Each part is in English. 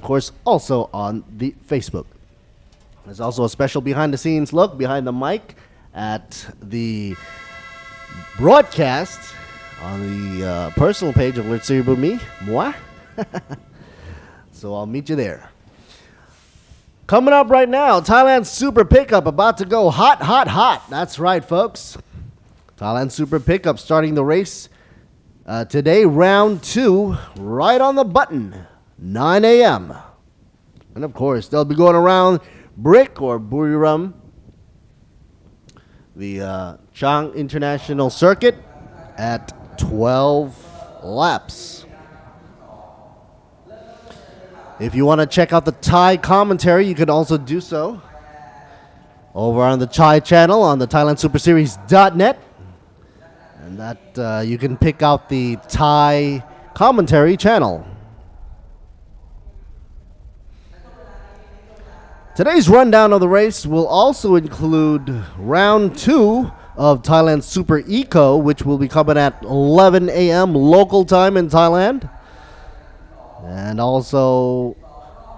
of course, also on the Facebook. There's also a special behind-the-scenes look behind the mic at the broadcast on the personal page of Let's About Me, moi. So I'll meet you there. Coming up right now, Thailand Super Pickup about to go hot, hot, hot. That's right, folks. Thailand Super Pickup starting the race today, round 2, right on the button, 9 a.m. And of course, they'll be going around Brick or Buriram, the Chang International Circuit, at 12 laps. If you want to check out the Thai commentary, you can also do so over on the Thai channel on the ThailandSuperSeries.net. And that you can pick out the Thai commentary channel. Today's rundown of the race will also include round 2 of Thailand Super Eco, which will be coming at 11 a.m. local time in Thailand. And also,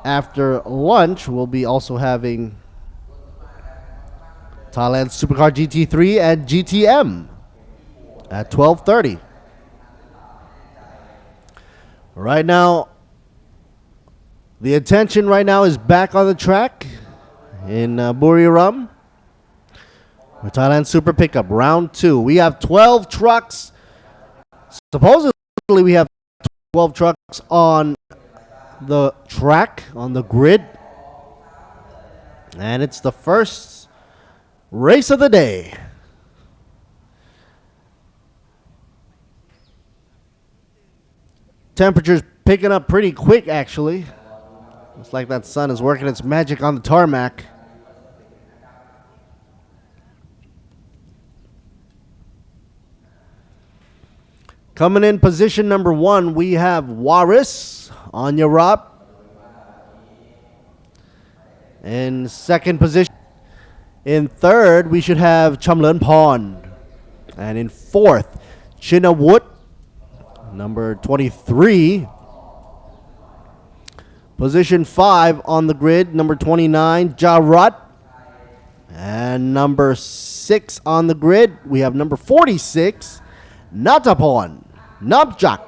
after lunch, we'll be also having Thailand Supercar GT3 and GTM at 12:30. Right now, the attention right now is back on the track in Buriram. For Thailand Super Pickup, round 2. We have 12 trucks. Supposedly, we have 12 trucks on the track, on the grid. And it's the first race of the day. Temperature's picking up pretty quick, actually. Looks like that sun is working its magic on the tarmac. Coming in position number 1, we have Waris on Yarab. In second position. In third, we should have Chamlern Pond. And in fourth, Chinnawood, number 23. Position 5 on the grid, number 29, Jarat. And number 6 on the grid, we have number 46, Natapon Nabjak.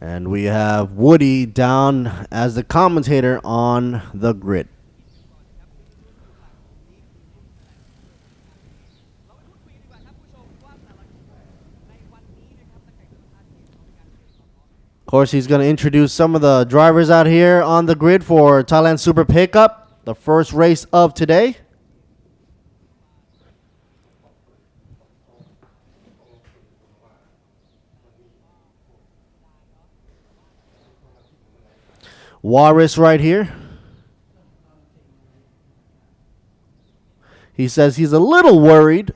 And we have Woody down as the commentator on the grid. Of course, he's going to introduce some of the drivers out here on the grid for Thailand Super Pickup, the first race of today. Waris right here. He says he's a little worried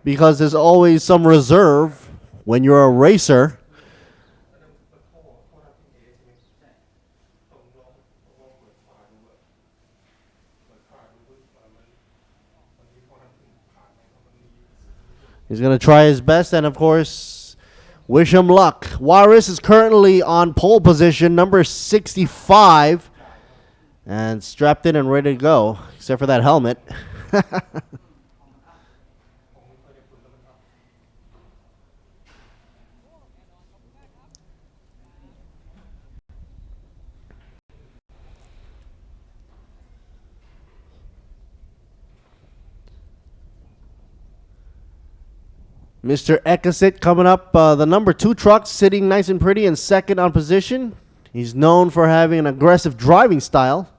because there's always some reserve when you're a racer. He's going to try his best and, of course, wish him luck. Waris is currently on pole position, number 65, and strapped in and ready to go, except for that helmet. Mr. Ekasit coming up, the number 2 truck sitting nice and pretty in second on position. He's known for having an aggressive driving style.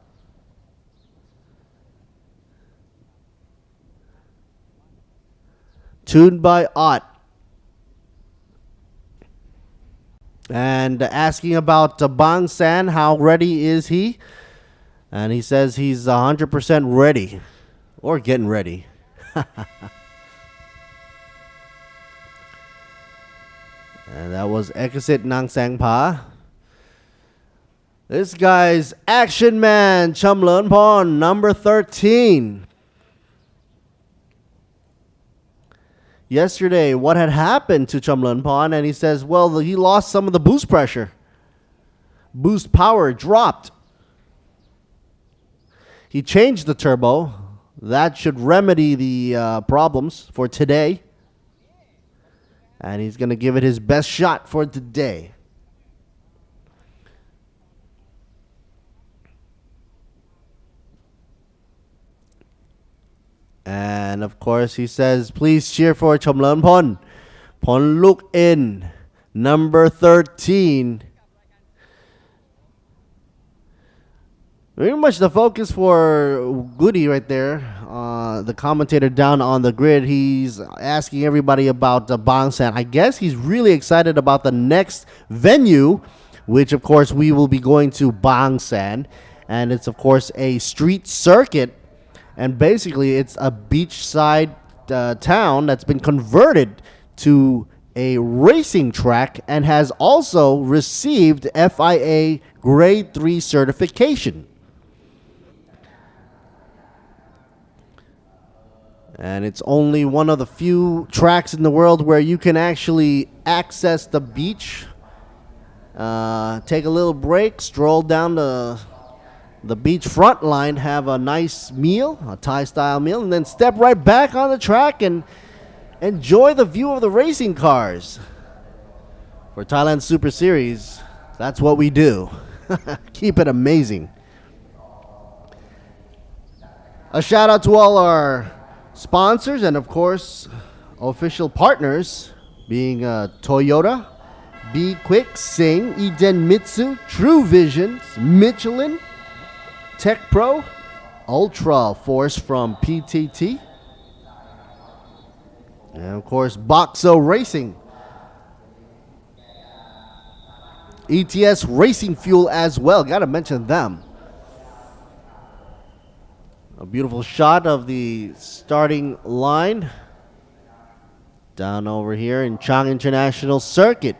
Tuned by Ott. And asking about Bang San, how ready is he? And he says he's 100% ready. Or getting ready. And that was Ekasit Nang Sang Pa. This guy's Action Man, Chumleunpon, number 13. Yesterday, what had happened to Chumleunpon? And he says, well, he lost some of the boost pressure. Boost power dropped. He changed the turbo. That should remedy the problems for today. And he's going to give it his best shot for today. And of course, he says, please cheer for Chumleunpon. Ponluk in, number 13. Very much the focus for Goody right there, the commentator down on the grid. He's asking everybody about Bangsan. I guess he's really excited about the next venue, which of course we will be going to Bangsan. And it's of course a street circuit. And basically it's a beachside town that's been converted to a racing track and has also received FIA Grade 3 certification. And it's only one of the few tracks in the world where you can actually access the beach, take a little break, stroll down the beach front line, have a nice meal, a Thai-style meal, and then step right back on the track and enjoy the view of the racing cars. For Thailand Super Series, that's what we do. Keep it amazing. A shout out to all our sponsors and of course official partners, being Toyota, Be Quick, Sing, Eden-Mitsu, True Visions, Michelin, Tech Pro, Ultra Force from PTT, and of course Boxo Racing, ETS Racing Fuel as well. Gotta mention them. A beautiful shot of the starting line down over here in Chang International Circuit.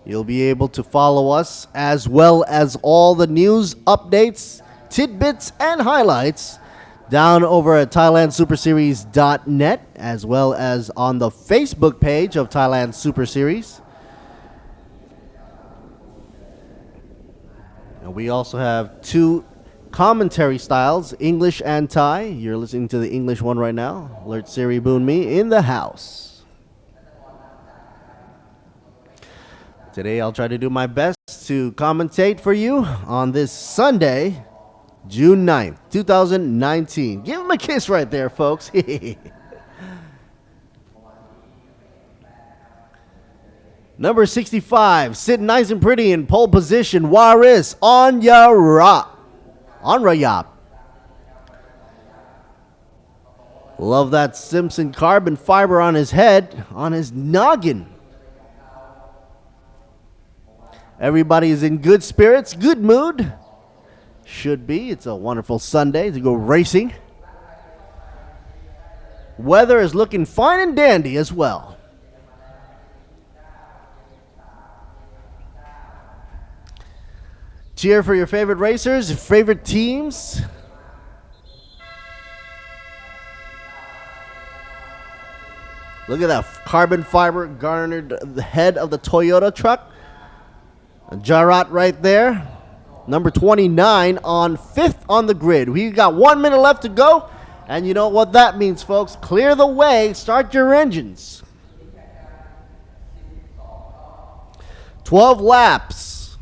You'll be able to follow us as well as all the news, updates, tidbits, and highlights down over at ThailandSuperSeries.net, as well as on the Facebook page of Thailand Super Series. And we also have two commentary styles, English and Thai. You're listening to the English one right now. Alert Siri Boon Me in the house. Today I'll try to do my best to commentate for you on this Sunday, June 9th, 2019. Give him a kiss right there, folks. Number 65, sitting nice and pretty in pole position, Waris Onrayap. Love that Simpson carbon fiber on his head, on his noggin. Everybody is in good spirits, good mood. Should be. It's a wonderful Sunday to go racing. Weather is looking fine and dandy as well. Cheer for your favorite racers, your favorite teams. Look at that carbon fiber garnered the head of the Toyota truck. A Jarat right there. Number 29 on 5th on the grid. We got 1 minute left to go. And you know what that means, folks. Clear the way. Start your engines. 12 laps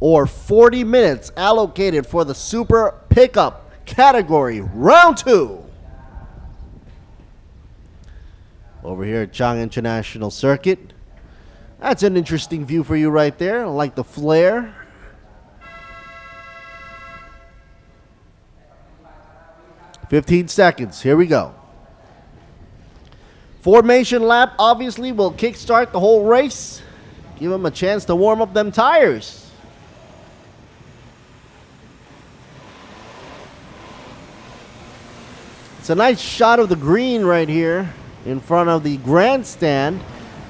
or 40 minutes allocated for the Super Pickup category. Round 2. Over here at Chang International Circuit. That's an interesting view for you right there. I like the flare. "15 seconds. Here we go. Formation lap obviously will kickstart the whole race. Give them a chance to warm up them tires. It's a nice shot of the green right here in front of the grandstand.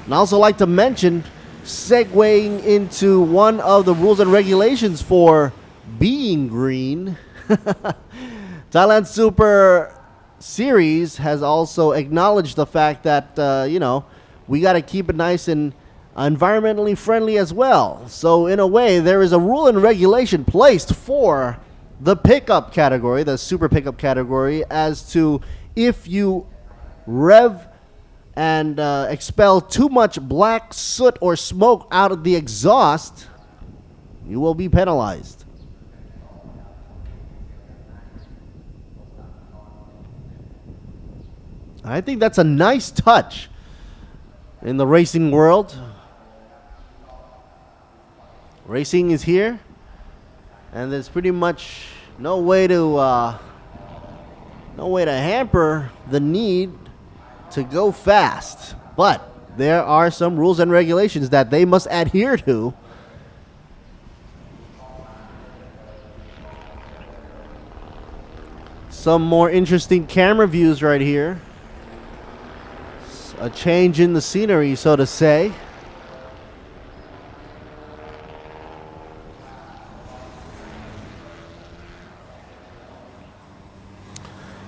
And I also like to mention, segueing into one of the rules and regulations for being green, Thailand Super Series has also acknowledged the fact that, we got to keep it nice and environmentally friendly as well. So in a way, there is a rule and regulation placed for the pickup category, the super pickup category, as to if you rev and expel too much black soot or smoke out of the exhaust, you will be penalized. I think that's a nice touch in the racing world. Racing is here, and there's pretty much no way to hamper the need to go fast. But there are some rules and regulations that they must adhere to. Some more interesting camera views right here. A change in the scenery, so to say.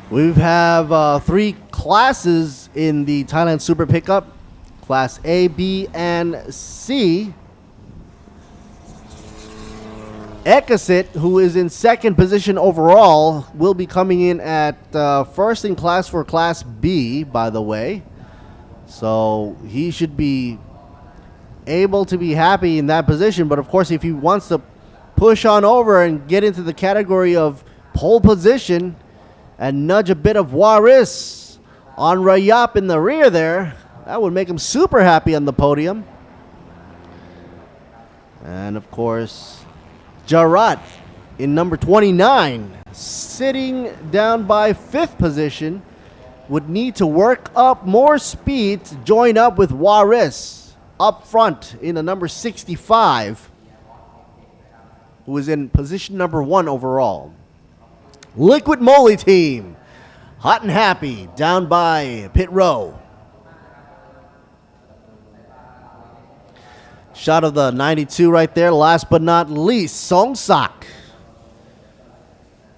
We have 3 classes in the Thailand Super Pickup. Class A, B, and C. Ekasit, who is in second position overall, will be coming in at first in class for Class B, by the way. So he should be able to be happy in that position. But of course, if he wants to push on over and get into the category of pole position and nudge a bit of Waris on Rayap in the rear there, that would make him super happy on the podium. And of course, Jarat in number 29, sitting down by 5th position, would need to work up more speed to join up with Waris up front in the number 65, who is in position number 1 overall. Liquid Moly team, hot and happy, down by pit row. Shot of the 92 right there. Last but not least, Song Sak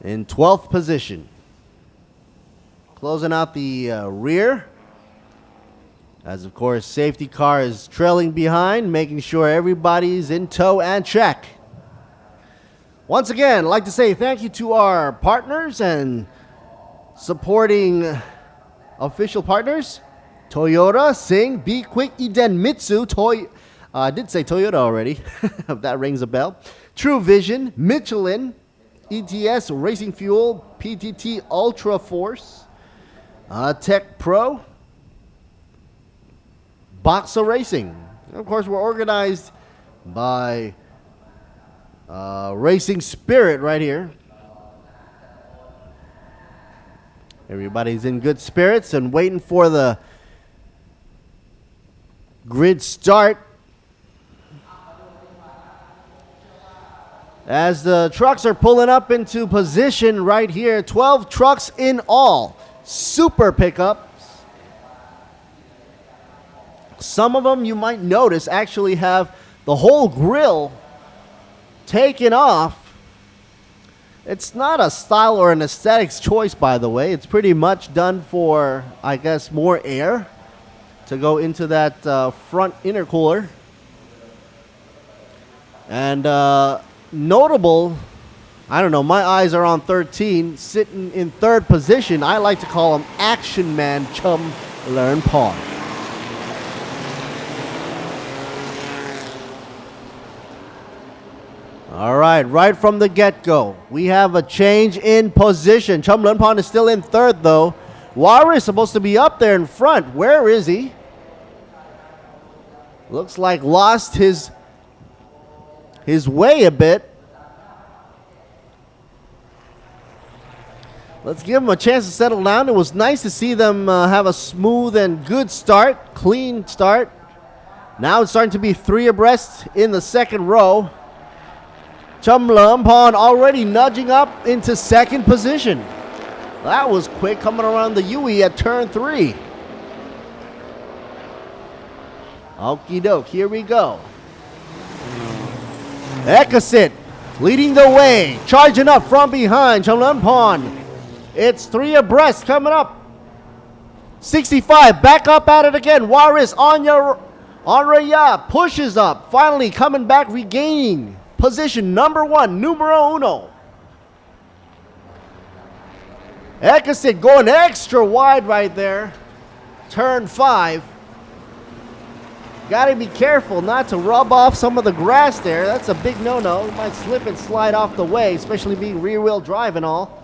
in 12th position. Closing out the rear, as of course safety car is trailing behind, making sure everybody's in tow and check. Once again, I'd like to say thank you to our partners and supporting official partners. Toyota, Sing, Be Quick, Eden, Mitsu, I did say Toyota already, if that rings a bell. True Vision, Michelin, ETS, Racing Fuel, PTT Ultra Force, Tech Pro, Boxer Racing. And of course, we're organized by Racing Spirit right here. Everybody's in good spirits and waiting for the grid start. As the trucks are pulling up into position right here, 12 trucks in all. Super pickups. Some of them you might notice actually have the whole grill taken off. It's not a style or an aesthetics choice, by the way. It's pretty much done for, I guess, more air to go into that front intercooler. And notable, I don't know, my eyes are on 13, sitting in 3rd position. I like to call him Action Man Chum Learn Paul. All right from the get-go, we have a change in position. Chum Learn Paul is still in 3rd, though. Waris is supposed to be up there in front. Where is he? Looks like lost his way a bit. Let's give them a chance to settle down. It was nice to see them have a smooth and good start, clean start. Now it's starting to be 3 abreast in the 2nd row. Chum Learn already nudging up into 2nd position. That was quick, coming around the UE at turn 3. Okie doke, here we go. Ekasit leading the way, charging up from behind. Champon. It's 3 abreast coming up. 65, back up at it again. Juarez on Raya pushes up, finally coming back, regaining position number 1, numero uno. Ekasit going extra wide right there. Turn 5. Gotta be careful not to rub off some of the grass there. That's a big no-no. You might slip and slide off the way, especially being rear-wheel drive and all.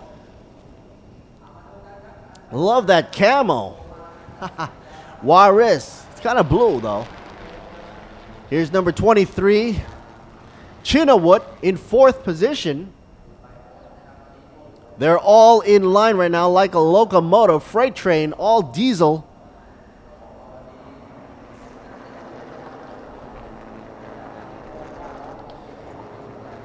Love that camo. Juarez. It's kind of blue, though. Here's number 23. Chynoweth in 4th position. They're all in line right now like a locomotive freight train, all diesel.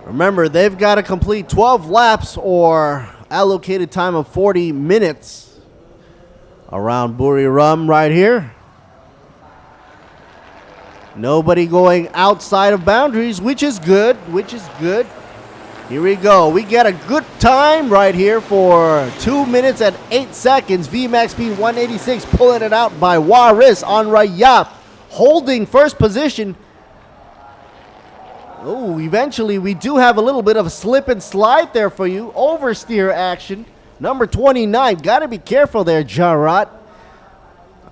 Remember, they've got to complete 12 laps or allocated time of 40 minutes around Buriram right here. Nobody going outside of boundaries, which is good, Here we go. We get a good time right here for 2 minutes and 8 seconds. VMAX speed 186, pulling it out by Juarez on Rayap, holding first position. Oh, eventually we do have a little bit of a slip and slide there for you. Oversteer action. Number 29. Got to be careful there, Jarrat.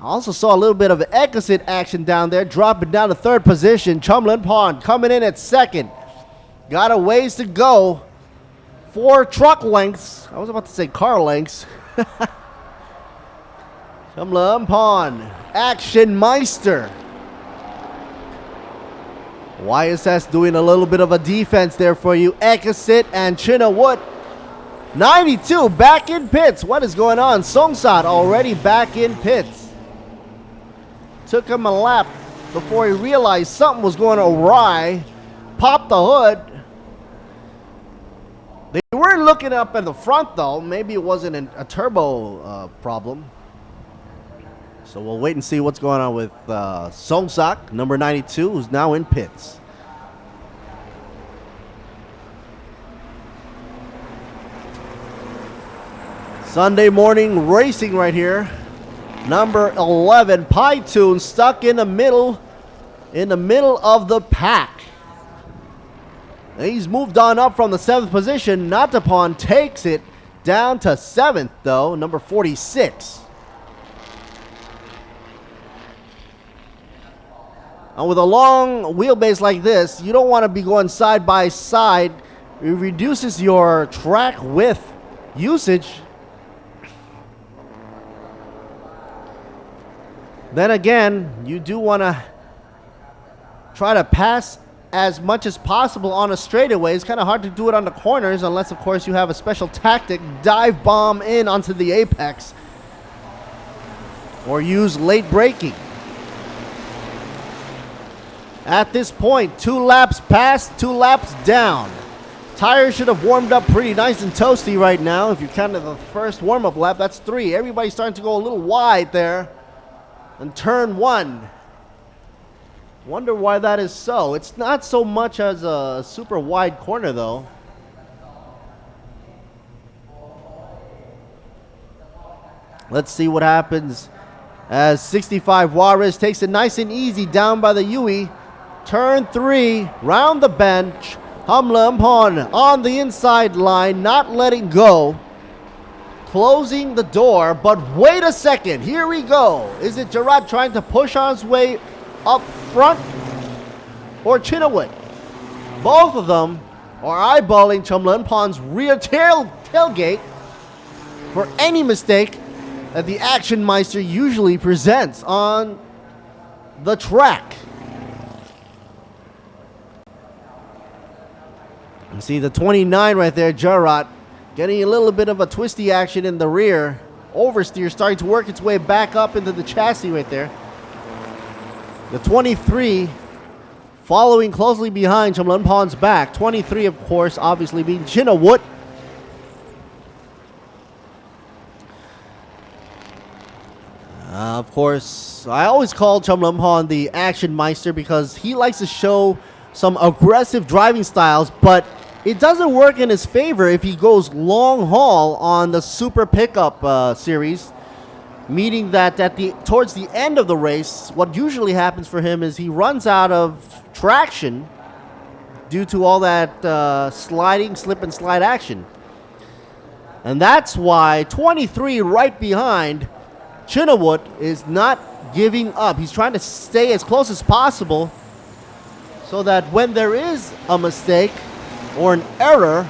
Also saw a little bit of Ekasit action down there. Dropping down to 3rd position. Champon coming in at 2nd. Got a ways to go. 4 truck lengths. I was about to say car lengths. Champon. Action Meister. YSS doing a little bit of a defense there for you. Ekasit and Chynoweth. 92 back in pits. What is going on? Songsat already back in pits. Took him a lap before he realized something was going awry. Popped the hood. They were looking up in the front though. Maybe it wasn't a turbo problem. So we'll wait and see what's going on with Songsak, number 92, who's now in pits. Sunday morning racing right here. Number 11, Pytoon, stuck in the middle of the pack. And he's moved on up from the 7th position. Natapon takes it down to 7th though, number 46. And with a long wheelbase like this, you don't want to be going side by side. It reduces your track width usage. Then again, you do want to try to pass as much as possible on a straightaway. It's kind of hard to do it on the corners unless, of course, you have a special tactic. Dive bomb in onto the apex. Or use late braking. At this point, 2 laps past, 2 laps down. Tires should have warmed up pretty nice and toasty right now. If you count the first warm-up lap, that's 3. Everybody's starting to go a little wide there. And turn 1. Wonder why that is so. It's not so much as a super wide corner, though. Let's see what happens as 65 Juarez takes it nice and easy down by the Yui. Turn 3, round the bench. Champon on the inside line, not letting go. Closing the door, but wait a second. Here we go. Is it Jarrat trying to push on his way up front? Or Chynoweth? Both of them are eyeballing Champon's rear tailgate for any mistake that the Action Meister usually presents on the track. You see the 29 right there, Jarrat, getting a little bit of a twisty action in the rear. Oversteer starting to work its way back up into the chassis right there. The 23 following closely behind Champon's back. 23, of course, obviously being Chynoweth. Of course, I always call Chum Lumpon the Action Meister because he likes to show some aggressive driving styles, but it doesn't work in his favor if he goes long haul on the Super Pickup series, meaning that towards the end of the race, what usually happens for him is he runs out of traction due to all that sliding, slip and slide action. And that's why 23 right behind Chynoweth is not giving up. He's trying to stay as close as possible so that when there is a mistake or an error,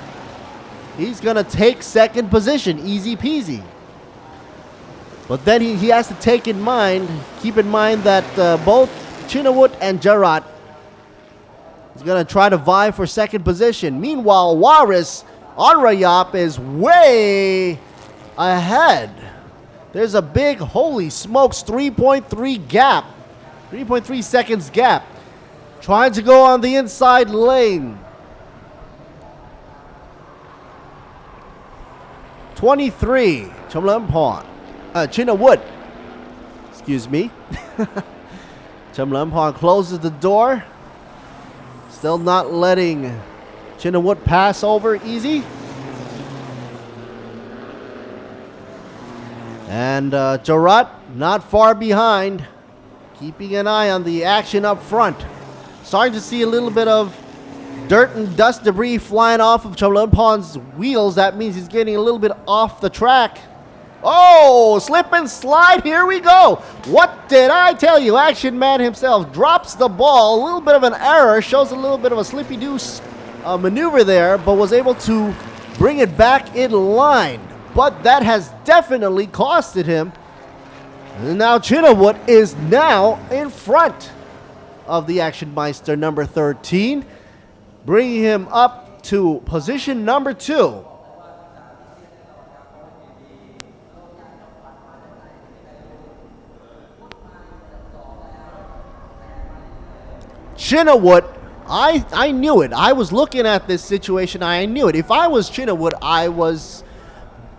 he's going to take second position, easy peasy. But then he has to keep in mind that both Chynoweth and Jarrett is going to try to vie for second position. Meanwhile, Waris Onrayap is way ahead. There's a big, holy smokes, 3.3 gap. 3.3 seconds gap. Trying to go on the inside lane. 23, Chum Lumpon. Chynoweth. Excuse me. Chum Lumpon closes the door. Still not letting Chynoweth pass over easy. And Jarrett not far behind, keeping an eye on the action up front. Starting to see a little bit of dirt and dust debris flying off of Chum Lumpon's wheels. That means he's getting a little bit off the track. Oh, slip and slide, here we go. What did I tell you? Action Man himself drops the ball. A little bit of an error, shows a little bit of a slippy deuce maneuver there, but was able to bring it back in line. But that has definitely costed him. And now Chynoweth is now in front of the Action Meister number 13, bringing him up to position number 2. Chynoweth, I knew it. I was looking at this situation. I knew it. If I was Chynoweth, I was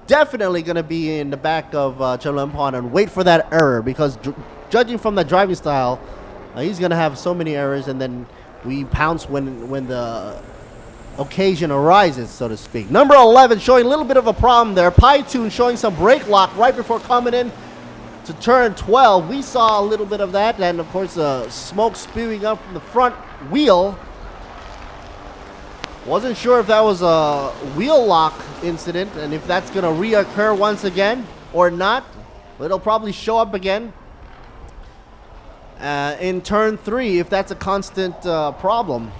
definitely going to be in the back of Chum Lumpon and wait for that error, because judging from the driving style, he's going to have so many errors, and then we pounce when the occasion arises, so to speak. Number 11 showing a little bit of a problem there. Pytoon showing some brake lock right before coming in to turn 12. We saw a little bit of that, and of course smoke spewing up from the front wheel. Wasn't sure if that was a wheel lock incident and if that's going to reoccur once again or not. But it'll probably show up again in turn 3 if that's a constant problem.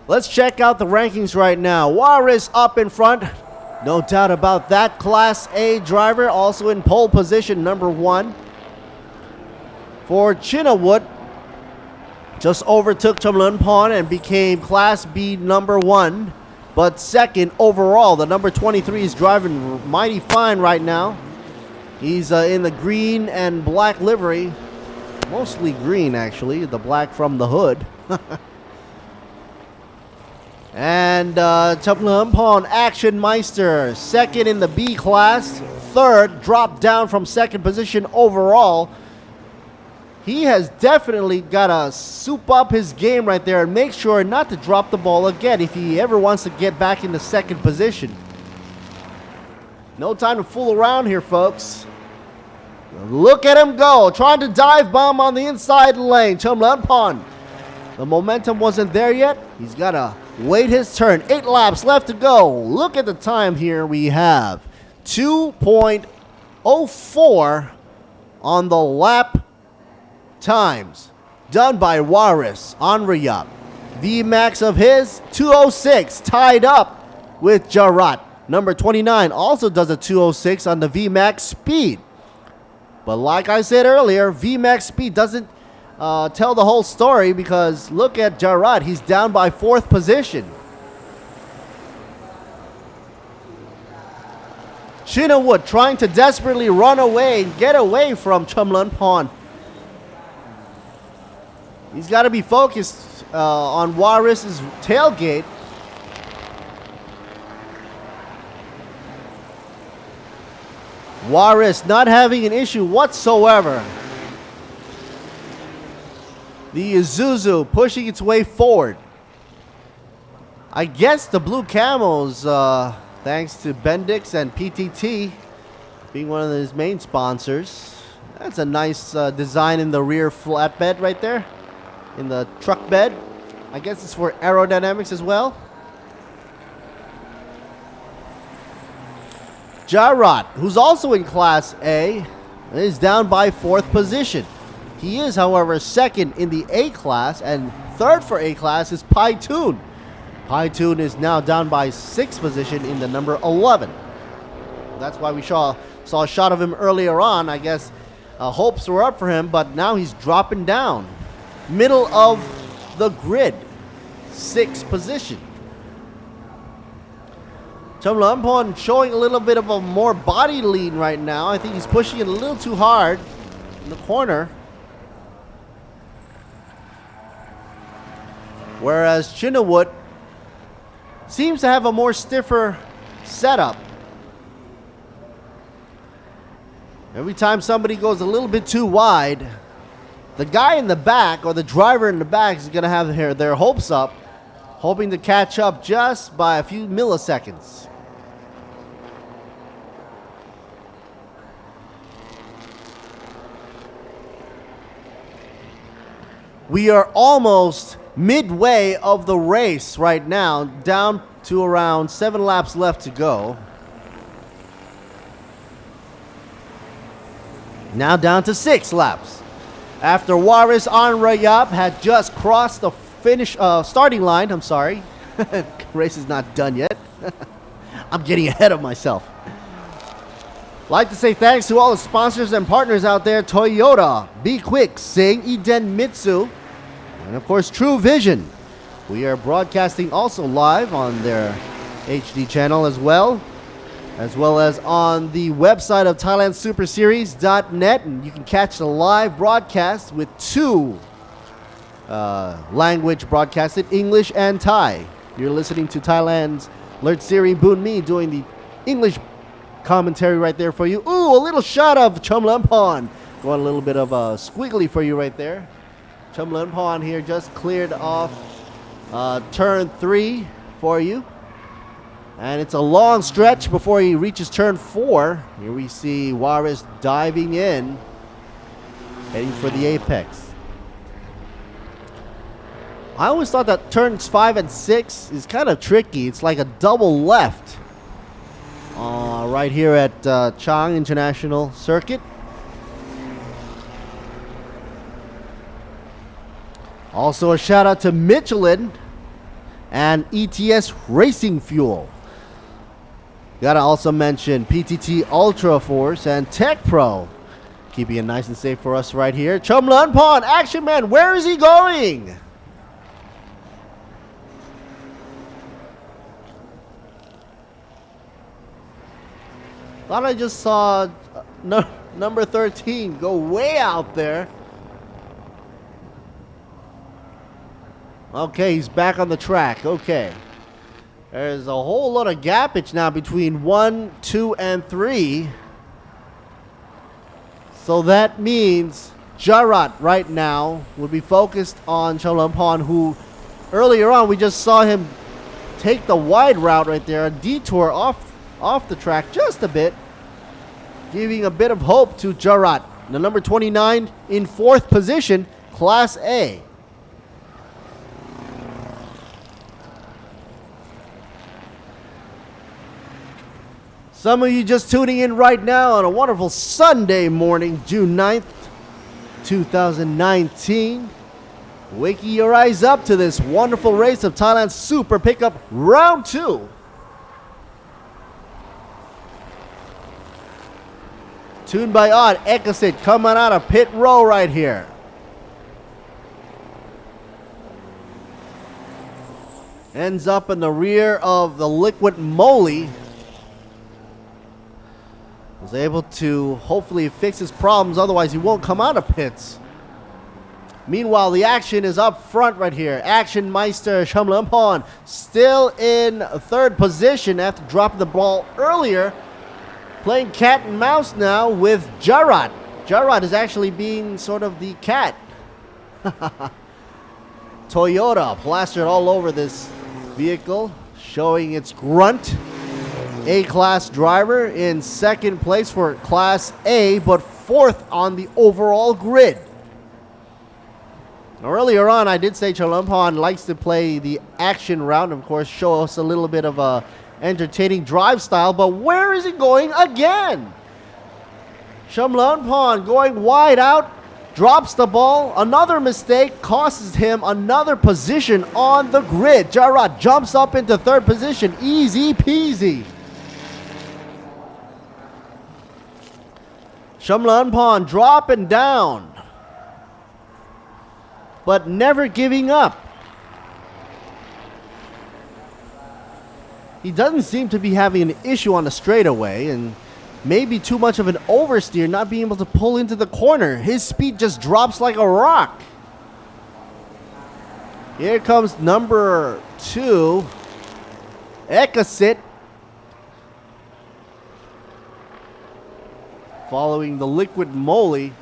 Let's check out the rankings right now. Waris up in front. No doubt about that. Class A driver also in pole position, number 1. For Chynoweth, just overtook Chum Lumpon and became Class B number 1, but second overall. The number 23 is driving mighty fine right now. He's in the green and black livery, mostly green actually, the black from the hood. And Chum Lumpon, Action Meister, second in the B class, third, dropped down from second position overall. He has definitely got to soup up his game right there and make sure not to drop the ball again if he ever wants to get back in the second position. No time to fool around here, folks. Look at him go, trying to dive bomb on the inside lane. Chum Lumpon, the momentum wasn't there yet. He's got to wait his turn. 8 laps left to go. Look at the time here. We have 2.04 on the lap times done by Waris Onrayap. VMAX of his 206, tied up with Jarrett. Number 29 also does a 206 on the VMAX speed. But like I said earlier, VMAX speed doesn't tell the whole story, because look at Jarrett. He's down by 4th position. Chynoweth trying to desperately run away and get away from Chum Lumpon. He's got to be focused on Waris's tailgate. Juarez not having an issue whatsoever. The Isuzu pushing its way forward. I guess the blue camos, thanks to Bendix and PTT being one of his main sponsors. That's a nice design in the rear flatbed right there, in the truck bed. I guess it's for aerodynamics as well. Jarrod, who's also in Class A, is down by 4th position. He is, however, second in the A class, and third for A class is Pytoon. Pytoon is now down by 6th position in the number 11. That's why we saw a shot of him earlier on. I guess hopes were up for him, but now he's dropping down. Middle of the grid, 6th position. Chumlampon showing a little bit of a more body lean right now. I think he's pushing it a little too hard in the corner. Whereas Chinawood seems to have a more stiffer setup. Every time somebody goes a little bit too wide, the guy in the back or the driver in the back is going to have their hopes up, hoping to catch up just by a few milliseconds. We are almost midway of the race right now, down to around 7 laps left to go. Now down to 6 laps. After Juarez Anrayab had just crossed the starting line, I'm sorry. Race is not done yet. I'm getting ahead of myself. Like to say thanks to all the sponsors and partners out there. Toyota, Be Quick, Sing, Eden Mitsu, and of course True Vision. We are broadcasting also live on their HD channel as well as on the website of ThailandSuperSeries.net, and you can catch the live broadcast with 2 language broadcasted, English and Thai. You're listening to Thailand's Lert Siri Boon Mi doing the English commentary right there for you. Ooh, a little shot of Chumlampon. Going a little bit of a squiggly for you right there. Chumlampon here just cleared off turn 3 for you. And it's a long stretch before he reaches turn 4. Here we see Juarez diving in, heading for the apex. I always thought that turns 5 and 6 is kind of tricky. It's like a double left right here at Chang International Circuit. Also a shout out to Michelin and ETS Racing Fuel. Gotta also mention PTT Ultra Force and Tech Pro, keeping it nice and safe for us right here. Chumlampon, Action Man, where is he going? Thought I just saw number 13 go way out there. Okay, he's back on the track. Okay. There's a whole lot of gapage now between 1, 2, and 3. So that means Jarrod right now will be focused on Chumlampon, who earlier on we just saw him take the wide route right there, a detour off the track just a bit, giving a bit of hope to Jarrod. The number 29 in 4th position, Class A. Some of you just tuning in right now on a wonderful Sunday morning, June 9th, 2019. Waking your eyes up to this wonderful race of Thailand Super Pickup Round 2. Tuned by Odd, Ekasit coming out of pit row right here. Ends up in the rear of the Liquid Moly. Was able to hopefully fix his problems, otherwise he won't come out of pits. Meanwhile, the action is up front right here. Action Meister Chumlampon still in 3rd position after dropping the ball earlier. playing cat and mouse now with Jarrod. Jarrod is actually being sort of the cat. Toyota plastered all over this vehicle, showing its grunt. A-class driver in second place for Class A, but fourth on the overall grid. Now, earlier on, I did say Chalumpon likes to play the action route, of course, show us a little bit of a entertaining drive style, but where is he going again? Chalumpon going wide out, drops the ball. Another mistake costs him another position on the grid. Jarrod jumps up into third position. Easy peasy. Chalumpon dropping down, but never giving up. He doesn't seem to be having an issue on the straightaway, and maybe too much of an oversteer, not being able to pull into the corner. His speed just drops like a rock. Here comes number 2, Ekasit, following the Liquid Moly.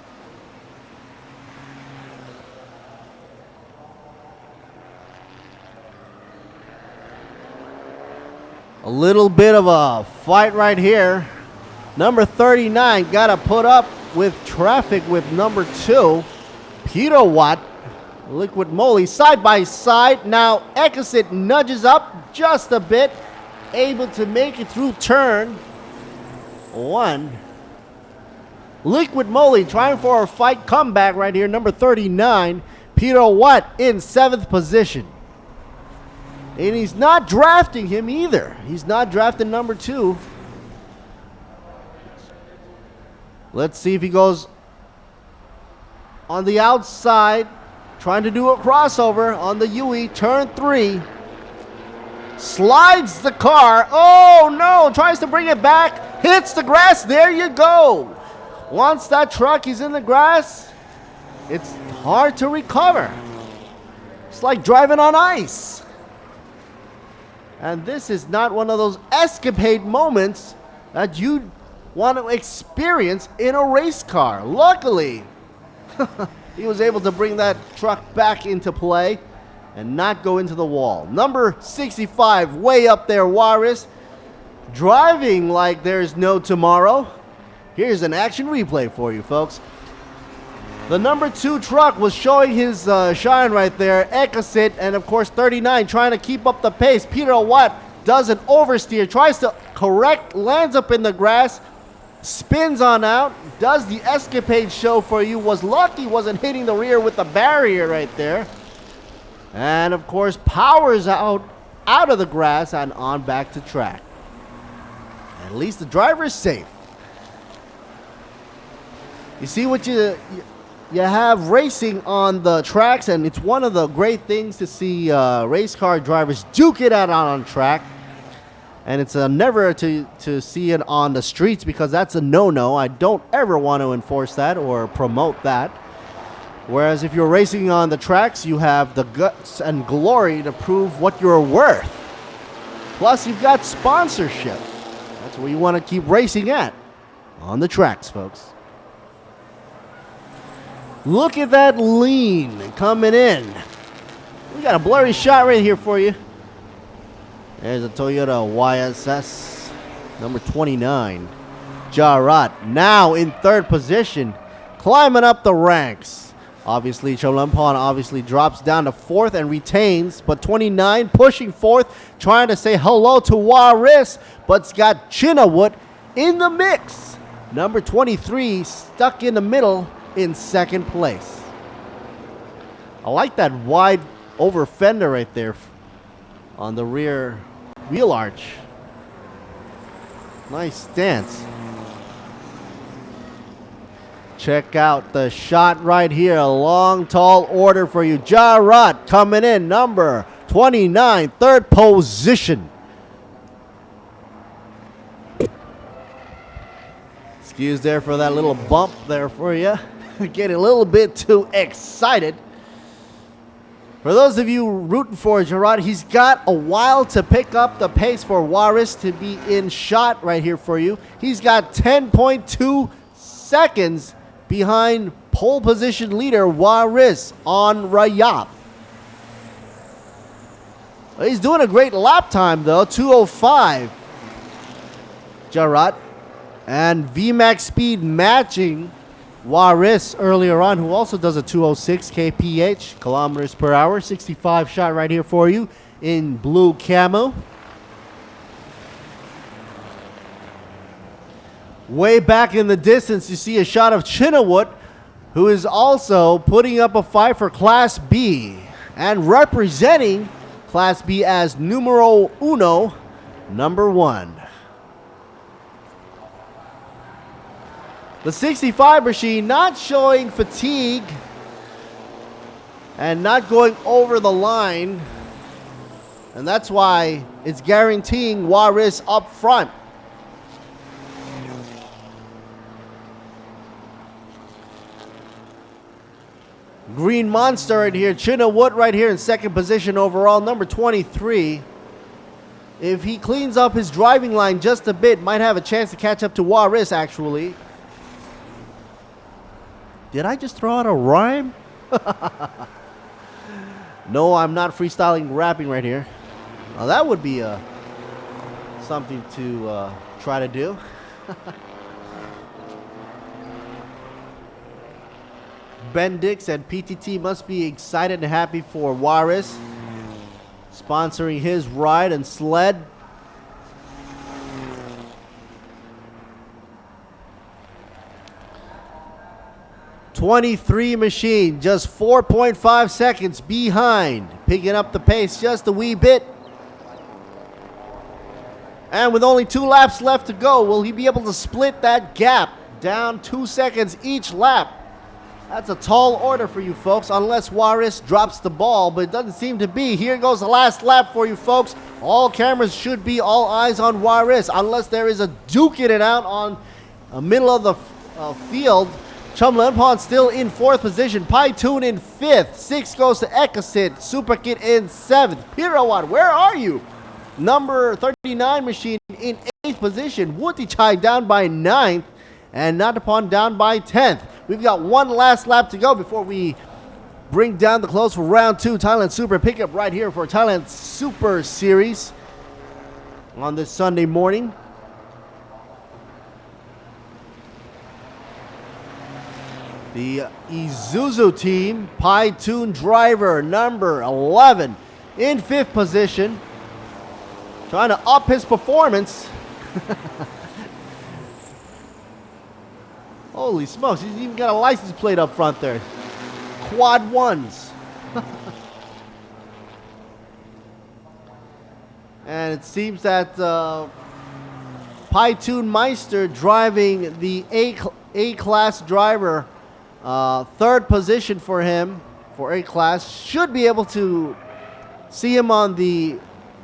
A little bit of a fight right here. Number 39 got to put up with traffic with number 2, Peter Watt. Liquid Moly side by side. Now Ekasit nudges up just a bit, able to make it through turn 1. Liquid Moly trying for a fight comeback right here. Number 39, Peter Watt in 7th position. And he's not drafting him either. He's not drafting number 2. Let's see if he goes on the outside, trying to do a crossover on the UE, turn 3. Slides the car. Oh no, tries to bring it back. Hits the grass. There you go. Once that truck is in the grass, it's hard to recover. It's like driving on ice. And this is not one of those escapade moments that you want to experience in a race car. Luckily, he was able to bring that truck back into play and not go into the wall. Number 65, way up there, Juarez, driving like there's no tomorrow. Here's an action replay for you, folks. The number 2 truck was showing his shine right there. Ekasit, and of course 39 trying to keep up the pace. Peter Watt does an oversteer, tries to correct, lands up in the grass, spins on out, does the escapade show for you. Was lucky wasn't hitting the rear with the barrier right there. And of course powers out of the grass and on back to track. At least the driver is safe. You see what you have racing on the tracks, and it's one of the great things to see race car drivers duke it out on track. And it's never to see it on the streets, because that's a no-no. I don't ever want to enforce that or promote that. Whereas if you're racing on the tracks, you have the guts and glory to prove what you're worth. Plus, you've got sponsorship. That's where you want to keep racing at, on the tracks, folks. Look at that lean coming in. We got a blurry shot right here for you. There's a Toyota YSS, number 29. Jarrod now in third position, climbing up the ranks. Obviously, Chalumpon obviously drops down to 4th and retains, but 29 pushing 4th, trying to say hello to Juarez, but's got Chinawood in the mix. Number 23 stuck in the middle in 2nd place. I like that wide over fender right there on the rear wheel arch. Nice stance. Check out the shot right here. A long, tall order for you. Jarrod coming in, number 29, 3rd position. Excuse there for that little bump there for you. Getting a little bit too excited. For those of you rooting for Gerard, he's got a while to pick up the pace for Juarez to be in shot right here for you. He's got 10.2 seconds behind pole position leader Juarez on Rayap. He's doing a great lap time though, 2:05. Gerard. And VMAX speed matching Juarez earlier on, who also does a 2:06 kph, kilometers per hour. 65 shot right here for you in blue camo. Way back in the distance, you see a shot of Chynoweth, who is also putting up a fight for Class B and representing Class B as numero uno, number 1. The 65 machine not showing fatigue and not going over the line. And that's why it's guaranteeing Juarez up front. Green Monster right here. Chynoweth right here in second position overall, number 23. If he cleans up his driving line just a bit, might have a chance to catch up to Juarez actually. Did I just throw out a rhyme? No, I'm not freestyling rapping right here. Now that would be something to try to do. Bendix and PTT must be excited and happy for Juarez sponsoring his ride and sled. '23 machine just 4.5 seconds behind, picking up the pace just a wee bit. And with only 2 laps left to go, will he be able to split that gap down 2 seconds each lap? That's a tall order for you folks, unless Juarez drops the ball, but it doesn't seem to be. Here goes the last lap for you folks. All cameras should be all eyes on Juarez, unless there is a duking it out on the middle of the field. Chumlenpon still in 4th position. Pytoon in 5th. 6 goes to Ekasit. Superkit in 7th. Pirawat, where are you? Number 39 machine in 8th position. Wutichai down by 9th. And Natapon down by 10th. We've got one last lap to go before we bring down the close for round 2. Thailand Super pickup right here for Thailand Super Series on this Sunday morning. The Isuzu team, Pytoon driver number 11 in 5th position. Trying to up his performance. Holy smokes, he's even got a license plate up front there. Quad 1s. And it seems that Pytoon Meister driving the A-class driver. 3rd position for him for A-class. Should be able to see him on the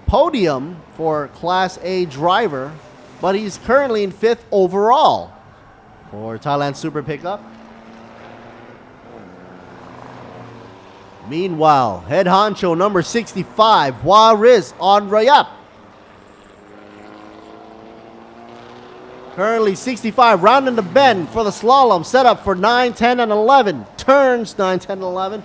podium for Class A driver, but he's currently in 5th overall for Thailand Super pickup. Meanwhile, head honcho number 65, Juarez on Rayap. Currently 65, rounding the bend for the slalom, set up for 9, 10, and 11. Turns 9, 10, and 11.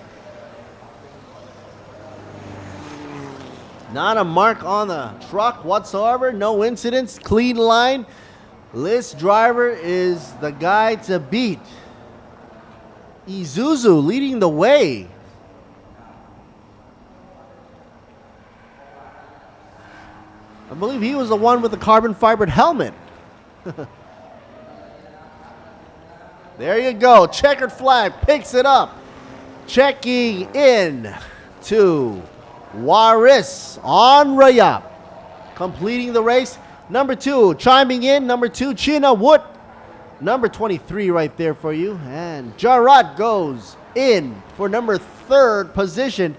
Not a mark on the truck whatsoever, no incidents, clean line. This driver is the guy to beat. Isuzu leading the way. I believe he was the one with the carbon fibered helmet. There you go. Checkered flag picks it up. Checking in to Juarez on Rayap. Completing the race. Number 2 chiming in. Number 2 Chynoweth. Number 23 right there for you. And Jarrod goes in for number 3rd position.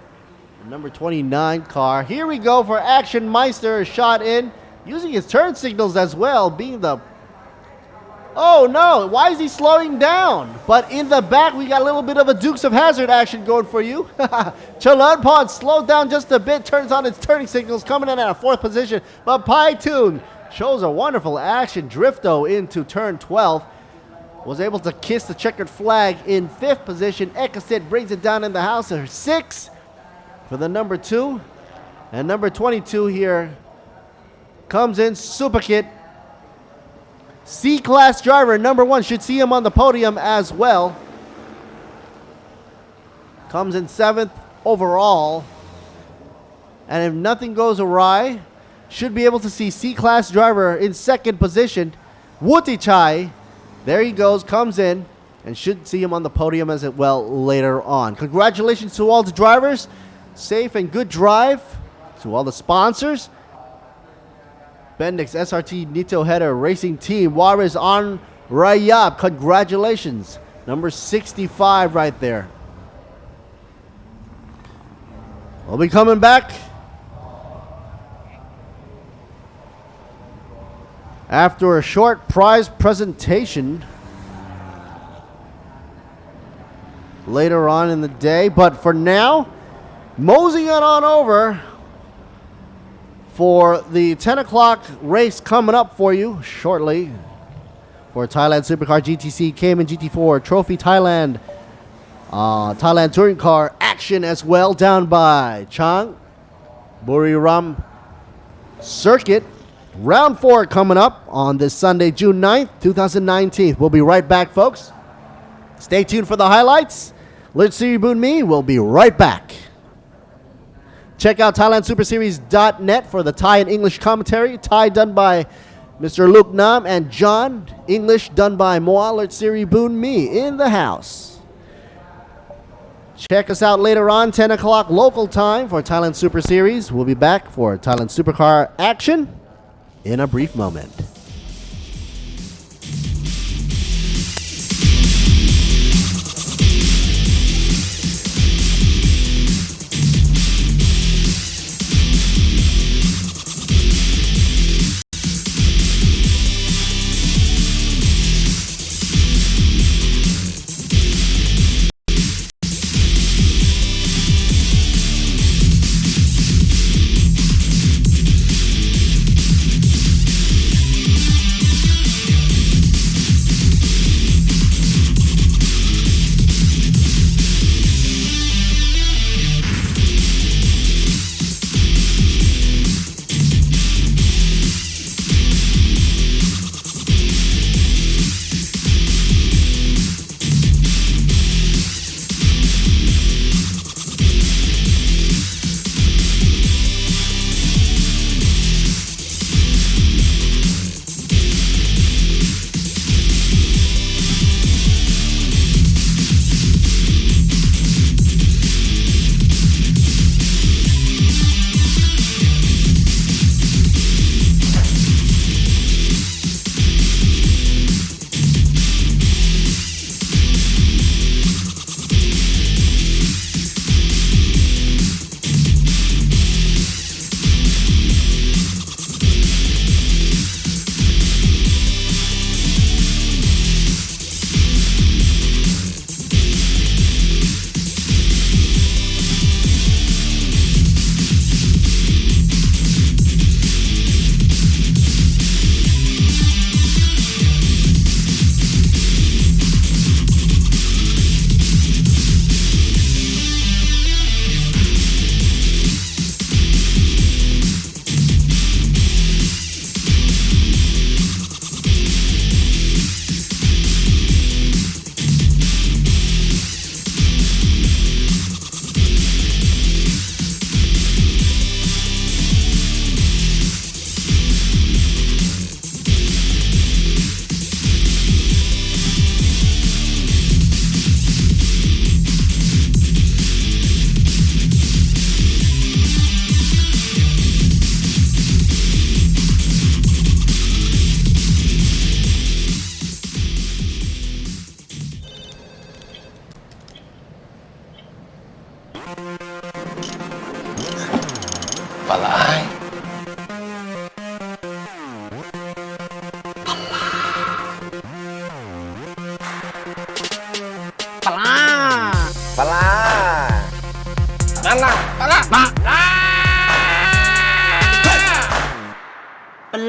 Number 29 car. Here we go for Action Meister. Shot in. Using his turn signals as well. Being the Oh no, why is he slowing down? But in the back, we got a little bit of a Dukes of Hazzard action going for you. Chalanpon slowed down just a bit, turns on its turning signals, coming in at a 4th position. But Paitun shows a wonderful action. Drifto into turn 12. Was able to kiss the checkered flag in 5th position. Ekasit brings it down in the house of 6 for the number 2. And number 22 here comes in, Supakit. C-Class driver, number 1, should see him on the podium as well. Comes in 7th overall. And if nothing goes awry, should be able to see C-Class driver in 2nd position. Wutichai, there he goes, comes in, and should see him on the podium as well later on. Congratulations to all the drivers. Safe and good drive to all the sponsors. Bendix SRT Nito Header Racing Team, Juarez on Rayab. Congratulations. Number 65 right there. We'll be coming back after a short prize presentation later on in the day. But for now, moseying on over for the 10 o'clock race coming up for you shortly for Thailand Supercar GTC Cayman GT4 Trophy Thailand Thailand Touring Car action as well down by Chang Buriram Circuit. Round 4 coming up on this Sunday, June 9th, 2019. We'll be right back, folks. Stay tuned for the highlights. Let's see Boon Me. We'll be right back. Check out ThailandSuperSeries.net for the Thai and English commentary. Thai done by Mr. Luke Nam and John. English done by Moa Siri Boon Me in the house. Check us out later on, 10 o'clock local time for Thailand Super Series. We'll be back for Thailand Supercar action in a brief moment.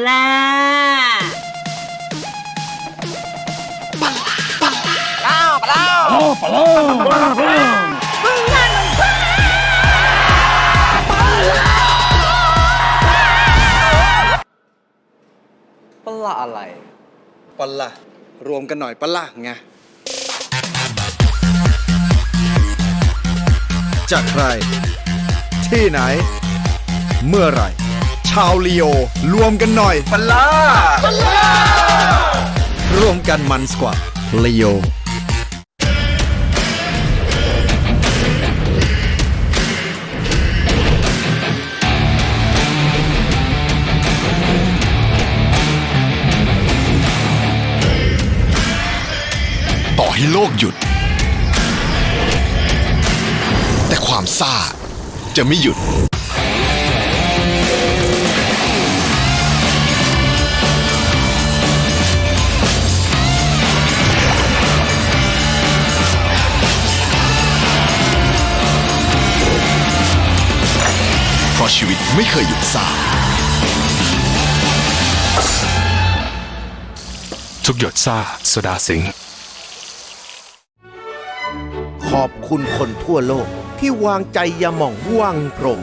ล่าปะละอะไรปะละรวมกันหน่อยปะละไงจากใครที่ไหนเมื่อไหร่ชาวลีโอรวมกันหน่อยปะละรวมกันมันกว่าลีโอต่อให้โลกหยุดแต่ความซ่าจะไม่หยุดเพราะชีวิตไม่เคยหยุดซ่าทุกหยดซ่าโซดาสิงห์ขอบคุณคนทั่วโลกที่วางใจยาหม่องวังพรหม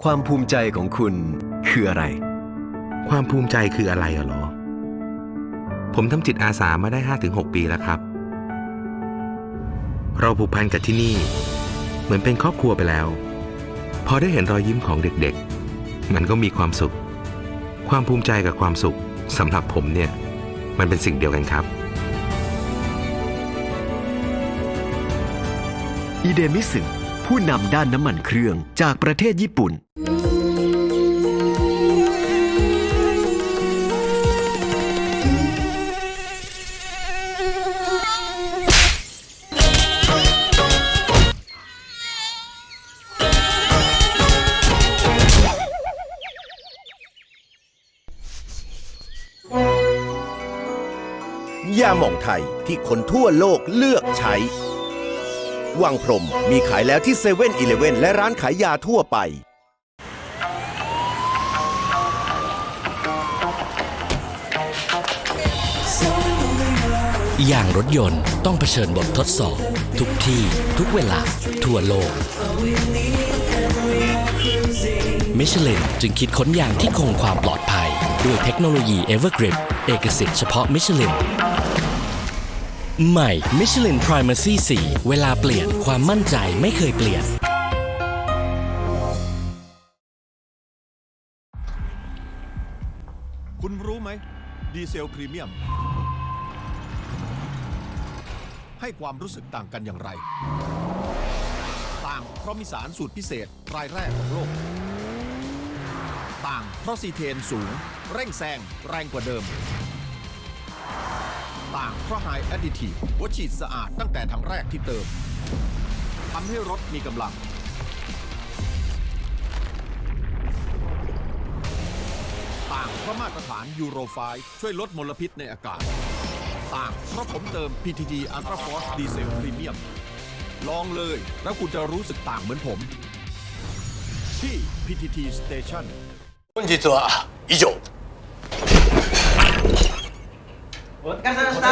ความภูมิใจของคุณคืออะไรความภูมิใจคืออะไรเหรอผมทำจิตอาสามาได้ 5-6 ปีแล้วครับเราผูกพันกับที่นี่เหมือนเป็นครอบครัวไปแล้วพอได้เห็นรอยยิ้มของเด็กๆมันก็มีความสุขความภูมิใจกับความสุขสำหรับผมเนี่ยมันเป็นสิ่งเดียวกันครับอิเดมิสึผู้นำด้านน้ำมันเครื่องจากประเทศญี่ปุ่นยาหม่องไทยที่คนทั่วโลกเลือกใช้วังพรหมมีขายแล้วที่7-Eleven และร้านขายยาทั่วไปอย่างรถยนต์ต้องเผชิญบททดสอบทุกที่ทุกเวลาทั่วโลกมิชลินจึงคิดค้นยางที่คงความปลอดภัยด้วยเทคโนโลยี Evergrip เอกสิทธิ์เฉพาะมิชลินใหม่ Michelin Primacy 4 เวลาเปลี่ยนความมั่นใจไม่เคยเปลี่ยนคุณรู้ไหมดีเซลพรีเมียมให้ความรู้สึกต่างกันอย่างไรต่างเพราะมีสารสูตรพิเศษรายแรกของโลกต่างเพราะซีเทนสูงเร่งแซงแรงกว่าเดิมต่างเพราะไฮแอดดิทีฟหัวฉีดสะอาดตั้งแต่ถังแรกที่เติมทำให้รถมีกำลังต่างเพราะมาตรฐานยูโร5ช่วยลดมลพิษในอากาศต่างเพราะผมเติม PTT Ultra Force Diesel Premium ลองเลยแล้วคุณจะรู้สึกต่างเหมือนผมที่ PTT Station 本日は以上お疲れ様でした。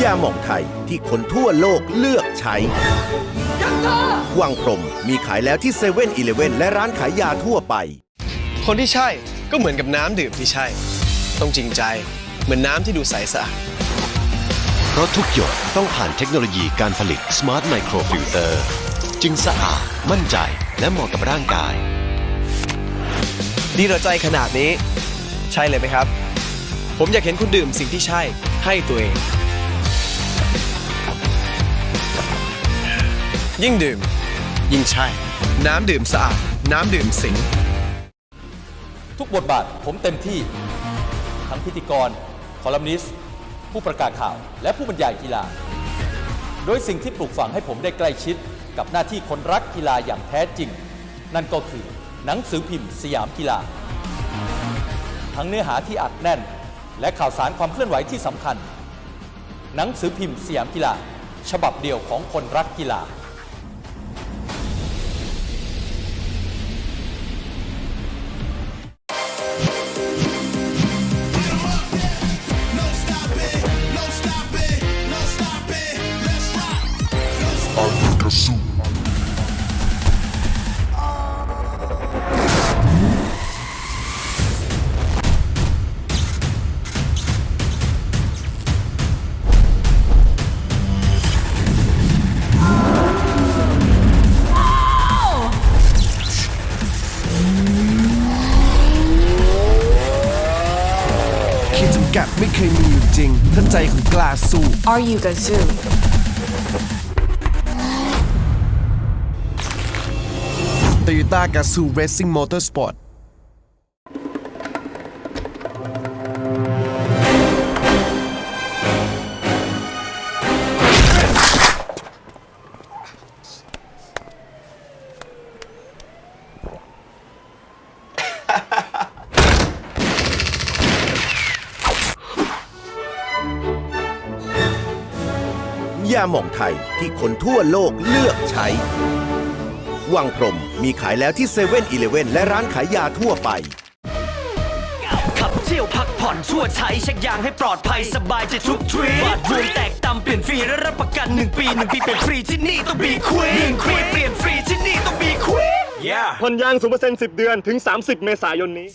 ยาหม่องไทยที่คนทั่วโลกเลือกใช้วังพรหมมีขายแล้วที่7-Eleven และร้านขายยาทั่วไปคนที่ใช่ก็เหมือนกับน้ำดื่มที่ใช่ต้องจริงใจเหมือนน้ำที่ดูใสสะอาดเพราะทุกหยดต้องผ่านเทคโนโลยีการผลิต Smart Micro Filter จึงสะอาดมั่นใจและเหมาะกับร่างกาย ดีต่อใจขนาดนี้ใช่เลยไหมครับผมอยากเห็นคุณดื่มสิ่งที่ใช่ให้ตัวเองยิ่งดื่มยิ่งใช่น้ำดื่มสะอาดน้ำดื่มสิงทุกบทบาทผมเต็มที่ทั้งพิธีกรคอลัมนิสต์ผู้ประกาศข่าวและผู้บรรยายกีฬาโดยสิ่งที่ปลูกฝังให้ผมได้ใกล้ชิดกับหน้าที่คนรักกีฬาอย่างแท้จริงนั่นก็คือหนังสือพิมพ์สยามกีฬาทั้งเนื้อหาที่อัดแน่นและข่าวสารความเคลื่อนไหวที่สำคัญหนังสือพิมพ์สยามกีฬาฉบับเดียวของคนรักกีฬากัดไม่เคยมีอยู่จริงถ้าใจของกล้าสู้ Are you Gazoo? Toyota Gazoo Racing Motorsportยาหม่องไทยที่คนทั่วโลกเลือกใช้ วังพรหมมีขายแล้วที่เซเว่นอีเลฟเว่นและร้านขายยาทั่วไป ขับเที่ยวพักผ่อนชั่วใช้เช็คยางให้ปลอดภัยสบายใจทุกทริปบาทรวมแตกต่ำเปลี่ยนฟรีและรับประกัน1 ปี1 ปีเปลี่ยนฟรีที่นี่ต้องบีควีน1 ปีเปลี่ยนฟรีที่นี่ต้องบีควีนผ่อนยาง 0% 10 เดือนถึง 30 เมษายนนี้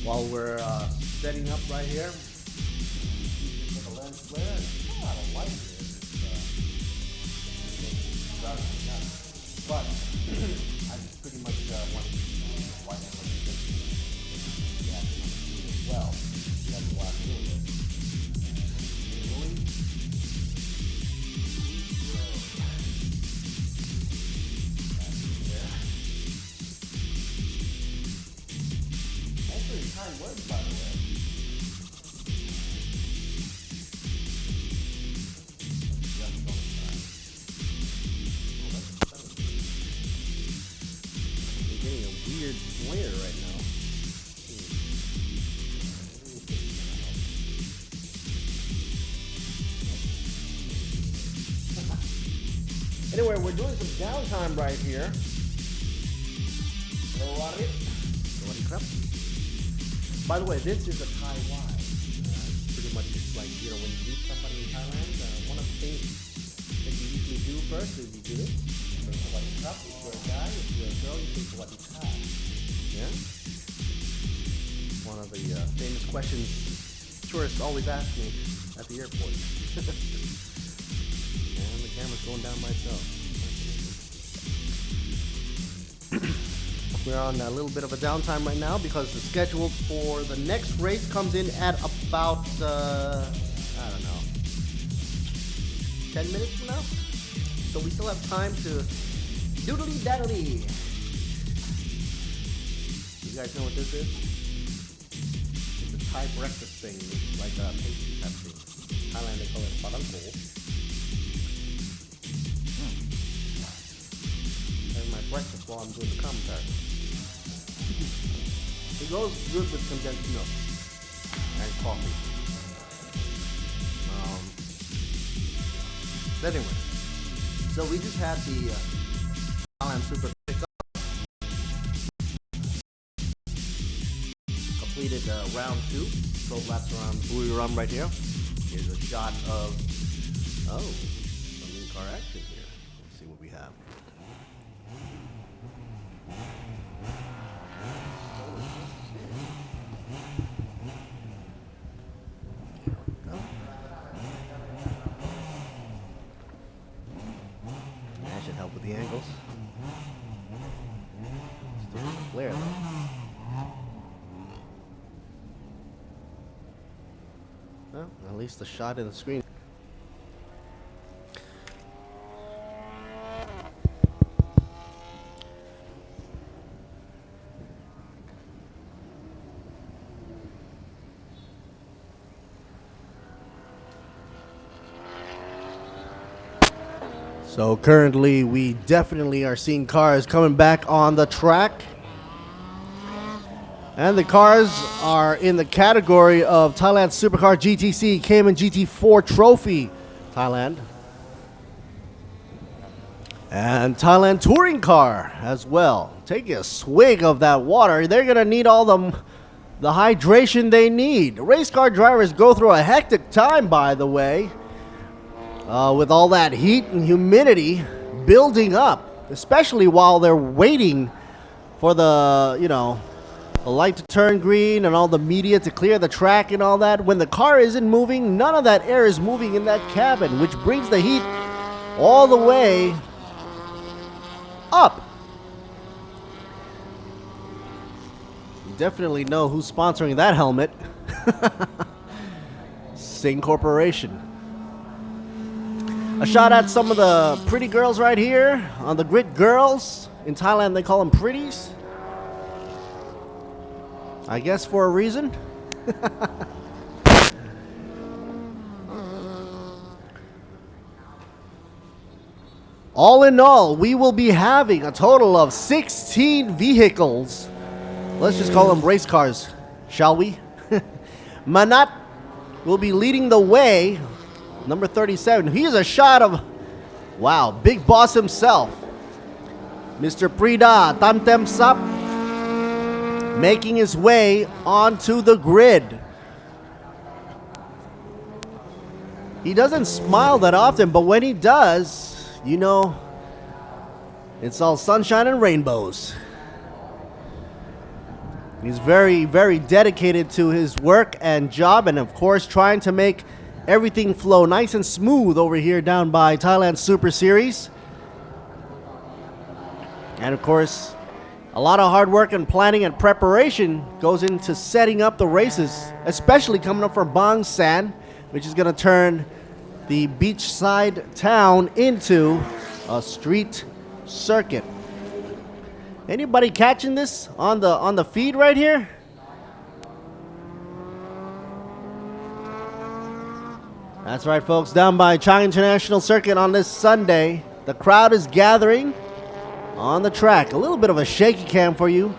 While we're setting up right here, with the lens flare, there's a lot of light here. It's dark enough. But I just pretty much want to white and as well. That's why I'm doing it. Kind words, by the way. We're getting a weird glare right now. Anyway, we're doing some downtime right here. By the way, this is a Thai wine. Pretty much it's like, you know, when you meet somebody in Thailand, one of the things that you usually do first is you do this. If you're a guy, if you're a girl, you say Sawadee-krap. Yeah? One of the famous questions tourists always ask me at the airport. And the camera's going down myself. We're on a little bit of a downtime right now because the schedule for the next race comes in at about, I don't know, 10 minutes from now. So we still have time to doodly-daddly. You guys know what this is? It's a Thai breakfast thing. It's like a pastry type thing. Thailand they call it parangko. Having my breakfast while I'm doing the commentary. It goes good with condensed milk and coffee. Anyway, so we just had the Thailand Super pickup. Completed round 2. 12 laps around Buriram right here. Here's a shot of, some in-car action here. Let's see what we have. That should help with the angles. Still a flare though. Well, at least the shot in the screen. So currently we definitely are seeing cars coming back on the track. And the cars are in the category of Thailand Supercar GTC Cayman GT4 Trophy Thailand. And Thailand Touring Car as well. Taking a swig of that water. They're going to need all the hydration they need. Race car drivers go through a hectic time, by the way. With all that heat and humidity building up. Especially while they're waiting for the, the light to turn green and all the media to clear the track and all that. When the car isn't moving, none of that air is moving in that cabin, which brings the heat all the way up. You definitely know who's sponsoring that helmet. Sing Corporation. A shot at some of the pretty girls right here on the grid girls. In Thailand, they call them pretties. I guess for a reason. All in all, we will be having a total of 16 vehicles. Let's just call them race cars, shall we? Manat will be leading the way. Number 37. Here's a shot of, wow, Big Boss himself. Mr. Prida Tamtem Sap. Making his way onto the grid. He doesn't smile that often, but when he does, it's all sunshine and rainbows. He's very, very dedicated to his work and job, and of course trying to make everything flow nice and smooth over here down by Thailand Super Series. And of course, a lot of hard work and planning and preparation goes into setting up the races, especially coming up from Bang San, which is going to turn the beachside town into a street circuit. Anybody catching this on the feed right here? That's right, folks. Down by Chang International Circuit on this Sunday, the crowd is gathering on the track. A little bit of a shaky cam for you.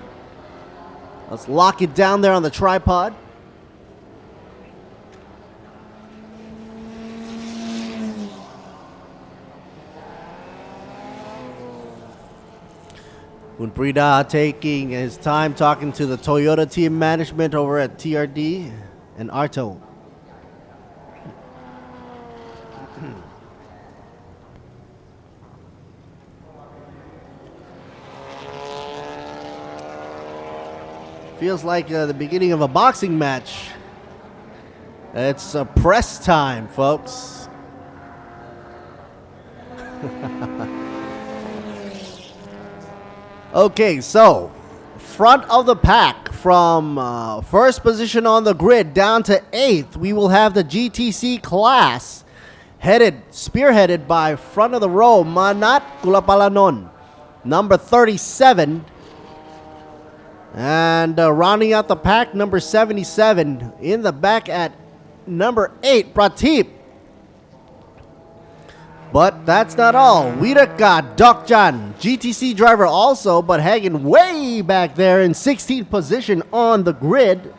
Let's lock it down there on the tripod. Unprida taking his time talking to the Toyota team management over at TRD and Arto. Feels like the beginning of a boxing match. It's press time, folks. Okay, so front of the pack from first position on the grid down to 8th, we will have the GTC class spearheaded by front of the row Manat Kulapalanon, number 37. And rounding out the pack, number 77. In the back at number 8, Pratip. But that's not all. Wiraka Dokjan, GTC driver also, but hanging way back there in 16th position on the grid.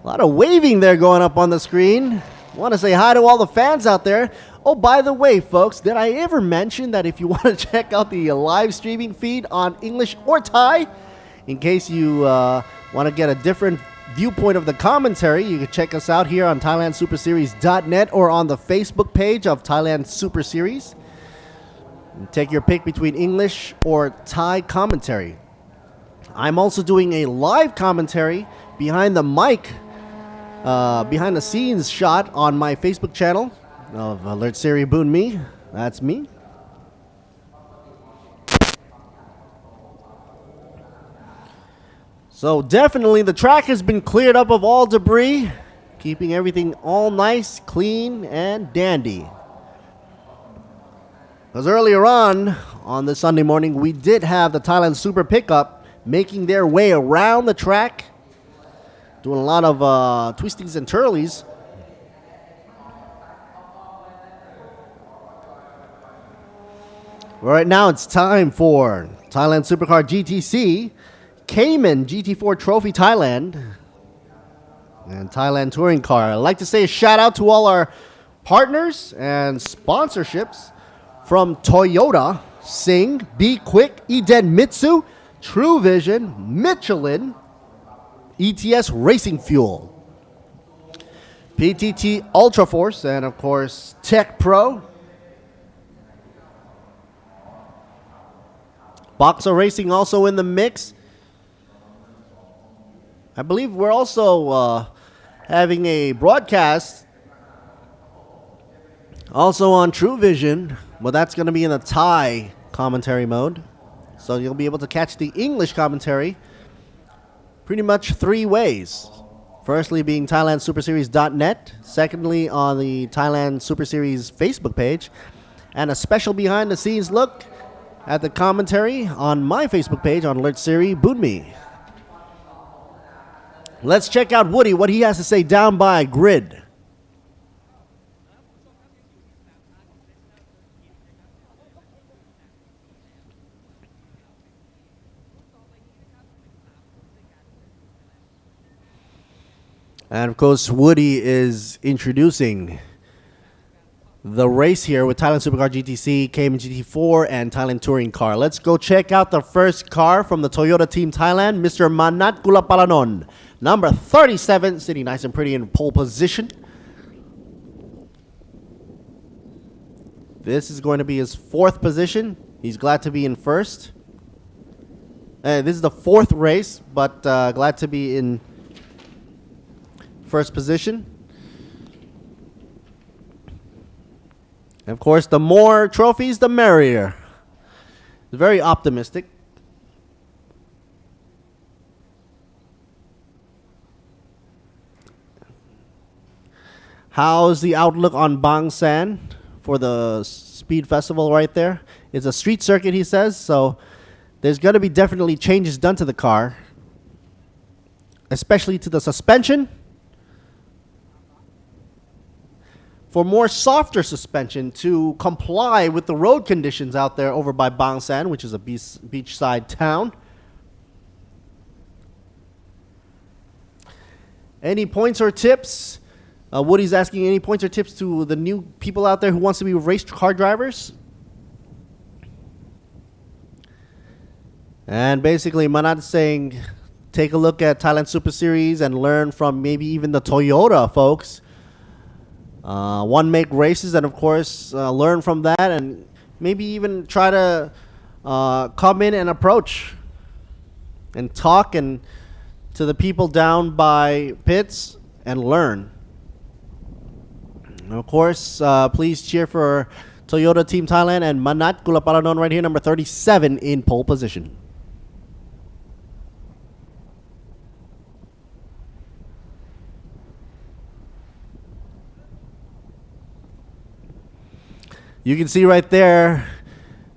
A lot of waving there going up on the screen. Want to say hi to all the fans out there. Oh, by the way, folks, did I ever mention that if you want to check out the live streaming feed on English or Thai, in case you want to get a different viewpoint of the commentary, you can check us out here on ThailandSuperSeries.net or on the Facebook page of Thailand Super Series. And take your pick between English or Thai commentary. I'm also doing a live commentary behind the mic, behind the scenes shot on my Facebook channel of Alert Siri Boon Me. That's me. So definitely the track has been cleared up of all debris, keeping everything all nice, clean, and dandy. Because earlier on this Sunday morning, we did have the Thailand Super Pickup making their way around the track, doing a lot of twisties and turlies. Right now it's time for Thailand Supercar GTC, Cayman GT4 Trophy Thailand, and Thailand Touring Car. I'd like to say a shout out to all our partners and sponsorships from Toyota, Sing, Be Quick, Eden Mitsu, True Vision, Michelin, ETS Racing Fuel, PTT Ultra Force, and of course Tech Pro. Boxer Racing also in the mix. I believe we're also having a broadcast also on True Vision, but that's going to be in the Thai commentary mode. So you'll be able to catch the English commentary pretty much three ways. Firstly being ThailandSuperSeries.net. Secondly on the Thailand Super Series Facebook page. And a special behind the scenes look at the commentary on my Facebook page on Alert Siri Boon Me. Let's check out Woody, what he has to say down by grid. And of course, Woody is introducing the race here with Thailand Supercar GTC, Cayman GT4, and Thailand Touring Car. Let's go check out the first car from the Toyota Team Thailand, Mr. Manat Gulapalanon, number 37, sitting nice and pretty in pole position. This is going to be his fourth position. He's glad to be in first. This is the fourth race, but glad to be in first position. And of course, the more trophies, the merrier. Very optimistic. How's the outlook on Bang San for the Speed Festival right there? It's a street circuit, he says, so there's going to be definitely changes done to the car, especially to the suspension. For more softer suspension to comply with the road conditions out there over by Bang San, which is a beachside town. Any points or tips? Woody's asking any points or tips to the new people out there who wants to be race car drivers. And basically, Manat is saying, take a look at Thailand Super Series and learn from maybe even the Toyota folks. One make races, and of course learn from that, and maybe even try to come in and approach and talk and to the people down by pits and learn. And of course, please cheer for Toyota Team Thailand and Manat Gulapalanon right here, number 37 in pole position. You can see right there,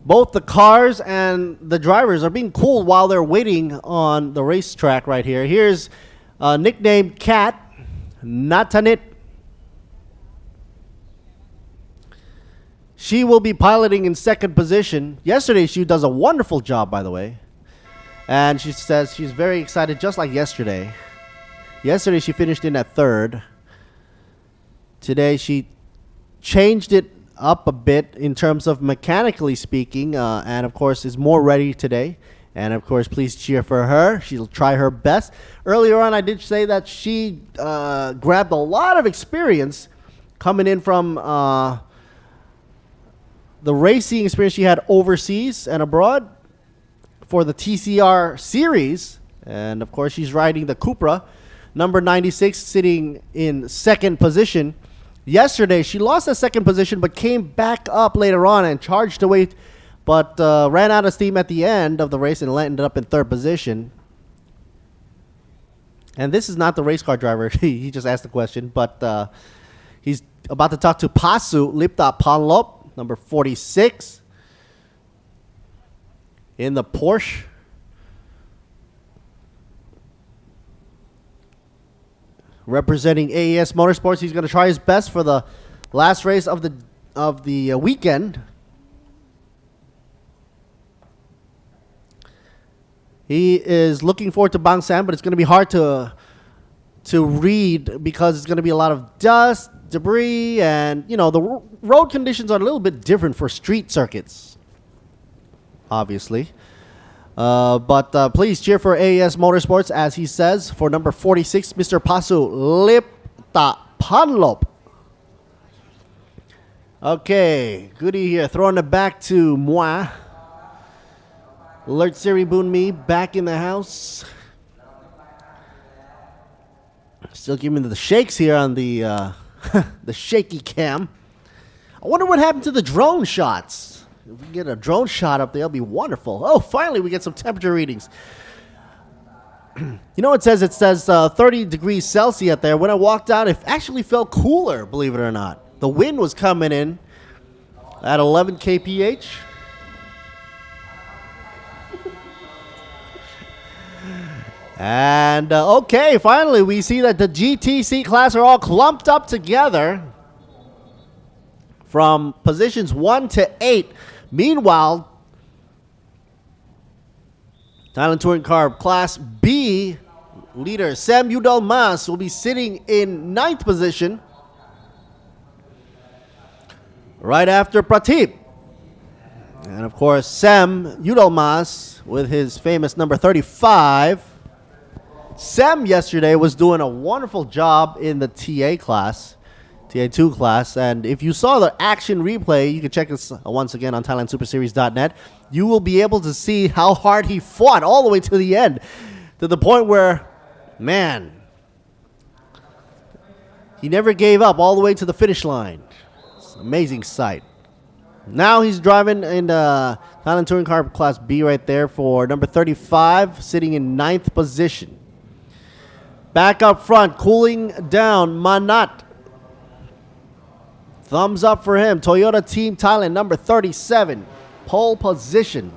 both the cars and the drivers are being cooled while they're waiting on the racetrack right here. Here's nicknamed Cat, Natanit. She will be piloting in second position. Yesterday, she does a wonderful job, by the way. And she says she's very excited, just like yesterday. Yesterday, she finished in at third. Today, she changed it up a bit in terms of mechanically speaking, and of course, is more ready today. And of course, please cheer for her. She'll try her best. Earlier on, I did say that she grabbed a lot of experience coming in from the racing experience she had overseas and abroad for the TCR series. And of course, she's riding the Cupra, number 96, sitting in second position. Yesterday, she lost the second position, but came back up later on and charged away, but ran out of steam at the end of the race and ended up in third position. And this is not the race car driver. He just asked the question, but he's about to talk to Pasu Liptapanlop, number 46, in the Porsche. Representing AES Motorsports, he's going to try his best for the last race of the weekend. He is looking forward to Bangsan, but it's going to be hard to read because it's going to be a lot of dust, debris, and the road conditions are a little bit different for street circuits, obviously. But please cheer for AES Motorsports, as he says, for number 46, Mr. Pasu Liptapanlop. Okay, Goody here, throwing it back to moi. Alert Siri Boonmi back in the house. Still giving me the shakes here on the the shaky cam. I wonder what happened to the drone shots. If we can get a drone shot up there, that'll be wonderful. Oh, finally we get some temperature readings. You know what it says? It says 30 degrees Celsius there. When I walked out, it actually felt cooler, believe it or not. The wind was coming in at 11 kph. And, okay, finally we see that the GTC class are all clumped up together from positions 1 to 8. Meanwhile, Thailand Touring Car Class B leader Sam Udalmas will be sitting in 9th position right after Prateep. And of course, Sam Udalmas with his famous number 35. Sam yesterday was doing a wonderful job in the TA class. TA2 class, and if you saw the action replay, you can check this once again on ThailandSuperSeries.net. You will be able to see how hard he fought all the way to the end, to the point where, man, he never gave up all the way to the finish line. It's an amazing sight. Now he's driving in the Thailand Touring Car Class B right there for number 35, sitting in 9th position. Back up front, cooling down, Manat. Thumbs up for him. Toyota Team Thailand, number 37. Pole position.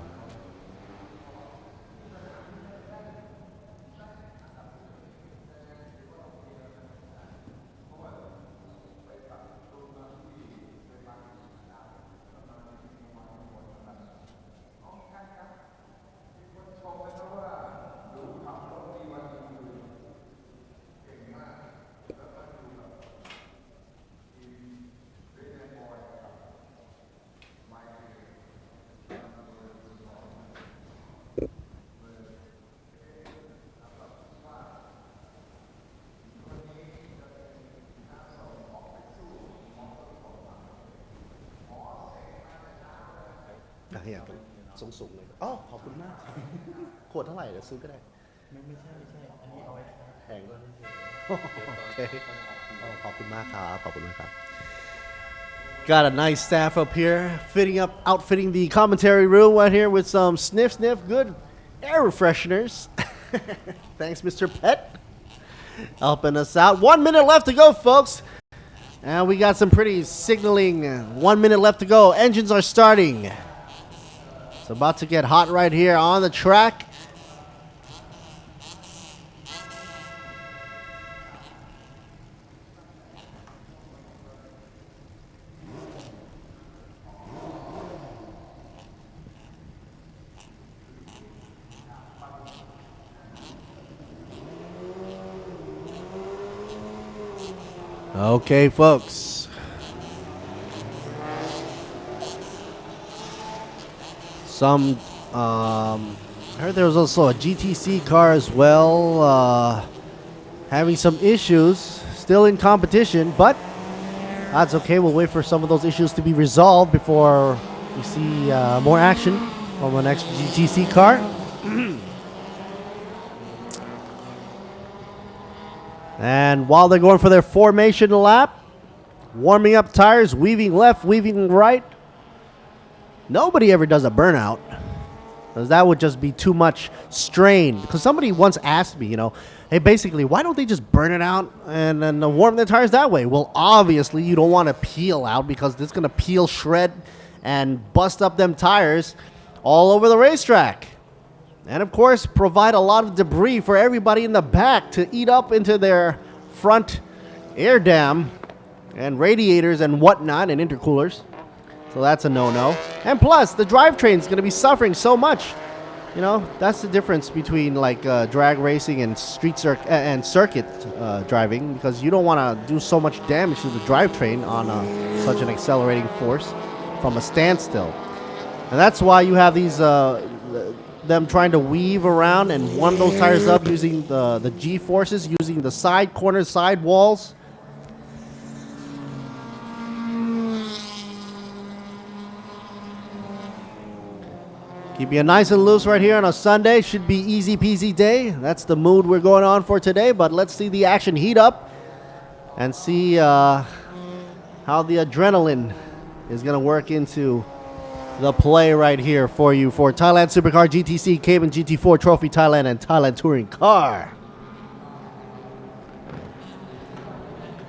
สูงๆเลยอ๋อขอบคุณมากขวดเท่าไหร่เดี๋ยวซื้อก็ได้ไม่ใช่อันนี้เอาไว้แพงด้วยโอเคขอบคุณมากครับขอบคุณมากครับ Got a nice staff up here outfitting the commentary room right here with some sniff good air refresheners. Thanks, Mr. Pet, helping us out. 1 minute left to go, folks. And we got some pretty signaling. 1 minute left to go. Engines are starting. It's about to get hot right here on the track. Okay, folks. I heard there was also a GTC car as well, having some issues, still in competition, but that's okay. We'll wait for some of those issues to be resolved before we see more action from the next GTC car. And while they're going for their formation lap, warming up tires, weaving left, weaving right, nobody ever does a burnout, because that would just be too much strain. Because somebody once asked me, hey, basically, why don't they just burn it out and then warm their tires that way? Well, obviously, you don't want to peel out, because it's going to peel, shred, and bust up them tires all over the racetrack. And, of course, provide a lot of debris for everybody in the back to eat up into their front air dam and radiators and whatnot and intercoolers. So that's a no-no. And plus, the drivetrain's going to be suffering so much. That's the difference between drag racing and circuit driving, because you don't want to do so much damage to the drivetrain on such an accelerating force from a standstill. And that's why you have these them trying to weave around and warm those tires up using the G-forces, using the side corners, side walls. Keep you nice and loose right here on a Sunday. Should be easy peasy day. That's the mood we're going on for today. But let's see the action heat up and see how the adrenaline is going to work into the play right here for you for Thailand Supercar GTC, Cayman GT4 Trophy Thailand, and Thailand Touring Car.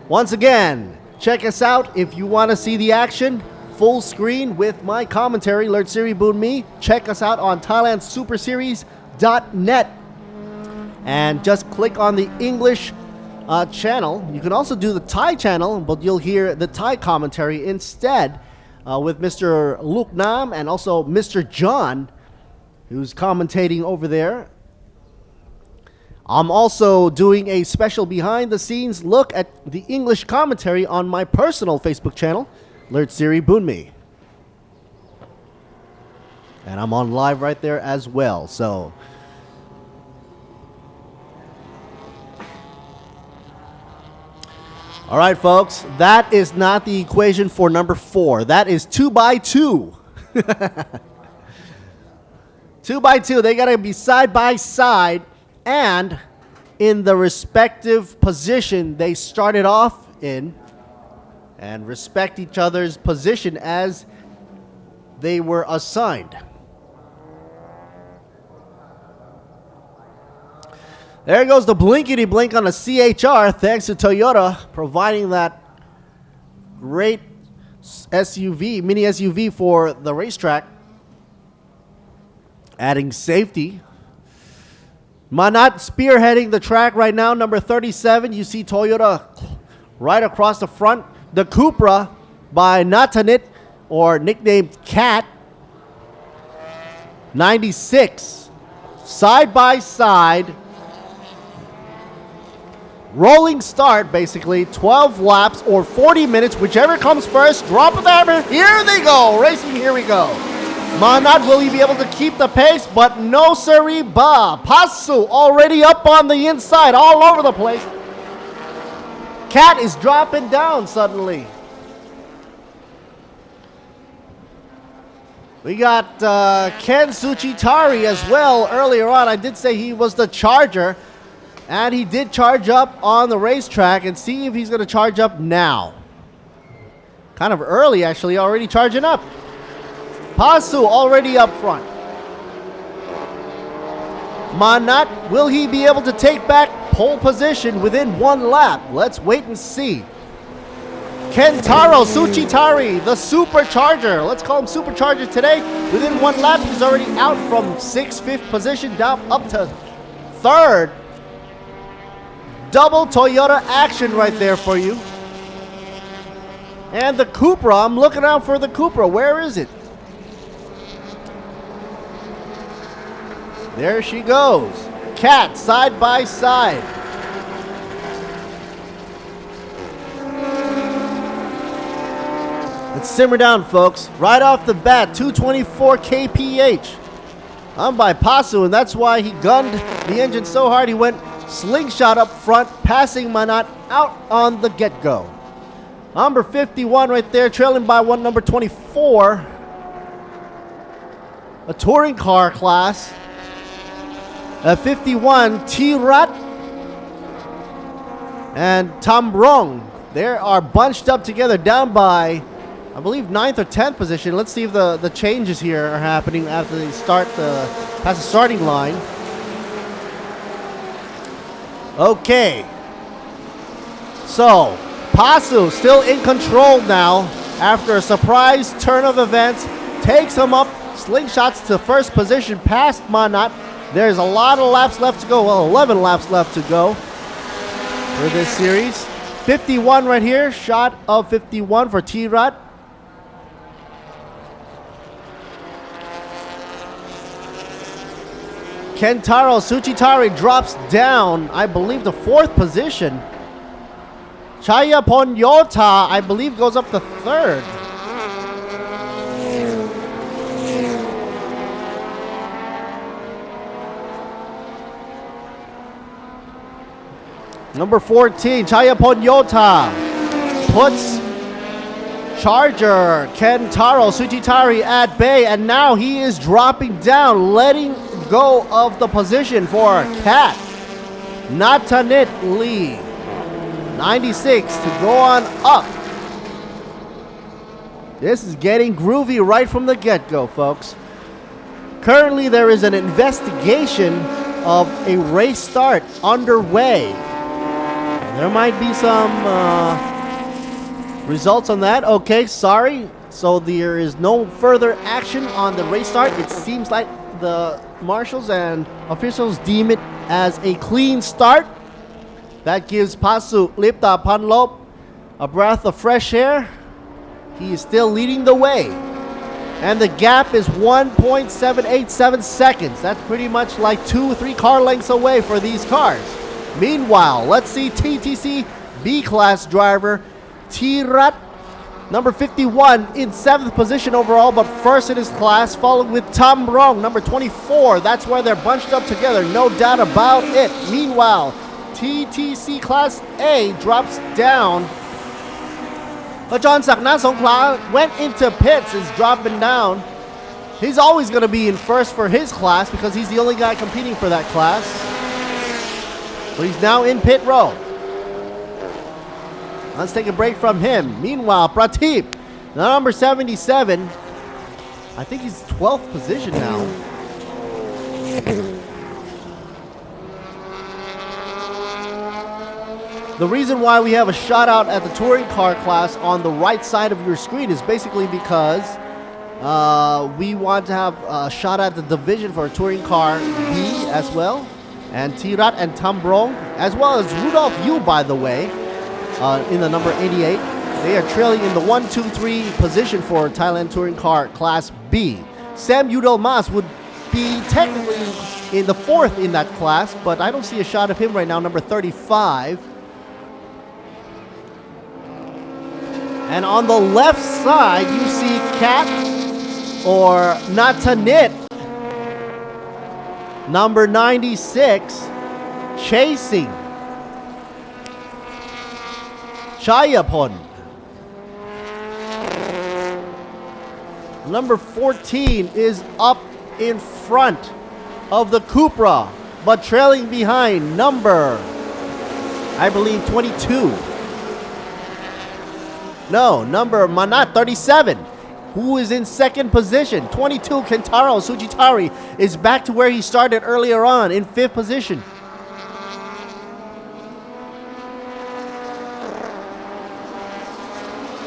Once again, check us out if you want to see the action full screen with my commentary, Lert Siri Boon Me. Check us out on ThailandSuperSeries.net and just click on the English channel. You can also do the Thai channel, but you'll hear the Thai commentary instead with Mr. Luke Nam and also Mr. John, who's commentating over there. I'm also doing a special behind-the-scenes look at the English commentary on my personal Facebook channel, Lert Siri Boon Me. And I'm on live right there as well, so all right, folks, that is not the equation for number 4. That is 2x2. 2x2. They got to be side by side and in the respective position they started off in, and respect each other's position as they were assigned. There goes the blinkety blink on a CHR, thanks to Toyota providing that great SUV, mini SUV for the racetrack, adding safety. Manat spearheading the track right now, number 37. You see Toyota right across the front. The Cupra by Natanit, or nicknamed Cat, 96. Side by side. Rolling start, basically. 12 laps or 40 minutes, whichever comes first. Drop of the hammer. Here they go. Racing, here we go. Manat, will he be able to keep the pace? But no siree ba. Pasu already up on the inside, all over the place. Cat is dropping down suddenly. We got Ken Tsuchitari as well earlier on. I did say he was the charger. And he did charge up on the racetrack, and see if he's going to charge up now. Kind of early, actually, already charging up. Pasu already up front. Manat, will he be able to take back pole position within one lap? Let's wait and see. Kentaro Tsuchitari, the supercharger. Let's call him supercharger today. Within one lap, he's already out from 6th, 5th position down up to 3rd. Double Toyota action right there for you. And the Cupra, I'm looking out for the Cupra. Where is it? There she goes. Cat side by side. Let's simmer down, folks. Right off the bat, 224 kph. I'm by Pasu, and that's why he gunned the engine so hard he went slingshot up front, passing Manat out on the get-go. Number 51 right there, trailing by number 24. A touring car class. At 51, Tirat and Tambrong. They are bunched up together down by, I believe, 9th or 10th position. Let's see if the changes here are happening after they start past the starting line. Okay. So, Pasu still in control now after a surprise turn of events. Takes him up, slingshots to first position past Manat. There's a lot of laps left to go. Well, 11 laps left to go for this series. 51 right here. Shot of 51 for Tirat. Kentaro Tsuchitari drops down, I believe, to 4th position. Chaya Ponyota, I believe, goes up to 3rd. Number 14, Chaya Ponyota puts Charger Kentaro Tsuchitari at bay, and now he is dropping down, letting go of the position for Cat Natanit Lee. 96 to go on up. This is getting groovy right from the get-go, folks. Currently, there is an investigation of a race start underway. There might be some results on that. Okay, sorry. So there is no further action on the race start. It seems like the marshals and officials deem it as a clean start. That gives Pasu Lipta Panlop a breath of fresh air. He is still leading the way. And the gap is 1.787 seconds. That's pretty much like 2-3 car lengths away for these cars. Meanwhile, let's see TTC B-Class driver Tirat, number 51, in 7th position overall, but first in his class, followed with Tambrong, number 24. That's where they're bunched up together, no doubt about it. Meanwhile, TTC Class A drops down. John Sakna Songkla went into pits, is dropping down. He's always going to be in first for his class because he's the only guy competing for that class. But he's now in pit row. Let's take a break from him. Meanwhile, Prateep, number 77. I think he's 12th position now. The reason why we have a shout out at the touring car class on the right side of your screen is basically because we want to have a shout out at the division for touring car B as well. And Tirat and Tambrong, as well as Rudolph Yu, by the way, in the number 88. They are trailing in the 1-2-3 position for Thailand Touring Car Class B. Sam Udal Mas would be technically in the 4th in that class, but I don't see a shot of him right now, number 35. And on the left side, you see Cat or Natanit, number 96, chasing Chayapon. Number 14 is up in front of the Cupra, but trailing behind number, I believe, 22. No, number Manat, 37. Who is in 2nd position. 22, Kentaro Tsuchitari is back to where he started earlier on, in 5th position.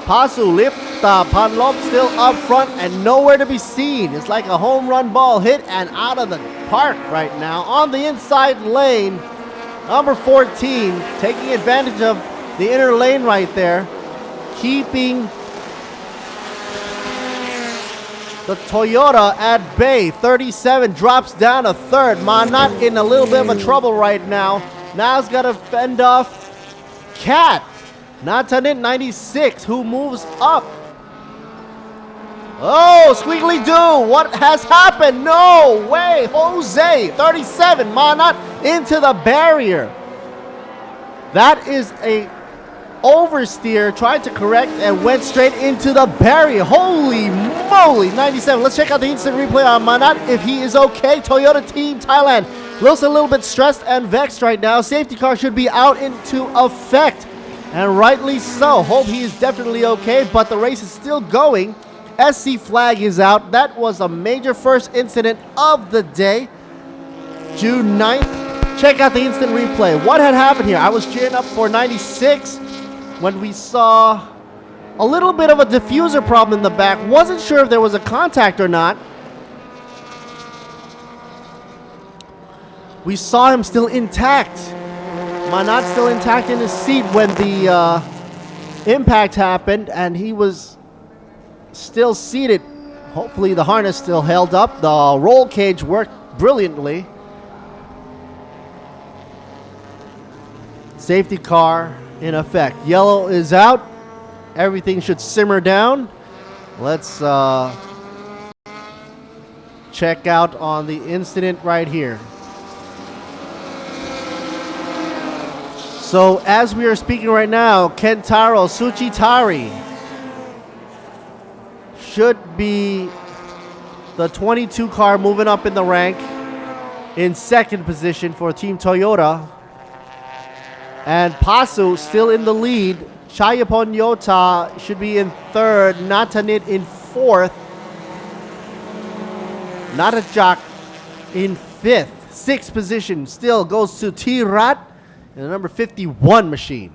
Pasu Lipta Panlop still up front and nowhere to be seen. It's like a home run ball hit and out of the park right now. On the inside lane, number 14 taking advantage of the inner lane right there, keeping the Toyota at bay. 37 drops down to 3rd. Manat in a little bit of a trouble right now. Now he's got to fend off Cat Natanit 96, who moves up Oh, Squiggly Doo, what has happened? No way, Jose, 37, Manat into the barrier. That is a oversteer, tried to correct and went straight into the barrier. Holy moly, 97. Let's check out the instant replay on Manat if he is okay. Toyota Team Thailand looks a little bit stressed and vexed right now. Safety car should be out into effect, and rightly so. Hope he is definitely okay, but the race is still going. SC flag is out. That was a major first incident of the day, June 9th. Check out the instant replay. What had happened here? I was cheering up for 96 when we saw a little bit of a diffuser problem in the back. Wasn't sure if there was a contact or not. We saw him still intact. Manat still intact in his seat when the impact happened, and he was still seated. Hopefully the harness still held up. The roll cage worked brilliantly. Safety car in effect. Yellow is out. Everything should simmer down. Let's check out on the incident right here. So as we are speaking right now, Kentaro Tsuchitari should be the 22 car moving up in the rank in second position for Team Toyota. And Pasu still in the lead. Chayapon Yota should be in third. Natanit in fourth. Natajak in fifth. Sixth position still goes to T-Rat in the number 51 machine.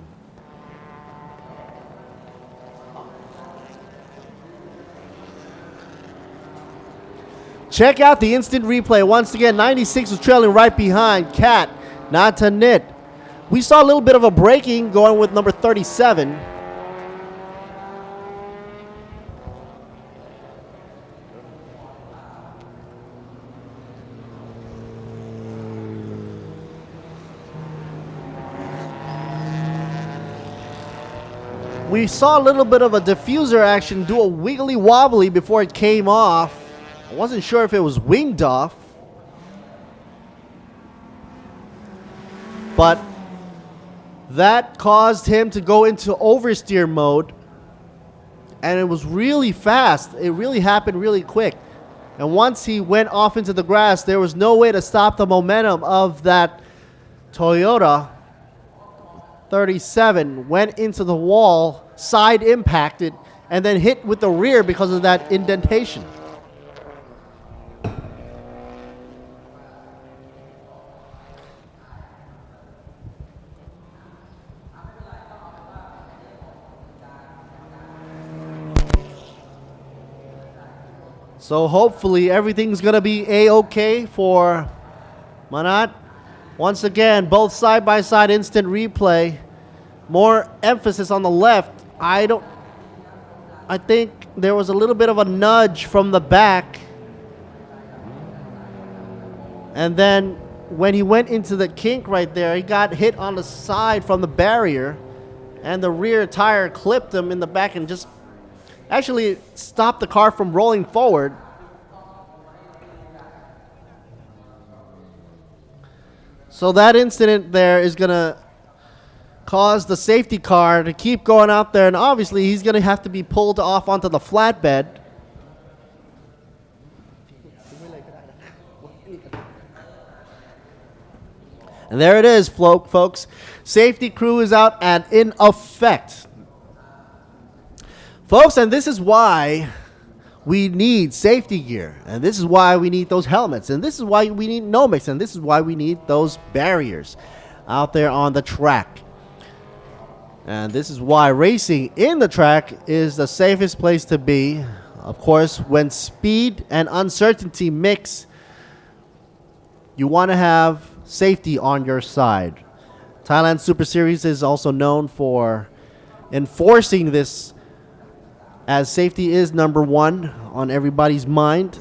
Check out the instant replay. Once again, 96 was trailing right behind Cat, Natanit. We saw a little bit of a braking going with number 37. We saw a little bit of a diffuser action do a wiggly wobbly before it came off. I wasn't sure if it was winged off, but that caused him to go into oversteer mode, and it was really fast. It really happened really quick. And once he went off into the grass, there was no way to stop the momentum of that Toyota. 37 went into the wall, side impacted, and then hit with the rear because of that indentation. So hopefully everything's going to be A-okay for Manat. Once again, both side-by-side instant replay. More emphasis on the left. I think there was a little bit of a nudge from the back. And then when he went into the kink right there, he got hit on the side from the barrier. And the rear tire clipped him in the back and just actually stopped the car from rolling forward. So that incident there is going to cause the safety car to keep going out there, and obviously he's going to have to be pulled off onto the flatbed. And there it is, folks. Safety crew is out and in effect. Folks, and this is why we need safety gear. And this is why we need those helmets. And this is why we need Nomex. And this is why we need those barriers out there on the track. And this is why racing in the track is the safest place to be. Of course, when speed and uncertainty mix, you want to have safety on your side. Thailand Super Series is also known for enforcing this, as safety is number one on everybody's mind.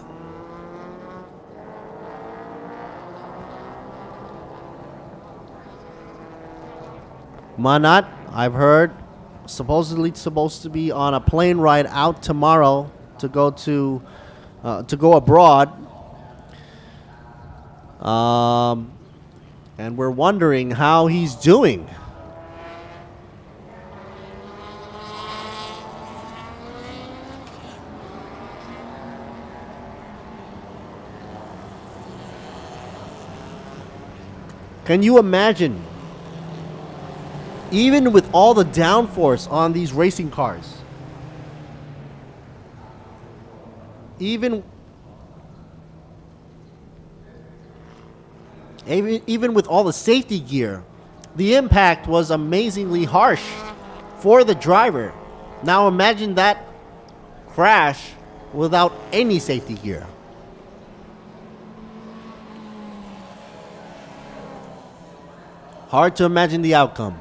Manat, I've heard, supposedly supposed to be on a plane ride out tomorrow to go abroad. And we're wondering how he's doing. Can you imagine, even with all the downforce on these racing cars, even with all the safety gear, the impact was amazingly harsh for the driver. Now imagine that crash without any safety gear. Hard to imagine the outcome.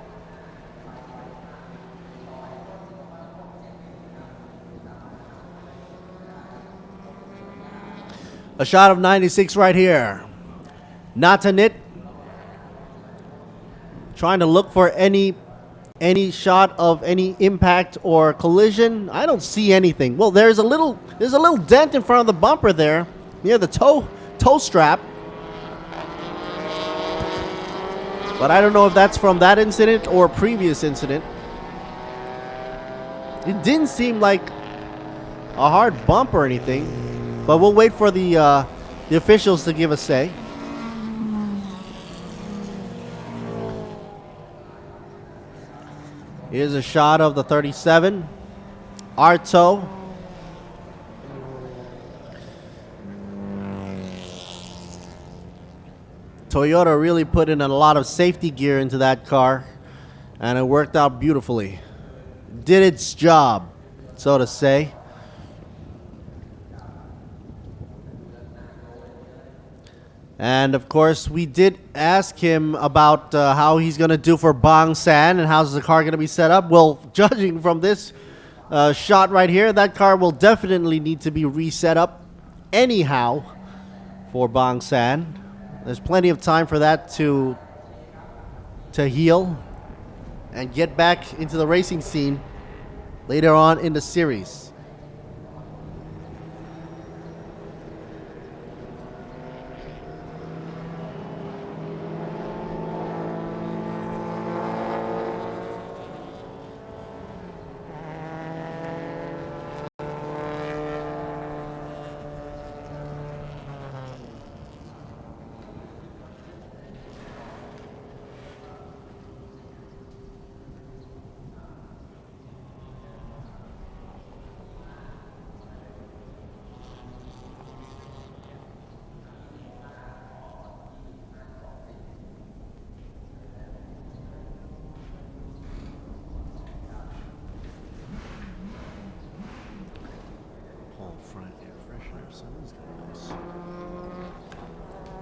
A shot of 96 right here. Natanit trying to look for any shot of any impact or collision. I don't see anything. Well, there's a little dent in front of the bumper there near the toe strap. But I don't know if that's from that incident or a previous incident. It didn't seem like a hard bump or anything, but we'll wait for the officials to give a say. Here's a shot of the 37, Arto. Toyota really put in a lot of safety gear into that car, and it worked out beautifully. Did its job, so to say. And of course, we did ask him about how he's going to do for Bang San and how's the car going to be set up. Well, judging from this shot right here, that car will definitely need to be reset up anyhow for Bang San. There's plenty of time for that to heal and get back into the racing scene later on in the series.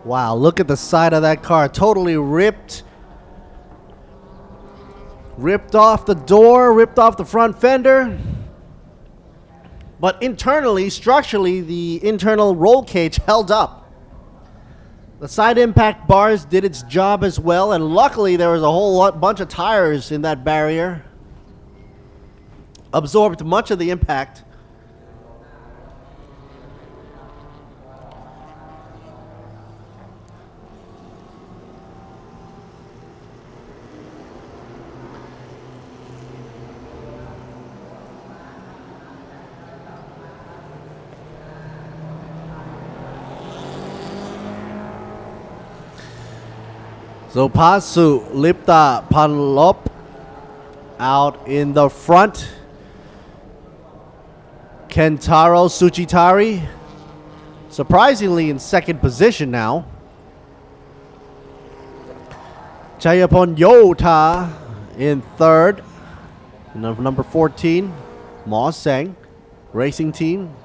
Wow, look at the side of that car. Totally ripped. Ripped off the door, ripped off the front fender. But internally, structurally, the internal roll cage held up. The side impact bars did its job as well, and luckily there was a whole bunch of tires in that barrier. Absorbed much of the impact. So Pasu Lipta Panlop out in the front. Kentaro Tsuchitari surprisingly in second position now. Chayapon Yota in third. Number 14, Mo Seng Racing Team.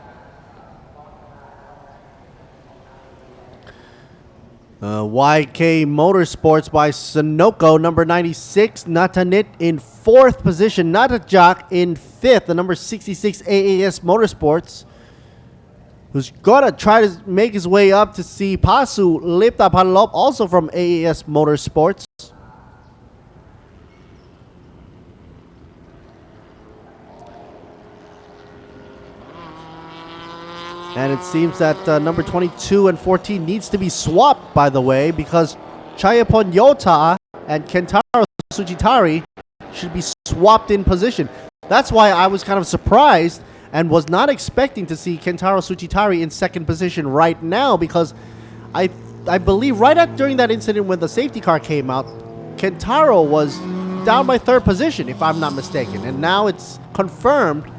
YK Motorsports by Sunoco, number 96. Natanit in fourth position. Natajak in fifth. The number 66 AAS Motorsports, who's gonna try to make his way up to see Pasu Lipta Panlop, also from AAS Motorsports. And it seems that number 22 and 14 needs to be swapped, by the way, because Chayapon Yota and Kentaro Tsuchitari should be swapped in position. That's why I was kind of surprised and was not expecting to see Kentaro Tsuchitari in second position right now, because I believe during that incident when the safety car came out, Kentaro was down by third position, if I'm not mistaken. And now it's confirmed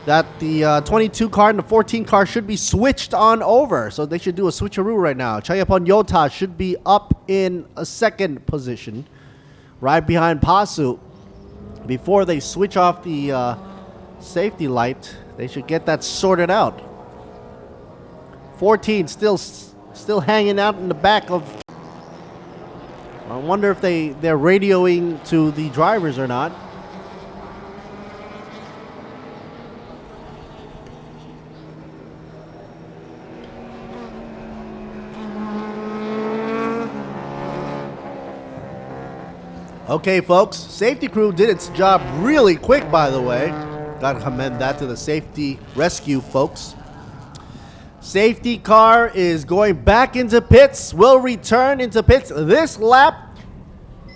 that the 22 car and the 14 car should be switched on over. So they should do a switcheroo right now. Chayapon Yota should be up in a second position, right behind Pasu. Before they switch off the safety light, they should get that sorted out. 14 still hanging out in the back of... I wonder if they're radioing to the drivers or not. Okay, folks, safety crew did its job really quick, by the way. Gotta commend that to the safety rescue folks. Safety car is going back into pits, will return into pits this lap.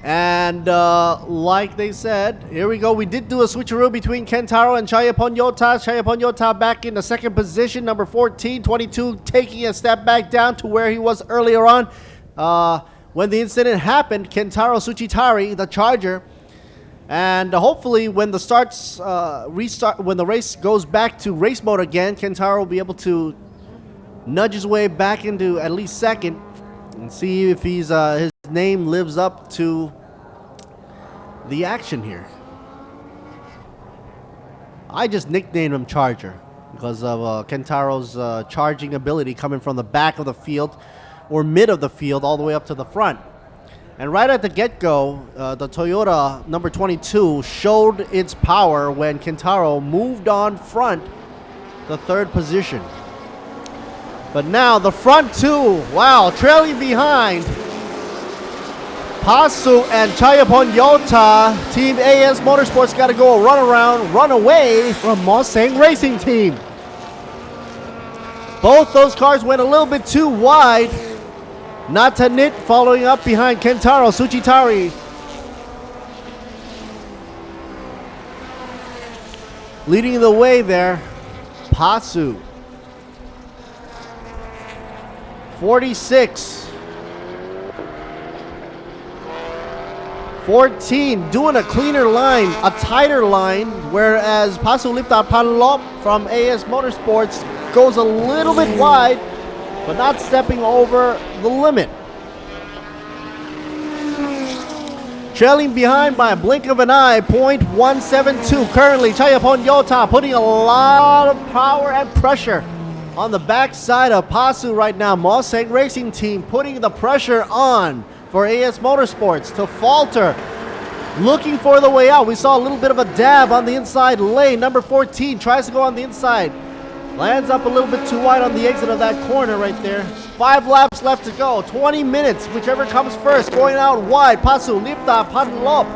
And like they said, here we go. We did do a switcheroo between Kentaro and Chayapon Yota. Chayapon Yota back in the second position. Number 14, 22 taking a step back down to where he was earlier on. When the incident happened, Kentaro Tsuchitari, the Charger, and hopefully when the when the race goes back to race mode again, Kentaro will be able to nudge his way back into at least second and see if his name lives up to the action here. I just nicknamed him Charger because of Kentaro's charging ability coming from the back of the field or mid of the field all the way up to the front. And right at the get-go, the Toyota number 22 showed its power when Kentaro moved on front, the third position. But now the front two, wow, trailing behind. Pasu and Chayapon Yota, Team AS Motorsports got to go a run away from Mosang Racing Team. Both those cars went a little bit too wide. Natanit following up behind Kentaro Tsuchitari. Leading the way there, Pasu. 46. 14 doing a cleaner line, a tighter line, whereas Pasu Lipta Panlop from AS Motorsports goes a little bit wide, but not stepping over the limit. Trailing behind by a blink of an eye, 0.172. Currently, Chayapon Yota putting a lot of power and pressure on the backside of Pasu right now. Mosang Racing Team putting the pressure on for AS Motorsports to falter. Looking for the way out. We saw a little bit of a dab on the inside lane. Number 14 tries to go on the inside. Lands up a little bit too wide on the exit of that corner right there. 5 laps left to go. 20 minutes, whichever comes first. Going out wide. Pasu Lipta Panlop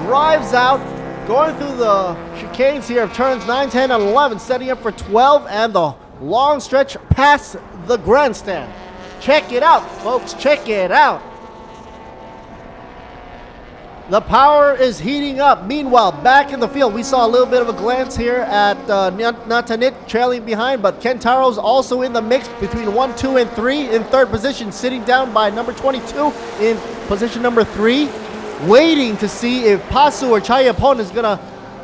drives out. Going through the chicanes here of turns 9, 10, and 11. Setting up for 12 and the long stretch past the grandstand. Check it out, folks. Check it out. The power is heating up. Meanwhile, back in the field, we saw a little bit of a glance here at Natanit trailing behind, but Kentaro's also in the mix between 1, 2, and 3 in third position, sitting down by number 22 in position number 3, waiting to see if Pasu or Chayapon is going to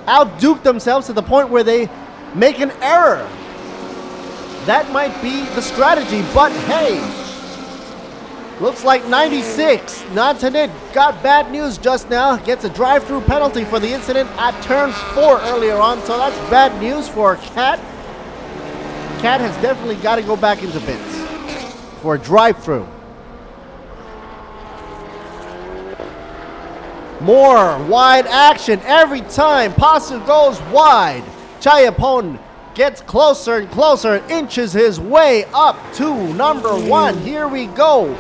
outduke themselves to the point where they make an error. That might be the strategy, but hey, looks like 96. Natanit got bad news just now. Gets a drive-through penalty for the incident at turns 4 earlier on. So that's bad news for Cat. Cat has definitely got to go back into pits for a drive-through. More wide action every time Pasu goes wide. Chayapon gets closer and closer and inches his way up to number 1. Here we go.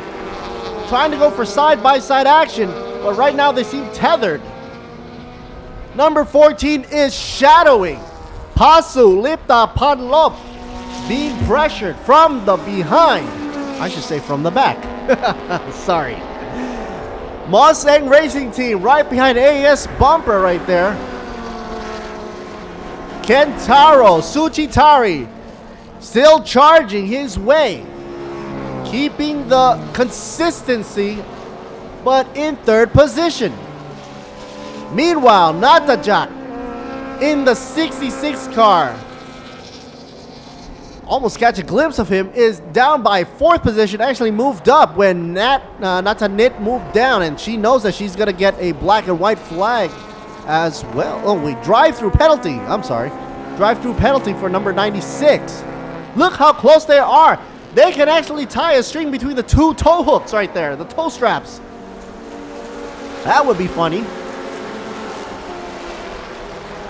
Trying to go for side-by-side action, but right now they seem tethered. Number 14 is shadowing Pasu Liptapanlop being pressured from the behind. I should say from the back. Sorry. Mustang Racing Team right behind AS Bumper right there. Kentaro Tsuchitari still charging his way, keeping the consistency, but in third position. Meanwhile, Natajak in the 66 car, almost catch a glimpse of him, is down by fourth position, actually moved up when Natanit moved down, and she knows that she's going to get a black and white flag as well. Oh, wait, drive-through penalty. I'm sorry. Drive-through penalty for number 96. Look how close they are. They can actually tie a string between the two toe hooks right there, the toe straps. That would be funny.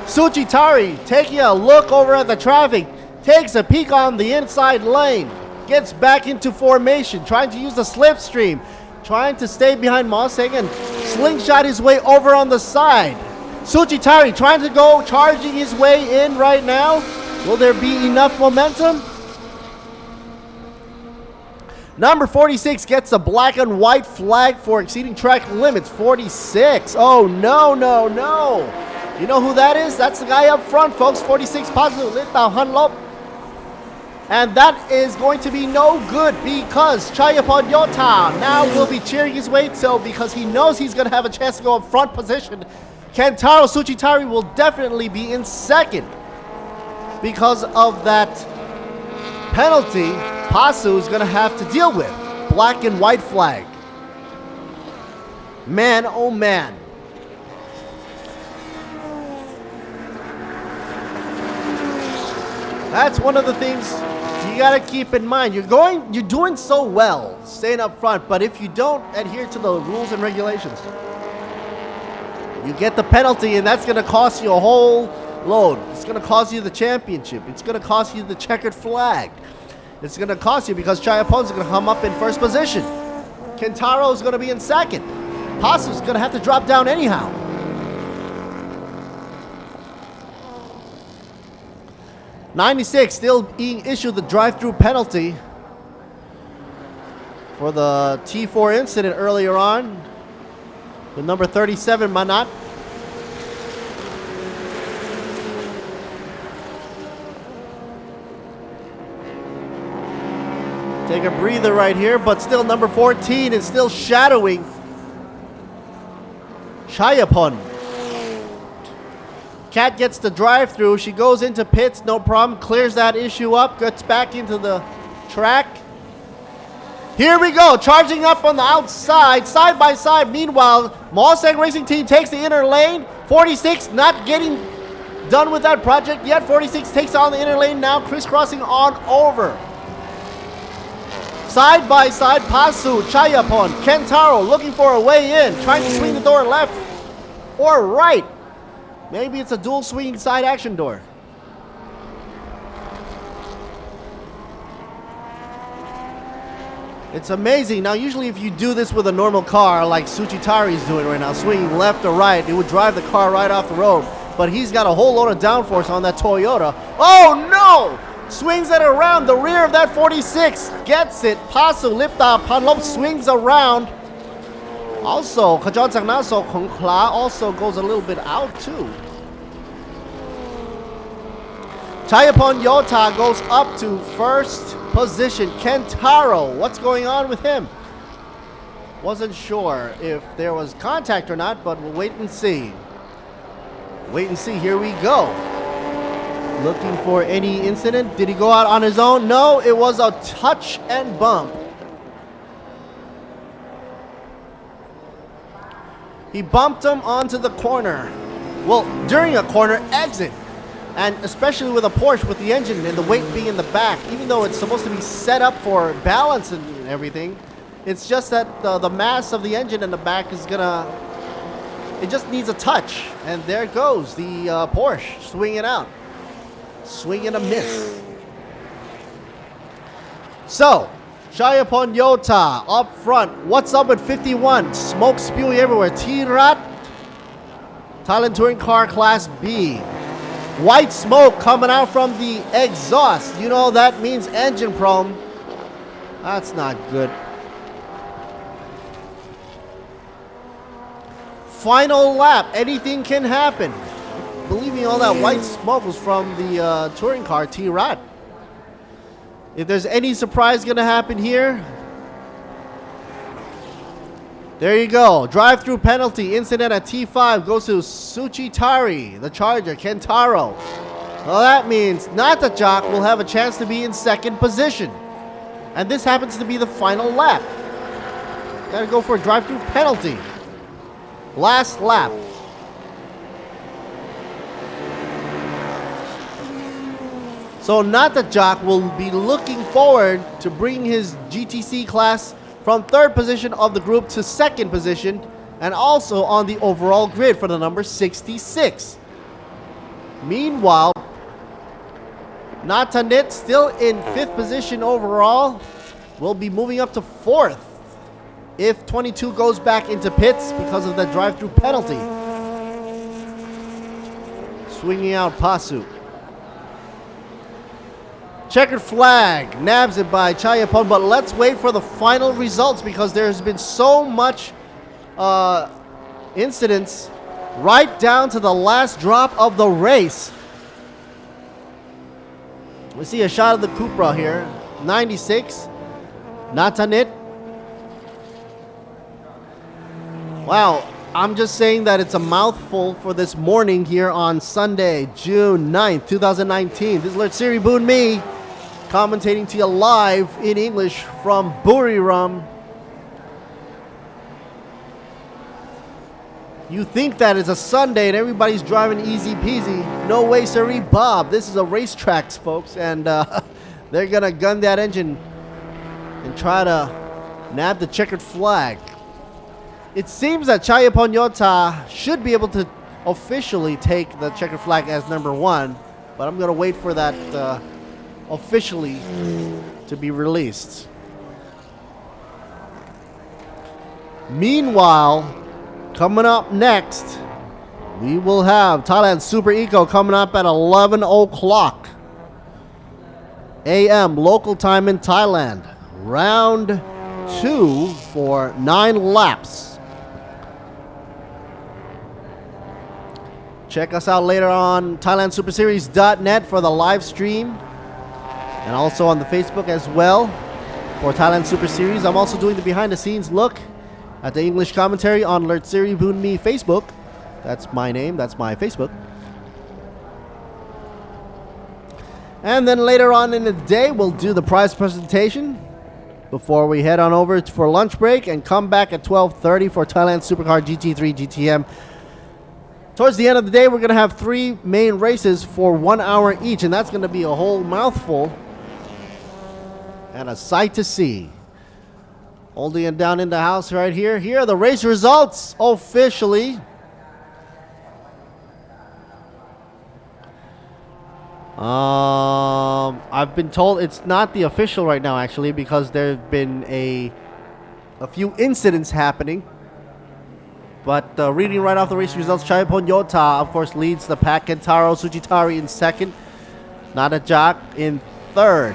Tsuchitari taking a look over at the traffic, takes a peek on the inside lane, gets back into formation, trying to use the slipstream, trying to stay behind Mustang and slingshot his way over on the side. Tsuchitari trying to go, charging his way in right now. Will there be enough momentum? Number 46 gets a black and white flag for exceeding track limits. 46. Oh, no, no, no. You know who that is? That's the guy up front, folks. 46 Pasu Liptapanlop. And that is going to be no good because Chayapon Yota now will be cheering his way so because he knows he's going to have a chance to go up front position. Kentaro Tsuchitari will definitely be in second because of that penalty Pasu is going to have to deal with. Black and white flag. Man, oh man. That's one of the things you gotta keep in mind. You're doing so well staying up front, but if you don't adhere to the rules and regulations, you get the penalty, and that's gonna cost you a whole load. It's gonna cost you the championship. It's gonna cost you the checkered flag. It's gonna cost you because Chayapon's gonna come up in first position. Kentaro's gonna be in second. Pasu's gonna have to drop down anyhow. '96 still being issued the drive-through penalty for the T4 incident earlier on with number 37 Manat. Take a breather right here, but still number 14 is still shadowing Chayapon. Kat gets the drive-through. She goes into pits, no problem. Clears that issue up. Gets back into the track. Here we go. Charging up on the outside. Side by side. Meanwhile, Mustang Racing Team takes the inner lane. 46 not getting done with that project yet. 46 takes on the inner lane now. Crisscrossing on over. Side by side. Pasu, Chayapon, Kentaro looking for a way in. Trying to swing the door left or right. Maybe it's a dual swinging side action door. It's amazing. Now, usually if you do this with a normal car like Tsuchitari is doing right now, swinging left or right, it would drive the car right off the road. But he's got a whole load of downforce on that Toyota. Oh, no! Swings it around the rear of that 46. Gets it. Pasu Liptapanlop swings around. Also, Kajon Sagnaso Kongkla also goes a little bit out too. Chayapon Yota goes up to first position. Kentaro, what's going on with him? Wasn't sure if there was contact or not, but we'll wait and see. Wait and see, here we go. Looking for any incident. Did he go out on his own? No, it was a touch and bump. He bumped him onto the corner. Well, during a corner exit. And especially with a Porsche with the engine and the weight being in the back, even though it's supposed to be set up for balance and everything, it's just that the mass of the engine in the back is gonna, it just needs a touch. And there it goes, the Porsche swinging out. Swing and a miss. So, Chayapon Yota up front. What's up with 51? Smoke spewing everywhere. T-Rat, Thailand Touring Car Class B. white smoke coming out from the exhaust. You know that means engine problem. That's not good. Final lap. Anything can happen. Believe me, all that white smoke was from the touring car T-Rod. If there's any surprise going to happen here, there you go. Drive-through penalty incident at T5 goes to Tsuchitari, the Charger, Kentaro. Well, that means Natajak will have a chance to be in second position. And this happens to be the final lap. Gotta go for a drive-through penalty. Last lap. So Natajak will be looking forward to bring his GTC class from third position of the group to second position, and also on the overall grid for the number 66. Meanwhile, Natanit, still in fifth position overall, will be moving up to fourth if 22 goes back into pits because of the drive-through penalty. Swinging out Pasu. Checkered flag, nabs it by Chayapon, but let's wait for the final results because there's been so much incidents right down to the last drop of the race. We see a shot of the Cupra here, 96, Natanit. Wow, I'm just saying that it's a mouthful for this morning here on Sunday, June 9th, 2019. This is Lert Siri Boon Me, commentating to you live in English from Buriram. You think that it's a Sunday and everybody's driving easy peasy. No way, sirree, Bob. This is a racetrack, folks, and they're gonna gun that engine and try to nab the checkered flag. It seems that Chayapon Yota should be able to officially take the checkered flag as number one, but I'm gonna wait for that officially to be released. Meanwhile, coming up next, we will have Thailand Super Eco coming up at 11 o'clock a.m. local time in Thailand. Round 2 for 9 laps. Check us out later on ThailandSuperSeries.net for the live stream, and also on the Facebook as well for Thailand Super Series. I'm also doing the behind the scenes look at the English commentary on Lert Siri Boon Me Facebook. That's my name, that's my Facebook. And then later on in the day, we'll do the prize presentation before we head on over for lunch break and come back at 12:30 for Thailand Supercar GT3 GTM. Towards the end of the day, we're going to have 3 main races for 1 hour each, and that's going to be a whole mouthful and a sight to see. Holding it down in the house right here. Here are the race results officially. I've been told it's not the official right now, actually, because there have been a few incidents happening. But reading right off the race results, Chayapon Yota, of course, leads the pack. Kentaro Tsuchitari in second. Natajak in third.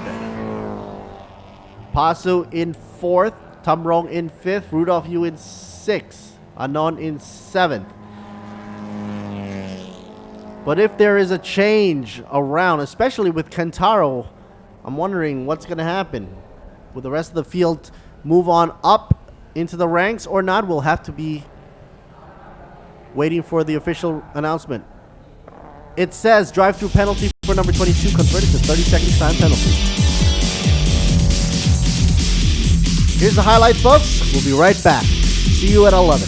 Pasu in fourth. Tamrong in fifth. Rudolph Yu in sixth. Anon in seventh. But if there is a change around, especially with Kentaro, I'm wondering what's going to happen. Will the rest of the field move on up into the ranks or not? We'll have to be waiting for the official announcement. It says drive-through penalty for number 22 converted to 30 seconds time penalty. Here's the highlight, folks. We'll be right back. See you at 11.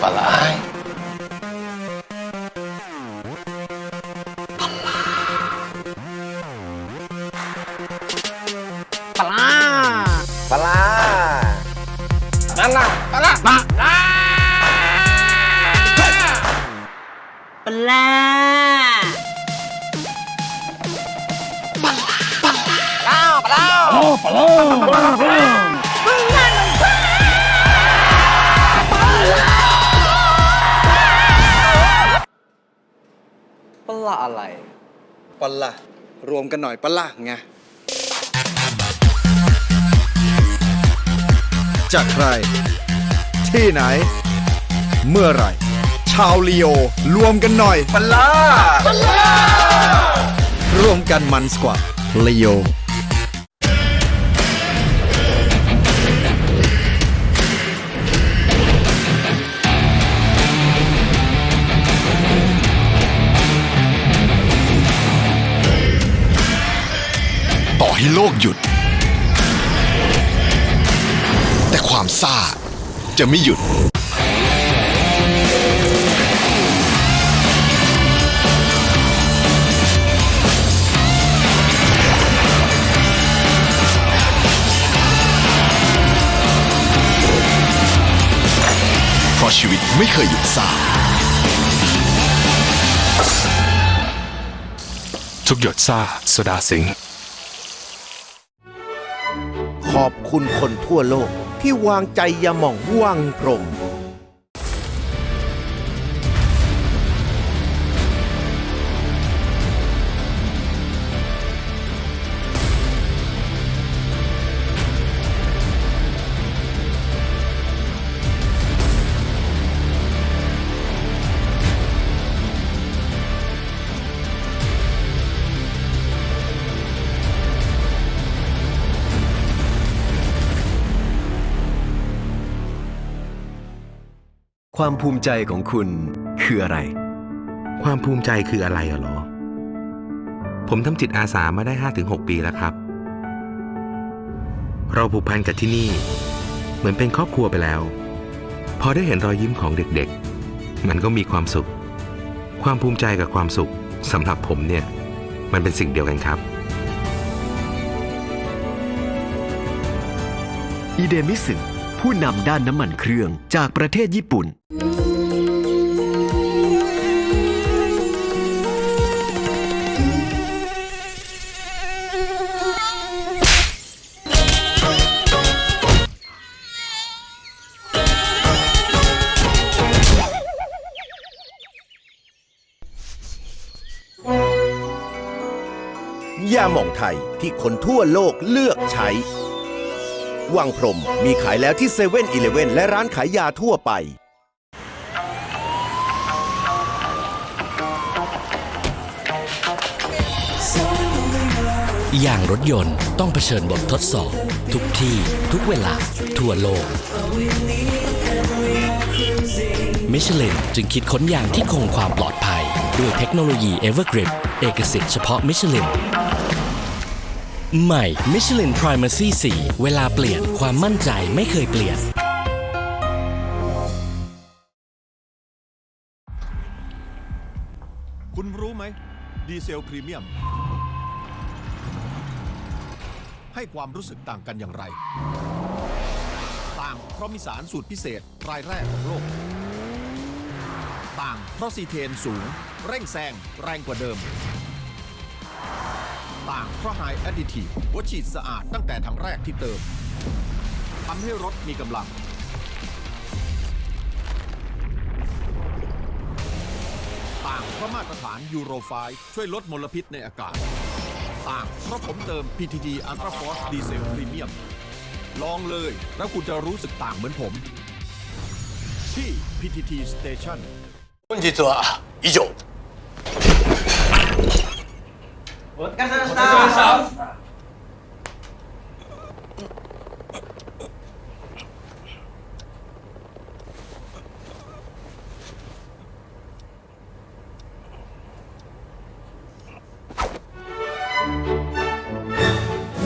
ปลาปลานั่นน่ะปลาปลาปลาอะไร ปะละรวมกันหน่อยปะละไงจากใคร ที่ไหน เมื่อไหร่ ชาวลีโอรวมกันหน่อยปะละรวมกันมันกว่าลีโอต่อให้โลกหยุดแต่ความซ่าจะไม่หยุดเพราะชีวิตไม่เคยหยุดซ่าทุกหยดซ่าโซดาสิงห์ขอบคุณคนทั่วโลกที่วางใจยาหม่องวังพรหมความภูมิใจของคุณคืออะไร ความภูมิใจคืออะไรเหรอ ผมทำจิตอาสามาได้ 5-6 ปีแล้วครับ เราผูกพันกับที่นี่เหมือนเป็นครอบครัวไปแล้ว พอได้เห็นรอยยิ้มของเด็กๆมันก็มีความสุข ความภูมิใจกับความสุขสำหรับผมเนี่ยมันเป็นสิ่งเดียวกันครับ อิเดมิสึผู้นำด้านน้ำมันเครื่องจากประเทศญี่ปุ่นยาหม่องไทยที่คนทั่วโลกเลือกใช้วังพรหมมีขายแล้วที่7-Eleven และร้านขายยาทั่วไปอย่างรถยนต์ต้องเผชิญบททดสอบทุกที่ทุกเวลาทั่วโลกมิชลินจึงคิดค้นยางที่คงความปลอดภัยด้วยเทคโนโลยี Evergrip เอกสิทธิ์เฉพาะมิชลินใหม่ Michelin Primacy 4 เวลาเปลี่ยนความมั่นใจไม่เคยเปลี่ยน คุณรู้ไหมดีเซลพรีเมียมให้ความรู้สึกต่างกันอย่างไรต่างเพราะมีสารสูตรพิเศษรายแรกของโลกต่างเพราะซีเทนสูงเร่งแซงแรงกว่าเดิมต่างเพราะไฮแอดดิทีฟหัวฉีดสะอาดตั้งแต่ถังแรกที่เติมทำให้รถมีกำลังต่างเพราะมาตรฐานยูโร 5 ช่วยลดมลพิษในอากาศต่างเพราะผมเติม PTT Ultra Force Diesel Premium ลองเลยแล้วคุณจะรู้สึกต่างเหมือนผมที่ PTT Station 本日は以上お疲れ様でした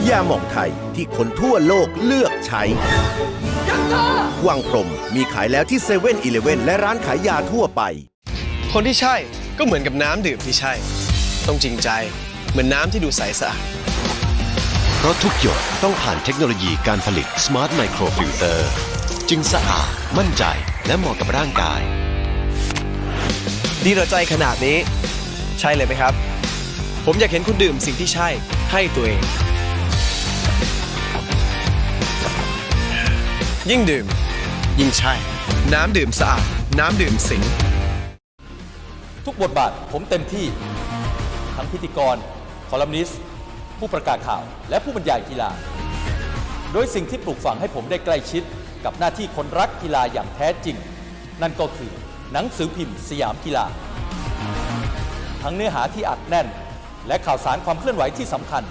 ยาหม่องไทยที่คนทั่วโลกเลือกใช้ วังพรหมมีขายแล้วที่เซเว่นอีเลฟเว่นและร้านขายยาทั่วไป คนที่ใช่ก็เหมือนกับน้ำดื่มที่ใช่ ต้องจริงใจเหมือนน้ำที่ดูใสสะอาด เพราะทุกหยดต้องผ่านเทคโนโลยีการผลิต Smart Micro Filter จึงสะอาดมั่นใจและเหมาะกับร่างกาย ดีต่อใจขนาดนี้ ใช่เลยไหมครับ ผมอยากเห็นคุณดื่มสิ่งที่ใช่ให้ตัวเอง ยิ่งดื่ม ยิ่งใช่ น้ำดื่มสะอาด น้ำดื่มสิง ทุกบทบาทผมเต็มที่ ทั้งพิธีกร คอลัมนิสต์ ผู้ประกาศข่าว และผู้บรรยายกีฬา โดยสิ่งที่ปลูกฝังให้ผมได้ใกล้ชิดกับหน้าที่คนรักกีฬาอย่างแท้จริง นั่นก็คือหนังสือพิมพ์สยามกีฬา ทั้งเนื้อหาที่อัดแน่น และข่าวสารความเคลื่อนไหวที่สำคัญ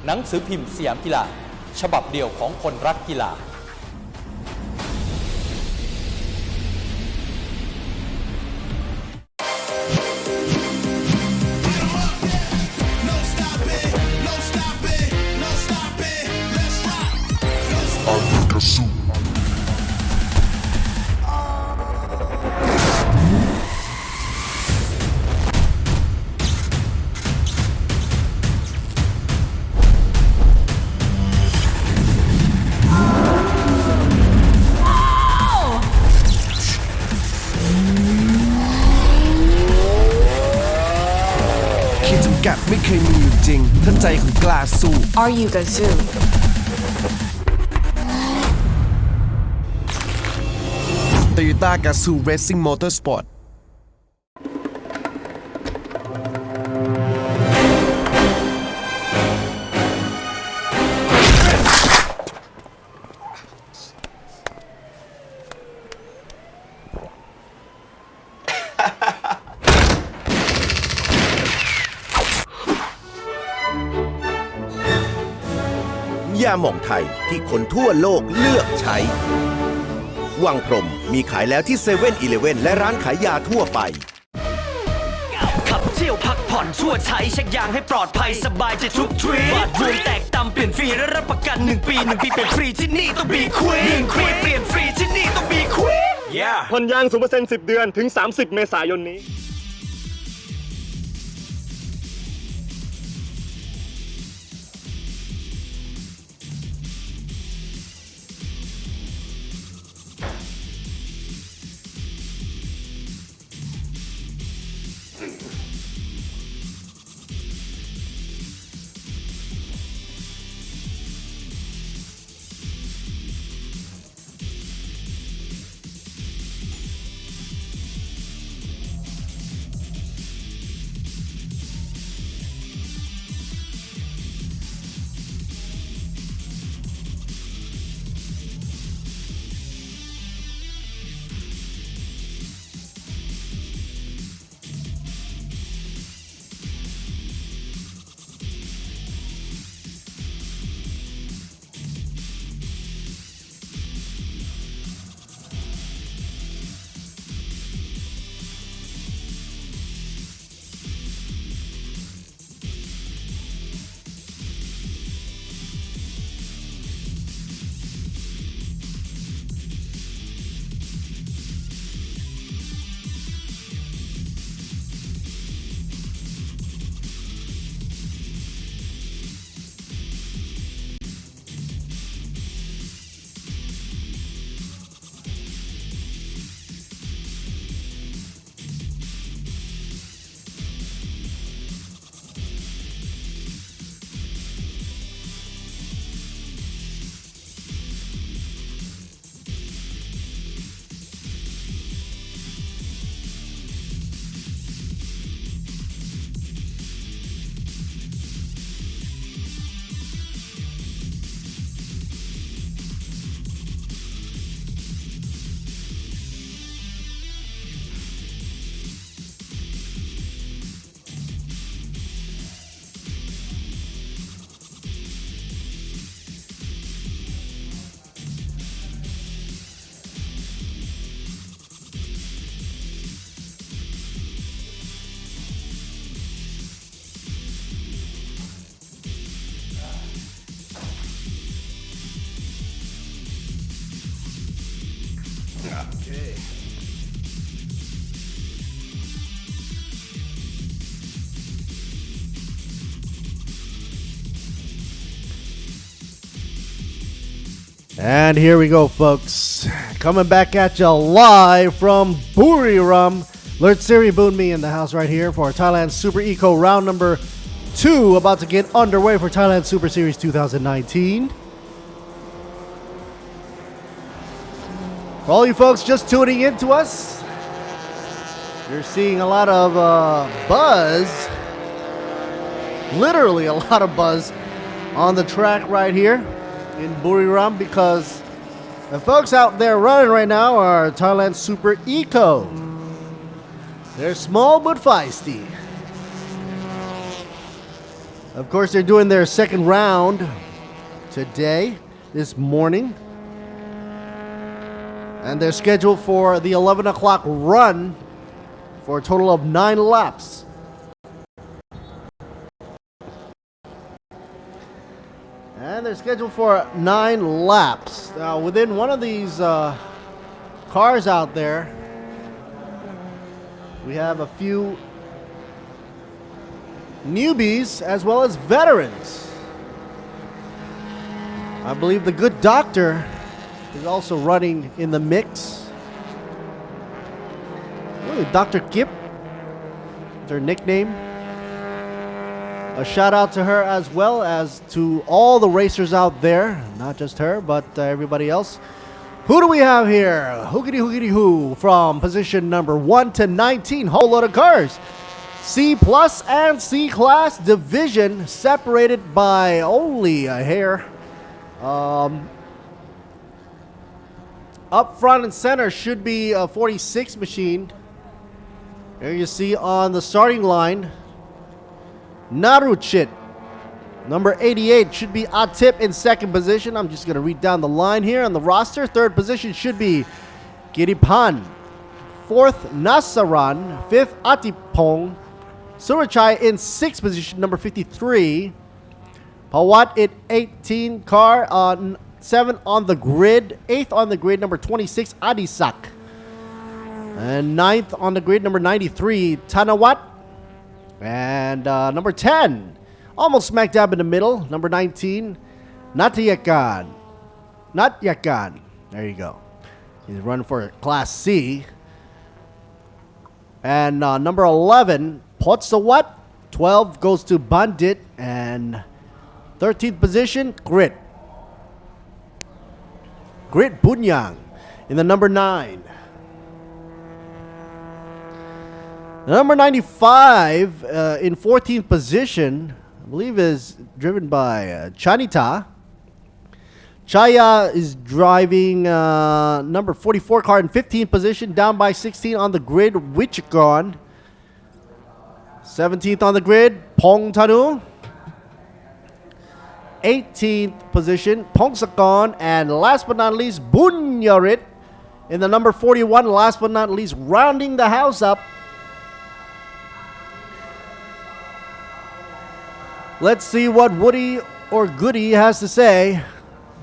หนังสือพิมพ์สยามกีฬาฉบับเดียวของคนรักกีฬา ขีดจำกัดไม่เคยมีอยู่จริง ถ้าใจคุณกล้าสู้ Are you Gazoo? Toyota Gazoo Racing Motorsport ยาหม่องไทยที่คนทั่วโลกเลือกใช้ วังพรหมมีขายแล้วที่เซเว่นอีเลฟเว่นและร้านขายยาทั่วไป ขับเที่ยวพักผ่อนชั่วใช้เช็คยางให้ปลอดภัยสบายใจทุกทริปบาทรวมแตกต่ำเปลี่ยนฟรีและรับประกัน1 ปี1 ปีเป็นฟรีที่นี่ต้องบีควีน1 ปีเปลี่ยนฟรีที่นี่ต้องบีควีน ผ่อนยาง 0% 10 เดือนถึง 30 เมษายนนี้ And here we go, folks. Coming back at you live from Buriram. Lert Siri Boonmi in the house right here for Thailand Super Eco round number 2. About to get underway for Thailand Super Series 2019. For all you folks just tuning in to us, you're seeing a lot of buzz. Literally a lot of buzz on the track right here in Buriram, because the folks out there running right now are Thailand Super Eco. They're small but feisty. Of course, they're doing their second round today, this morning. And they're scheduled for the 11 o'clock run for a total of 9 laps. And they're scheduled for 9 laps. Now, within one of these cars out there, we have a few newbies as well as veterans. I believe the Good Doctor is also running in the mix. Really, Dr. Kip is her nickname. A shout out to her as well as to all the racers out there. Not just her, but everybody else. Who do we have here? Hoogity hoogity hoo from position number 1 to 19. Whole load of cars. C plus and C class division separated by only a hair. Up front and center should be a 46 machine. There you see on the starting line, Naruchit, number 88, should be Atip in second position. I'm just going to read down the line here on the roster. Third position should be Giripan. Fourth, Nasaran. Fifth, Atipong. Surachai in sixth position, number 53. Pawat in 18, car on 7 on the grid. 8th on the grid, number 26, Adisak. And 9th on the grid, number 93, Tanawat. And number 10, almost smack dab in the middle, number 19, Natyakan. Natyakan. There you go. He's running for Class C. And number 11, Potsawat. 12 goes to Bandit. And 13th position, Grit. Grit Bunyang in the number 9. Number 95 in 14th position, I believe, is driven by Chanita. Chaya is driving number 44 car in 15th position, down by 16 on the grid, Wichikon. 17th on the grid, Pong Tanu. 18th position, Pongsakon. And last but not least, Bunyarit in the number 41. Last but not least, rounding the house up, let's see what Woody or Goody has to say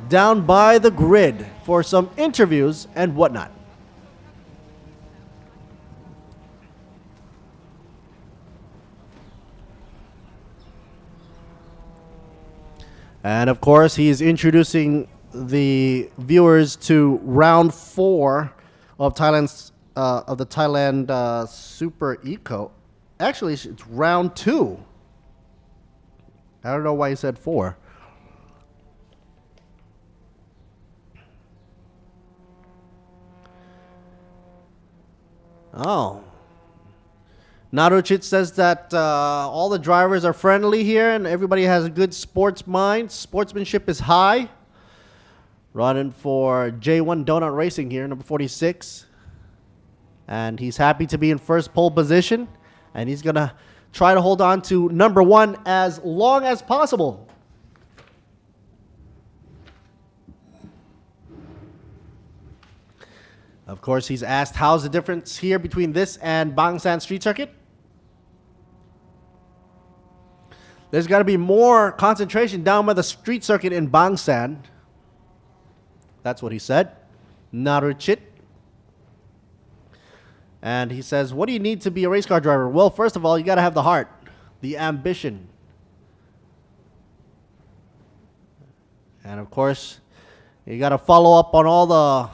down by the grid for some interviews and whatnot. And of course, he's introducing the viewers to round 4 of Thailand's of the Thailand Super Eco. Actually, it's round 2. I don't know why he said 4. Oh. Naruchit says that all the drivers are friendly here and everybody has a good sports mind. Sportsmanship is high. Running for J1 Donut Racing here, number 46. And he's happy to be in first pole position. And he's going to try to hold on to number 1 as long as possible. Of course, he's asked how's the difference here between this and Bangsan Street Circuit. There's got to be more concentration down by the street circuit in Bangsan. That's what he said. Naruchit. And he says, what do you need to be a race car driver? Well, first of all, you got to have the heart, the ambition. And of course, You got to follow up on all the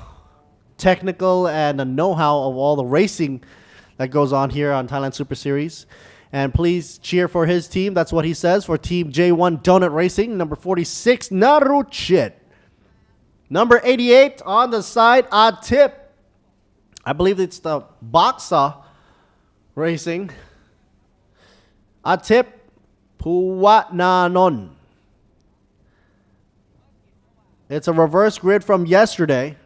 technical and the know-how of all the racing that goes on here on Thailand Super Series. And please cheer for his team. That's what he says for Team J1 Donut Racing. Number 46, Naruchit. Number 88 on the side, Atip. I believe it's the Boxa Racing. Atip Puwananon. It's a reverse grid from yesterday.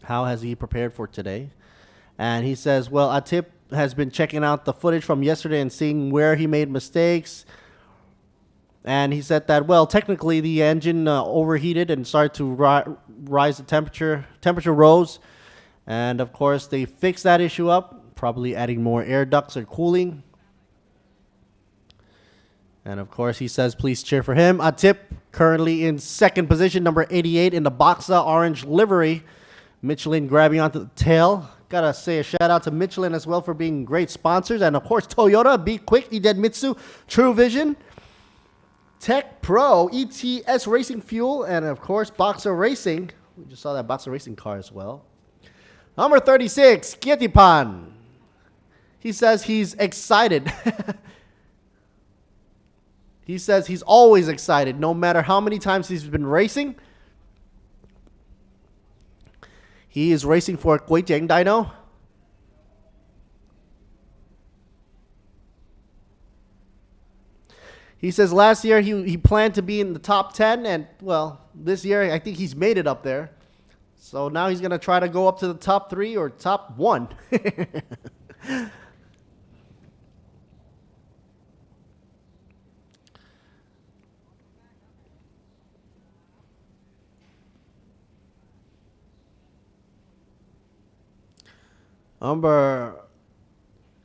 How has he prepared for today? And he says, well, Atip has been checking out the footage from yesterday and seeing where he made mistakes. And he said that, well, technically the engine overheated and started to rise the temperature. Temperature rose. And, of course, they fixed that issue up, probably adding more air ducts or cooling. And, of course, he says, please cheer for him. Atip currently in second position, number 88 in the Boxa orange livery. Michelin grabbing onto the tail. Gotta say a shout out to Michelin as well for being great sponsors. And, of course, Toyota, Be Quick, Idemitsu, True Vision, Tech Pro, ETS Racing Fuel, and, of course, Boxer Racing. We just saw that Boxer Racing car as well. Number 36, Kietipan. He says he's excited. He says he's always excited, no matter how many times he's been racing. He is racing for Quay Cheng Dyno. He says last year he planned to be in the top 10, and, well, this year I think he's made it up there. So now he's going to try to go up to the top 3 or top 1. Number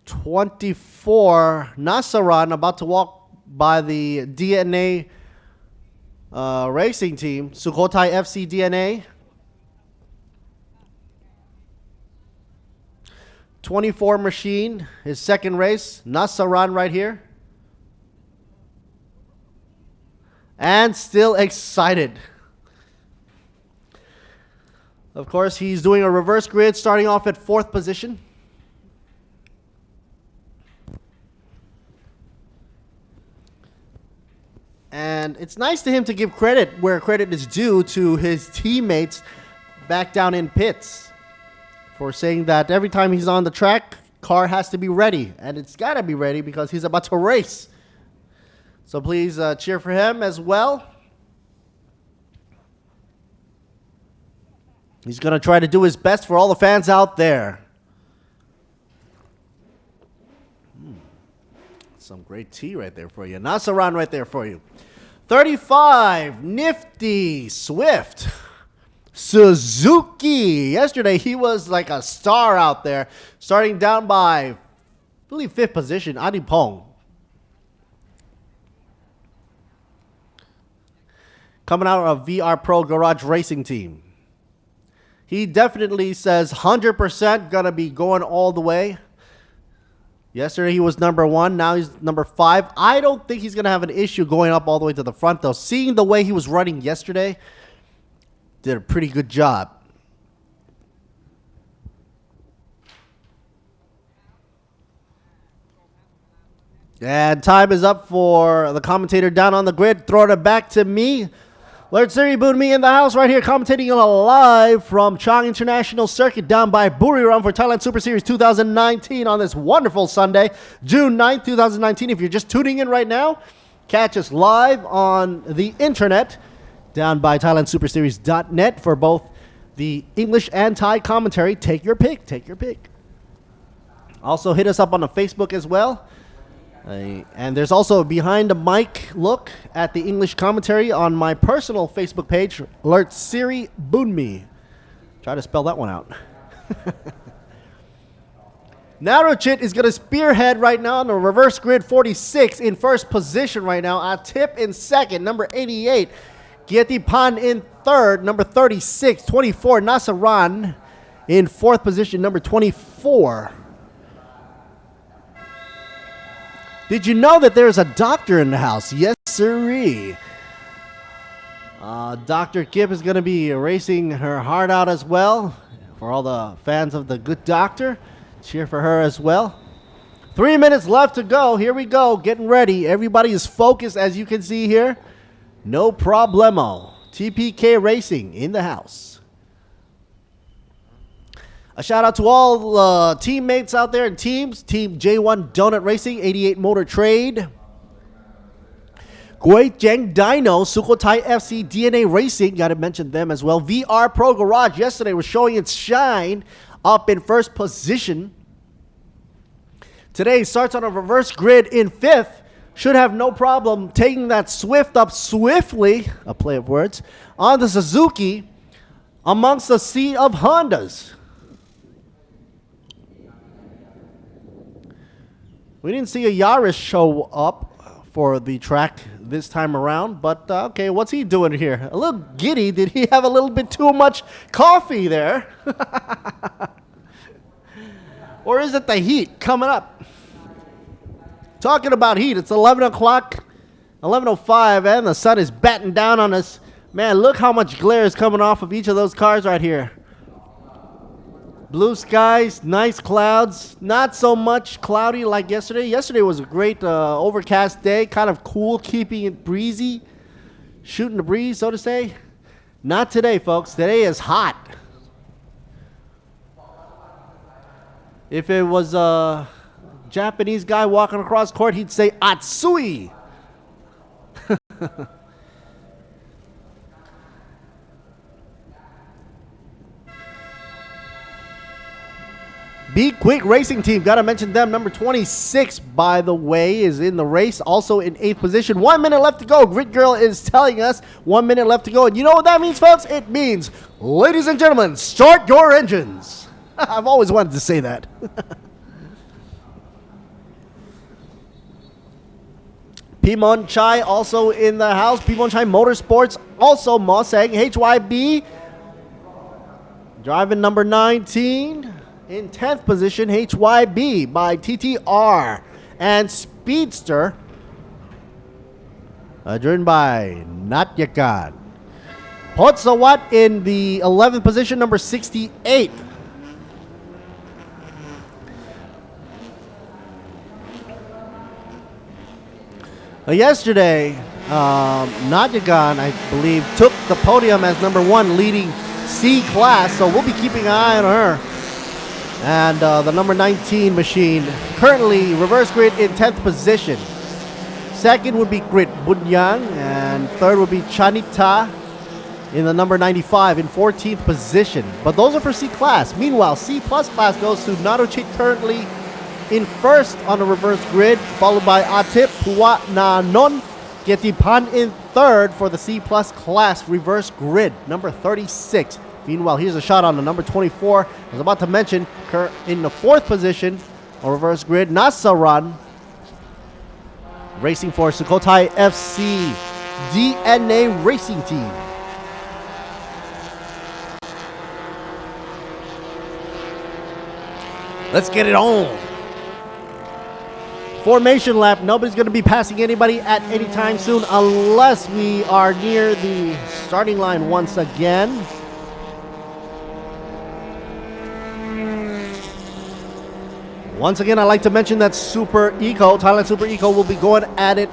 24, Nasaran, about to walk by the DNA racing team, Sukhothai FC DNA. 24 machine, his second race, Nasaran right here. And still excited. Of course, he's doing a reverse grid, starting off at 4th position. And it's nice to him to give credit where credit is due to his teammates back down in pits for saying that every time he's on the track, car has to be ready. And it's got to be ready because he's about to race. So please cheer for him as well. He's going to try to do his best for all the fans out there. Some great tea right there for you. Nasaran right there for you. 35, Nifty Swift. Suzuki. Yesterday, he was like a star out there. Starting down by, I believe, 5th position, Adipong. Coming out of VR Pro Garage Racing Team. He definitely says 100% going to be going all the way. Yesterday he was number 1. Now he's number 5. I don't think he's going to have an issue going up all the way to the front, though. Seeing the way he was running yesterday, did a pretty good job. And time is up for the commentator down on the grid. Throwing it back to me. Lord Siri Boonmi in the house right here, commentating live from Chang International Circuit down by Buriram for Thailand Super Series 2019 on this wonderful Sunday, June 9th, 2019. If you're just tuning in right now, catch us live on the internet down by ThailandSuperSeries.net for both the English and Thai commentary. Take your pick. Take your pick. Also, hit us up on the Facebook as well. And there's also a behind the mic look at the English commentary on my personal Facebook page, Alert Siri Boonmi. Try to spell that one out. Naruchit is going to spearhead right now on the reverse grid. 46 in first position right now. Atip in second, number 88. Kietipan in third, number 36. 24, Nasaran in fourth position, number 24. Did you know that there's a doctor in the house? Yes, sirree. Dr. Gibb is going to be racing her heart out as well. For all the fans of the good doctor, cheer for her as well. 3 minutes left to go. Here we go. Getting ready. Everybody is focused, as you can see here. No problemo. TPK Racing in the house. A shout out to all teammates out there and teams. Team J1 Donut Racing, 88 Motor Trade. Guizheng Dino, Sukhothai FC, DNA Racing. Got to mention them as well. VR Pro Garage yesterday was showing its shine up in first position. Today starts on a reverse grid in fifth. Should have no problem taking that Swift up swiftly, a play of words, on the Suzuki amongst the sea of Hondas. We didn't see a Yaris show up for the track this time around, but okay, what's he doing here? A little giddy. Did he have a little bit too much coffee there? Or is it the heat coming up? Talking about heat, it's 11 o'clock, 11:05, and the sun is batting down on us. Man, look how much glare is coming off of each of those cars right here. Blue skies, nice clouds, not so much cloudy like yesterday. Yesterday was a great overcast day, kind of cool, keeping it breezy, shooting the breeze, so to say. Not today, folks. Today is hot. If it was a Japanese guy walking across court, he'd say Atsui. Be Quick Racing Team, gotta mention them. Number 26, by the way, is in the race, also in 8th position. 1 minute left to go. Grid Girl is telling us 1 minute left to go. And you know what that means, folks? It means, ladies and gentlemen, start your engines. I've always wanted to say that. Pimon Chai also in the house. Pimon Chai Motorsports, also Mosang. HYB, driving number 19. In 10th position, HYB by TTR. And Speedster, driven by Natyakan. Potsawat in the 11th position, number 68. Yesterday, Natyakan, I believe, took the podium as number 1, leading C class, so we'll be keeping an eye on her. And the number 19 machine, currently reverse grid in 10th position. Second would be Grid Bunyang, and third would be Chanita in the number 95 in 14th position. But those are for C class. Meanwhile, C plus class goes to Naruchit, currently in first on the reverse grid, followed by Atip Puwananon Getipan in third for the C plus class reverse grid, number 36. Meanwhile, here's a shot on the number 24. I was about to mention, in the 4th position on reverse grid, Nasaran, racing for Sukhothai FC DNA Racing Team. Let's get it on. Formation lap. Nobody's going to be passing anybody at any time soon unless we are near the starting line once again. Once again, I'd like to mention that Super Eco, Thailand Super Eco, will be going at it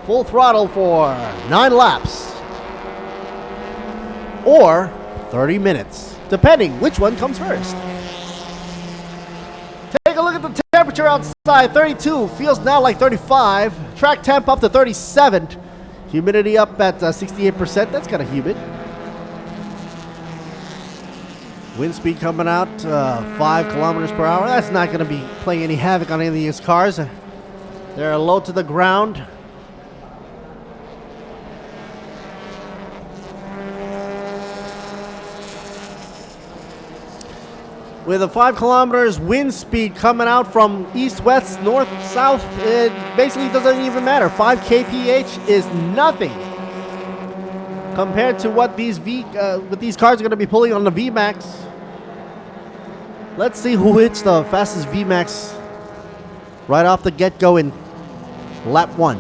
full throttle for 9 laps. Or 30 minutes, depending which one comes first. Take a look at the temperature outside, 32, feels now like 35. Track temp up to 37. Humidity up at 68%, that's kind of humid. Wind speed coming out 5 kilometers per hour. That's not going to be playing any havoc on any of these cars. They're low to the ground. With a 5 kilometers wind speed coming out from east, west, north, south, it basically doesn't even matter. 5 kph is nothing compared to what these cars are going to be pulling on the VMAX. Let's see who hits the fastest VMAX right off the get-go in lap 1.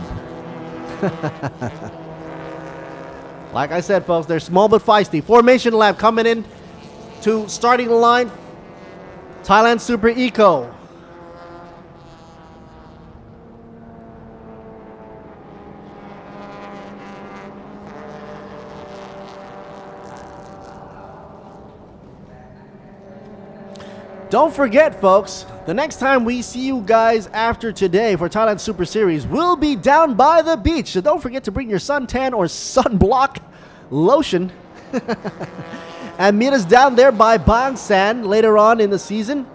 Like I said, folks, they're small but feisty. Formation lap coming in to starting line. Thailand Super Eco. Don't forget, folks, the next time we see you guys after today for Thailand Super Series, we'll be down by the beach. So don't forget to bring your suntan or sunblock lotion and meet us down there by Bang San later on in the season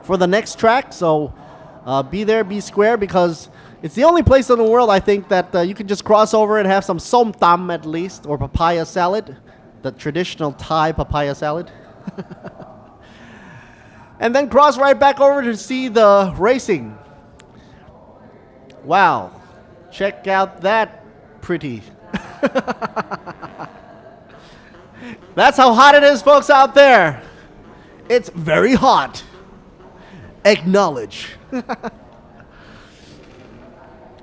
for the next track. So be there, be square, because it's the only place in the world, I think, that you can just cross over and have some som tam at least, or papaya salad, the traditional Thai papaya salad. And then cross right back over to see the racing. Wow. Check out that pretty. That's how hot it is, folks, out there. It's very hot. Acknowledge. All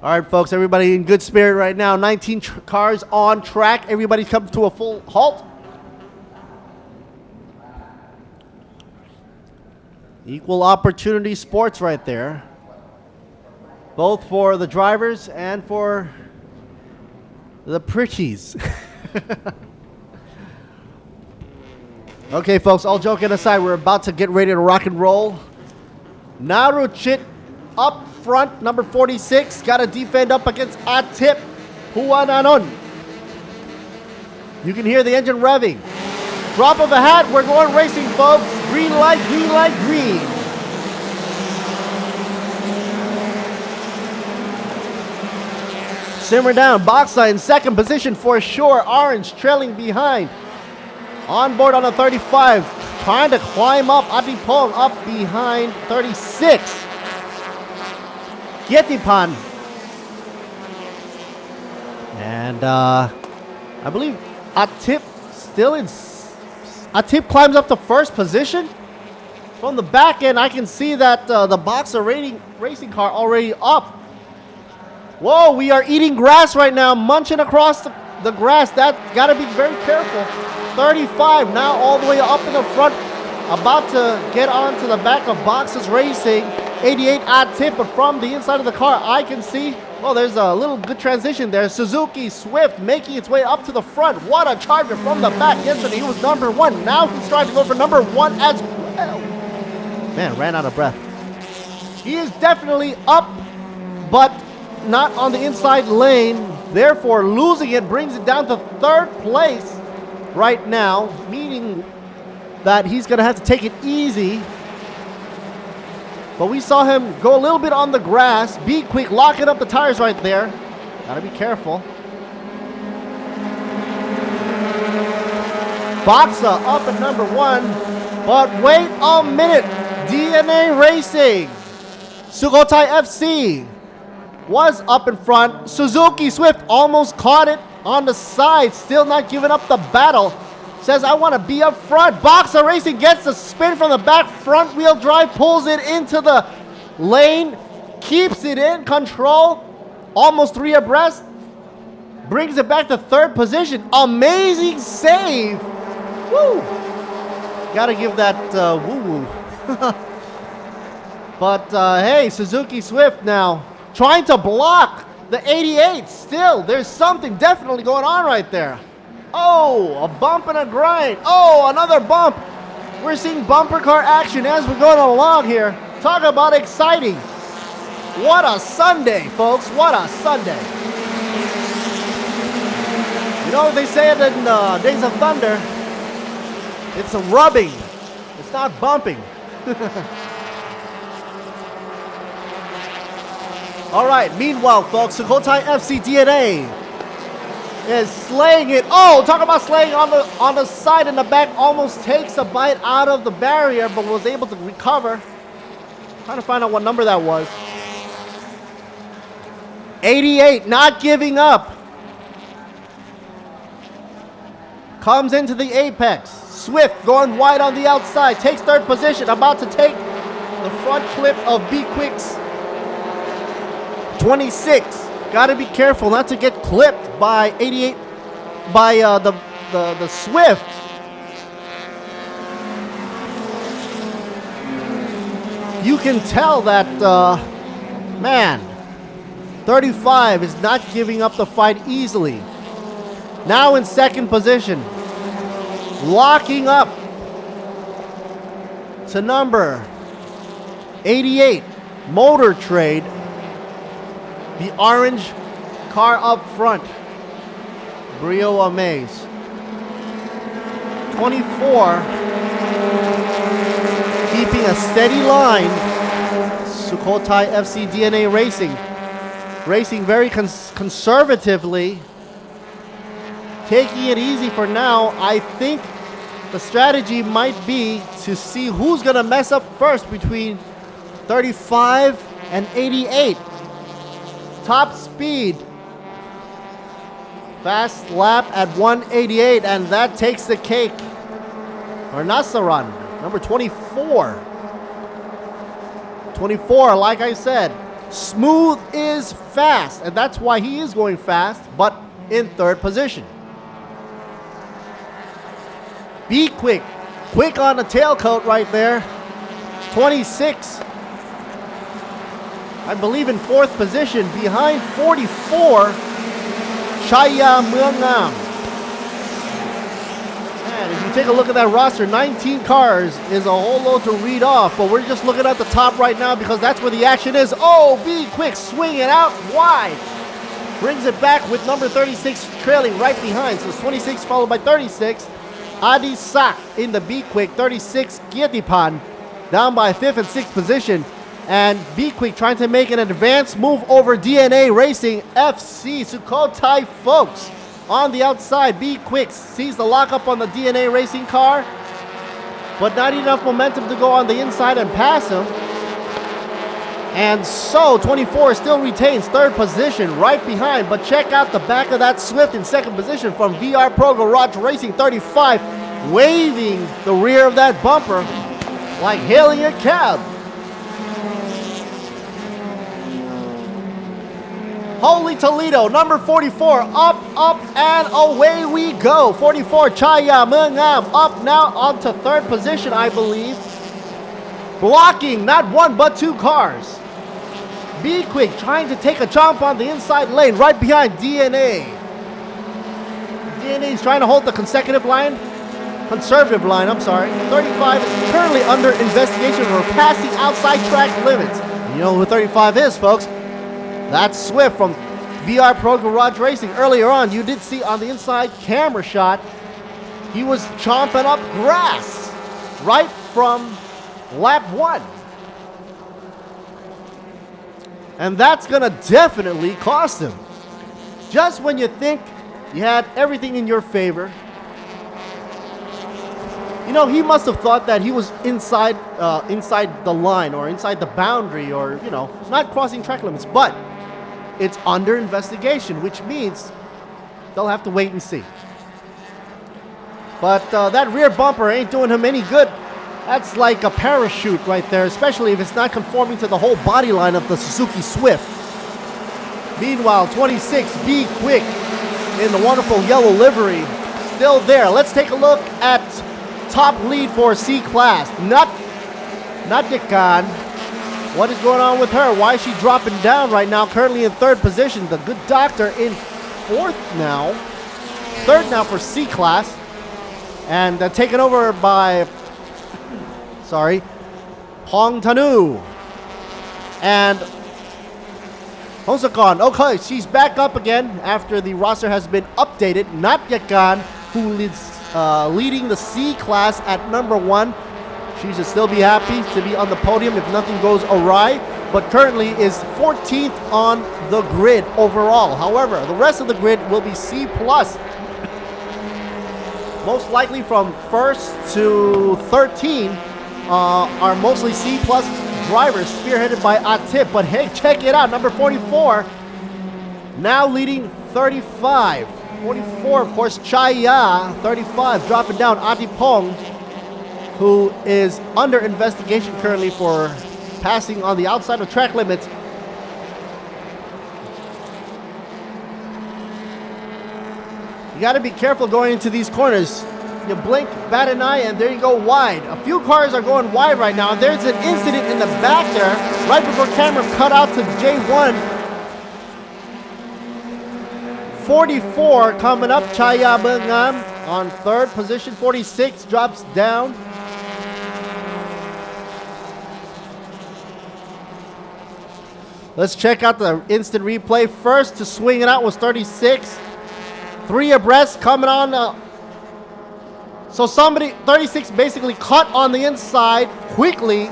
right, folks, everybody in good spirit right now. 19 cars on track. Everybody comes to a full halt. Equal opportunity sports right there. Both for the drivers and for the pretties. Okay, folks, all joking aside, we're about to get ready to rock and roll. Naruchit up front, number 46. Got to defend up against Atip Puananon. You can hear the engine revving. Drop of a hat, we're going racing, folks. Green light, green light, green. Simmer down. Boxa in second position for sure. Orange trailing behind. On board on the 35. Trying to climb up. Adipong up behind 36. Gietipan. And I believe Atip still in. Atip climbs up to first position. From the back end, I can see that the Boxer racing car already up. Whoa, we are eating grass right now, munching across the grass. That's got to be very careful. 35 now all the way up in the front. About to get onto the back of Boxers Racing. 88 Atip, but from the inside of the car, I can see, well, there's a little good transition there. Suzuki Swift making its way up to the front. What a charger from the back. Yesterday he was number one. Now he's trying to go for number one as well. Man, ran out of breath. He is definitely up, but not on the inside lane. Therefore, losing it brings it down to third place right now, meaning that he's going to have to take it easy. But we saw him go a little bit on the grass. Be quick, locking up the tires right there. Gotta be careful. Boxa up at number one. But wait a minute. DNA Racing. Sukhothai FC was up in front. Suzuki Swift almost caught it on the side. Still not giving up the battle. Says, I want to be up front. Boxa Racing gets the spin from the back. Front wheel drive pulls it into the lane. Keeps it in control. Almost three abreast. Brings it back to third position. Amazing save. Woo. Gotta give that woo-woo. But hey, Suzuki Swift now trying to block the 88. Still, there's something definitely going on right there. Oh, a bump and a grind. Oh, another bump. We're seeing bumper car action as we're going along here. Talk about exciting. What a Sunday, folks. What a Sunday. You know what they say in Days of Thunder? It's a rubbing. It's not bumping. All right, meanwhile, folks, Sukhothai FC DNA is slaying it. Oh, talk about slaying on the side and the back. Almost takes a bite out of the barrier, but was able to recover. Trying to find out what number that was. 88, not giving up. Comes into the apex. Swift going wide on the outside. Takes third position. About to take the front clip of B Quick's 26. Got to be careful not to get clipped by 88 by the Swift. You can tell that, man, 35 is not giving up the fight easily. Now in second position, locking up to number 88, Motor Trade, the orange car up front, Brio Amaze. 24, keeping a steady line, Sukhothai FC DNA Racing very conservatively, taking it easy for now. I think the strategy might be to see who's going to mess up first between 35 and 88. Top speed. Fast lap at 188, and that takes the cake. Or Nasaran, number 24. 24, like I said, Smooth is fast, and that's why he is going fast, but in third position. Be quick. Quick on the tailcoat right there. 26. I believe in fourth position, behind 44, Chaya Muangam. And if you take a look at that roster, 19 cars is a whole load to read off, but we're just looking at the top right now because that's where the action is. Oh, Be Quick, swing it out wide. Brings it back with number 36 trailing right behind. So it's 26 followed by 36. Adi Sak in the Be Quick, 36 Kirtipan down by 5th and 6th position. And Be Quick trying to make an advanced move over DNA Racing FC Sukhothai folks. On the outside, Be Quick sees the lockup on the DNA Racing car, but not enough momentum to go on the inside and pass him. And so 24 still retains third position right behind, but check out the back of that Swift in second position from VR Pro Garage Racing 35, waving the rear of that bumper like hailing a cab. Holy Toledo, number 44, up, and away we go. 44, Chaya Muangam, up now onto third position, I believe. Blocking not one but two cars. Be Quick trying to take a jump on the inside lane right behind DNA. DNA is trying to hold the conservative line, I'm sorry. 35 is currently under investigation for passing outside track limits. You know who 35 is, folks? That's Swift from VR Pro Garage Racing. Earlier on, you did see on the inside camera shot, he was chomping up grass right from lap 1. And that's going to definitely cost him. Just when you think you had everything in your favor, you know, he must have thought that he was inside the line or inside the boundary or, you know, not crossing track limits. But it's under investigation, which means they'll have to wait and see. But that rear bumper ain't doing him any good. That's like a parachute right there, especially if it's not conforming to the whole body line of the Suzuki Swift. Meanwhile, 26, Be Quick in the wonderful yellow livery, still there. Let's take a look at top lead for C-Class. Nadia Khan. What is going on with her? Why is she dropping down right now? Currently in third position. The Good Doctor in third now for C-Class. And taken over by, Hong Tanu. And Hosakon. Okay, she's back up again after the roster has been updated. Nadia Khan, who leads leading the C-Class at number 1. She should still be happy to be on the podium if nothing goes awry, but currently is 14th on the grid overall. However, the rest of the grid will be C+. Most likely from 1st to 13 are mostly C+ drivers spearheaded by Atip. But hey, check it out, number 44 now leading 35. 44, of course, Chaya, 35, dropping down Adipong, who is under investigation currently for passing on the outside of track limits. You got to be careful going into these corners. You blink, bat an eye, and there you go wide. A few cars are going wide right now. There's an incident in the back there, right before camera cut out to J1. 44 coming up, Chaya Bengam on third position. 46 drops down. Let's check out the instant replay. First to swing it out was 36. 3 abreast coming on. So somebody, 36 basically cut on the inside quickly.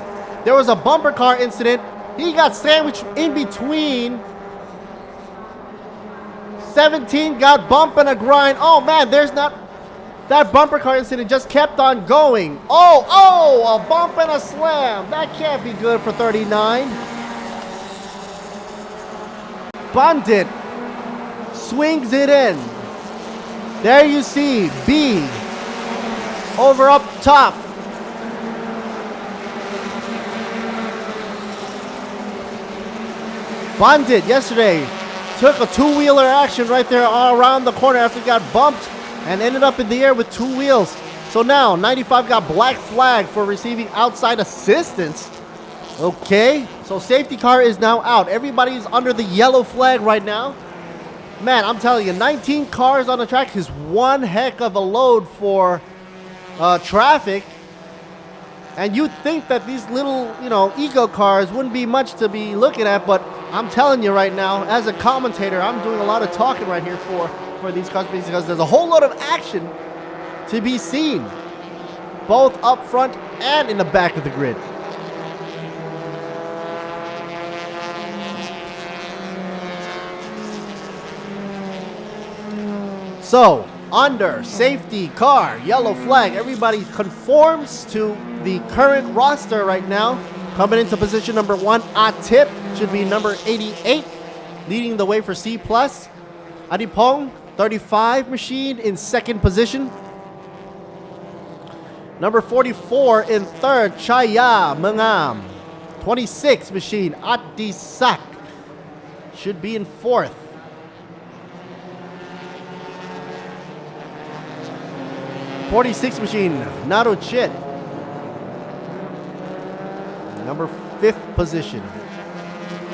There was a bumper car incident. He got sandwiched in between. 17 got bump and a grind. Oh man, there's not, that bumper car incident just kept on going. Oh, a bump and a slam. That can't be good for 39. Bandit swings it in. There you see B over up top. Bandit yesterday took a two-wheeler action right there around the corner after he got bumped and ended up in the air with 2 wheels. So now 95 got black flag for receiving outside assistance. Okay, so safety car is now out. Everybody's under the yellow flag right now. Man, I'm telling you, 19 cars on the track is one heck of a load for traffic. And you'd think that these little, ego cars wouldn't be much to be looking at, but I'm telling you right now, as a commentator, I'm doing a lot of talking right here for these cars because there's a whole lot of action to be seen, both up front and in the back of the grid. So, under safety car, yellow flag, everybody conforms to the current roster right now. Coming into position number 1, Atip should be number 88, leading the way for C+. Adipong, 35 machine in second position. Number 44 in third, Chaya Mengam. 26 machine, Adisak should be in fourth. '46 machine, Naruchit. Number 5th position.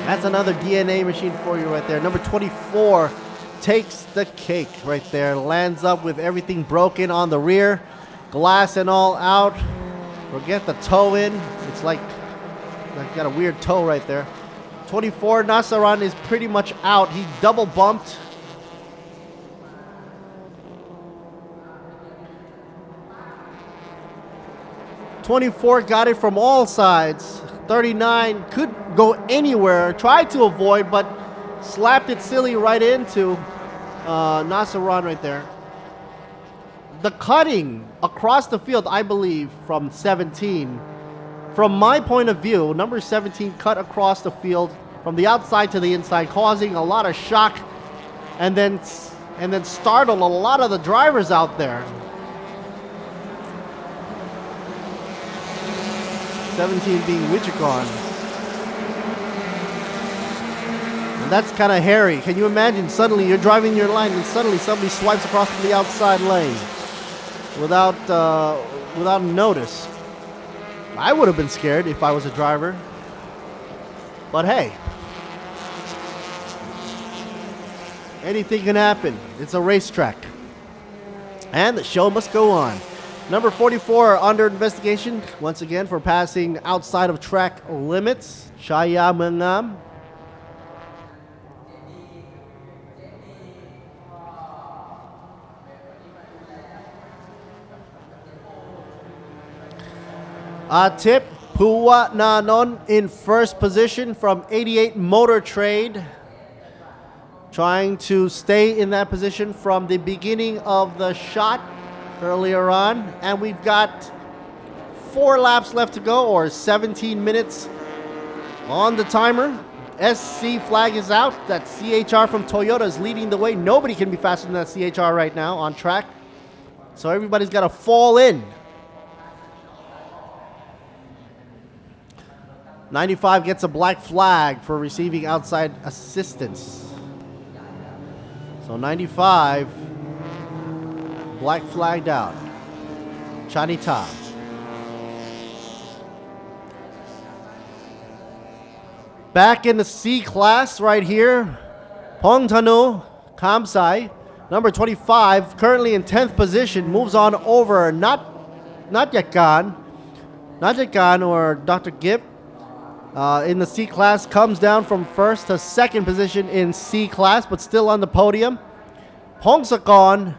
That's another DNA machine for you right there. Number 24 takes the cake right there. Lands up with everything broken on the rear. Glass and all out. Forget the toe in. It's like got a weird toe right there. 24, Nasaran is pretty much out. He double bumped. '24 got it from all sides. 39 could go anywhere. Tried to avoid, but slapped it silly right into Nasaran right there. The cutting across the field, I believe, from 17. From my point of view, number 17 cut across the field from the outside to the inside, causing a lot of shock and then startled a lot of the drivers out there. 17 being Wichicon. And that's kind of hairy. Can you imagine suddenly you're driving your line and suddenly somebody swipes across from the outside lane without notice? I would have been scared if I was a driver. But hey, anything can happen. It's a racetrack. And the show must go on. Number 44 under investigation once again for passing outside of track limits. Chaya Mengam. Atip Puwa Nanon in first position from 88 Motor Trade. Trying to stay in that position from the beginning of the shot earlier on. And we've got 4 laps left to go, or 17 minutes on the timer. SC flag is out. That CHR from Toyota is leading the way. Nobody can be faster than that CHR right now on track. So everybody's got to fall in. 95 gets a black flag for receiving outside assistance. So 95 black flagged out. Chanita. Back in the C class right here. Pongtanu Kamsai, number 25, currently in 10th position, moves on over not Yakan or Dr. Gibb. In the C class, comes down from first to second position in C class, but still on the podium. Pongsakon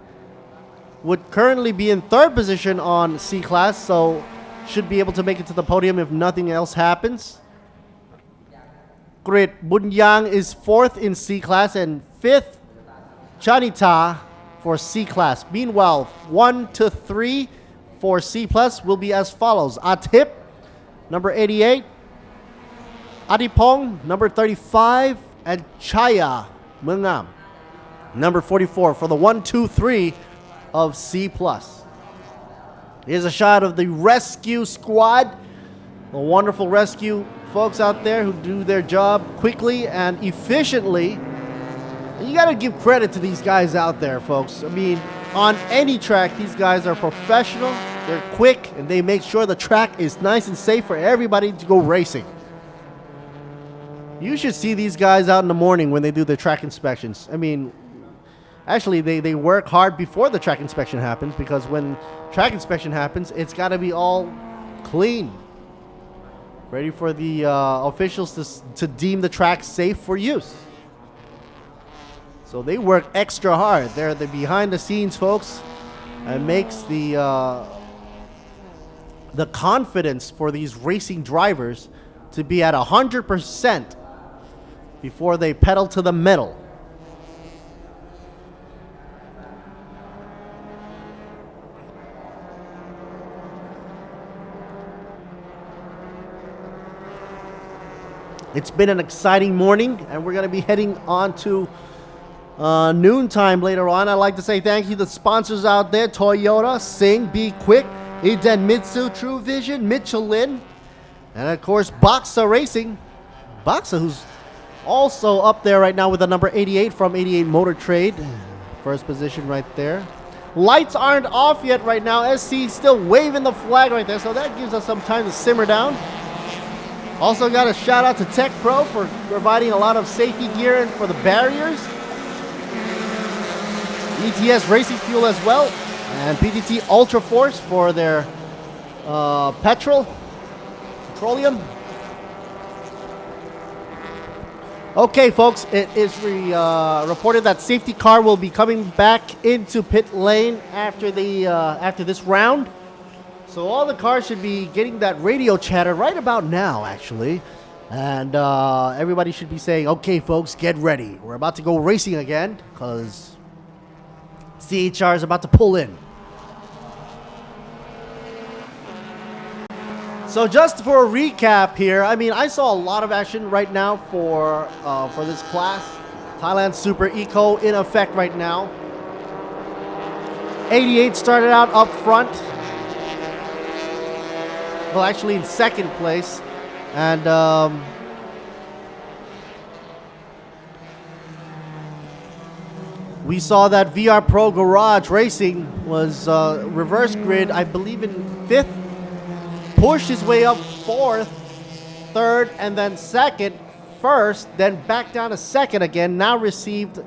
would currently be in third position on C class, so should be able to make it to the podium if nothing else happens. Great Bunyang is fourth in C class and fifth Chanita for C class. Meanwhile, 1 to 3 for C plus will be as follows. Atip, number 88. Adipong, number 35. And Chaya Mungam, number 44 for the 1, 2, 3 of C plus. Here's a shot of the rescue squad. The wonderful rescue folks out there who do their job quickly and efficiently. And you got to give credit to these guys out there, folks. I mean, on any track, these guys are professional, they're quick, and they make sure the track is nice and safe for everybody to go racing. You should see these guys out in the morning when they do their track inspections. I mean, actually, they work hard before the track inspection happens, because when track inspection happens, it's got to be all clean, ready for the officials to deem the track safe for use. So they work extra hard. They're the behind-the-scenes folks, and makes the confidence for these racing drivers to be at 100% before they pedal to the metal. It's been an exciting morning, and we're going to be heading on to noontime later on. I'd like to say thank you to the sponsors out there: Toyota, Sing, Be Quick, Mitsu, True Vision, Michelin, and of course Boxa Racing. Boxa, who's also up there right now with the number 88 from 88 Motor Trade. First position right there. Lights aren't off yet right now. SC still waving the flag right there, so that gives us some time to simmer down. Also got a shout out to Tech Pro for providing a lot of safety gear and for the barriers. ETS Racing Fuel as well. And PTT Ultra Force for their petroleum. Okay, folks, it is reported that safety car will be coming back into pit lane after this round. So all the cars should be getting that radio chatter right about now, actually. And everybody should be saying, okay, folks, get ready. We're about to go racing again, because CHR is about to pull in. So just for a recap here, I mean, I saw a lot of action right now for this class. Thailand Super Eco in effect right now. 88 started out up front. Well, actually in second place. And we saw that VR Pro Garage Racing was reverse grid, I believe in fifth. Pushed his way up fourth, third, and then second, first, then back down to second again. Now received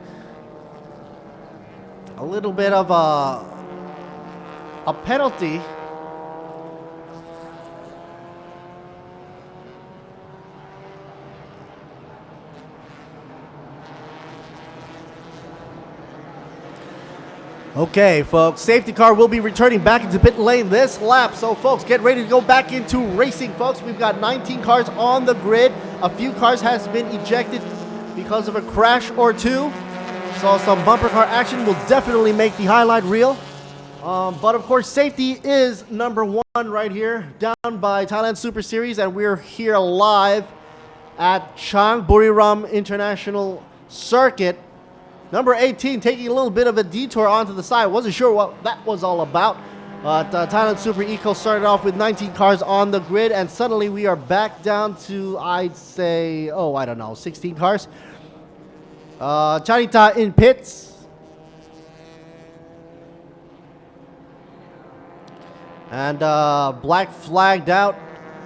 a little bit of a penalty. Okay, folks, safety car will be returning back into pit lane this lap. So, folks, get ready to go back into racing, folks. We've got 19 cars on the grid. A few cars has been ejected because of a crash or two. So, some bumper car action will definitely make the highlight reel. But, of course, safety is number one right here, down by Thailand Super Series. And we're here live at Chang Buriram International Circuit. Number 18 taking a little bit of a detour onto the side. Wasn't sure what that was all about. But Thailand Super Eco started off with 19 cars on the grid, and suddenly we are back down to, I'd say, 16 cars. Chanita in pits. And black flagged out.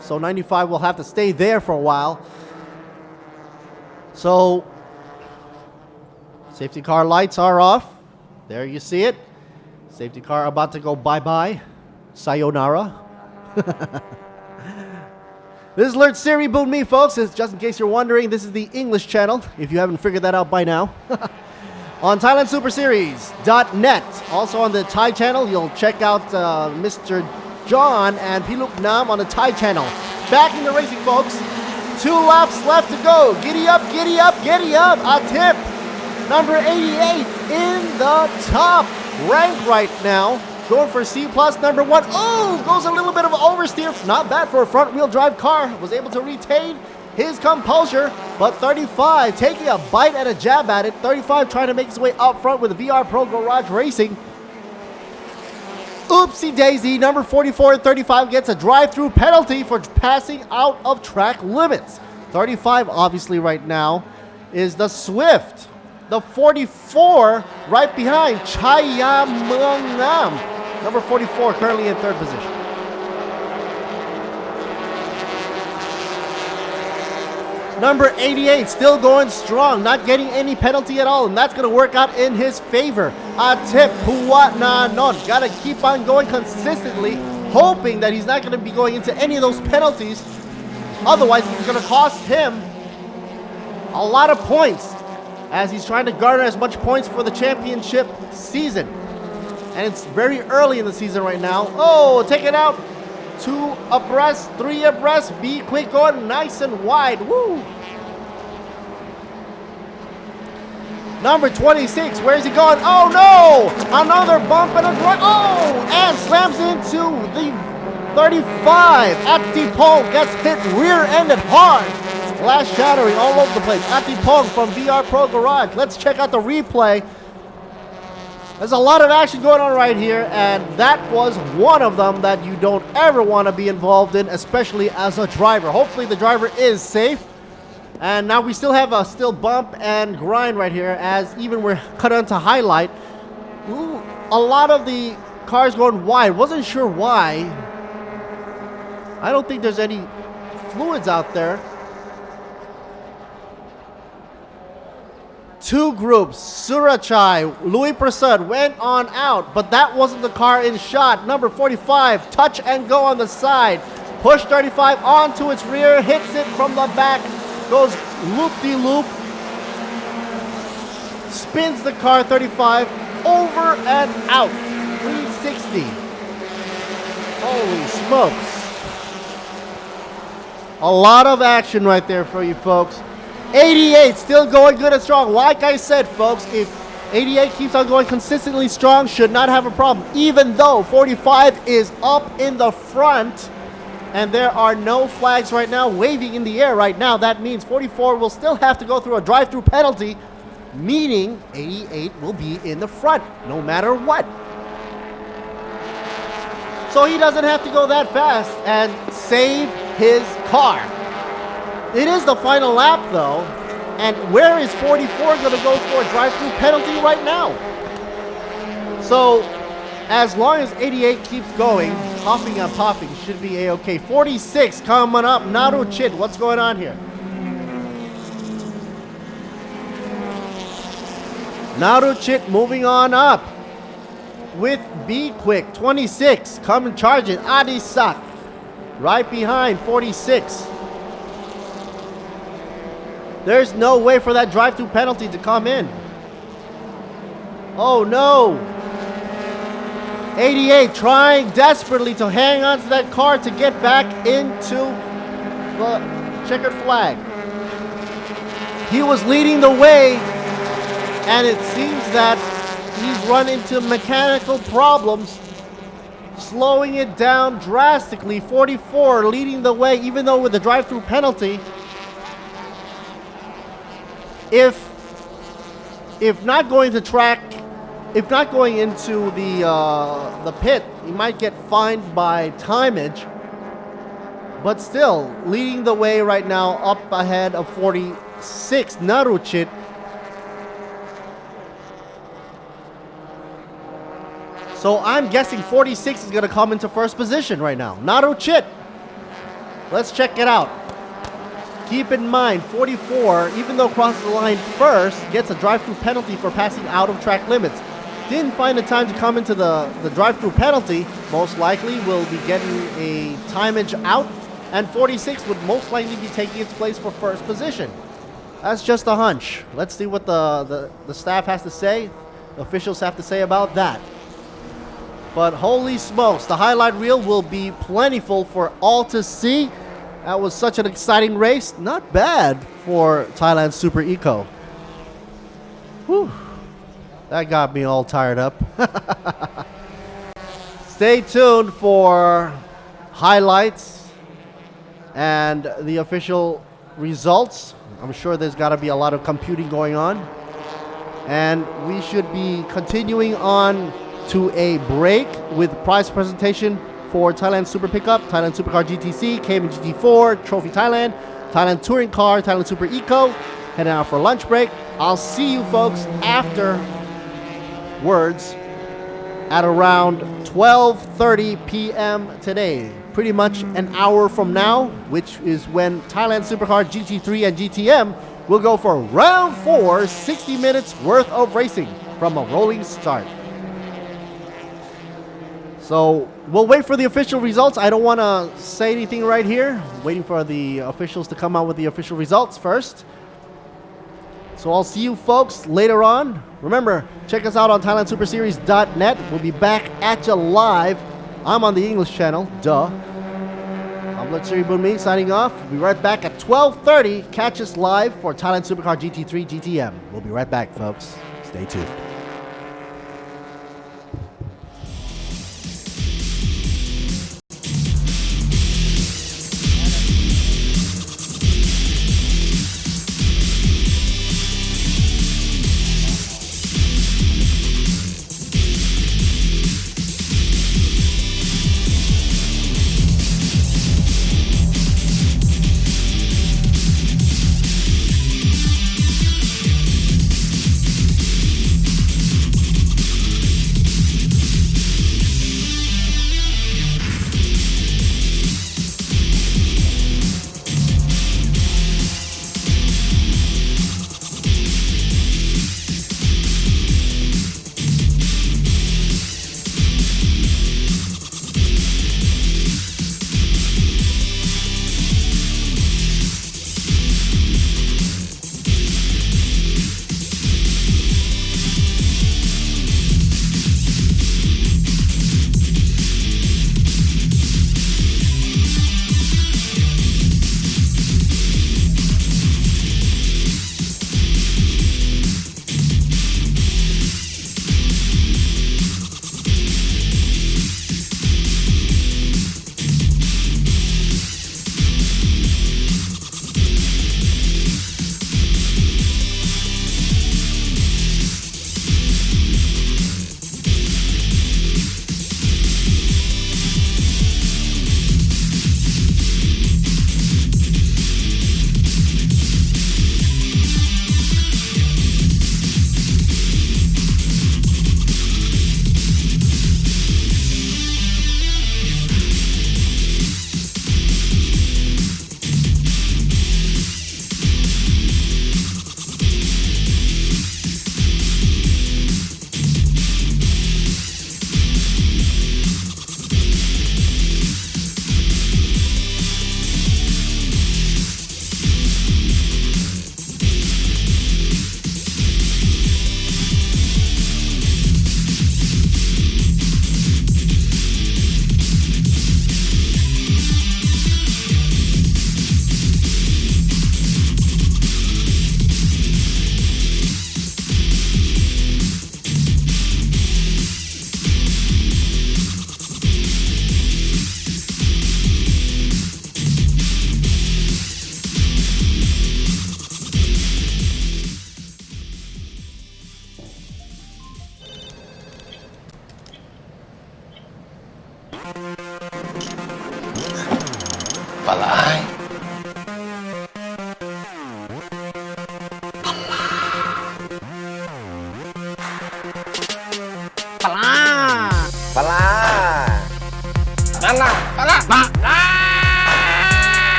So 95 will have to stay there for a while. So safety car lights are off. There you see it. Safety car about to go bye-bye. Sayonara. This is Alert Siri Boon Me, folks. Just in case you're wondering, this is the English channel, if you haven't figured that out by now. On ThailandSuperSeries.net. Also on the Thai channel, you'll check out Mr. John and Piluk Nam on the Thai channel. Back in the racing, folks. 2 laps left to go. Giddy up, giddy up, giddy up. A tip. Number 88 in the top rank right now. Going for C+, number 1. Oh, goes a little bit of an oversteer. Not bad for a front-wheel drive car. Was able to retain his composure, but 35 taking a bite and a jab at it. 35 trying to make his way up front with the VR Pro Garage Racing. Oopsie daisy, number 44 and 35 gets a drive-through penalty for passing out of track limits. 35 obviously right now is the Swift. The 44 right behind Chaya Muang Nam. Number 44 currently in 3rd position. Number 88 still going strong, not getting any penalty at all, and that's going to work out in his favor. Atip Puwananon. Got to keep on going consistently, hoping that he's not going to be going into any of those penalties. Otherwise, it's going to cost him a lot of points as he's trying to garner as much points for the championship season. And it's very early in the season right now. Oh, take it out. 2 abreast, 3 abreast. Be quick, going nice and wide. Woo! Number 26, where's he going? Oh no! Another bump and a drive. Oh! And slams into the 35. Attipong gets hit rear-ended hard. Glass shattering all over the place. Attipong from VR Pro Garage. Let's check out the replay. There's a lot of action going on right here, and that was one of them that you don't ever want to be involved in, especially as a driver. Hopefully the driver is safe. And now we still have a bump and grind right here, as even we're cut onto highlight. Ooh, a lot of the cars going wide. Wasn't sure why. I don't think there's any fluids out there. 2 groups, Surachai, Louis Prasad went on out, but that wasn't the car in shot. Number 45, touch and go on the side. Push 35 onto its rear, hits it from the back, goes loop-de-loop, spins the car 35 over and out. 360. Holy smokes. A lot of action right there for you folks. 88 still going good and strong. Like I said, folks, if 88 keeps on going consistently strong, should not have a problem. Even though 45 is up in the front and there are no flags right now waving in the air right now, that means 44 will still have to go through a drive-through penalty, meaning 88 will be in the front no matter what. So he doesn't have to go that fast and save his car. It is the final lap, though, and where is 44 going to go for a drive-through penalty right now? So, as long as 88 keeps going, hopping and popping should be a-okay. 46 coming up, Naru Chit, what's going on here? Naru Chit moving on up with Be Quick. 26, come and charge it, Adisak, right behind 46. There's no way for that drive-through penalty to come in. Oh no. 88 trying desperately to hang on to that car to get back into the checkered flag. He was leading the way, and it seems that he's run into mechanical problems, slowing it down drastically. 44 leading the way, even though with the drive-through penalty. If not going to track, if not going into the pit, he might get fined by timeage. But still, leading the way right now, up ahead of 46, Naruchit. So I'm guessing 46 is going to come into first position right now. Naru Chit. Let's check it out. Keep in mind, 44, even though crosses the line first, gets a drive-through penalty for passing out of track limits. Didn't find the time to come into the drive-through penalty. Most likely will be getting a timeage out. And 46 would most likely be taking its place for first position. That's just a hunch. Let's see what the staff has to say, the officials have to say about that. But holy smokes, the highlight reel will be plentiful for all to see. That was such an exciting race. Not bad for Thailand Super Eco. Whew. That got me all tired up. Stay tuned for highlights and the official results. I'm sure there's got to be a lot of computing going on. And we should be continuing on to a break with prize presentation for Thailand Super Pickup, Thailand Supercar GTC, Cayman GT4, Trophy Thailand, Thailand Touring Car, Thailand Super Eco. Heading out for lunch break. I'll see you folks afterwards at around 12:30 p.m. today. Pretty much an hour from now, which is when Thailand Supercar GT3 and GTM will go for round 4, 60 minutes worth of racing from a rolling start. So we'll wait for the official results. I don't want to say anything right here. Waiting for the officials to come out with the official results first. So I'll see you folks later on. Remember, check us out on ThailandSuperSeries.net. We'll be back at you live. I'm on the English channel, duh. I'm Luxury Bunmi signing off. We'll be right back at 12:30. Catch us live for Thailand Supercar GT3 GTM. We'll be right back, folks. Stay tuned.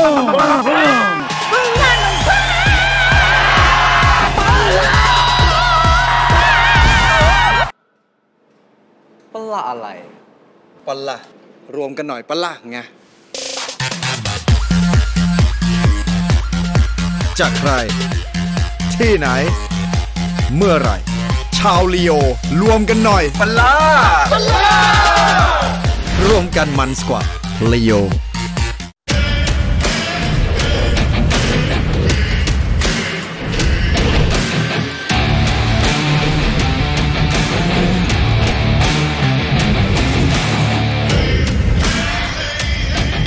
ปะละอะไร ปะละรวมกันหน่อยปะละไงจากใครที่ไหนเมื่อไหร่ชาวลีโอรวมกันหน่อยปะละรวมกันมันกว่าลีโอ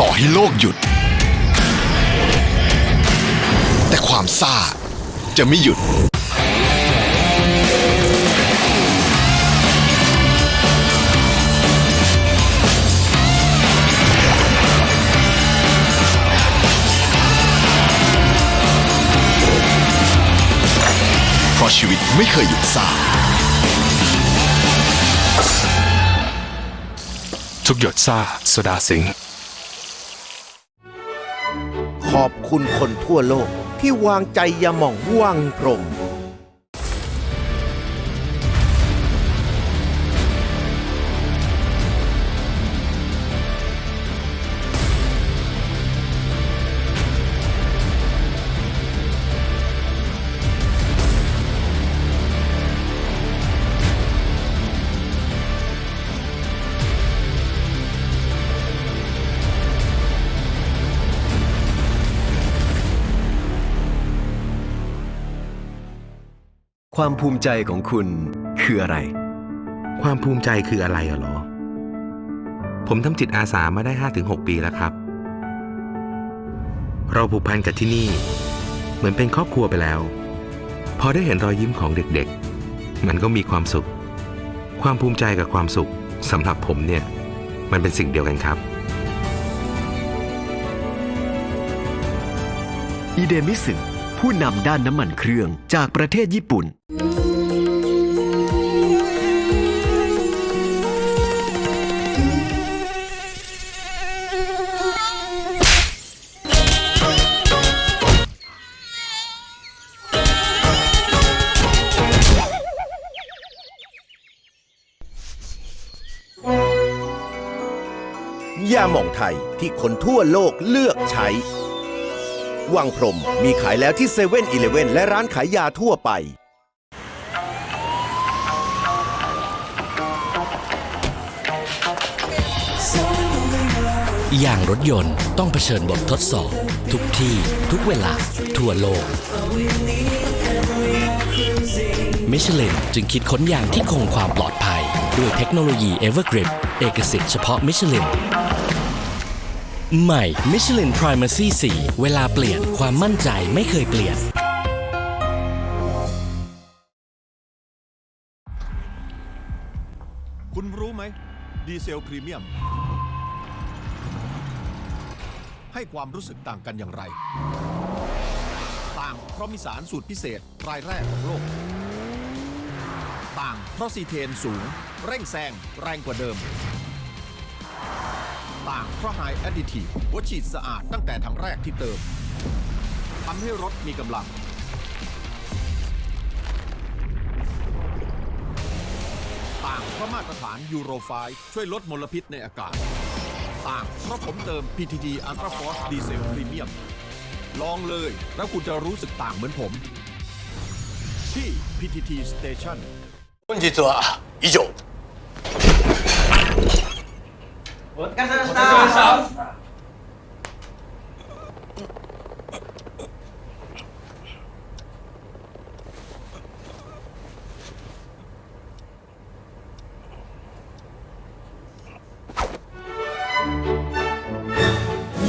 ต่อให้โลกหยุดแต่ความซ่าจะไม่หยุดเพราะชีวิตไม่เคยหยุดซ่าทุกหยดซ่าโซดาสิงห์ขอบคุณคนทั่วโลกที่วางใจยาหม่องว่างพรหมความภูมิใจของคุณคืออะไร ความภูมิใจคืออะไรเหรอผมทำจิตอาสามาได้ 5-6 ปีแล้วครับเราผูกพันกับที่นี่เหมือนเป็นครอบครัวไปแล้วพอได้เห็นรอยยิ้มของเด็กๆมันก็มีความสุขความภูมิใจกับความสุขสำหรับผมเนี่ยมันเป็นสิ่งเดียวกันครับอิเดมิสึผู้นำด้านน้ำมันเครื่องจากประเทศญี่ปุ่นยาหม่องไทยที่คนทั่วโลกเลือกใช้วังพรหมมีขายแล้วที่เซเว่นอีเลฟเว่นและร้านขายยาทั่วไปอย่างรถยนต์ต้องเผชิญบททดสอบทุกที่ทุกเวลาทั่วโลกมิชลินจึงคิดค้นยางที่คงความปลอดภัยด้วยเทคโนโลยี Evergrip เอกสิทธิ์เฉพาะมิชลินใหม่ Michelin Primacy 4 เวลาเปลี่ยนความมั่นใจไม่เคยเปลี่ยนคุณรู้ไหมดีเซลพรีเมียมให้ความรู้สึกต่างกันอย่างไรต่างเพราะมีสารสูตรพิเศษรายแรกของโลกต่างเพราะซีเทนสูงเร่งแซงแรงกว่าเดิมต่างเพราะไฮแอดดิทีฟหัวฉีดสะอาดตั้งแต่ถังแรกที่เติมทำให้รถมีกำลังต่างเพราะมาตรฐานยูโร 5 ช่วยลดมลพิษในอากาศต่างเพราะผมเติม PTT Ultra Force Diesel Premium ลองเลยแล้วคุณจะรู้สึกต่างเหมือนผมที่ PTT Station 本日は以上お疲れ様でした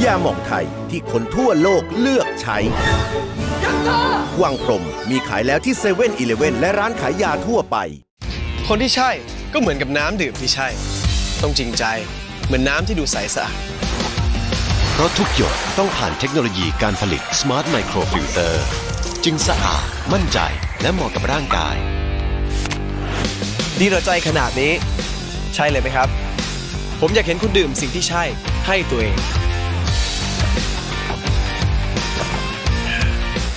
ยาหม่องไทยที่คนทั่วโลกเลือกใช้วังพรหมมีขายแล้วที่เซเว่นอีเลฟเว่นและร้านขายยาทั่วไปคนที่ใช่ก็เหมือนกับน้ำดื่มที่ใช่ต้องจริงใจเหมือนน้ำที่ดูใสสะอาดเพราะทุกหยดต้องผ่านเทคโนโลยีการผลิต Smart Micro Filter จึงสะอาดมั่นใจและเหมาะกับร่างกายดีต่อใจขนาดนี้ใช่เลยไหมครับผมอยากเห็นคุณดื่มสิ่งที่ใช่ให้ตัวเอง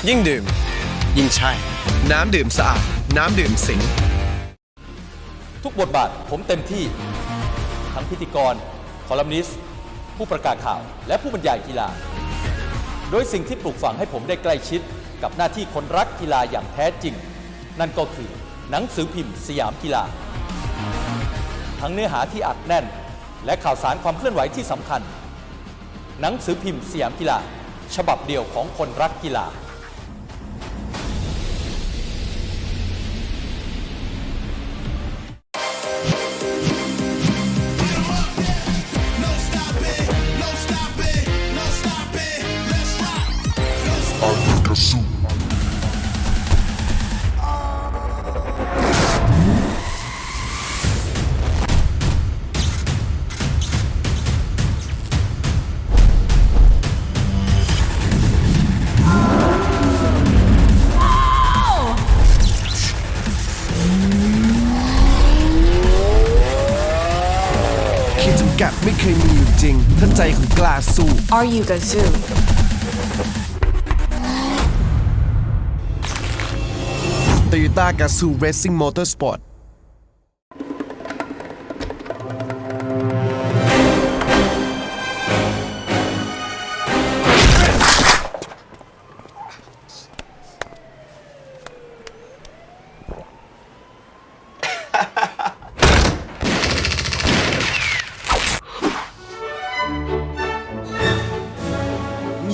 ยิ่งดื่ม ยิ่งใช่ น้ำดื่มสะอาด น้ำดื่มสิง ทุกบทบาทผมเต็มที่ ทั้งพิธีกร คอลัมนิสต์ ผู้ประกาศข่าว และผู้บรรยายกีฬา โดยสิ่งที่ปลูกฝังให้ผมได้ใกล้ชิดกับหน้าที่คนรักกีฬาอย่างแท้จริง นั่นก็คือหนังสือพิมพ์สยามกีฬา ทั้งเนื้อหาที่อัดแน่น และข่าวสารความเคลื่อนไหวที่สำคัญ หนังสือพิมพ์สยามกีฬาฉบับเดียวของคนรักกีฬา ขีดจำกัดไม่เคยมีอยู่จริงถ้าใจของกล้าสู้ Are you Gazoo? Toyota Gazoo Racing Motorsport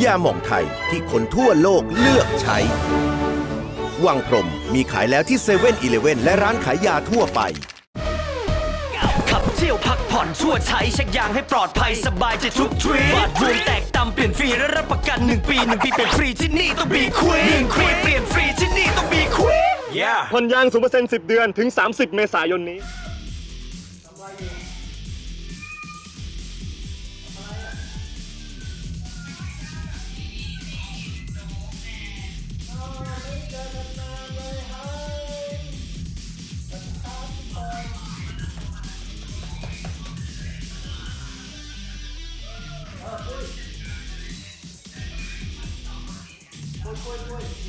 ยาหม่องไทยที่คนทั่วโลกเลือกใช้ วังพรหมมีขายแล้วที่เซเว่นอีเลฟเว่นและร้านขายยาทั่วไป ขับเที่ยวพักผ่อนชั่วใช้เช็คยางให้ปลอดภัยสบายใจทุกทริปบาทรวมแตกต่ำเปลี่ยนฟรีและรับประกัน1 ปี1 ปีเป็นฟรีที่นี่ต้องบีควีนควีนเปลี่ยนฟรีที่นี่ต้องบีควีน ผ่อนยาง 0% 10 เดือนถึง 30 เมษายนนี้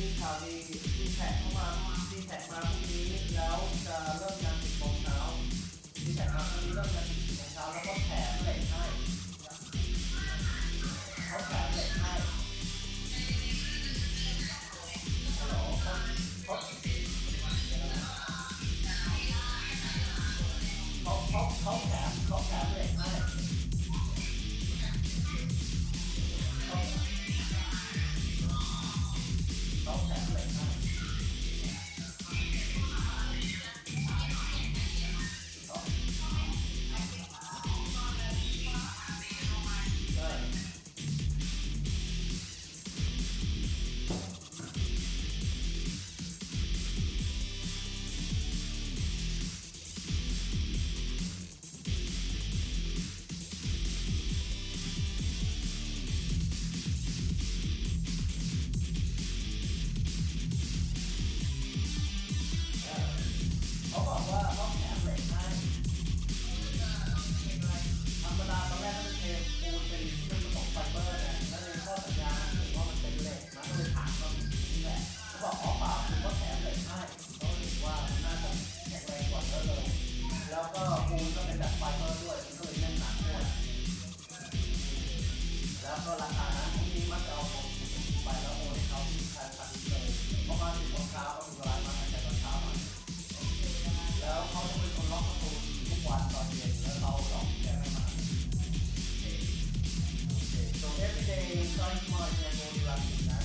มีข่าวดีมีแท็กเข้ามามีแท็กมาพรุ่งนี้แล้วจะเริ่มงาน10 โมงเช้ามีแท็กมาพรุ่งนี้เริ่มงาน10 โมงเช้าแล้วก็แถมเหล็กให้เขาแถมเหล็กให้ฮัลโหลเขาแถมเหล็กให้เขาบอกว่าเขาแถมเหล็กให้ธรรมดาตอนแรกเขาจะเทปูนเป็นเครื่องผสมไฟเบอร์เนี่ยแล้วในข้อสัญญาเห็นว่ามันเป็นเหล็กนะก็เลยถามว่านี่แหละเขาบอกอ๋อเปล่าคือเขาแถมเหล็กให้เขาเห็นว่าน่าจะแข็งแรงกว่าเยอะเลยแล้วก็ปูนก็เป็นแบบไฟเบอร์ด้วยมันก็เลยแน่นหนาด้วยแล้วก็ราคานั้นพรุ่งนี้มันจะเอาของไปแล้วโอนให้เขาที่ธนาคารเลยประมาณ10 โมงเช้าก็ถึงเวลามาแต่ตอนเช้ามาแล้วเขาจะเป็นคนล็อกประตูทุกวันตอนเย็นแล้วเราล็อกแค่ไม่มาSo every day starting tomorrow you're going to run this now.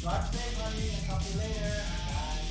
Drive safe, honey, and talk to you later. Bye.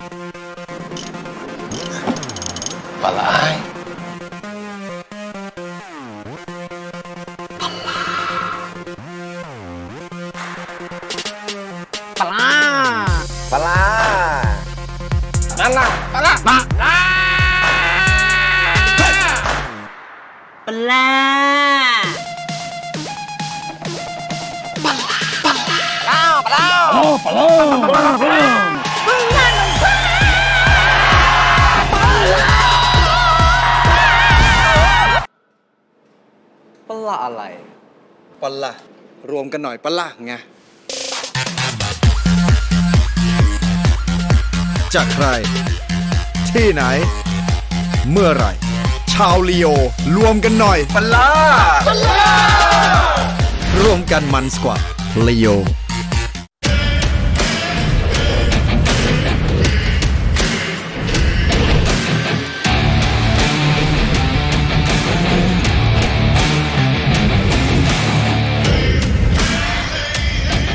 ปลาไหลปลาปลานั่นน่ะปลาปลาปลาปลาอะไร ปะละรวมกันหน่อยปะละไงจากใคร ที่ไหน เมื่อไหร่ ชาวลีโอรวมกันหน่อยปะละรวมกันมันกว่าลีโอ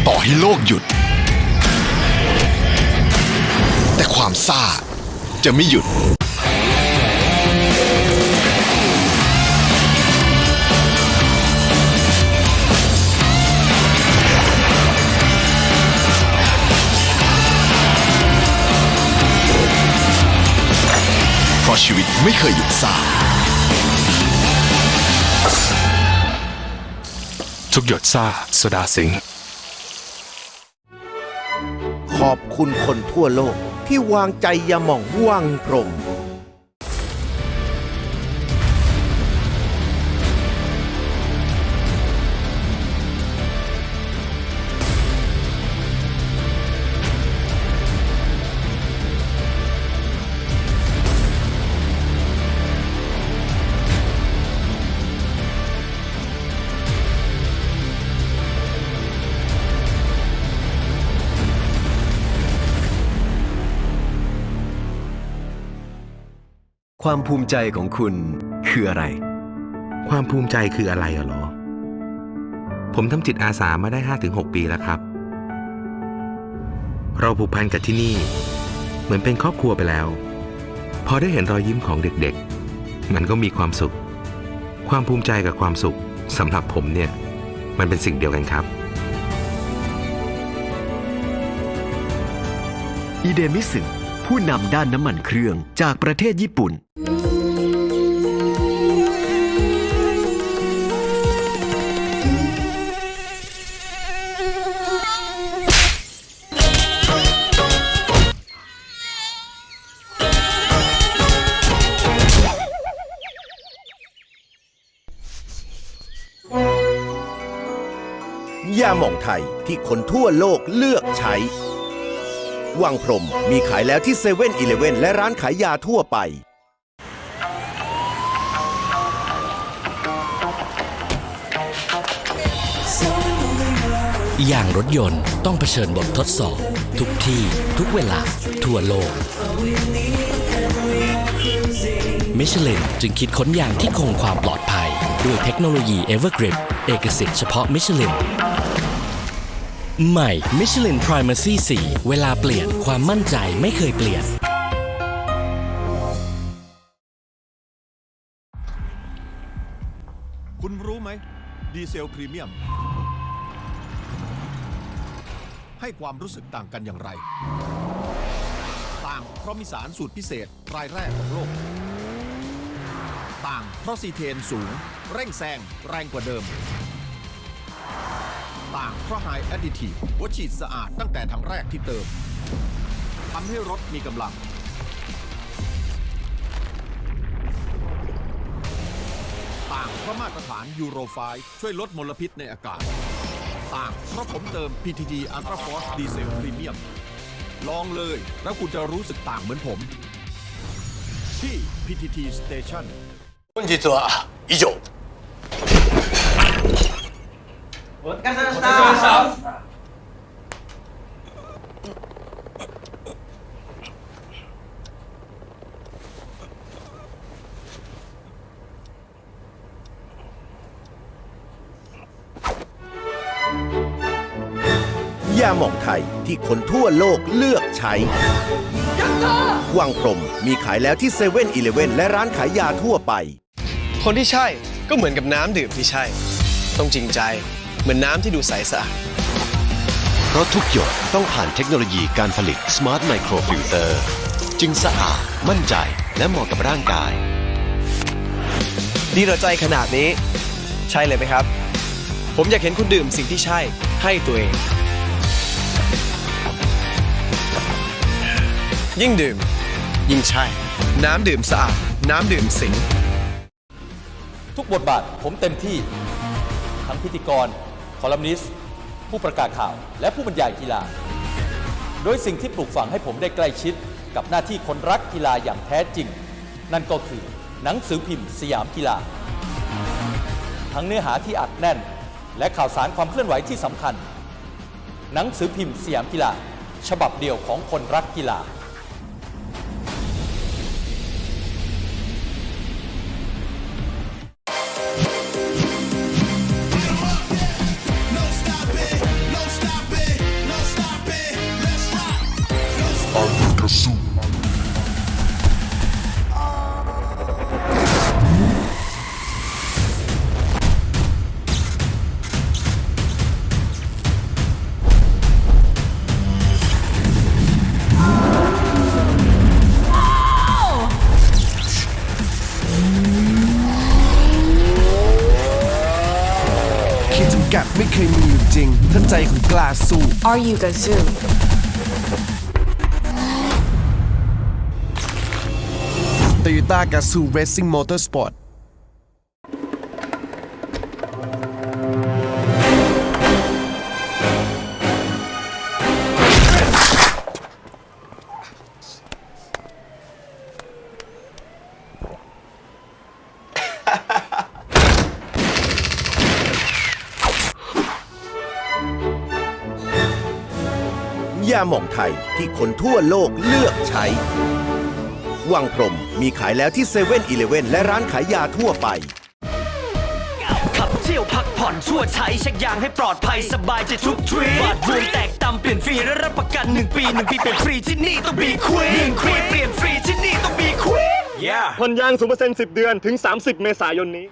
ต่อให้โลกหยุดแต่ความซ่าจะไม่หยุดเพราะชีวิตไม่เคยหยุดซ่าทุกหยดซ่าโซดาสิงห์ขอบคุณคนทั่วโลกที่วางใจยาหม่องวังพรหมความภูมิใจของคุณคืออะไร ความภูมิใจคืออะไรเหรอ ผมทำจิตอาสามาได้ 5-6 ปีแล้วครับ เราผูกพันกับที่นี่เหมือนเป็นครอบครัวไปแล้ว พอได้เห็นรอยยิ้มของเด็กๆมันก็มีความสุข ความภูมิใจกับความสุขสำหรับผมเนี่ยมันเป็นสิ่งเดียวกันครับ อิเดมิสึผู้นำด้านน้ำมันเครื่องจากประเทศญี่ปุ่นยาหม่องไทยที่คนทั่วโลกเลือกใช้วังพรหมมีขายแล้วที่7-Eleven และร้านขายยาทั่วไป อย่างรถยนต์ต้องเผชิญบททดสอบทุกที่ทุกเวลาทั่วโลกมิชลินจึงคิดค้นยางที่คงความปลอดภัยด้วยเทคโนโลยี Evergrip เอกสิทธิ์เฉพาะมิชลินใหม่ Michelin Primacy 4 เวลาเปลี่ยนความมั่นใจไม่เคยเปลี่ยน คุณรู้ไหมดีเซลพรีเมียมให้ความรู้สึกต่างกันอย่างไรต่างเพราะมีสารสูตรพิเศษรายแรกของโลกต่างเพราะซีเทนสูงเร่งแซงแรงกว่าเดิมต่างเพราะไฮแอดดิทีฟหัวฉีดสะอาดตั้งแต่ถังแรกที่เติมทำให้รถมีกำลังต่างเพราะมาตรฐานยูโร 5 ช่วยลดมลพิษในอากาศต่างเพราะผมเติม PTT Ultra Force Diesel Premium ลองเลยแล้วคุณจะรู้สึกต่างเหมือนผมที่ PTT Station 本日は以上お疲れ様でした。ยาหม่องไทยที่คนทั่วโลกเลือกใช้ วังพรหมมีขายแล้วที่เซเว่นอีเลฟเว่นและร้านขายยาทั่วไป คนที่ใช่ก็เหมือนกับน้ำดื่มที่ใช่ ต้องจริงใจเหมือนน้ำที่ดูใสสะอาด เพราะทุกหยดต้องผ่านเทคโนโลยีการผลิต Smart Micro Filter จึงสะอาดมั่นใจและเหมาะกับร่างกาย ดีต่อใจขนาดนี้ ใช่เลยไหมครับ ผมอยากเห็นคุณดื่มสิ่งที่ใช่ให้ตัวเอง ยิ่งดื่ม ยิ่งใช่ น้ำดื่มสะอาด น้ำดื่มสิง ทุกบทบาทผมเต็มที่ทั้งพิธีกรคอลัมนิสต์ผู้ประกาศข่าวและผู้บรรยายกีฬาโดยสิ่งที่ปลูกฝังให้ผมได้ใกล้ชิดกับหน้าที่คนรักกีฬาอย่างแท้จริงนั่นก็คือหนังสือพิมพ์สยามกีฬาทั้งเนื้อหาที่อัดแน่นและข่าวสารความเคลื่อนไหวที่สำคัญหนังสือพิมพ์สยามกีฬาฉบับเดียวของคนรักกีฬาขีดจำกัดไม่เคยมีอยู่จริง ถ้าใจคุณกล้าสู้ Are you Gazoo? Toyota Gazoo Racing Motorsport ยาหม่องไทยที่คนทั่วโลกเลือกใช้ วังพรหมมีขายแล้วที่เซเว่นอีเลฟเว่นและร้านขายยาทั่วไป ขับเที่ยวพักผ่อนชั่วใช้เช็คยางให้ปลอดภัยสบายใจทุกทริปบาทรวมแตกต่ำเปลี่ยนฟรีและรับประกัน1 ปี1 ปีเป็นฟรีที่นี่ต้องบีควีน1 ปีเปลี่ยนฟรีที่นี่ต้องบีควีน ผ่อนยาง 0% 10 เดือนถึง 30 เมษายนนี้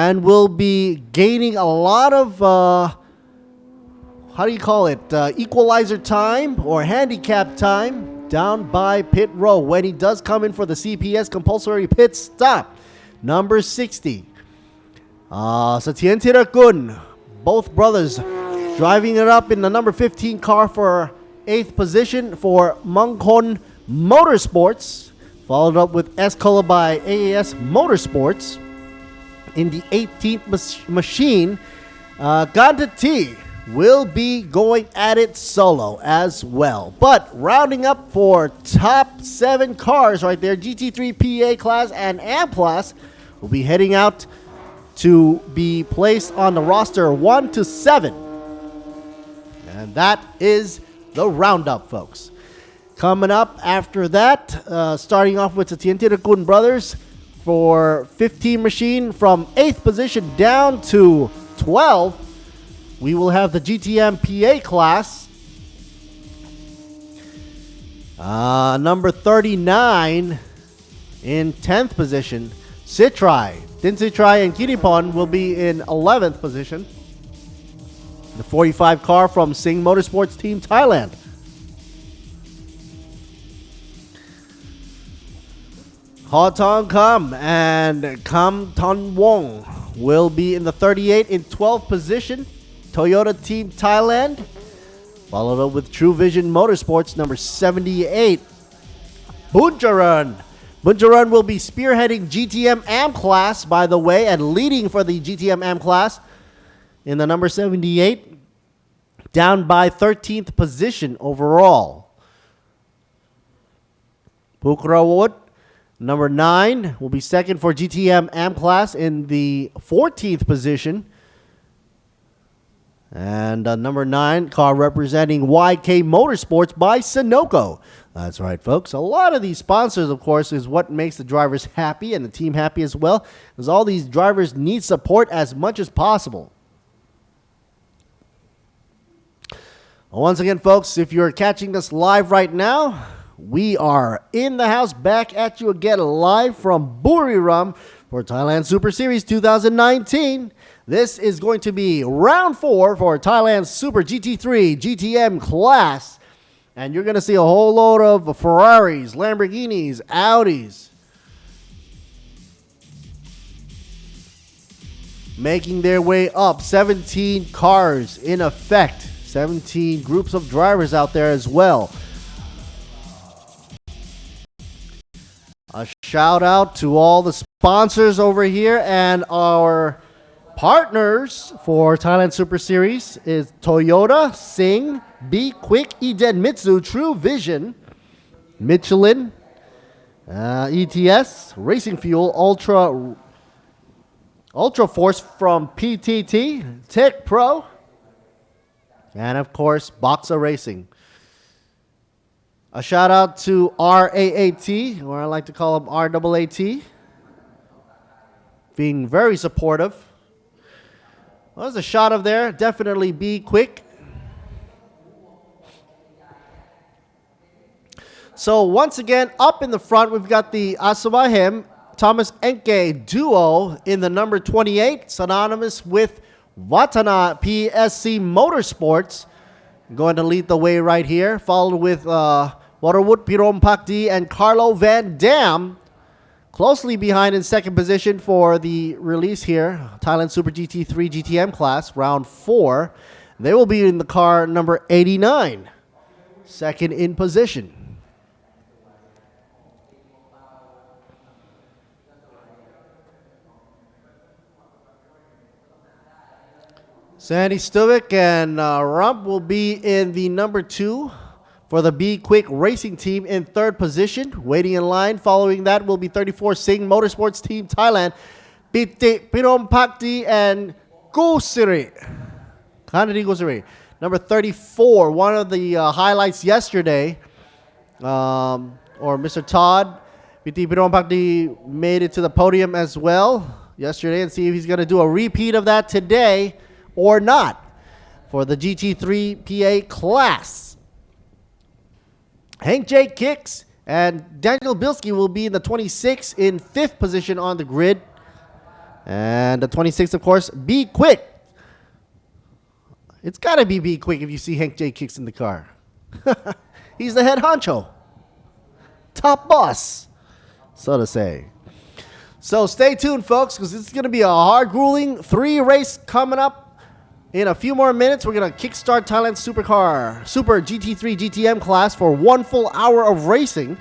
and will be gaining a lot of, how do you call it, equalizer time or handicap time down by pit row when he does come in for the CPS compulsory pit stop. Number 60. Satien Tirakun, both brothers driving it up in the number 15 car for 8th position for Mangkon Motorsports, followed up with S-Color by AAS Motorsports. In the 18th machine, Ganta T will be going at it solo as well. But rounding up for top 7 cars right there, GT3 PA class and AM class will be heading out to be placed on the roster 1 to 7. And that is the roundup, folks. Coming up after that, starting off with the Tientirakun brothers for 15 machine from 8th position down to 12. We will have the GTM PA class. Number 39 in 10th position. Sitrai, Din Sitrai and Kiripon will be in 11th position. The 45 car from Sing Motorsports Team Thailand. Ha Tong Kam and Kam Ton Wong will be in the 38 in 12th position. Toyota Team Thailand, followed up with True Vision Motorsports, number 78. Bunjaran will be spearheading GTM AM class, by the way, and leading for the GTM AM class in the number 78, down by 13th position overall. Pukrawut, number 9, will be second for GTM AM class in the 14th position. And number 9, car representing YK Motorsports by Sunoco. That's right, folks. A lot of these sponsors, of course, is what makes the drivers happy and the team happy as well, because all these drivers need support as much as possible. Once again, folks, if you're catching us live right now, we are in the house, back at you again live from Buriram for Thailand Super Series 2019. This is going to be round 4 for Thailand Super GT3 GTM class. And you're going to see a whole load of Ferraris, Lamborghinis, Audis making their way up. 17 cars in effect. 17 groups of drivers out there as well. A shout out to all the sponsors over here, and our partners for Thailand Super Series is Toyota, Sing, Be Quick, Edenmitsu, True Vision, Michelin, ETS, Racing Fuel, Ultra Force from PTT, Tech Pro, and of course Boxa Racing. A shout out to RAAT, or I like to call them RAAT, being very supportive. Well, there's a shot of there. Definitely Be Quick. So once again, up in the front, we've got the Asawahem Thomas Enke duo in the number 28, synonymous with Watana PSC Motorsports. Going to lead the way right here, followed with Waterwood Pirom Pakdi and Carlo Van Dam. Closely behind in second position for the release here, Thailand Super GT3 GTM class, round 4. They will be in the car number 89, second in position. Sandy Stuvik and Rump will be in the number 2 for the Be Quick Racing Team in third position. Waiting in line following that will be 34 Sing Motorsports Team Thailand, Piti Pirom Pakdi and Gusiri. Kanadi Gusiri. Number 34, one of the highlights yesterday, or Mr. Todd, Piti Pirom Pakdi made it to the podium as well yesterday, and see if he's going to do a repeat of that today or not for the GT3 PA class. Hank J. Kicks and Daniel Bilski will be in the 26 in 5th position on the grid. And the 26th, of course, Be Quick. It's got to be Quick if you see Hank J. Kicks in the car. He's the head honcho. Top boss, so to say. So stay tuned, folks, because it's going to be a hard, grueling 3-race coming up in a few more minutes. We're going to kickstart Thailand Super GT3 GTM class for 1 full hour of racing.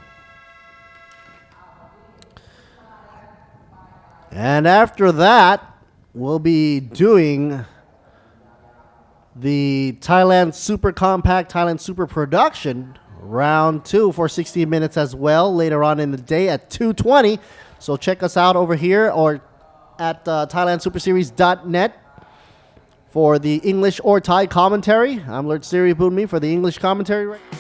And after that, we'll be doing the Thailand Super Compact, Thailand Super Production round 2 for 60 minutes as well later on in the day at 2:20. So check us out over here or at ThailandSuperSeries.net for the English or Thai commentary. I'm Lord Siri Boonmi for the English commentary right now.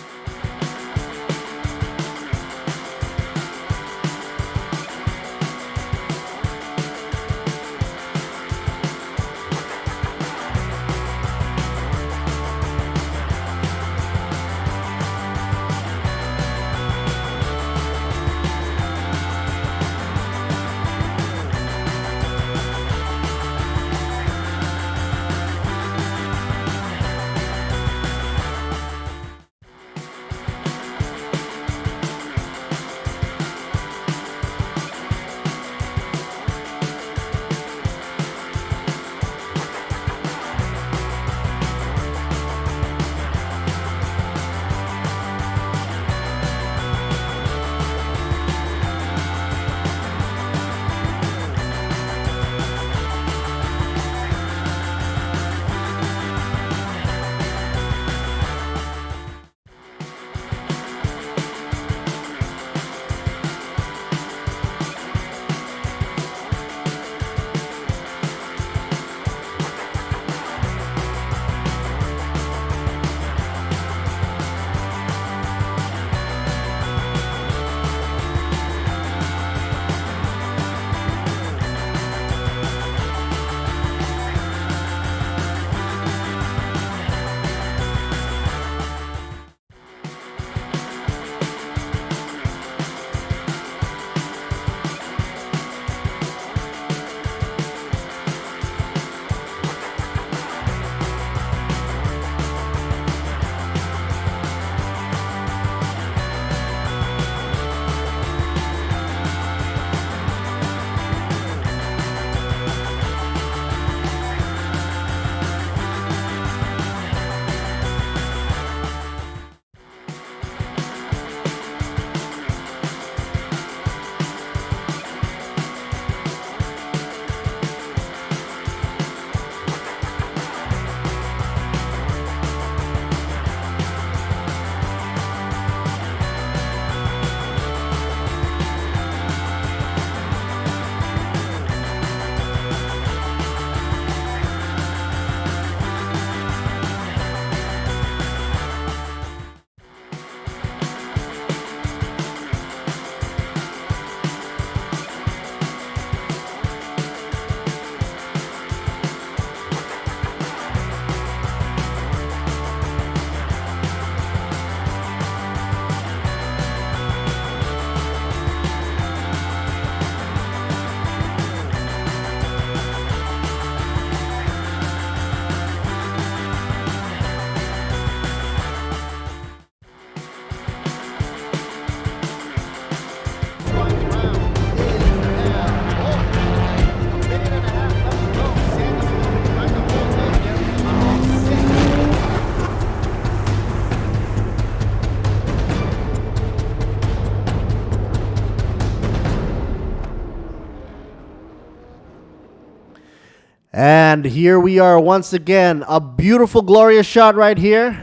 And here we are once again, a beautiful, glorious shot right here.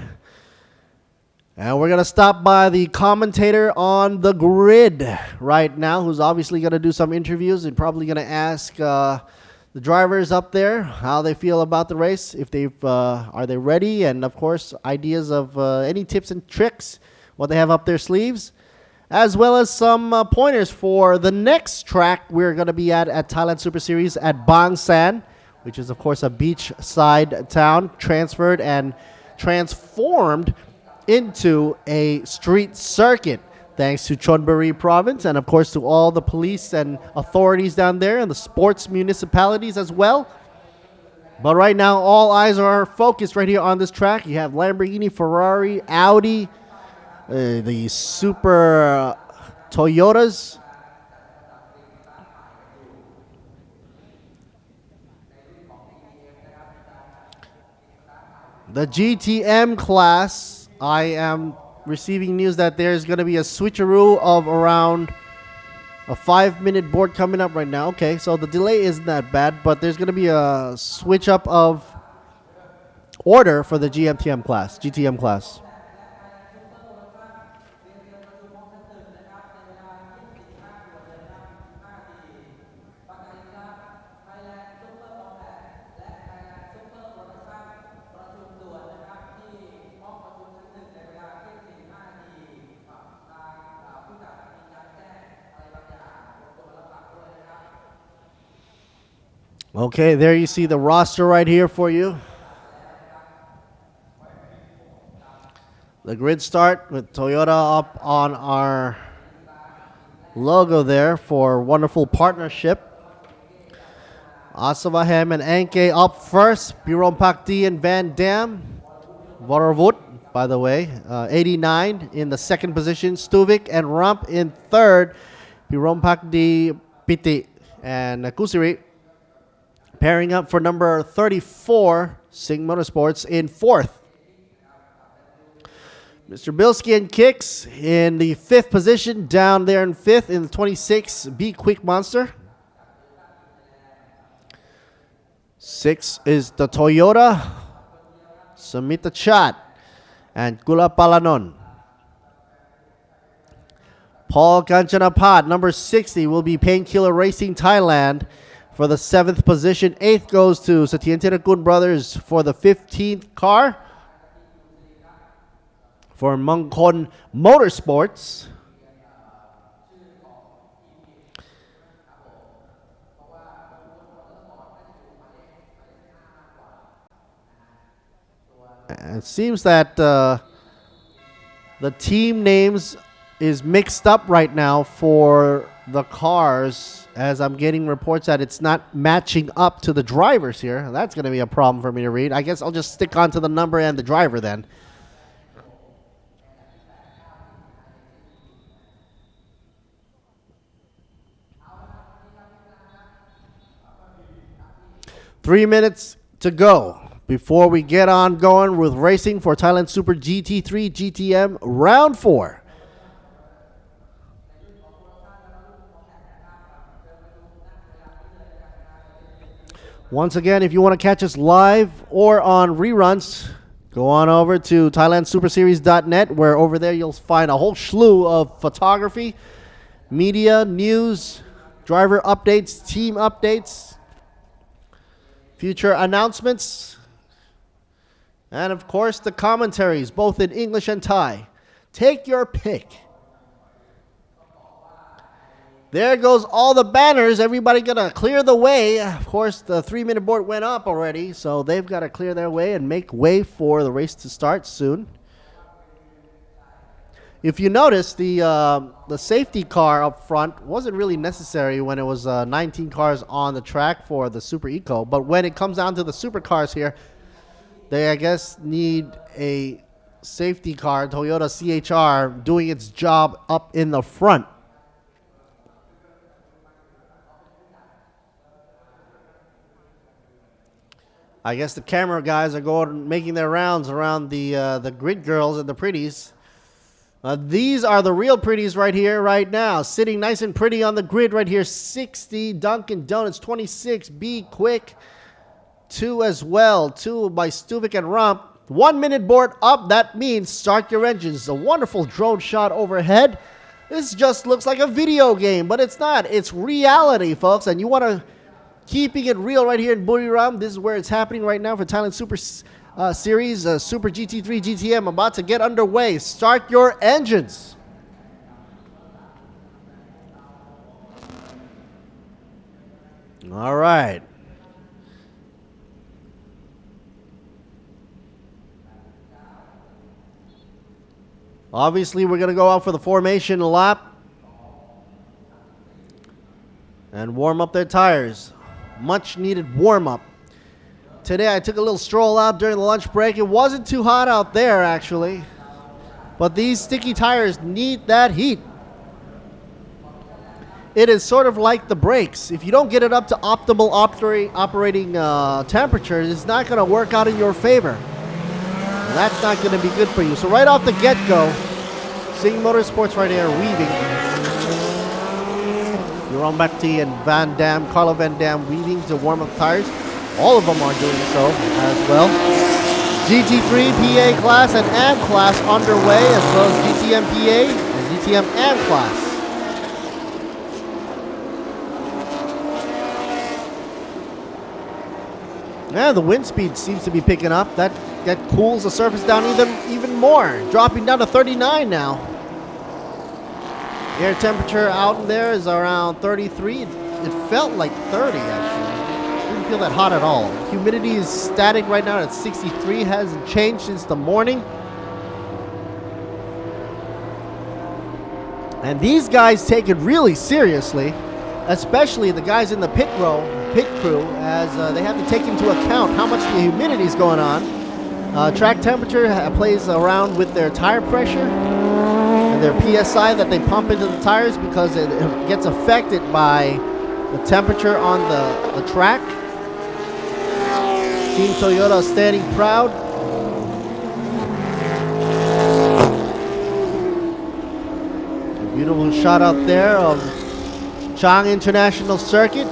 And we're going to stop by the commentator on the grid right now, who's obviously going to do some interviews and probably going to ask the drivers up there how they feel about the race, if are they ready, and of course ideas of any tips and tricks, what they have up their sleeves, as well as some pointers for the next track we're going to be at Thailand Super Series at Bang San, which is of course a beachside town transferred and transformed into a street circuit. Thanks to Chonburi Province and, of course, to all the police and authorities down there and the sports municipalities as well. But right now, all eyes are focused right here on this track. You have Lamborghini, Ferrari, Audi, the Super Toyotas. The GTM class, I am receiving news that there's going to be a switcheroo of around a 5-minute board coming up right now. Okay, so the delay isn't that bad, but there's going to be a switch up of order for the GTM class. Okay, there you see the roster right here for you. The grid start with Toyota up on our logo there for wonderful partnership. Asavahem and Anke up first. Biron Pakdi and Van Dam. Vorvut, by the way, 89 in the second position. Stuvik and Rump in third. Biron Pakdi, Piti, and Kusiri pairing up for number 34, Sing Motorsports, in fourth. Mr. Bilski and Kicks in the fifth position, down there in fifth in the 26, Be Quick Monster. 6 is the Toyota, Samita Chat, and Gula Palanon. Paul Kanchanapat, number 60, will be Painkiller Racing Thailand for the 7th position. 8th goes to Satyen Tirakun Brothers for the 15th car. For Mongkon Motorsports, it seems that the team names is mixed up right now for the cars, as I'm getting reports that it's not matching up to the drivers here. That's going to be a problem for me to read. I guess I'll just stick on to the number and the driver then. Three minutes to go before we get on going with racing for Thailand Super GT3 GTM Round 4. Once again, if you want to catch us live or on reruns, go on over to ThailandSuperSeries.net, where over there you'll find a whole slew of photography, media, news, driver updates, team updates, future announcements, and of course the commentaries, both in English and Thai. Take your pick. There goes all the banners. Everybody gonna clear the way. Of course, the 3-minute board went up already, so they've got to clear their way and make way for the race to start soon. If you notice, the safety car up front wasn't really necessary when it was 19 cars on the track for the Super Eco, but when it comes down to the supercars here, they, I guess, need a safety car, Toyota CHR, doing its job up in the front. I guess the camera guys are going making their rounds around the grid girls and the pretties. These are the real pretties right here, right now. Sitting nice and pretty on the grid right here. 60, Dunkin' Donuts, 26, Be Quick. 2 as well. 2 by Stuvik and Rump. 1-minute board up. That means start your engines. A wonderful drone shot overhead. This just looks like a video game, but it's not. It's reality, folks. And you want to keeping it real right here in Buriram. This is where it's happening right now for Thailand Super Series, Super GT3 GTM about to get underway. Start your engines. All right. Obviously, we're going to go out for the formation lap and warm up their tires. Much needed warm up. Today, I took a little stroll out during the lunch break. It wasn't too hot out there, actually. But these sticky tires need that heat. It is sort of like the brakes. If you don't get it up to optimal operating temperature, it's not going to work out in your favor. And that's not going to be good for you. So right off the get-go, Sing Motorsports right here weaving. Jeroen Bacti and Van Dam, Carlo Van Dam weaving to warm up tires. All of them are doing so as well. GT3 PA class and AM class underway, as well as GTM PA and GTM AM class. Yeah, the wind speed seems to be picking up. That cools the surface down even more, dropping down to 39 now. Air temperature out in there is around 33. It felt like 30 actually. Didn't feel that hot at all. Humidity is static right now at 63. Hasn't changed since the morning. And these guys take it really seriously, especially the guys in the pit crew, as they have to take into account how much the humidity is going on. Track temperature plays around with their tire pressure and their PSI that they pump into the tires, because it gets affected by the temperature on the track. Team Toyota standing proud. A beautiful shot out there of Chang International Circuit.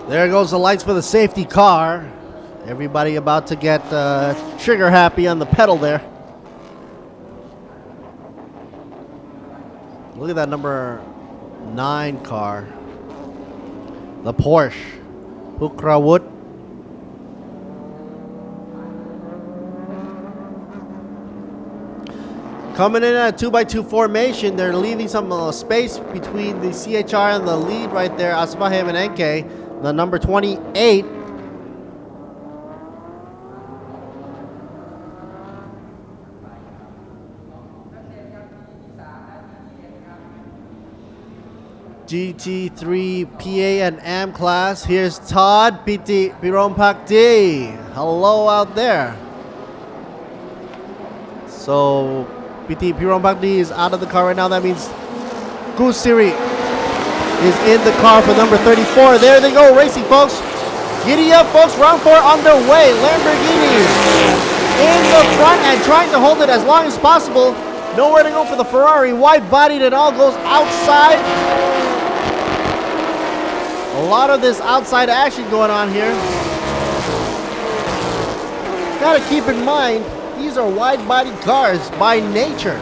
There goes the lights for the safety car. Everybody about to get trigger happy on the pedal there. Look at that number 9 car. The Porsche. Hukrawood. Coming in at a 2x2 formation. They're leaving some space between the CHR and the lead right there. Asbahem and Enke. The number 28. GT3 PA and AM class. Here's Todd Piti Jeroen Bacti. Hello out there. So Piti Jeroen Bacti is out of the car right now. That means Kusiri is in the car for number 34. There they go, racing, folks. Giddy up, folks. Round 4 underway. Lamborghini in the front and trying to hold it as long as possible. Nowhere to go for the Ferrari. Wide-bodied and all goes outside. A lot of this outside action going on here. Gotta keep in mind, these are wide-bodied cars by nature.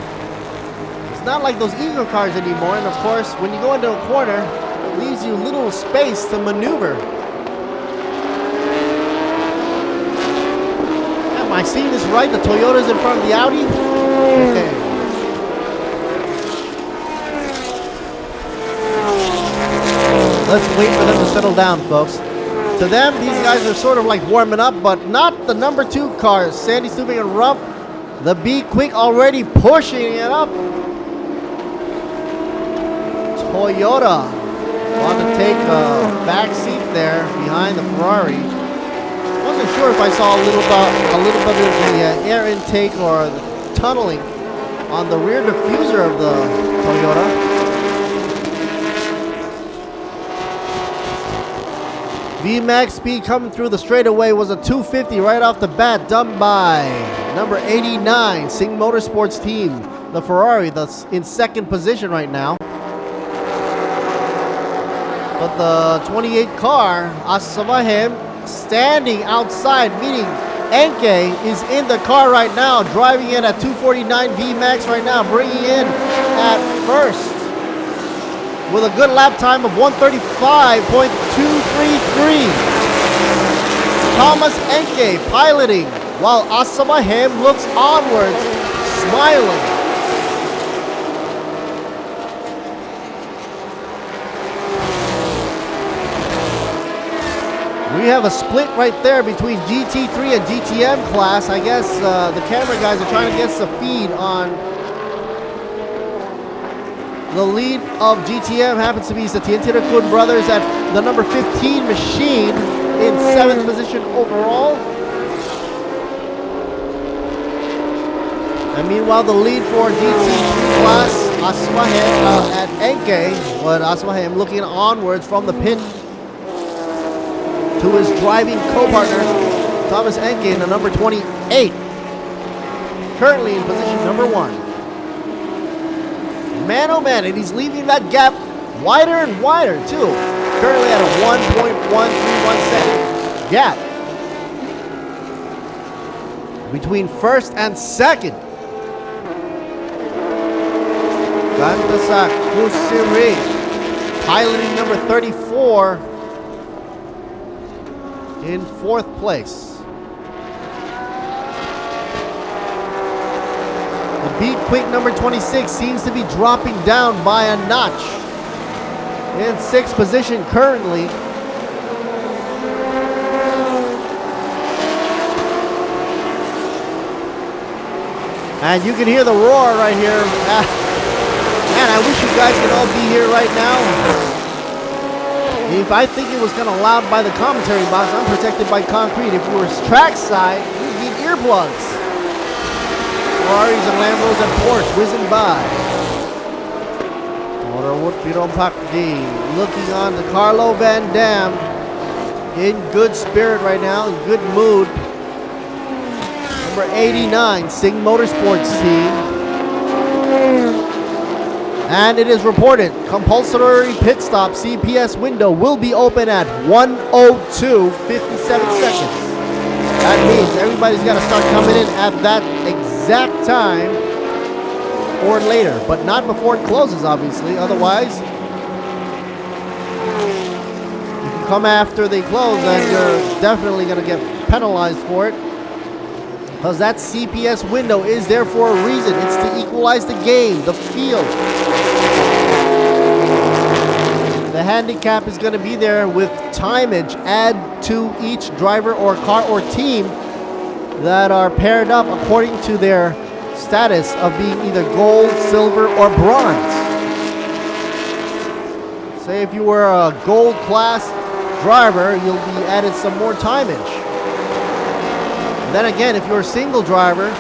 It's not like those Eagle cars anymore, and of course, when you go into a corner, it leaves you little space to maneuver. Am I seeing this right? The Toyota's in front of the Audi? Okay. Let's wait for them to settle down, folks. To them, these guys are sort of like warming up, but not the number 2 cars. Sandy Stuving and Rump. The Be Quick already pushing it up. Toyota want to take a back seat there behind the Ferrari. Wasn't sure if I saw a little bit of the air intake or the tunneling on the rear diffuser of the Toyota. VMAX speed coming through the straightaway was a 250 right off the bat, done by number 89, Sing Motorsports team, the Ferrari, that's in second position right now. But the 28 car, Asavahem, standing outside, meaning Enke is in the car right now, driving in at 249 VMAX right now, bringing in at first with a good lap time of 135.233. Thomas Enke piloting while Asamahem looks onwards, smiling. We have a split right there between GT3 and GTM class. I guess the camera guys are trying to get the feed on. The lead of GTM happens to be Satyendra Kun brothers at the number 15 machine in 7th position overall. And meanwhile, the lead for GT3 class, Asamahem at Enke, but Asamahem looking onwards from the pit to his driving co-partner, Thomas Enke, in the number 28. Currently in position number 1. Man, oh man, and he's leaving that gap wider and wider, too. Currently at a 1.131 second gap between first and second. Gantasak Kusiri, piloting number 34, in 4th place. The Beat Quick number 26 seems to be dropping down by a notch. In 6th position currently. And you can hear the roar right here. Man, I wish you guys could all be here right now. If I think it was kind of loud by the commentary box, I'm protected by concrete. If we were trackside, we'd need earplugs. Ferraris and Lambos and Porsche whizzing by. Motorwood Piron Pakdi looking on to Carlo Van Dam. In good spirit right now, in good mood. Number 89, Sing Motorsports team. And it is reported, compulsory pit stop CPS window will be open at 1:02:57 seconds. That means everybody's got to start coming in at that exact time or later, but not before it closes, obviously. Otherwise, if you come after they close, then you're definitely going to get penalized for it. Because that CPS window is there for a reason. It's to equalize the game, the field. The handicap is going to be there with timeage add to each driver or car or team that are paired up according to their status of being either gold, silver, or bronze. Say if you were a gold class driver, you'll be added some more timeage. Then again, if you're a single driver,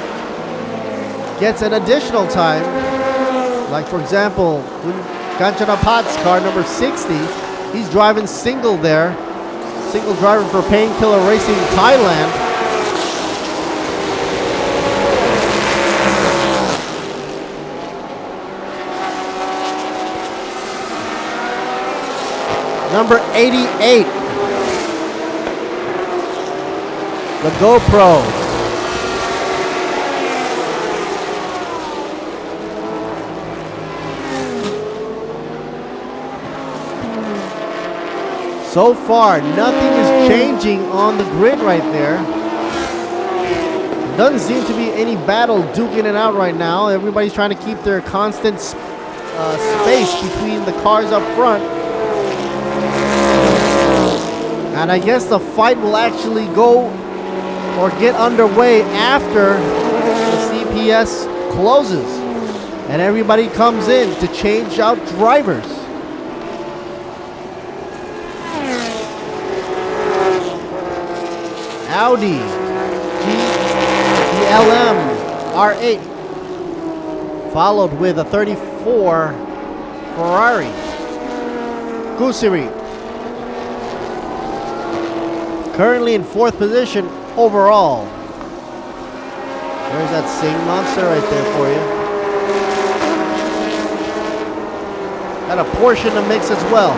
gets an additional time. Like for example, Kanchana Pat's car, number 60, he's driving single there. Single driver for Painkiller Racing Thailand. Number 88. The GoPro. So far, nothing is changing on the grid right there. Doesn't seem to be any battle duking it out right now. Everybody's trying to keep their constant space between the cars up front. And I guess the fight will actually go or get underway after the CPS closes and everybody comes in to change out drivers. Audi GLM R8 followed with a 34 Ferrari Kusiri, currently in 4th position overall. There's that Sing monster right there for you. Got a Porsche in the mix as well.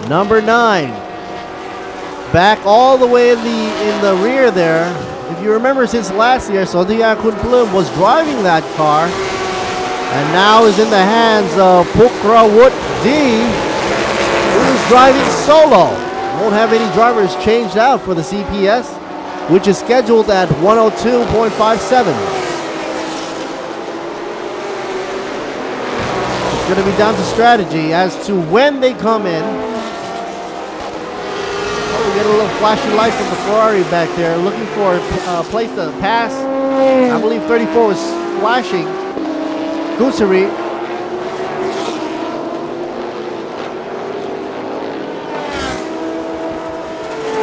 Number 9, back all the way in the rear there. If you remember, since last year, Sodhya Kunplum was driving that car, and now is in the hands of Pukrawut D, who's driving solo. Won't have any drivers changed out for the CPS, which is scheduled at 102.57. It's going to be down to strategy as to when they come in. Oh, we get a little flashing light from the Ferrari back there, looking for a place to pass. I believe 34 was flashing. Kusiri.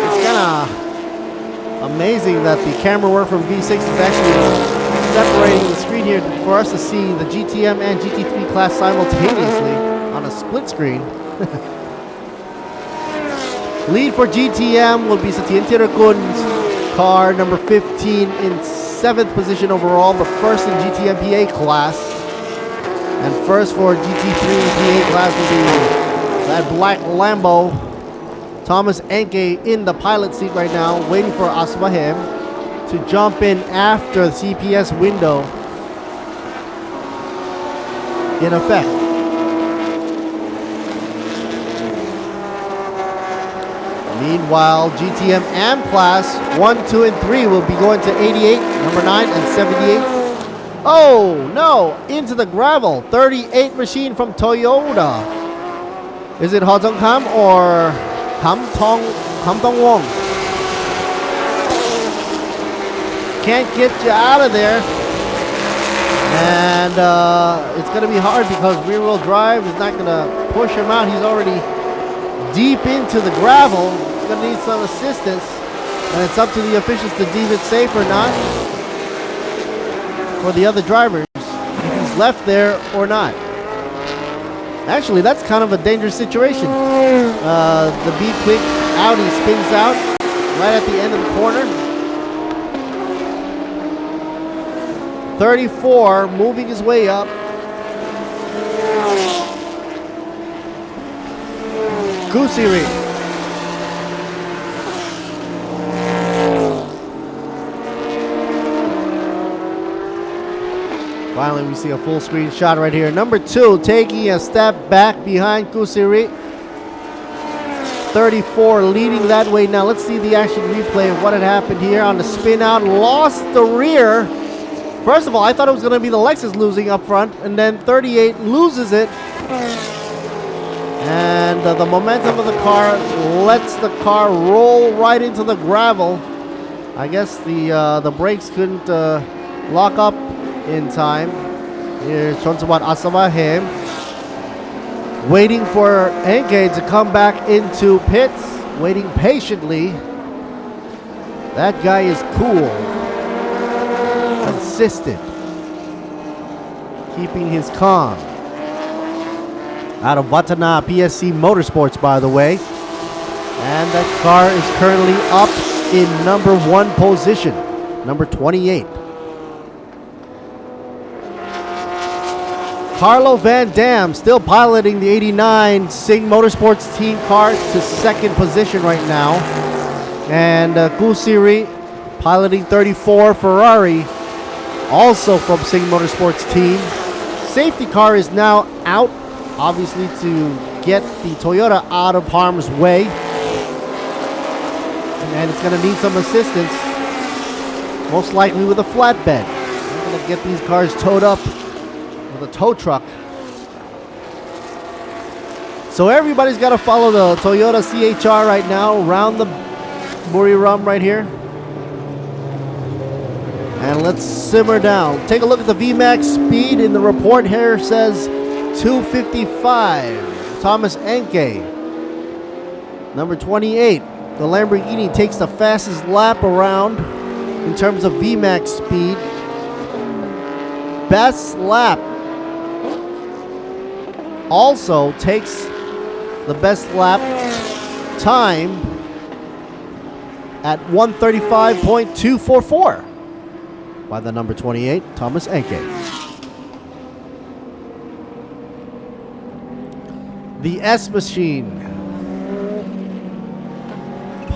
It's kind of amazing that the camera work from V6 is actually separating the screen here for us to see the GTM and GT3 class simultaneously on a split screen. Lead for GTM will be Satyen Thirakun's car, number 15 in 7th position overall, but first in GTM PA class. And first for GT3 PA class will be that black Lambo. Thomas Enke in the pilot seat right now, waiting for Asbahem to jump in after the CPS window in effect. Meanwhile, GTM AM class 1, 2, and 3 will be going to 88, number 9, and 78. Oh no, into the gravel. 38 machine from Toyota. Is it Ha Jung Kam or Kam Tong Wong? Can't get you out of there. And it's going to be hard because rear wheel drive is not going to push him out. He's already deep into the gravel. He's going to need some assistance. And it's up to the officials to deem it safe or not for the other drivers, if he's left there or not. Actually, that's kind of a dangerous situation. The Be Quick Audi spins out right at the end of the corner. 34 moving his way up. Kusiri. Finally, we see a full screen shot right here. Number 2 taking a step back behind Kusiri. 34 leading that way. Now let's see the action replay of what had happened here on the spin out. Lost the rear. First of all, I thought it was going to be the Lexus losing up front, and then 38 loses it. And the momentum of the car lets the car roll right into the gravel. I guess the brakes couldn't lock up in time. Here's Chonsubat Asabahem waiting for Enke to come back into pits, waiting patiently. That guy is cool, consistent, keeping his calm. Out of Vatana PSC Motorsports, by the way. And that car is currently up in number 1 position, number 28. Carlo Van Dam still piloting the 89 Sing Motorsports team car to 2nd position right now. And Kusiri piloting 34 Ferrari, also from Sing Motorsports team. Safety car is now out, obviously to get the Toyota out of harm's way. And it's going to need some assistance, most likely with a flatbed. We're going to get these cars towed up with a tow truck. So everybody's got to follow the Toyota CHR right now around the Buriram right here. And let's simmer down. Take a look at the VMAX speed in the report here. Says 255. Thomas Enke, number 28. The Lamborghini takes the fastest lap around in terms of VMAX speed. Best lap also takes the best lap time at 1:35.244 by the number 28, Thomas Enke. The S Machine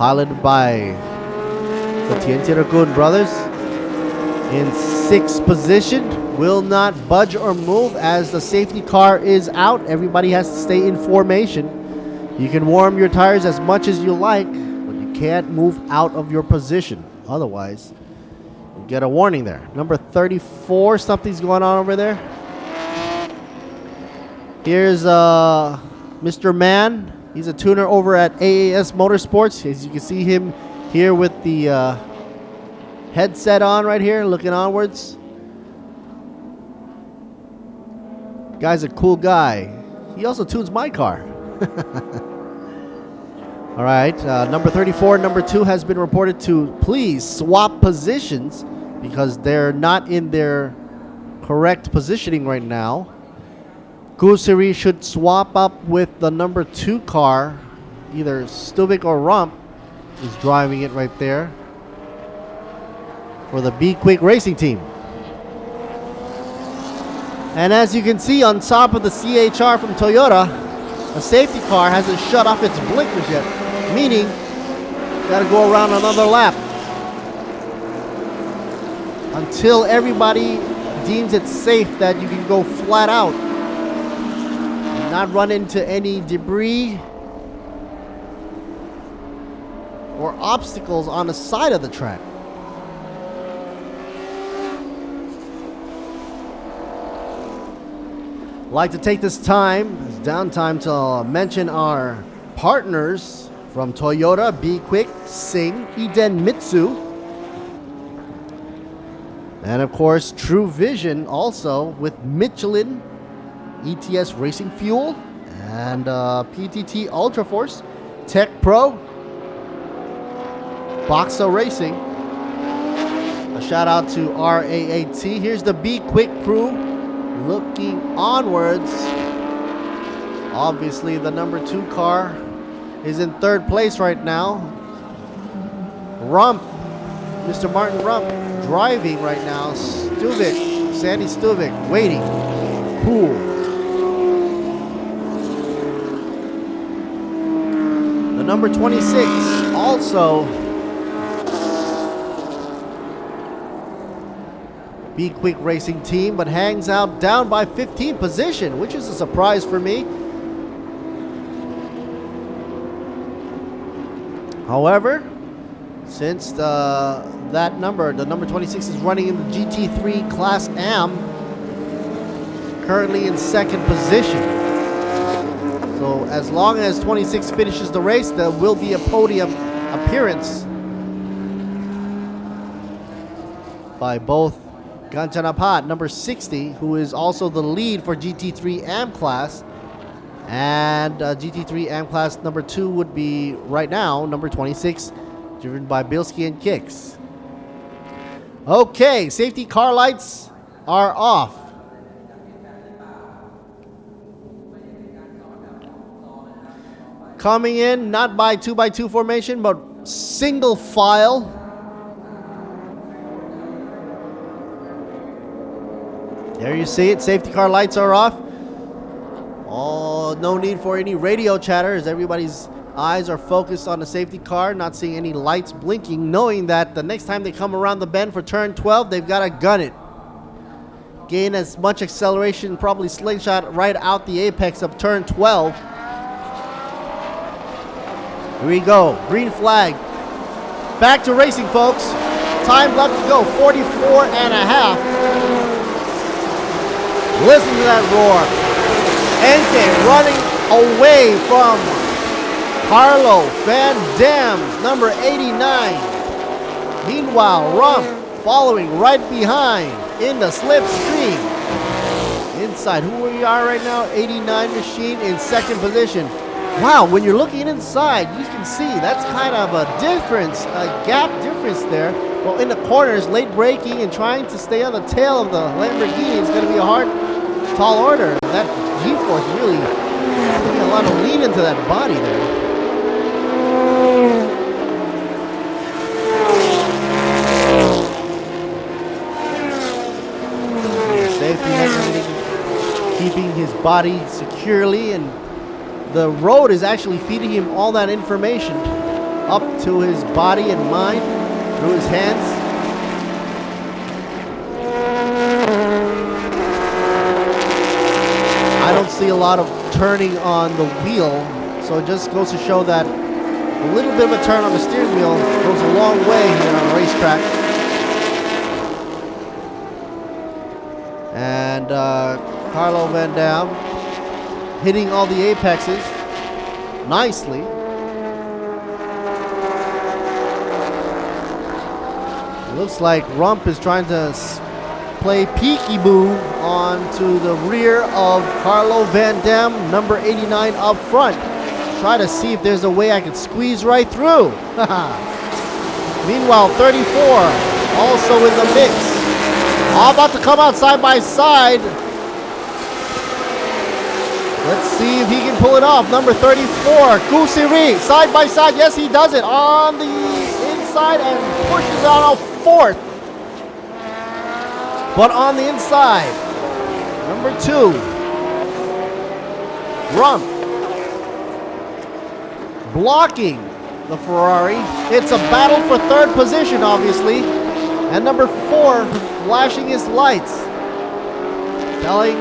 piloted by the Tien Tiragun brothers. In 6th position, will not budge or move as the safety car is out. Everybody has to stay in formation. You can warm your tires as much as you like, but you can't move out of your position. Otherwise, you get a warning there. Number 34, something's going on over there. Here's Mr. Mann. He's a tuner over at AAS Motorsports. As you can see him here with the headset on right here, looking onwards. Guy's a cool guy. He also tunes my car. All right, number 34, number 2 has been reported to please swap positions because they're not in their correct positioning right now. Kusiri should swap up with the number 2 car. Either Stuvik or Rump is driving it right there for the Be Quick Racing team. And as you can see on top of the CHR from Toyota, the safety car hasn't shut off its blinkers yet, meaning gotta go around another lap until everybody deems it safe that you can go flat out and not run into any debris or obstacles on the side of the track. I'd like to take this time, it's downtime, to mention our partners from Toyota, Be Quick, Sing, Eden Mitsu, and of course True Vision also with Michelin, ETS Racing Fuel, and PTT Ultra Force, Tech Pro, Boxa Racing. A shout out to RAAT. Here's the Be Quick crew looking onwards. Obviously the number 2 car is in 3rd place right now. Rump, Mr. Martin Rump, driving right now. Stuvik, Sandy Stuvik, waiting. Cool. The number 26 also Be Quick Racing team, but hangs out down by 15th position, which is a surprise for me. However, since the number 26 is running in the GT3 Class AM, currently in 2nd position. So as long as 26 finishes the race, there will be a podium appearance by both Ganchanapat, number 60, who is also the lead for GT3 AM class, and GT3 AM class number 2 would be right now number 26, driven by Bilski and Kicks. Okay, safety car lights are off. Coming in, not by 2x2 formation, but single file. There you see it, safety car lights are off. Oh, no need for any radio chatter as everybody's eyes are focused on the safety car, not seeing any lights blinking, knowing that the next time they come around the bend for turn 12, they've got to gun it. Gain as much acceleration, probably slingshot right out the apex of turn 12. Here we go, green flag. Back to racing, folks. Time left to go, 44 and a half. Listen to that roar. Enke running away from Carlo Van Dam, number 89. Meanwhile, Rump following right behind in the slipstream. Inside, who we are right now, 89 machine in 2nd position. Wow, when you're looking inside, you can see that's kind of a difference, a gap difference there. Well, in the corners, late braking and trying to stay on the tail of the Lamborghini is going to be a hard, tall order. That G-force really putting a lot of lean into that body there. Safety net, keeping his body securely, and the road is actually feeding him all that information. up to his body and mind through his hands. I don't see a lot of turning on the wheel, so it just goes to show that a little bit of a turn on the steering wheel goes a long way here on a racetrack. And Carlo Van Dam hitting all the apexes nicely. It looks like Rump is trying to play peekaboo onto the rear of Carlo Van Dam, number 89 up front. Try to see if there's a way I can squeeze right through. Meanwhile, 34 also in the mix. All about to come out side by side. Let's see if he can pull it off. Number 34, Kusiri, side by side. Yes, he does it on the inside and pushes out a fourth. But on the inside, number 2, Rump, blocking the Ferrari. It's a battle for third position, obviously. And number 4, flashing his lights, telling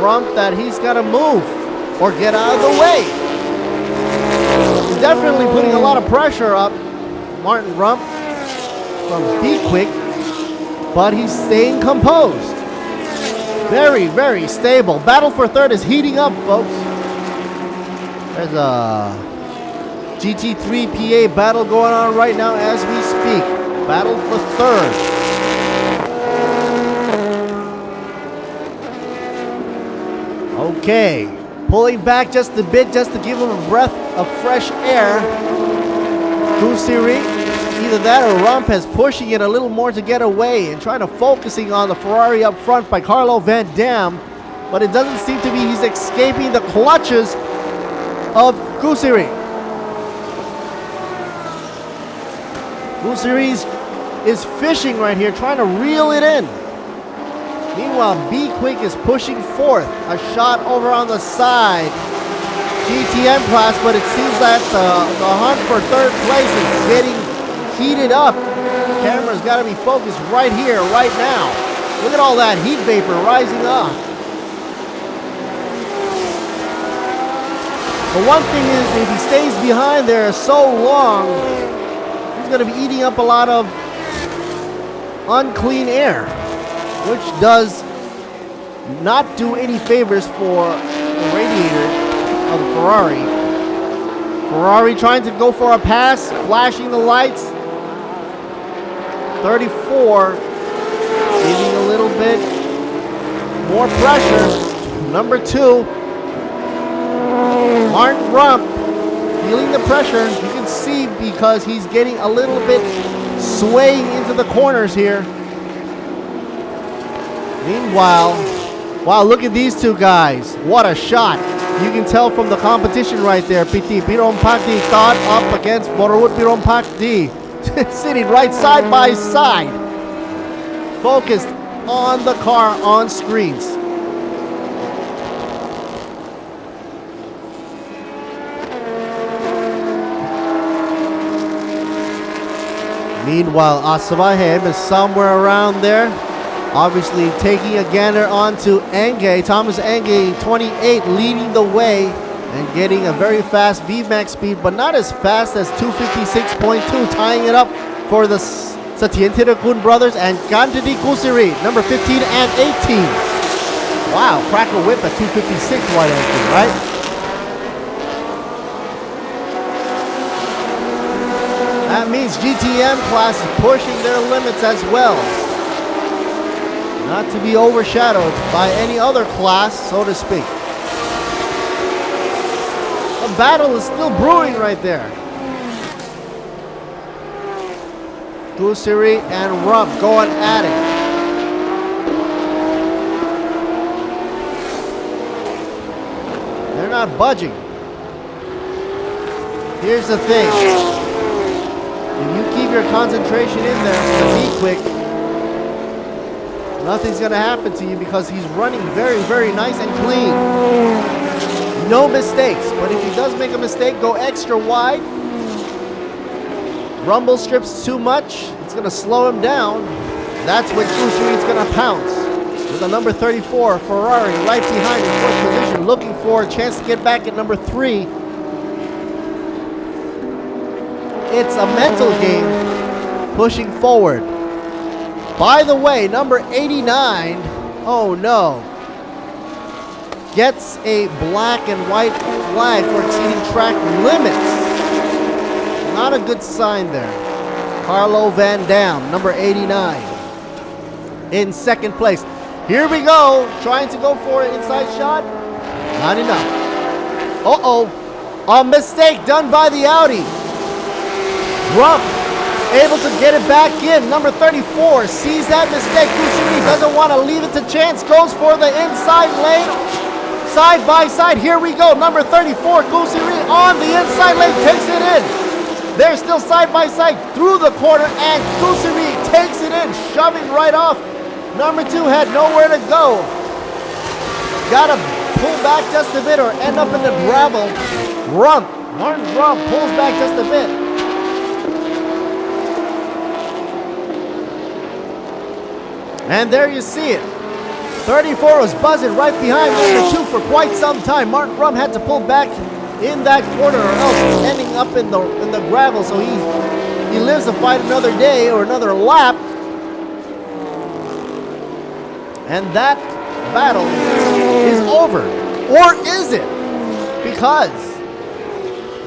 Rump that he's got to move or get out of the way. He's definitely putting a lot of pressure up Martin Rump from Be Quick, but he's staying composed. Very, very stable. Battle for third is heating up, folks. There's a GT3 PA battle going on right now as we speak. Battle for third. Okay, pulling back just a bit just to give him a breath of fresh air. Kusiri, either that or Rump is pushing it a little more to get away and trying to focusing on the Ferrari up front by Carlo Van Dam, but it doesn't seem to be he's escaping the clutches of Kusiri. Kusiri is fishing right here, trying to reel it in. Meanwhile, Be Quick is pushing fourth. A shot over on the side. GTM class, but it seems that the hunt for third place is getting heated up. Camera's got to be focused right here, right now. Look at all that heat vapor rising up. The one thing is, if he stays behind there so long, he's going to be eating up a lot of unclean air, which does not do any favors for the radiator of the Ferrari. Ferrari trying to go for a pass, flashing the lights. 34 giving a little bit more pressure. Number 2, Martin Rump feeling the pressure. You can see because he's getting a little bit swaying into the corners here. Meanwhile, wow, look at these two guys. What a shot. You can tell from the competition right there. Piti Pirompakdi thought up against Borut Pirompakdi. Sitting right side by side. Focused on the car on screens. Meanwhile, Asavahem is somewhere around there. Obviously taking a gander onto Enge. Thomas Enge, 28, leading the way and getting a very fast VMAX speed, but not as fast as 256.2, tying it up for the Satyen Thirakul brothers and Gandhi Kusiri, number 15 and 18. Wow, crack a whip at 256 wide angle, right? That means GTM class is pushing their limits as well. Not to be overshadowed by any other class, so to speak. A battle is still brewing right there. Kusiri and Rump going at it. They're not budging. Here's the thing. If you keep your concentration in there to be quick, nothing's going to happen to you because he's running very, very nice and clean. No mistakes, but if he does make a mistake, go extra wide. rumble strips too much, it's going to slow him down. That's when Kusuri's going to pounce. With the number 34, Ferrari right behind in fourth position, looking for a chance to get back at number 3. It's a mental game, pushing forward. By the way, number 89, oh no, gets a black and white flag for exceeding track limits. Not a good sign there. Carlo Van Dam, number 89, in second place. Here we go, trying to go for an inside shot. Not enough. Uh-oh, a mistake done by the Audi. Rump able to get it back in. Number 34 sees that mistake. Kusuri doesn't want to leave it to chance. Goes for the inside lane. Side by side. Here we go. Number 34, Kusuri on the inside lane. Takes it in. They're still side by side through the corner. And Kusuri takes it in. Shoving right off. Number 2 had nowhere to go. Gotta pull back just a bit or end up in the gravel. Martin Rump pulls back just a bit. And there you see it. 34 was buzzing right behind number 2 for quite some time. Martin Rump had to pull back in that corner or else ending up in the gravel. So he lives to fight another day or another lap. And that battle is over. Or is it? Because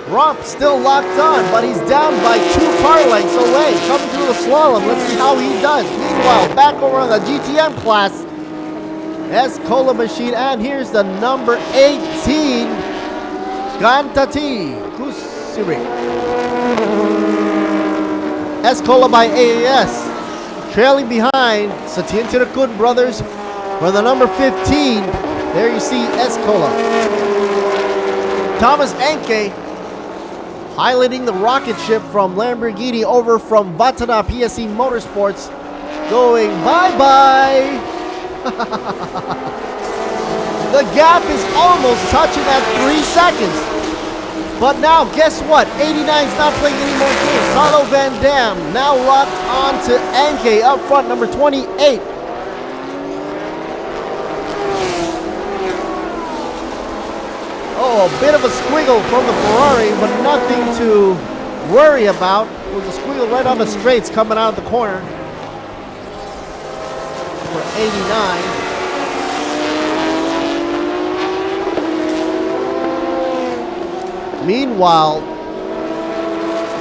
Rump's still locked on, but he's down by 2 car lengths away. Coming through the slalom. Let's see how he does. Meanwhile, back over on the GTM class, Escola machine. And here's the number 18, Gantati Kusuri. Escola by AAS. Trailing behind Satyen Tirakun brothers for the number 15. There you see Escola. Thomas Enke highlighting the rocket ship from Lamborghini over from Vatana PSC Motorsports, going bye-bye. The gap is almost touching at 3 seconds. But now, guess what? 89's not playing any more games. Carlo Van Dam now locked on to Enke up front, number 28. Oh, a bit of a squiggle from the Ferrari, but nothing to worry about. It was a squiggle right on the straights coming out of the corner. Number 89. Meanwhile,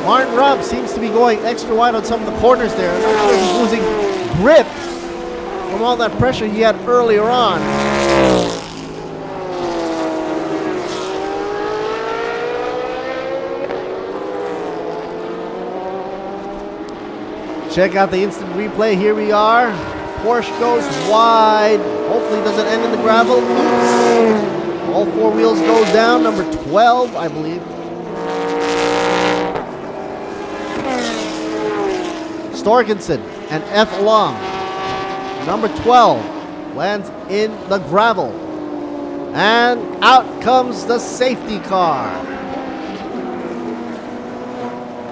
Martin Rump seems to be going extra wide on some of the corners there. I'm not sure he's losing grip from all that pressure he had earlier on. Check out the instant replay. Here we are. Porsche goes wide. Hopefully it doesn't end in the gravel. Oops. All 4 wheels go down. Number 12, I believe. Storkensen and F. Long. Number 12 lands in the gravel. And out comes the safety car.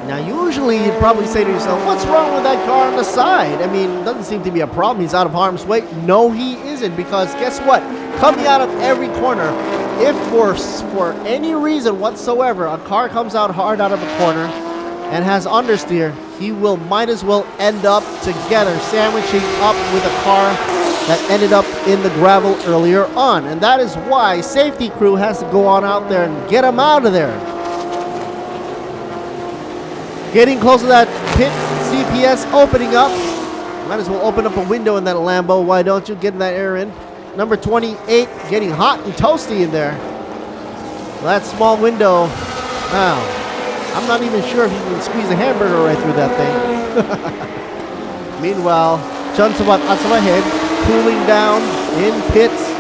Now, usually you'd probably say to yourself, what's wrong with that car on the side? I mean, it doesn't seem to be a problem. He's out of harm's way. No, he isn't, because guess what? Coming out of every corner, if for any reason whatsoever a car comes out hard out of a corner and has understeer, he might as well end up together, sandwiching up with a car that ended up in the gravel earlier on. And that is why safety crew has to go on out there and get him out of there. Getting close to that pit CPS opening up. Might as well open up a window in that Lambo. Why don't you? Getting that air in. Number 28 getting hot and toasty in there. Well, that small window. Wow. I'm not even sure if you can squeeze a hamburger right through that thing. Meanwhile, Chunsabat Asamahead cooling down in pits.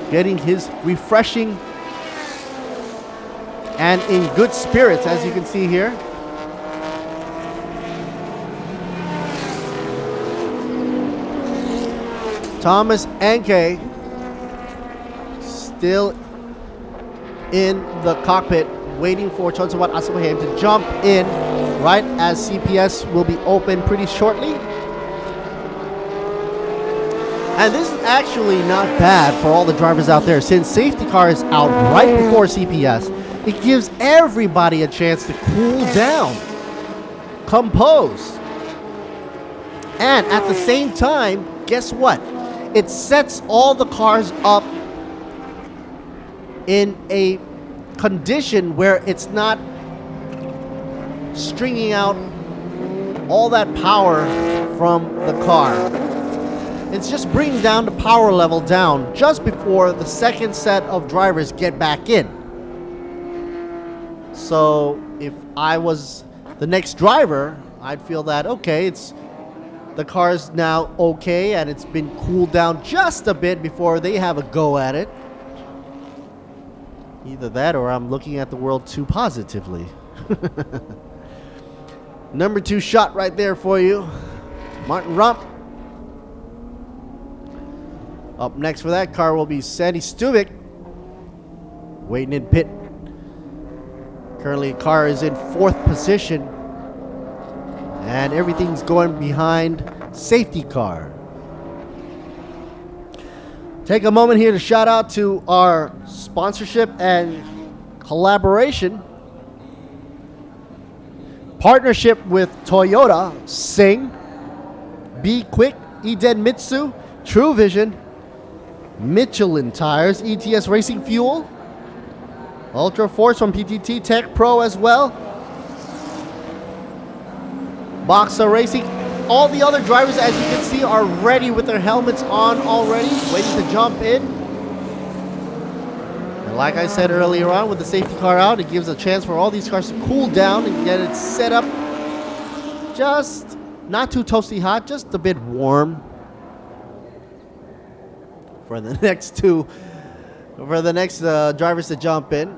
Getting his refreshing and in good spirits, as you can see here. Thomas Enke still in the cockpit waiting for Chonsawat Asawahem to jump in right as CPS will be open pretty shortly. And this is actually not bad for all the drivers out there. Since safety car is out right before CPS, it gives everybody a chance to cool down, compose. And at the same time, guess what? It sets all the cars up in a condition where it's not stringing out all that power from the car. It's just bringing down the power level down just before the second set of drivers get back in. So if I was the next driver, I'd feel that, okay, the car's now okay and it's been cooled down just a bit before they have a go at it. Either that or I'm looking at the world too positively. Number 2 shot right there for you, Martin Rump. Up next for that car will be Sandy Stuvik, waiting in pit. Currently, car is in 4th position, and everything's going behind safety car. Take a moment here to shout out to our sponsorship and collaboration. Partnership with Toyota, Sing, Be Quick, Edenmitsu, True Vision, Michelin Tires, ETS Racing Fuel, Ultra Force from PTT Tech Pro as well, Boxer Racing. All the other drivers, as you can see, are ready with their helmets on already, waiting to jump in. And like I said earlier on, with the safety car out, it gives a chance for all these cars to cool down and get it set up just not too toasty hot, just a bit warm for the next drivers to jump in.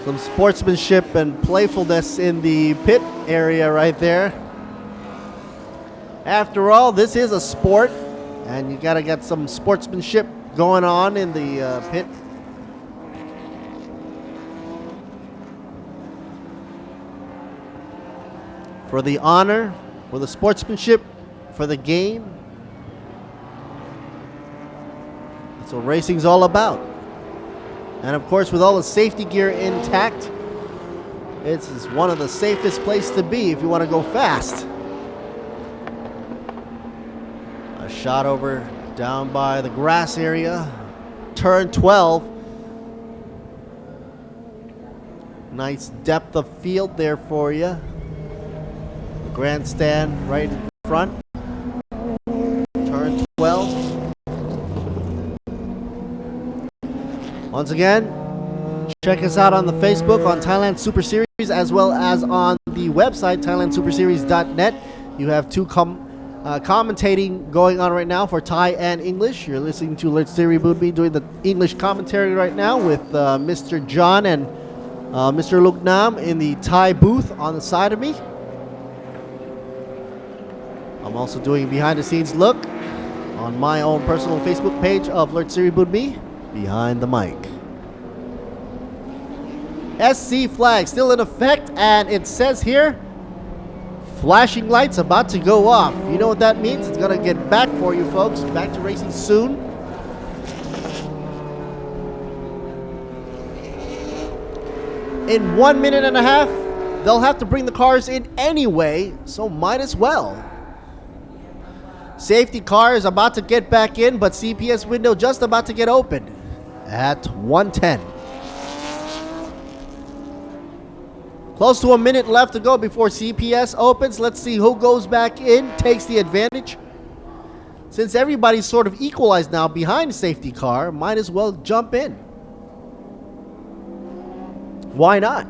Some sportsmanship and playfulness in the pit area right there. After all, this is a sport, and you gotta get some sportsmanship going on in the pit. For the honor, for the sportsmanship, for the game. That's what racing's all about. And of course, with all the safety gear intact, it's one of the safest places to be if you want to go fast. A shot over down by the grass area. Turn 12. Nice depth of field there for you. The grandstand right in front. Turn 12. Once again, check us out on the Facebook on Thailand Super Series as well as on the website thailandsuperseries.net. You have 2 commentating going on right now for Thai and English. You're listening to Lert Siri Budmi doing the English commentary right now with Mr. John and Mr. Luk Nam in the Thai booth on the side of me. I'm also doing a behind the scenes look on my own personal Facebook page of Lert Siri Budmi. Behind the mic. SC flag still in effect, and it says here, flashing lights about to go off. You know what that means? It's gonna get back for you folks. Back to racing soon. In 1.5 minutes, they'll have to bring the cars in anyway, so might as well. Safety car is about to get back in, but CPS window just about to get open at 1:10. Close to a minute left to go before CPS opens. Let's see who goes back in, takes the advantage. Since everybody's sort of equalized now behind safety car, might as well jump in. Why not?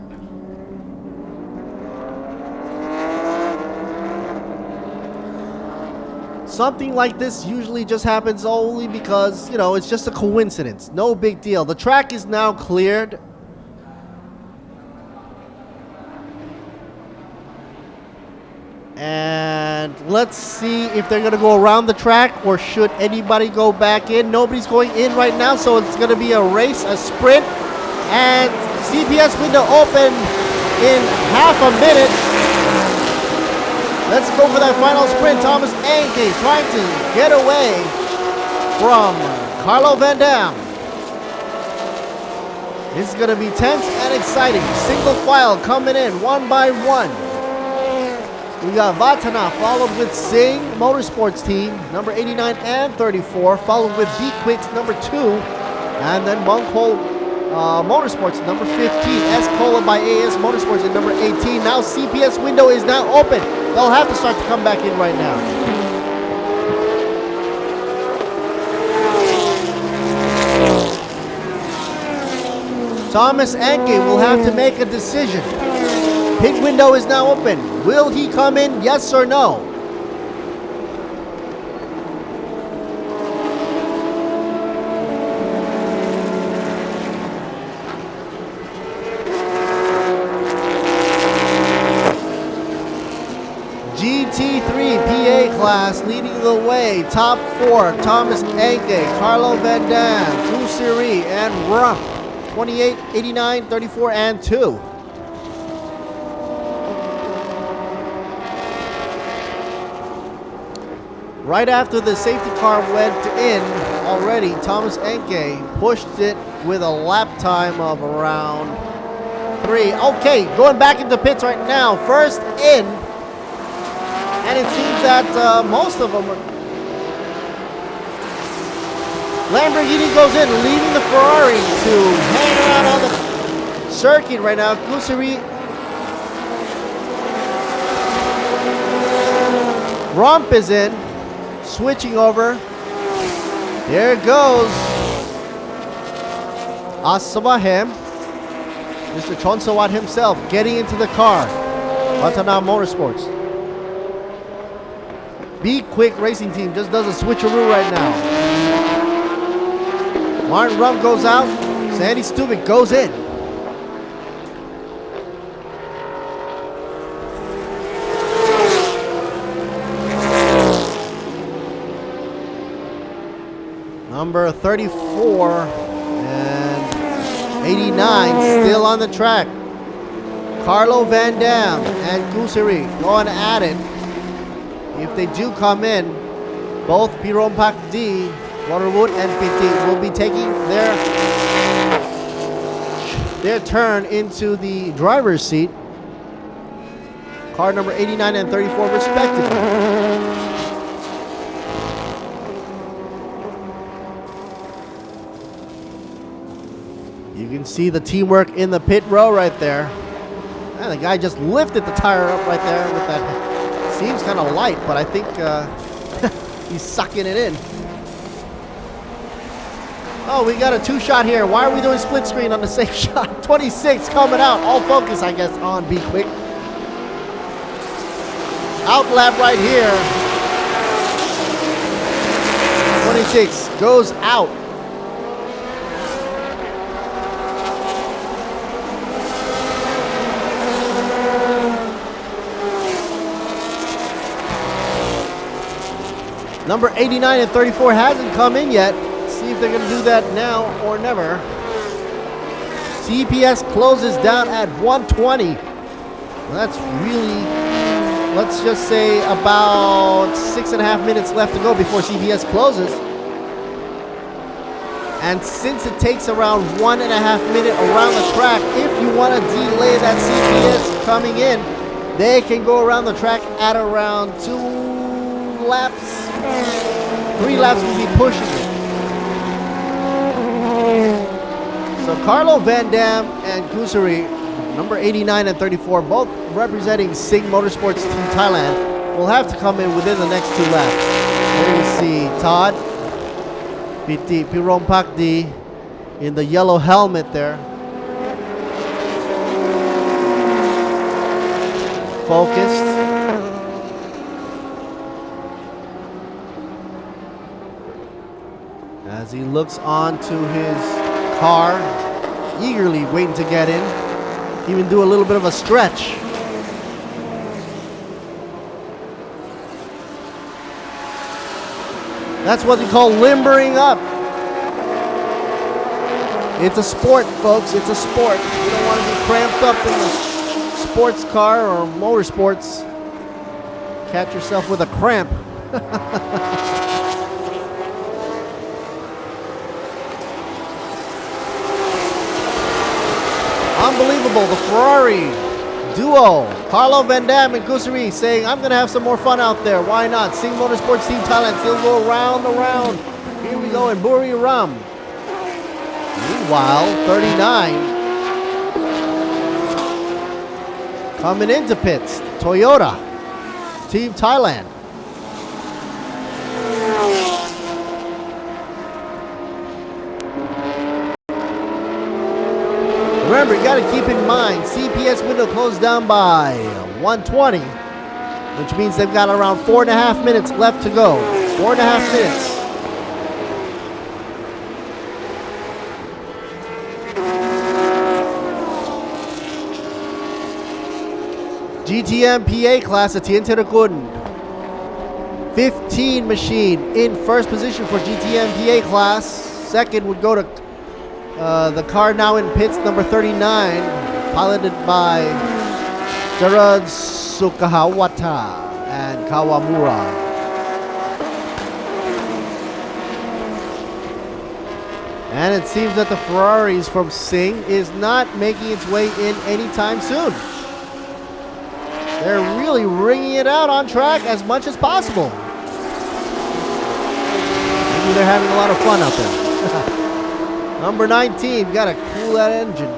Something like this usually just happens only because, you know, it's just a coincidence. No big deal. The track is now cleared. And let's see if they're going to go around the track or should anybody go back in. Nobody's going in right now, so it's going to be a race, a sprint. And CPS window open in half a minute. Let's go for that final sprint. Thomas Anke trying to get away from Carlo Van Dam. This is going to be tense and exciting. Single file coming in one by one. We got Vatana followed with Singh Motorsports team, number 89 and 34, followed with B-Quicks, number 2, and then Monk-Hole Motorsports, number 15, Escola by AS Motorsports at number 18. Now CPS window is now open. They'll have to start to come back in right now. Thomas Anke will have to make a decision. Pit window is now open. Will he come in, yes or no? GT3 PA class leading the way. Top 4, Thomas Anke, Carlo Van Dam, Kusiri, and Rump. 28, 89, 34, and 2. Right after the safety car went in already, Thomas Anke pushed it with a lap time of around 3. Okay, going back into pits right now. First in. And it seems that most of them are... Lamborghini goes in, leaving the Ferrari to hang around on the circuit right now. Kusiri. Rump is in. Switching over. There goes Asabahem. Mr. Chonsawat himself getting into the car. Vatana Motorsports. Be Quick Racing Team just does a switcheroo right now. Martin Rump goes out. Sandy Stuvik goes in. Number 34 and 89 still on the track. Carlo Van Dam and Kusiri going at it. If they do come in, both Piron Pak D, Waterwood, and PT will be taking their turn into the driver's seat. Car number 89 and 34 respectively. You can see the teamwork in the pit row right there. And the guy just lifted the tire up right there with that. Seems kind of light, but I think he's sucking it in. Oh, we got a 2-shot here. Why are we doing split screen on the same shot? 26 coming out. All focus, I guess, on Be Quick. Out lap right here. 26 goes out. Number 89 and 34 hasn't come in yet. See if they're going to do that now or never. CPS closes down at 120. That's really, let's just say about 6.5 minutes left to go before CPS closes. And since it takes around 1.5 minutes around the track, if you want to delay that CPS coming in, they can go around the track at around 2 laps. 3 laps will be pushing it. So Carlo Van Dam and Kusiri, number 89 and 34, both representing Singh Motorsports Team Thailand, will have to come in within the next 2 laps. There you see Todd Piti Piron Pakdi in the yellow helmet there. Focused. As he looks on to his car, eagerly waiting to get in. Even do a little bit of a stretch. That's what they call limbering up. It's a sport, folks. It's a sport. You don't want to be cramped up in the sports car or motorsports. Catch yourself with a cramp. Unbelievable. The Ferrari duo, Carlo Van Dam and Kusuri, saying, I'm going to have some more fun out there. Why not? Sing Motorsports Team Thailand still go round and round. Here we go in Buri Ram. Meanwhile, 39 coming into pits. Toyota Team Thailand. Remember, you got to keep in mind, CPS window closed down by 1:20, which means they've got around 4.5 minutes left to go. 4.5 minutes. GTM PA class at Tien Terakun. 15 machine in first position for GTM PA class. Second would go to the car now in pits, number 39, piloted by Jarad Sukahawata and Kawamura. And it seems that the Ferraris from Sing is not making its way in anytime soon. They're really wringing it out on track as much as possible. Maybe they're having a lot of fun out there. Number 19, gotta cool that engine.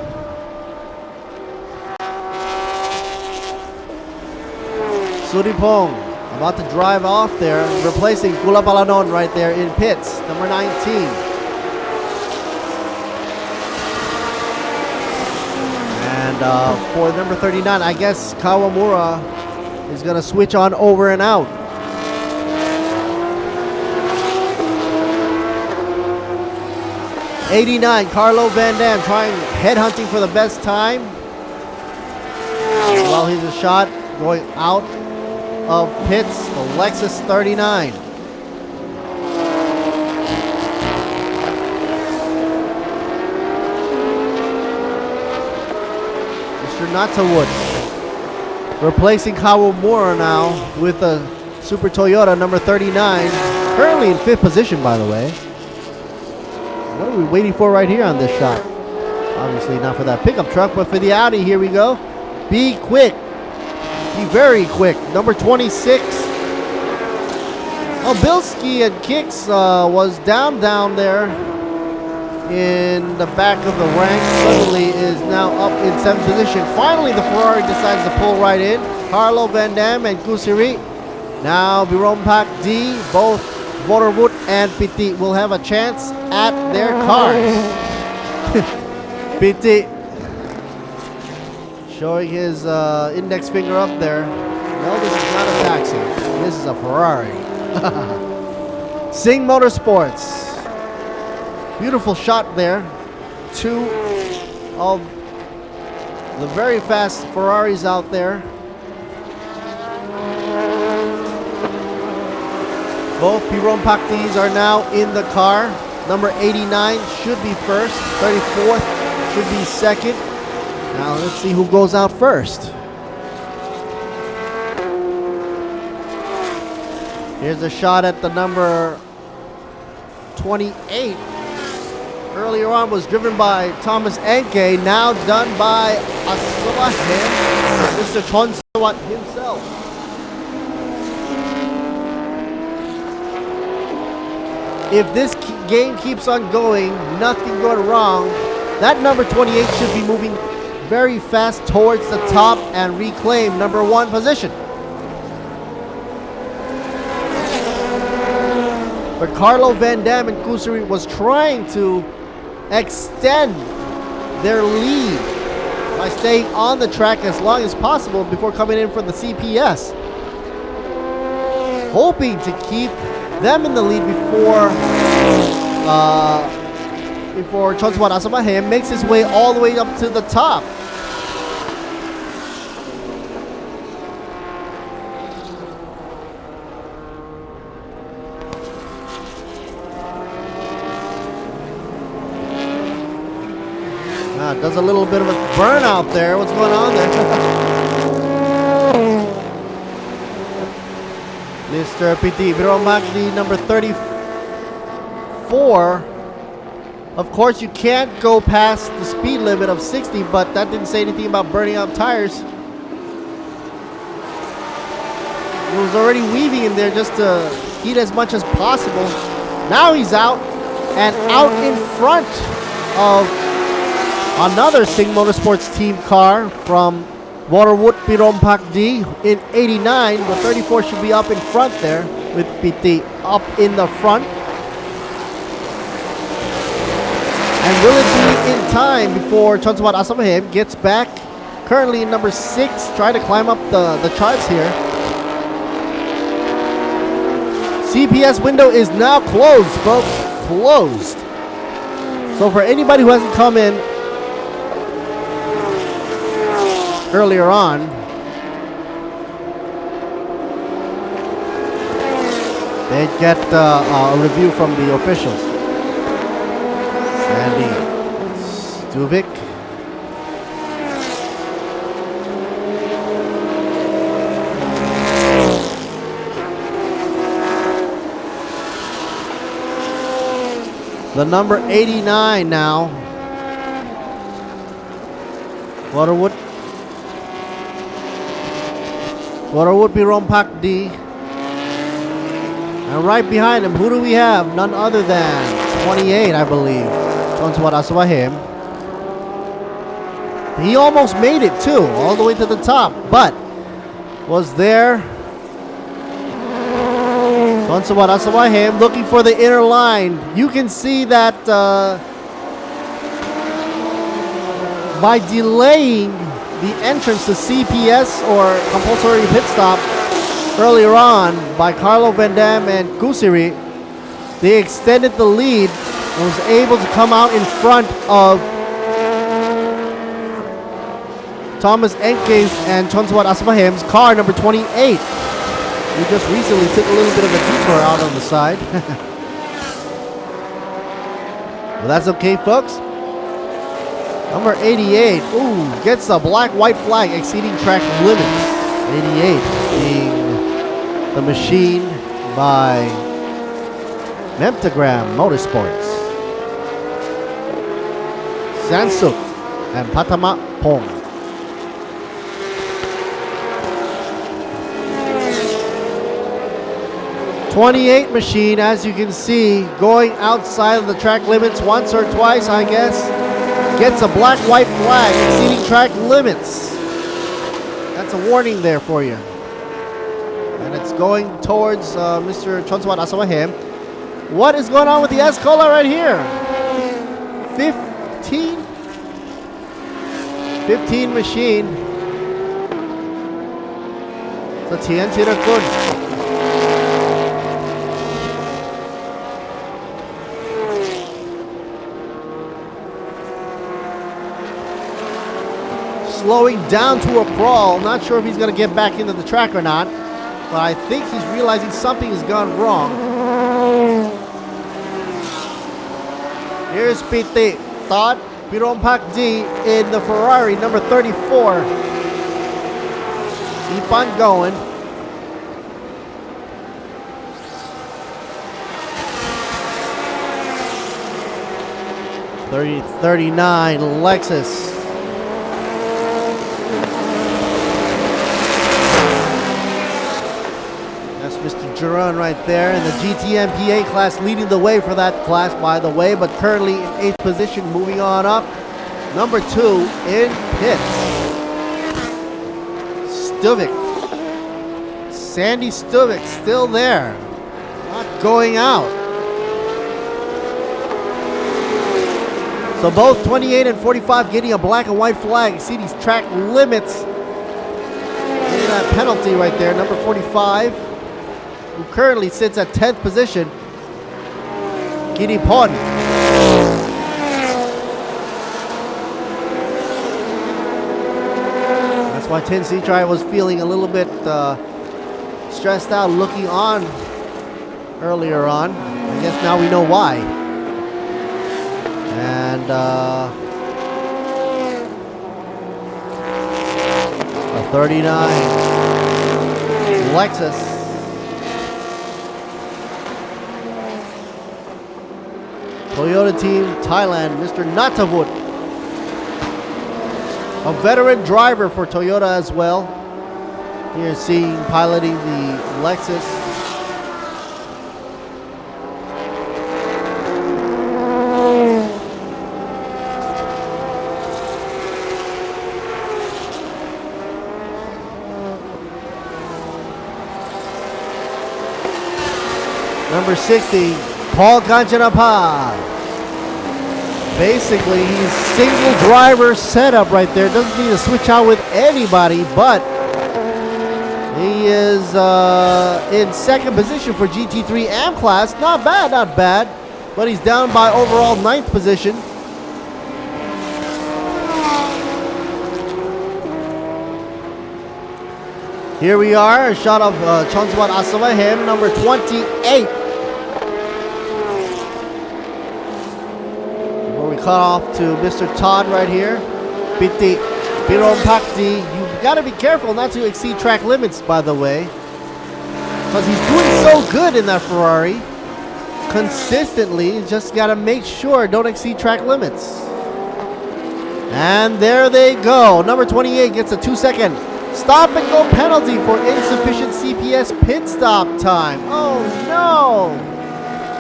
Suripong about to drive off there, replacing Kulapalanon right there in pits. Number 19. And for number 39, I guess Kawamura is gonna switch on over and out. '89, Carlo Van Dam trying headhunting for the best time. Well, here's a shot going out of pits, the Lexus 39. Mr. Natawood replacing Kawamura now with a Super Toyota number 39, currently in 5th position, by the way. What are we waiting for right here on this shot? Obviously not for that pickup truck, but for the Audi, here we go. Be quick. Be very quick. Number 26. Oh, Bilski and Kicks was down there in the back of the rank. Suddenly is now up in 7th position. Finally, the Ferrari decides to pull right in. Carlo Van Dam and Kusiri. Now, Birompak D, both Waterwood and Piti will have a chance at their cars. Piti showing his index finger up there. No, this is not a taxi. This is a Ferrari. Sing Motorsports. Beautiful shot there. Two of the very fast Ferraris out there. Both Piron Paktis are now in the car. Number 89 should be first. 34th should be second. Now let's see who goes out first. Here's a shot at the number 28. Earlier on was driven by Thomas Enke, now done by Asawahem, Mr. Chonsawat himself. If this game keeps on going, nothing going wrong, that number 28 should be moving very fast towards the top and reclaim number 1 position. But Carlo Van Dam and Kusuri was trying to extend their lead by staying on the track as long as possible before coming in from the CPS, hoping to keep them in the lead before Chonswat Asabahem makes his way all the way up to the top. Does a little bit of a burnout there. What's going on there? Mr. PT Biromagdi, number 34. Of course, you can't go past the speed limit of 60, but that didn't say anything about burning out tires. He was already weaving in there just to heat as much as possible. Now he's out, and out in front of another Sing Motorsports team car from Waterwood Pirompakdi in 89. The 34 should be up in front there with PT up in the front. And will it be in time before Chonsawat Asamahem gets back? Currently in number 6, trying to climb up the charts here. CPS window is now closed, folks. Closed. So for anybody who hasn't come in earlier on, they get a review from the officials. Sandy Stuvik. The number 89 now. Waterwood Pirompakdi. And right behind him, who do we have? None other than 28, I believe. Chonsawat Asamahem. He almost made it too, all the way to the top, but was there. Chonsawat Asamahem looking for the inner line. You can see that by delaying the entrance to CPS or compulsory pit stop earlier on by Carlo Van Dam and Kusiri, they extended the lead and was able to come out in front of Thomas Enke's and Chonsawat Asamahem's car, number 28. We just recently took a little bit of a detour out on the side. Well, that's okay, folks. Number 88, gets a black-white flag exceeding track limits. 88 being the machine by Memtagram Motorsports. Sansuk and Patama Pong. 28 machine, as you can see, going outside of the track limits once or twice, I guess. Gets a black-white flag exceeding track limits. That's a warning there for you. And it's going towards Mr. Chonsawat Asamahem. What is going on with the Escola right here? 15 machine. So Tien Tirakun. Slowing down to a crawl. Not sure if he's going to get back into the track or not. But I think he's realizing something has gone wrong. Here's PT Todd Pirompakdi in the Ferrari, number 34. Keep on going. $39 Lexus. Mr. Duran right there in the GTMPA class, leading the way for that class, by the way, but currently in 8th position, moving on up. Number 2 in pits. Stuvik. Sandy Stuvik still there. Not going out. So both 28 and 45 getting a black and white flag exceeding track limits. Getting that penalty right there, number 45. Who currently sits at 10th position, Kiripon. That's why Tin Citri was feeling a little bit stressed out looking on earlier on. I guess now we know why. And 39. Lexus. Toyota team, Thailand, Mr. Natavut. A veteran driver for Toyota as well. Here seeing piloting the Lexus. Number 60, Paul Kanchanapal. Basically, he's single driver setup right there. Doesn't need to switch out with anybody, but he is in second position for GT3 AM class. Not bad, not bad. But he's down by overall 9th position. Here we are, a shot of Chonswat Asavahem, number 28. Before we cut off to Mr. Todd right here. Piti Pirompakti. You gotta be careful not to exceed track limits, by the way. Because he's doing so good in that Ferrari. Consistently, just gotta make sure don't exceed track limits. And there they go. Number 28 gets a 2-second stop and go penalty for insufficient CPS pit stop time. Oh no!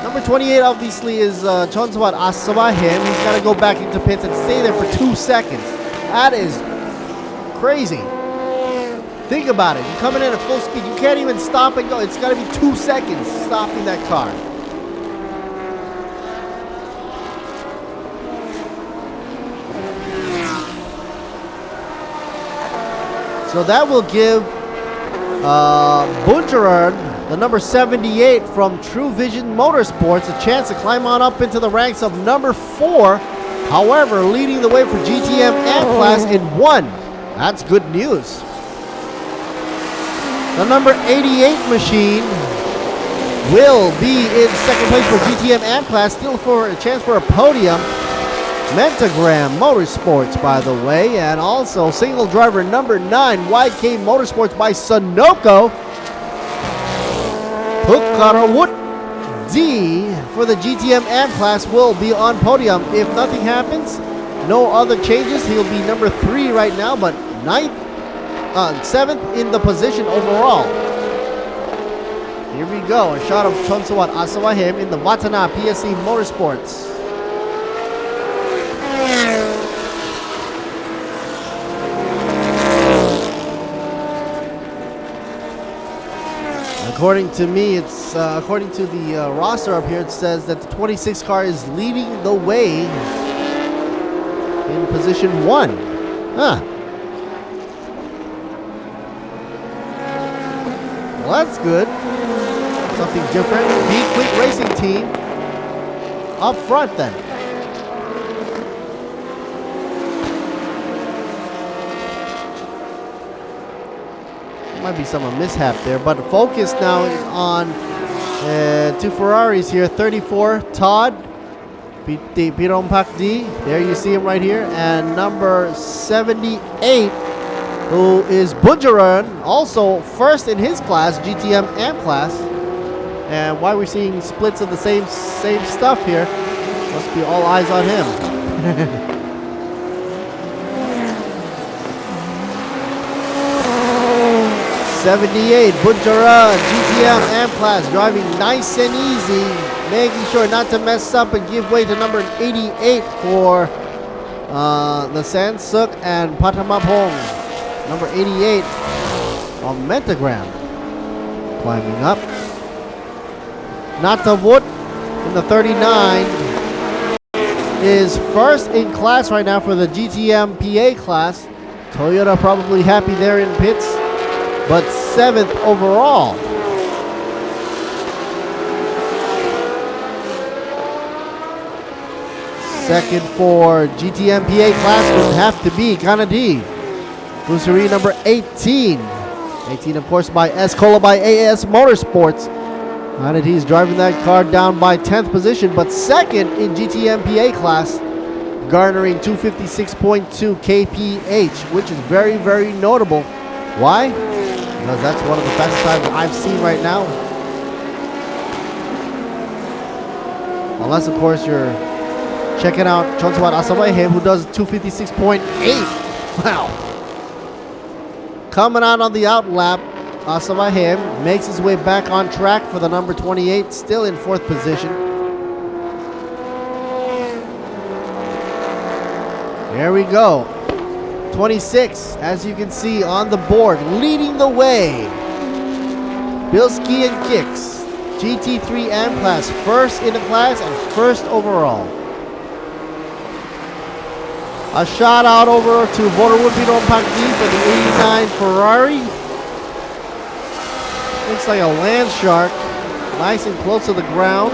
Number 28 obviously is Chonswat Asavahem. He's got to go back into pits and stay there for 2 seconds. That is crazy. Think about it. You're coming in at full speed. You can't even stop and go. It's got to be 2 seconds stopping that car. So that will give Bunjaran, the number 78 from True Vision Motorsports, a chance to climb on up into the ranks of number 4. However, leading the way for GTM AM class in 1. That's good news. The number 88 machine will be in second place for GTM AM class, still for a chance for a podium. Mentagram Motorsports, by the way, and also single driver number 9, YK Motorsports by Sunoco. Pukarawut D for the GTM AM class will be on podium. If nothing happens, no other changes, he'll be number 3 right now, but 7th in the position overall. Here we go, a shot of Chonswat Asavahem in the Watana PSC Motorsports. According to me, it's according to the roster up here, it says that the 26 car is leading the way in position 1. Huh. Well, that's good. Something different. Be Quick Racing Team up front then. Might be some mishap there, but focus now on 2 Ferraris here. 34, Todd Pirompakdi. There you see him right here. And number 78, who is Bunjaran, also first in his class, GTM AM class. And why we're seeing splits of the same stuff here, must be all eyes on him. 78, Bunjaran, GTM AM class, driving nice and easy, making sure not to mess up and give way to number 88 for the Sansuk and Patamapong. Number 88 on Mentagram, climbing up. Natavut in the 39 is first in class right now for the GTM PA class. Toyota probably happy there in pits, but 7th overall. Second for GTM PA class would have to be Kanadi. Kusuri number 18. 18, of course, by Escola by AS Motorsports. Kanadi's driving that car down by 10th position, but second in GTM PA class, garnering 256.2 kph, which is very, very notable. Why? Because that's one of the fastest times I've seen right now. Unless, of course, you're checking out Chonsawat Asawahem, who does 256.8. Wow. Coming out on the out lap, Asawahem makes his way back on track for the number 28, still in 4th position. There we go. 26, as you can see on the board, leading the way. Bilski and Kicks. GT3 M class, first in the class and first overall. A shout out over to Boruwupi Rompakdi for the 89 Ferrari. Looks like a land shark, nice and close to the ground.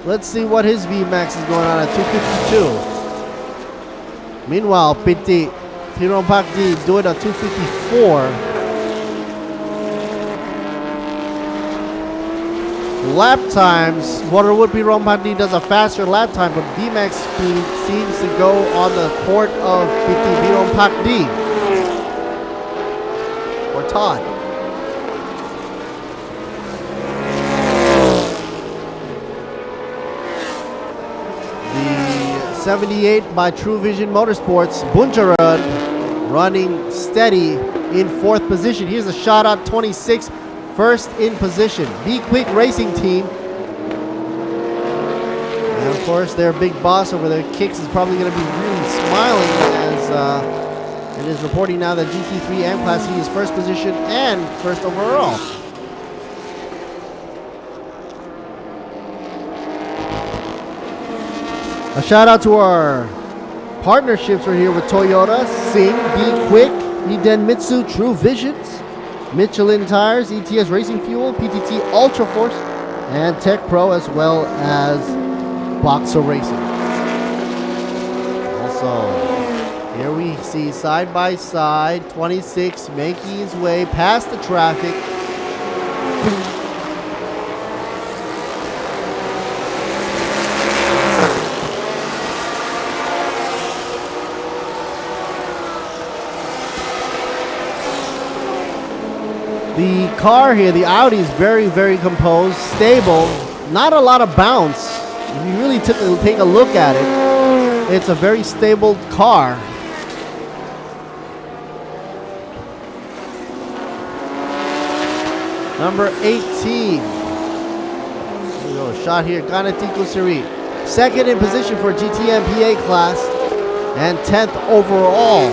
Let's see what his VMAX is going on at 252. Meanwhile, Piti Rompakdi doing a 254. Lap times, Boruwupi Rompakdi does a faster lap time, but VMAX speed seems to go on the court of Piti Rompakdi. Or Todd. The 78 by True Vision Motorsports, Buncharan, running steady in 4th position. Here's a shot out 26. First in position, Be Quick Racing Team. And of course, their big boss over there, Kicks, is probably going to be really smiling as it is reporting now that GT3 M Class, he is 1st position and 1st overall. A shout out to our partnerships right here with Toyota, Sing, Be Quick, Eden Mitsu, True Visions, Michelin Tires, ETS Racing Fuel, PTT Ultra Force, and Tech Pro, as well as Boxer Racing. Also, here we see side by side 26 making his way past the traffic. The car here, the Audi, is very, very composed, stable, not a lot of bounce. If you really take a look at it, it's a very stable car. Number 18. There we go, shot here, Ganatiku Siri. 2nd in position for GTM PA class and 10th overall.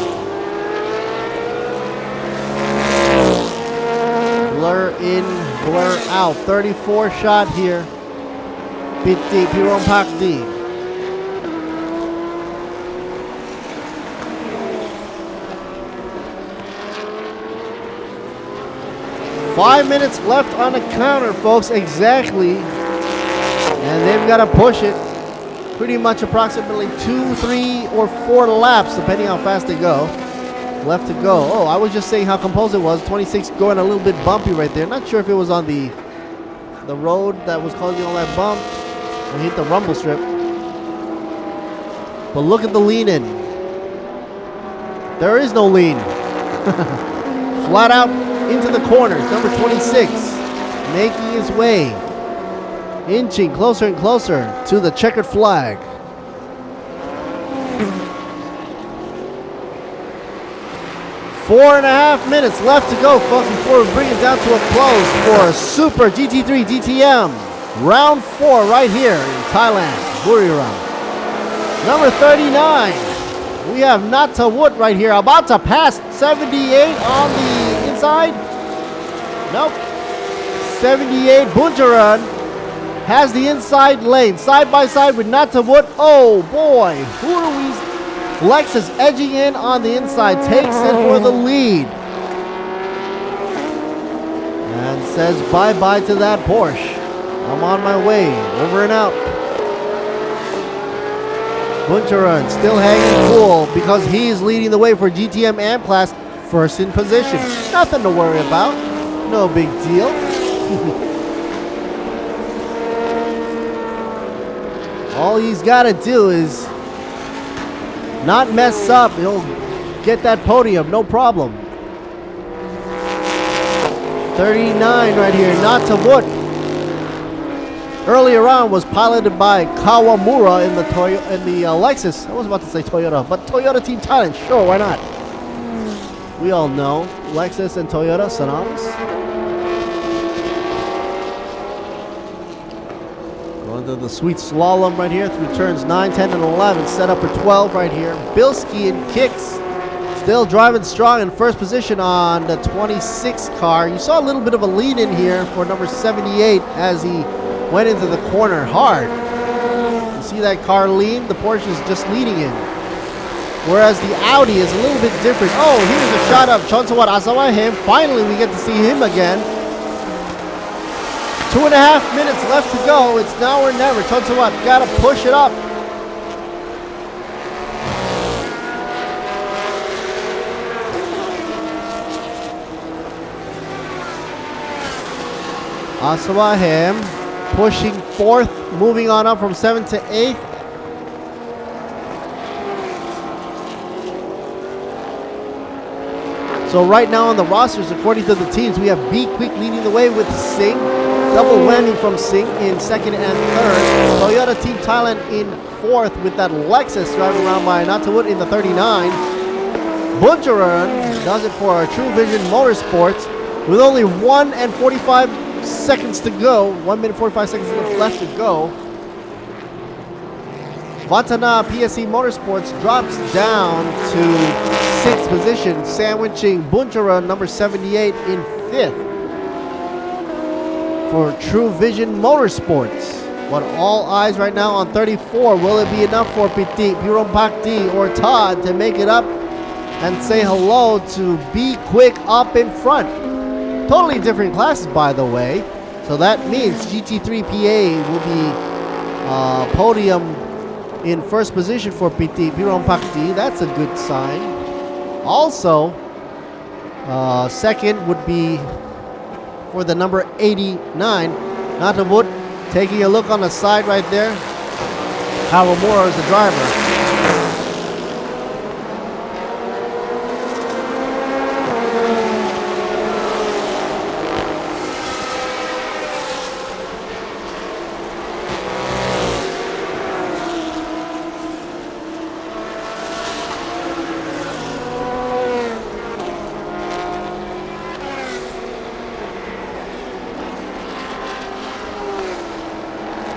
Blur in, blur out. 34 shot here. Piti Rompakdi. Five minutes left on the counter, folks, exactly. And they've got to push it. Pretty much approximately 2, 3, or 4 laps, depending how fast they go. Left to go. Oh, I was just saying how composed it was. 26 going a little bit bumpy right there. Not sure if it was on the road that was causing all that bump. Or hit the rumble strip. But look at the lean in. There is no lean. Flat out into the corners. Number 26 making his way. Inching closer and closer to the checkered flag. Four and a half minutes left to go, folks, before we bring it down to a close for Super GT3 DTM. Round 4 right here in Thailand, Buriram. Number 39, we have Natta Wood right here, about to pass 78 on the inside. Nope. 78, Buncharan has the inside lane, side by side with Natta Wood. Oh boy, who do we... Lexus edging in on the inside, takes it for the lead. And says bye-bye to that Porsche. I'm on my way, over and out. Buncharan still hanging cool because he's leading the way for GTM AM class, 1st in position. Nothing to worry about, no big deal. All he's got to do is not mess up. He'll get that podium, no problem. 39 right here, Natawut. Earlier on was piloted by Kawamura in the Lexus. I was about to say Toyota, but Toyota Team Thailand, sure, why not? We all know Lexus and Toyota synonymous. Going to the sweet slalom right here through turns 9, 10, and 11. Set up for 12 right here. Bilski and Kicks still driving strong in first position on the 26 car. You saw a little bit of a lead in here for number 78 as he went into the corner hard. You see that car lean? The Porsche is just leading in. Whereas the Audi is a little bit different. Oh, here's a shot of Chonsawat Asawahim. Finally, we get to see him again. 2.5 minutes left to go. It's now or never. Chonsawat gotta push it up. Asawahim pushing fourth, moving on up from 7th to 8th. So right now on the rosters, according to the teams, we have Be Quick leading the way with Singh. Double whammy from Singh in second and third. Toyota Team Thailand in fourth with that Lexus driving around by Natawut in the 39. Buncharan does it for True Vision Motorsports with only 1 and 45 seconds to go. 1 minute 45 seconds left to go. Vatana PSC Motorsports drops down to 6th position, sandwiching Buncharan number 78 in 5th. For True Vision Motorsports. But all eyes right now on 34. Will it be enough for Piti, Pirompakdi, or Todd to make it up and say hello to Be Quick up in front? Totally different classes, by the way. So that means GT3PA will be podium in first position for Piti, Pirompakdi. That's a good sign. Also, second would be for the number 89, Natawut, taking a look on the side right there. Kawamura is the driver.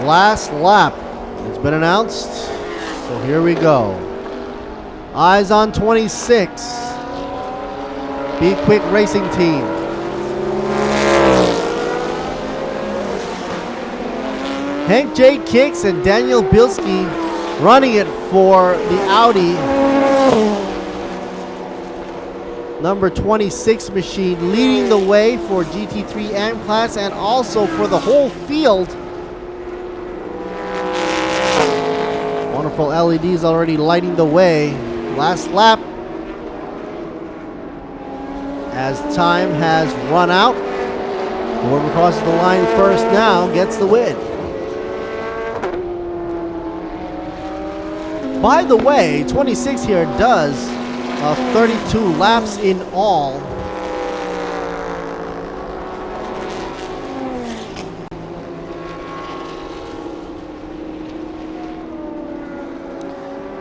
Last lap. It's been announced. So here we go. Eyes on 26. Be Quick Racing Team. Hank J. Kicks and Daniel Bilski running it for the Audi number 26 machine, leading the way for GT3 M class and also for the whole field. Wonderful LEDs already lighting the way. Last lap as time has run out. Whoever crosses the line first now gets the win. By the way, 26 here does 32 laps in all.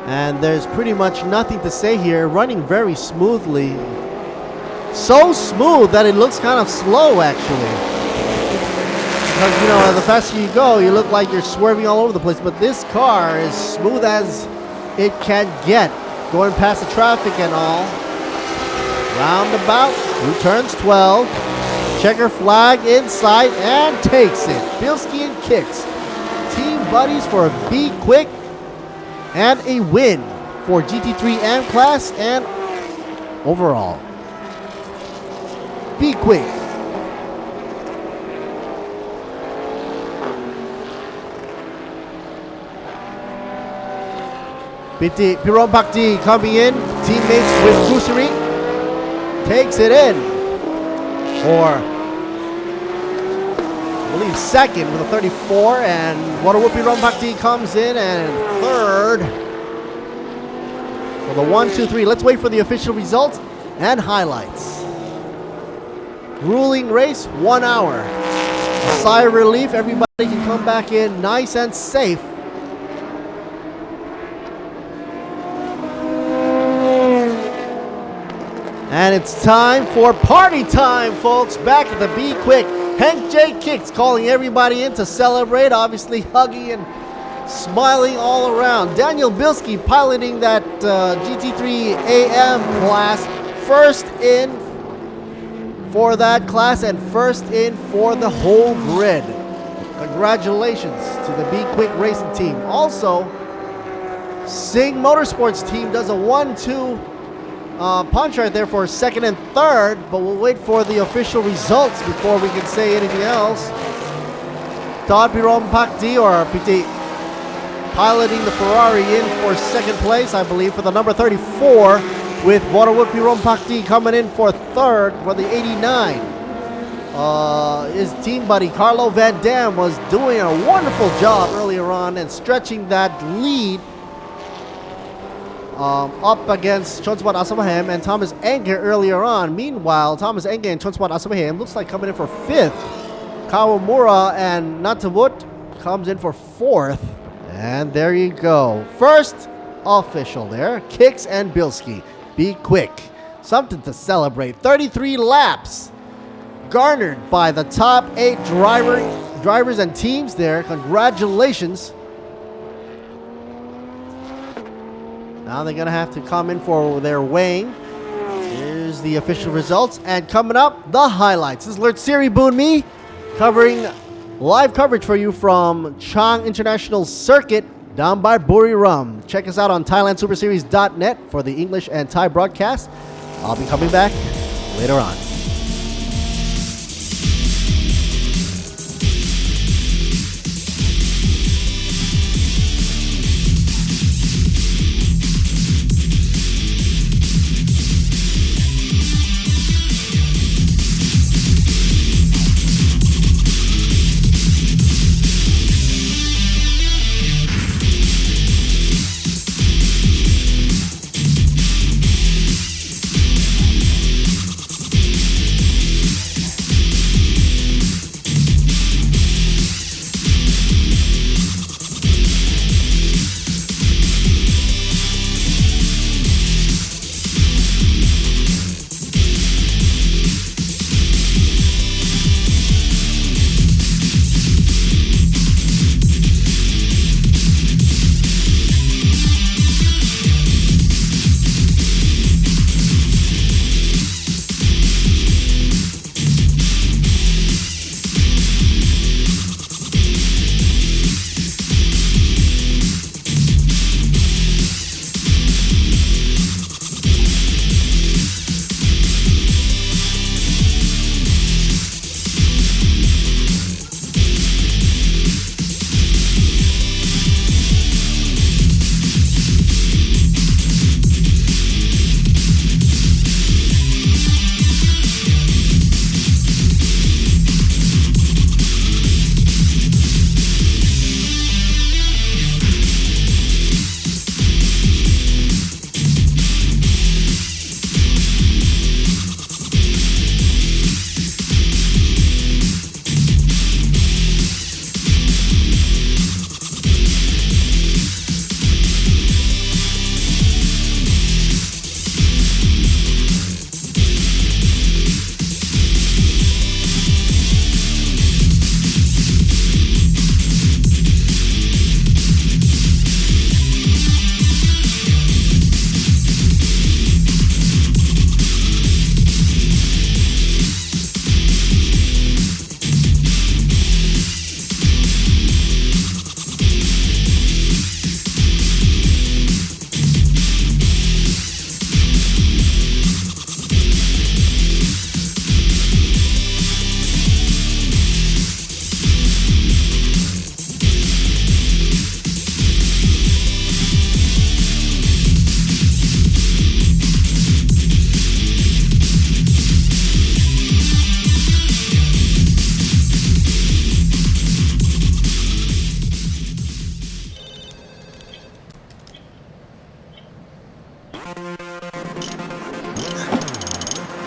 And there's pretty much nothing to say here. Running very smoothly. So smooth that it looks kind of slow, actually. Because, you know, the faster you go, you look like you're swerving all over the place. But this car is smooth as it can get. Going past the traffic and all. Roundabout through turns 12. Checker flag inside and takes it. Bilski and Kicks. Team buddies for a Be Quick. And a win for GT3 M class and overall. Be Quick. Piti Pirompakdi coming in. Teammates with Kusuri. Takes it in for, I believe, second with a 34. And Wadawu Pirompakdi comes in and third. For the 1, 2, 3. Let's wait for the official results and highlights. Grueling race, 1 hour. A sigh of relief. Everybody can come back in nice and safe. And it's time for party time, folks. Back at the Be Quick. Hank J. Kicks calling everybody in to celebrate. Obviously hugging and smiling all around. Daniel Bilski piloting that GT3 AM class. First in for that class and first in for the whole grid. Congratulations to the Be Quick Racing team. Also, Sing Motorsports team does a 1-2 punch right there for second and third, but we'll wait for the official results before we can say anything else. Todd Piron Pakdi or PT piloting the Ferrari in for second place, I believe, for the number 34, with Waterwood Piron Pakdi coming in for third for the 89. His team buddy Carlo Van Dam was doing a wonderful job earlier on and stretching that lead up against Chonswat Asamahem and Thomas Enger earlier on. Meanwhile, Thomas Enger and Chonswat Asamahem looks like coming in for fifth. Kawamura and Natavut comes in for fourth. And there you go. First official there. Kicks and Bilski. Be quick. Something to celebrate. 33 laps garnered by the top 8 drivers and teams there. Congratulations. Now they're going to have to come in for their weighing. Here's the official results. And coming up, the highlights. This is Lert Siri Boon Me covering live coverage for you from Chang International Circuit down by Buriram. Check us out on ThailandSuperSeries.net for the English and Thai broadcast. I'll be coming back later on.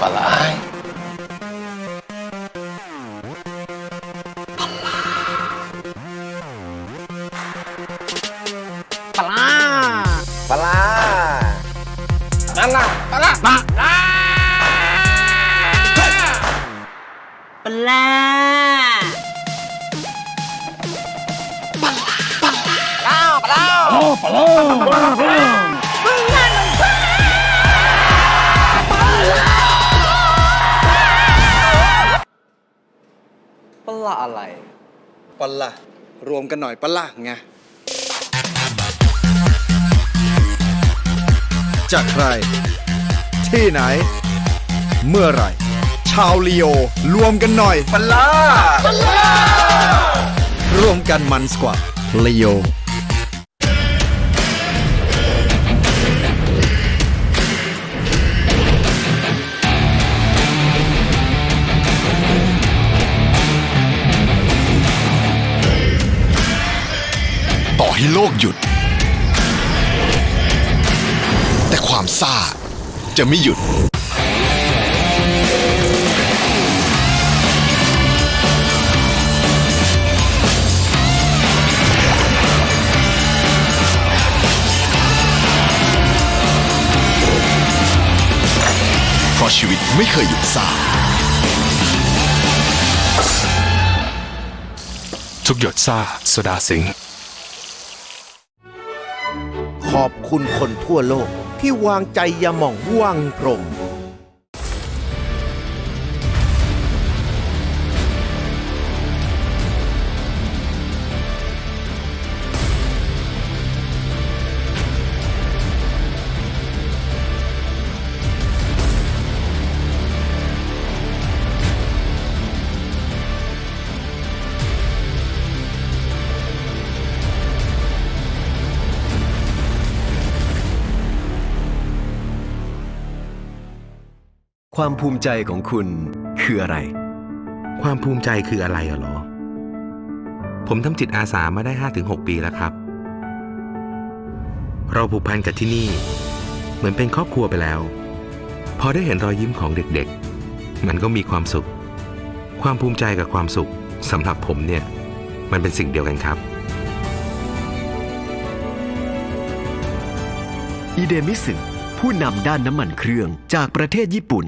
ปลาไหลปลาปลานั่นน่ะปลาปลาปลาอะไรปะละรวมกันหน่อยปะละไงจากใครที่ไหนเมื่อไหร่ชาวลีโอรวมกันหน่อยปะละรวมกันมันกว่าลีโอต่อให้โลกหยุดแต่ความซ่าจะไม่หยุดเพราะชีวิตไม่เคยหยุดซ่าทุกหยดซ่าโซดาสิงห์ขอบคุณคนทั่วโลกที่วางใจยาหม่องวังพรหมความภูมิใจของคุณคืออะไร ความภูมิใจคืออะไรเหรอผมทำจิตอาสามาได้ 5-6 ปีแล้วครับเราผูกพันกับที่นี่เหมือนเป็นครอบครัวไปแล้วพอได้เห็นรอยยิ้มของเด็กๆมันก็มีความสุขความภูมิใจกับความสุขสำหรับผมเนี่ยมันเป็นสิ่งเดียวกันครับอิเดมิสึผู้นำด้านน้ำมันเครื่องจากประเทศญี่ปุ่น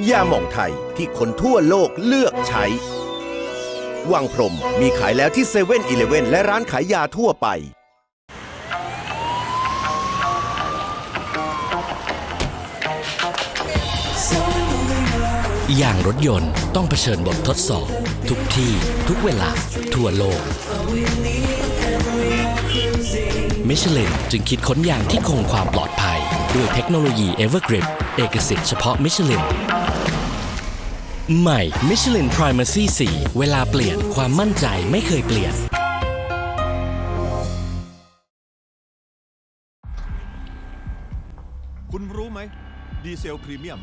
ยาหม่องไทยที่คนทั่วโลกเลือกใช้วังพรหมมีขายแล้วที่7-Eleven และร้านขายยาทั่วไปอย่างรถยนต์ต้องเผชิญบททดสอบทุกที่ทุกเวลาทั่วโลกมิชลินจึงคิดค้นยางที่คงความปลอดภัยด้วยเทคโนโลยี Evergrip เอกสิทธิ์เฉพาะมิชลินใหม่ Michelin Primacy 4 เวลาเปลี่ยนความมั่นใจไม่เคยเปลี่ยนคุณรู้ไหมดีเซลพรีเมียม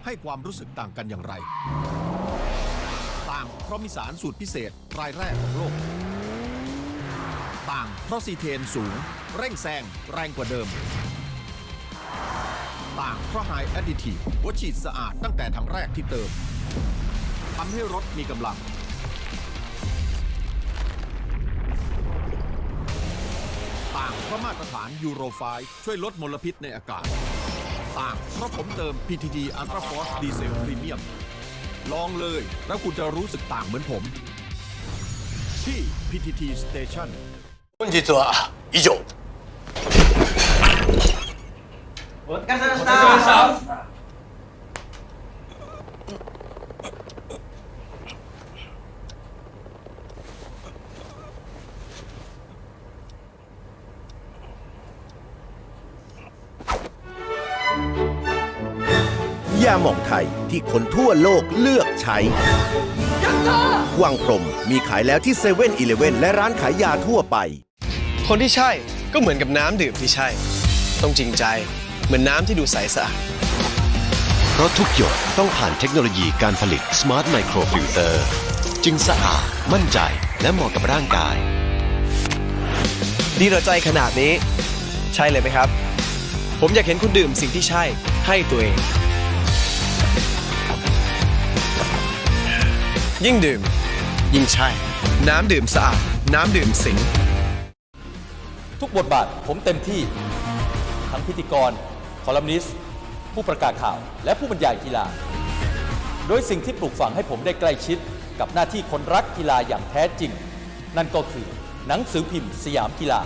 ให้ความรู้สึกต่างกันอย่างไรต่างเพราะมีสารสูตรพิเศษรายแรกของโลกต่างเพราะซีเทนสูงเร่งแซงแรงกว่าเดิมต่างเพราะไฮแอดดิทีฟหัวฉีดสะอาดตั้งแต่ถังแรกที่เติมทำให้รถมีกำลังต่างเพราะมาตรฐานยูโร 5 ช่วยลดมลพิษในอากาศต่างเพราะผมเติม PTT Ultra Force Diesel Premium ลองเลยแล้วคุณจะรู้สึกต่างเหมือนผมที่ PTT Station 本日は以上お疲れ様でした。ยาหม่องไทยที่คนทั่วโลกเลือกใช้ วังพรหมมีขายแล้วที่เซเว่นอีเลฟเว่นและร้านขายยาทั่วไป คนที่ใช่ก็เหมือนกับน้ำดื่มที่ใช่ ต้องจริงใจเหมือนน้ำที่ดูใสสะอาด เพราะทุกหยดต้องผ่านเทคโนโลยีการผลิต Smart Micro Filter จึงสะอาดมั่นใจและเหมาะกับร่างกาย ดีต่อใจขนาดนี้ ใช่เลยไหมครับ ผมอยากเห็นคุณดื่มสิ่งที่ใช่ให้ตัวเอง ยิ่งดื่ม ยิ่งใช่ น้ำดื่มสะอาด น้ำดื่มสิง ทุกบทบาทผมเต็มที่ทั้งพิธีกรคอลัมนิสต์ผู้ประกาศข่าวและผู้บรรยายกีฬาโดยสิ่งที่ปลูกฝังให้ผมได้ใกล้ชิดกับหน้าที่คนรักกีฬาอย่างแท้จริงนั่นก็คือหนังสือพิมพ์สยามกีฬา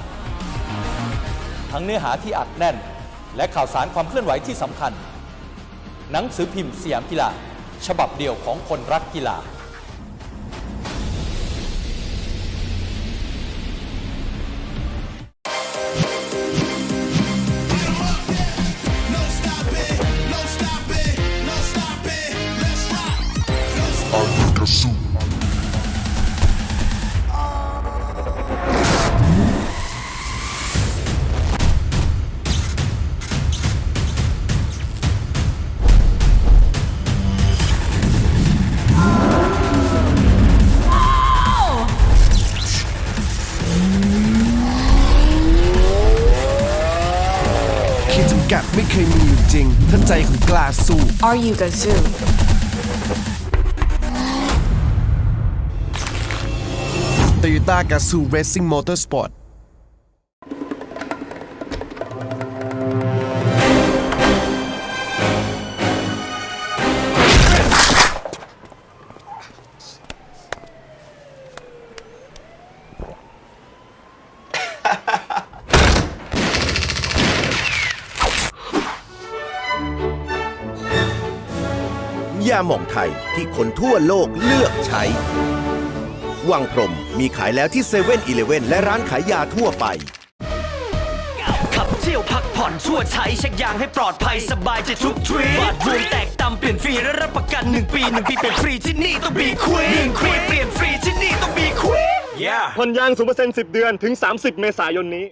ทั้งเนื้อหาที่อัดแน่นและข่าวสารความเคลื่อนไหวที่สำคัญหนังสือพิมพ์สยามกีฬาฉบับเดียวของคนรักกีฬาขีดจำกัดไม่เคยมีอยู่จริง ถ้าใจคุณกล้าสู้ Are you Gazoo? Toyota Gazoo Racing Motorsport ยาหม่องไทยที่คนทั่วโลกเลือกใช้ วังพรหมมีขายแล้วที่เซเว่นอีเลฟเว่นและร้านขายยาทั่วไป ขับเที่ยวพักผ่อนชั่วใช้เช็คยางให้ปลอดภัยสบายใจทุกทริปบาทรวมแตกต่ำเปลี่ยนฟรีและรับประกัน1 ปี1 ปีเป็นฟรีที่นี่ต้องบีควีน1 ปีเปลี่ยนฟรีที่นี่ต้องบีควีน ผ่อนยาง 0% 10 เดือนถึง 30 เมษายนนี้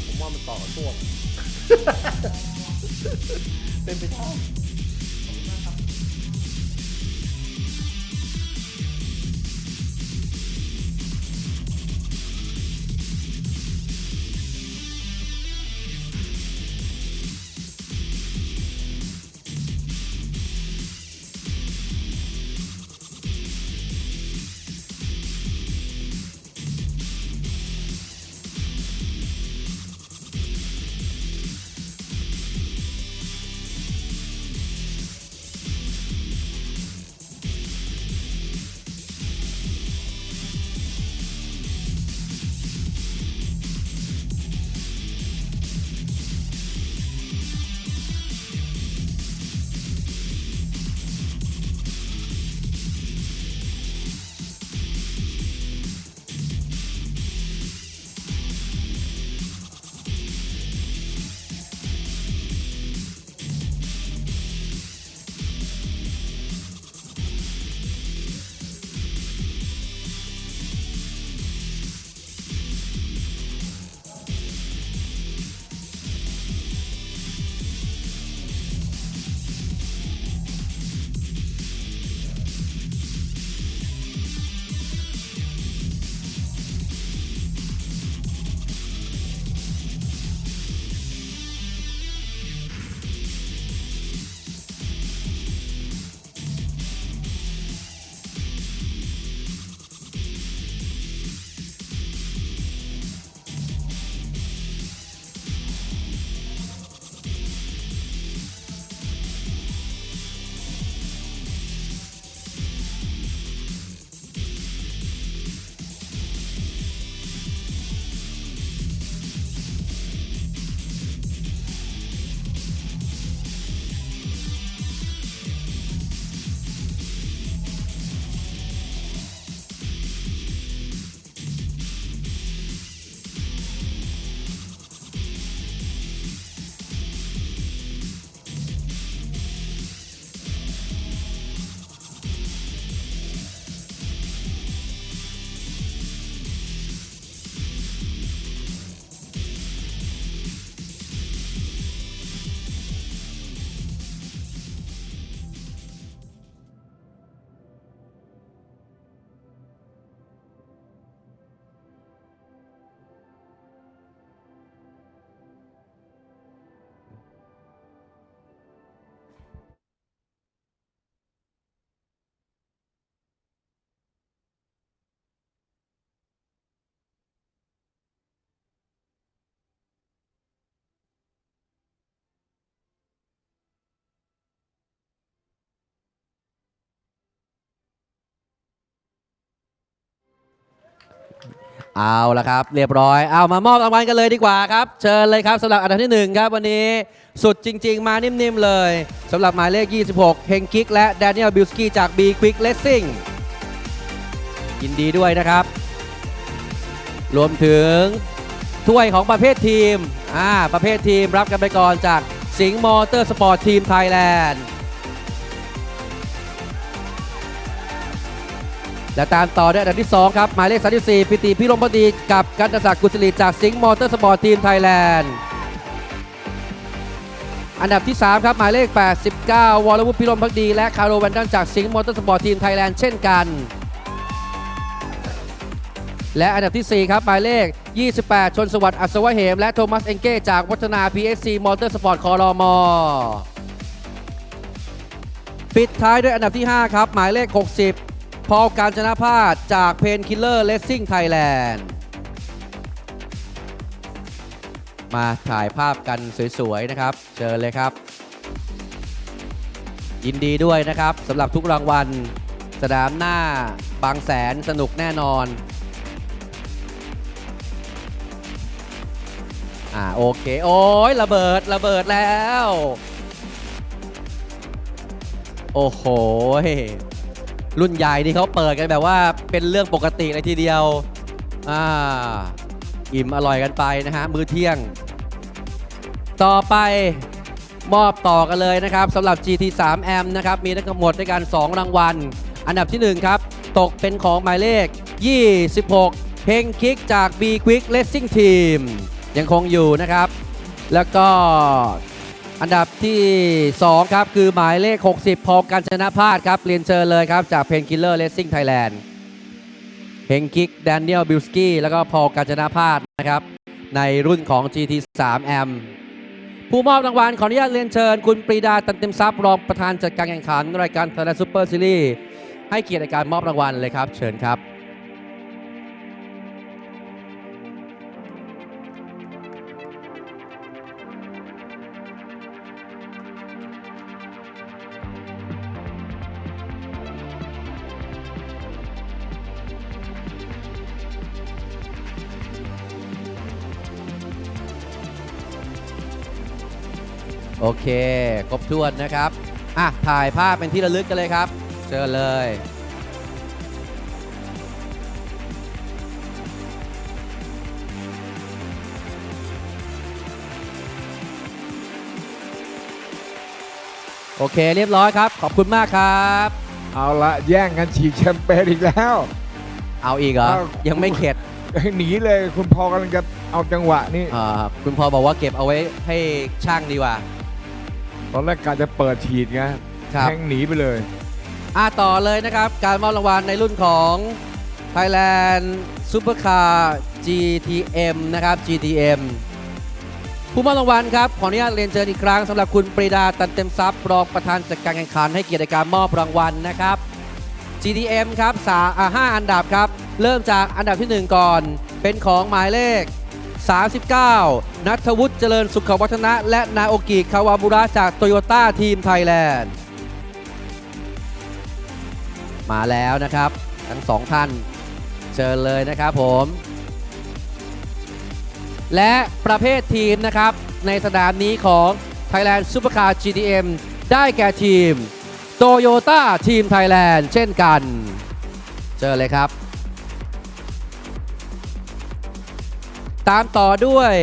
ผมว่ามันต่อช่วง เป็นไปได้เอาละครับเรียบร้อยเอามามอบรางวัลกันเลยดีกว่าครับเชิญเลยครับสำหรับอันดับที่1ครับวันนี้สุดจริงๆมานิ่มๆเลยสำหรับหมายเลข26เฮงกิกและแดเนียลบิลสกี้จาก B Quick Racing ยินดีด้วยนะครับรวมถึงถ้วยของประเภททีมประเภททีมรับกันไปก่อนจากสิงห์มอเตอร์สปอร์ตทีมไทยแลนด์และตามต่อด้วยอันดับที่2ครับหมายเลข34ปิติพิรมพดีกับกันตศักดิ์กุศลีจากสิงห์มอเตอร์สปอร์ตทีมไทยแลนด์อันดับที่3ครับหมายเลข89วรวุฒิพิรมพักดีและคาร์โรแวนดันจากสิงห์มอเตอร์สปอร์ตทีมไทยแลนด์เช่นกันและอันดับที่4ครับหมายเลข28ชนสวัสดิ์อัศวะเหมและโทมัสเอนเก้จากวัฒนา PSC มอเตอร์สปอร์ตครม.ปิดท้ายด้วยอันดับที่5ครับหมายเลข60พอลการจนพาสจากเพนคิลเลอร์เลสซิ่งไทยแลนด์มาถ่ายภาพกันสวยๆนะครับเชิญเลยครับยินดีด้วยนะครับสำหรับทุกรางวัลสนามหน้าบางแสนสนุกแน่นอนโอเคโอ้ยระเบิดแล้วโอ้โหรุ่นใหญ่นี่เขาเปิดกันแบบว่าเป็นเรื่องปกติเลยทีเดียวอิ่มอร่อยกันไปนะฮะมื้อเที่ยงต่อไปมอบต่อกันเลยนะครับสำหรับ GT3M นะครับมีทั้งหมดด้วยกัน2รางวัลอันดับที่1ครับตกเป็นของหมายเลข26เฮงคิกจาก B Quick Racing Team ยังคงอยู่นะครับ แล้วก็อันดับที่2ครับคือหมายเลข60พอลกัญจนพาสครับเรียนเชิญเลยครับจากเพนคิลเลอร์เลสซิ่งไทยแลนด์เฮงกิกแดเนียลบิลสกี้แล้วก็พอลกัญจนพาสนะครับในรุ่นของ GT3 M ผู้มอบรางวัลขออนุญาตเรียนเชิญคุณปรีดาตันเต็มทรัพย์รองประธานจัดการแข่งขันรายการ Thailand Super Series ให้เกียรติในการมอบรางวัลเลยครับเชิญครับโอเคครบถ้วนนะครับถ่ายภาพเป็นที่ระลึกกันเลยครับเชิญเลยโอเคเรียบร้อยครับขอบคุณมากครับเอาละแย่งกันฉีกแชมเปญอีกแล้วเอาอีกเหรอยังไม่เข็ดหนีเลยคุณพ่อกำลังจะเอาจังหวะนี้คุณพ่อบอกว่าเก็บเอาไว้ให้ช่างดีกว่าตอนแรกกะจะเปิดฉีดไงแทงหนีไปเลยต่อเลยนะครับการมอบรางวัลในรุ่นของ Thailand Supercar GTM นะครับ GTM ผู้มอบรางวัลครับขออนุญาตเรียนเชิญอีกครั้งสำหรับคุณปรีดาตันเต็มทรัพย์รองประธานจัดการแข่งขันให้เกียรติในการมอบรางวัลนะครับ GTM ครับ5อันดับครับเริ่มจากอันดับที่1ก่อนเป็นของหมายเลข39ณัฐวุฒิเจริญสุขวัฒนะและนาโอกิคาวาบุระจากโตโยต้าทีมไทยแลนด์มาแล้วนะครับทั้ง2ท่านเชิญเลยนะครับผมและประเภททีมนะครับในสนามนี้ของ Thailand Supercar GTM ได้แก่ทีมโตโยต้าทีมไทยแลนด์เช่นกันเชิญเลยครับตามต่อด้วย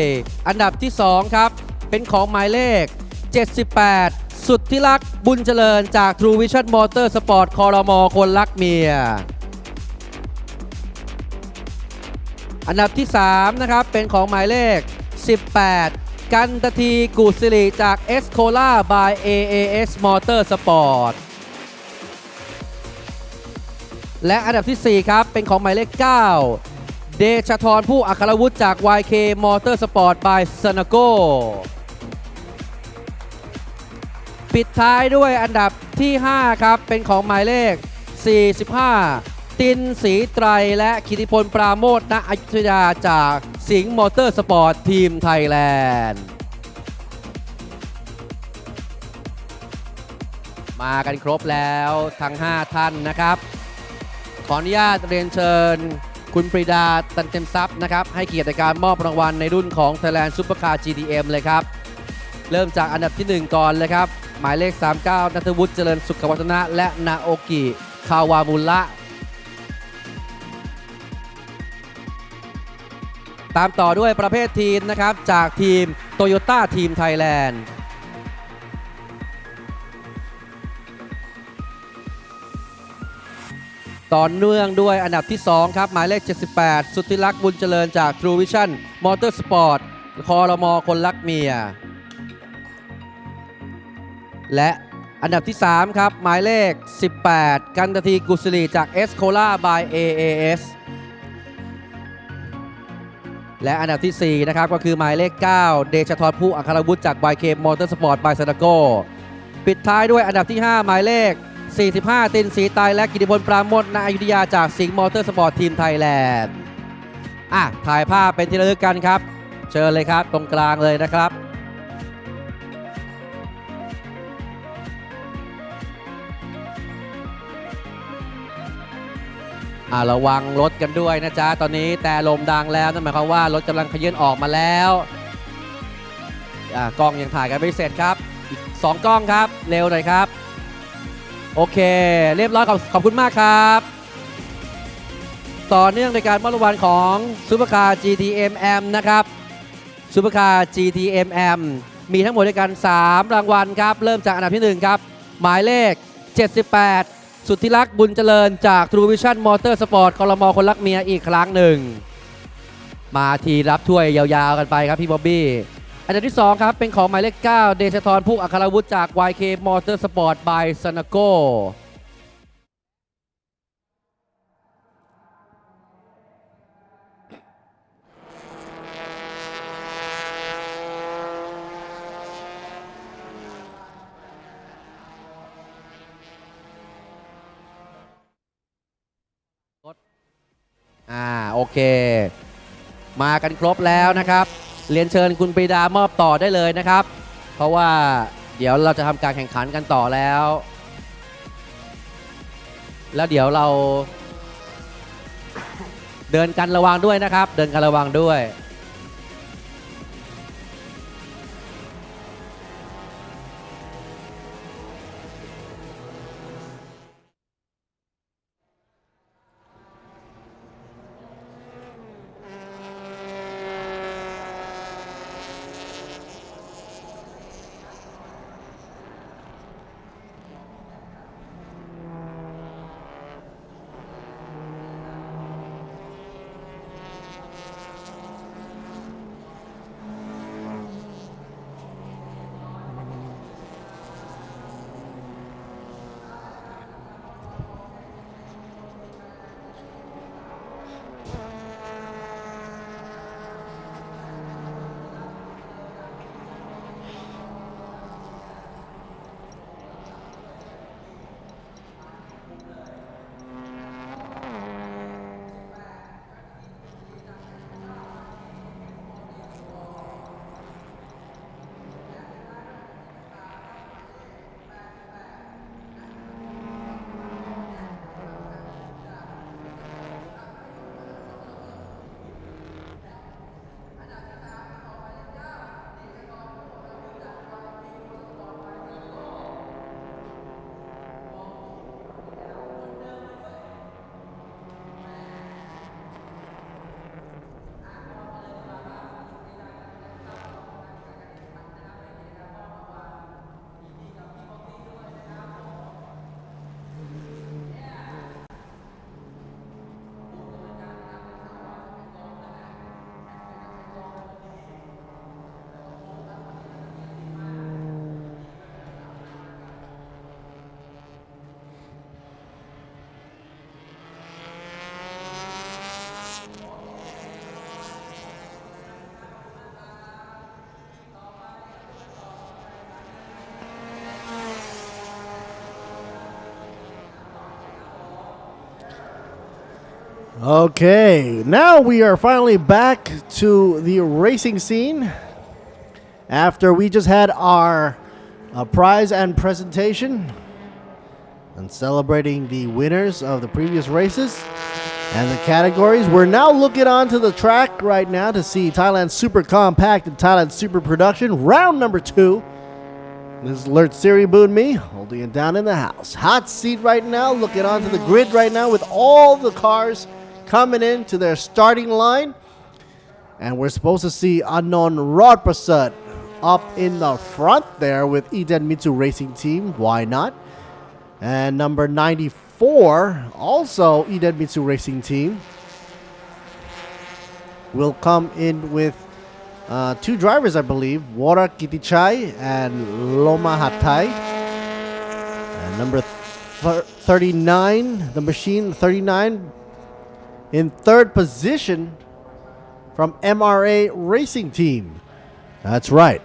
อันดับที่2ครับเป็นของหมายเลข78สุทธิลักษณ์บุญเจริญจาก True Vision Motor Sport ครม.คนรักเมียอันดับที่3นะครับเป็นของหมายเลข18กันตทีกูสิริจาก Escola by AAS Motor Sport และอันดับที่4ครับเป็นของหมายเลข9เดชธรผู้อัครวุฒิจาก YK Motorsport by Sanago ปิดท้ายด้วยอันดับที่5ครับเป็นของหมายเลข45ตินศรีไตรและกิติพลปราโมทณอยุธยาจากสิงห์มอเตอร์สปอร์ตทีมไทยแลนด์มากันครบแล้วทั้ง5ท่านนะครับขออนุญาตเรียนเชิญคุณปรีดาตันเต็มทรัพย์นะครับให้เกียรติในการมอบรางวัลในรุ่นของ Thailand Supercar GTM เลยครับเริ่มจากอันดับที่1ก่อนเลยครับหมายเลข39ณัฐวุฒิเจริญสุขวัฒนะและนาโอกิคาวามุระตามต่อด้วยประเภททีมนะครับจากทีมโตโยต้าทีมไทยแลนด์ต่อเนื่องด้วยอันดับที่2ครับหมายเลข78สุทธิลักษณ์บุญเจริญจาก True Vision Motorsport ครม.คนรักเมียและอันดับที่3ครับหมายเลข18กันตทีกุศลีจาก Escola by AAS และอันดับที่4นะครับก็คือหมายเลข9เดชธรผู้อัครวุฒิจาก YK Motorsport by Sanago ปิดท้ายด้วยอันดับที่5หมายเลข45ตินศรีไตรและกิติพลปราโมทณอยุธยาจากสิงห์มอเตอร์สปอร์ตทีมไทยแลนด์ถ่ายภาพเป็นที่ระลึกกันครับเชิญเลยครับตรงกลางเลยนะครับระวังรถกันด้วยนะจ๊ะตอนนี้แต่ลมดังแล้วนั่นหมายความว่ารถกำลังขยื่นออกมาแล้วกล้องยังถ่ายกันไม่เสร็จครับอีก2กล้องครับเร็วหน่อยครับโอเคเรียบร้อยขอบคุณมากครับต่อเนื่องในการมอบรางวัลของ Supercar GTM นะครับSupercar GTM มีทั้งหมดด้วยกัน3รางวัลครับเริ่มจากอันดับที่1ครับหมายเลข78สุทธิลักษณ์บุญเจริญจาก True Vision Motorsport ครม.คนรักเมียอีกครั้งหนึ่ง มาทีรับถ้วยยาวๆกันไปครับพี่บ๊อบบี้อันดับที่ 2 ครับ เป็นของหมายเลข 9 เดชธรผู้อัครวุฒิจาก YK Motorsport by Sanagoโอเคมากันครบแล้วนะครับเรียนเชิญคุณปรีดามอบต่อได้เลยนะครับ เพราะว่าเดี๋ยวเราจะทำการแข่งขันกันต่อแล้วเดี๋ยวเราเดินกันระวังด้วยนะครับเดินกันระวังด้วยOkay, now we are finally back to the racing scene after we just had our prize and presentation and celebrating the winners of the previous races and the categories. We're now looking onto the track right now to see Thailand Super Compact and Thailand Super Production, round number 2. This is Alert Siri Boon Me, holding it down in the house. Hot seat right now, looking onto the grid right now with all the cars coming in to their starting line. And we're supposed to see Anon Rodprasad up in the front there with Eden Mitsu Racing Team. Why not? And number 94, also Eden Mitsu Racing Team, will come in with 2 drivers, I believe, Wara Kitichai and Loma Hattai. And number 39, the machine 39, in 3rd position from MRA Racing Team. That's right.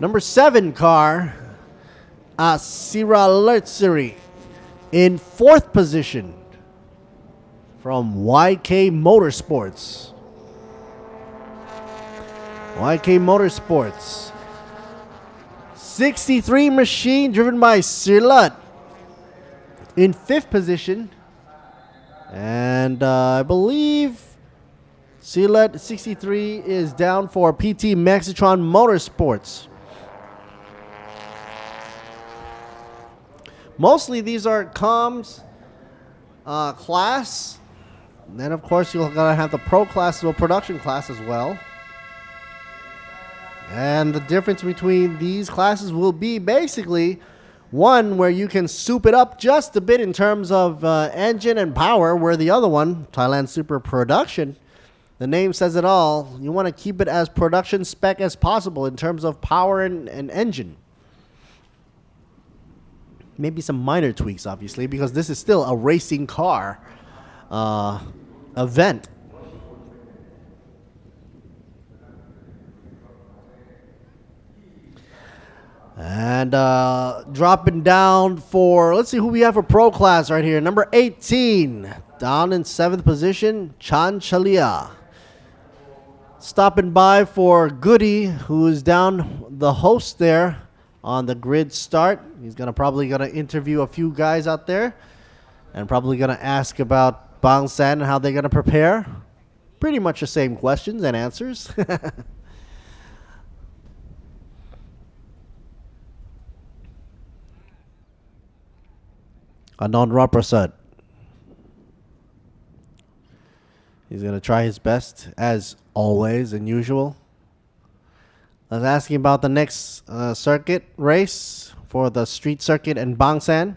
Number 7 car, Asira Lertsiri, in 4th position from YK Motorsports. YK Motorsports. 63 machine driven by Silat in 5th position. And I believe Silat 63 is down for PT Maxitron Motorsports. Mostly these are comms class. And then of course you're gonna have the pro class or production class as well. And the difference between these classes will be basically One where you can soup it up just a bit in terms of engine and power, where the other one, Thailand Super Production, the name says it all. You want to keep it as production spec as possible in terms of power and engine. Maybe some minor tweaks, obviously, because this is still a racing car event. And dropping down for, let's see who we have for pro class right here. Number 18, down in 7th position, Chan Chalia. Stopping by for Goody, who is down the host there on the grid start. He's probably gonna interview a few guys out there and probably gonna ask about Bang San and how they're gonna prepare. Pretty much the same questions and answers. Anand Raprasad. He's going to try his best, as always and usual. I was asking about the next circuit race for the street circuit in Bang San.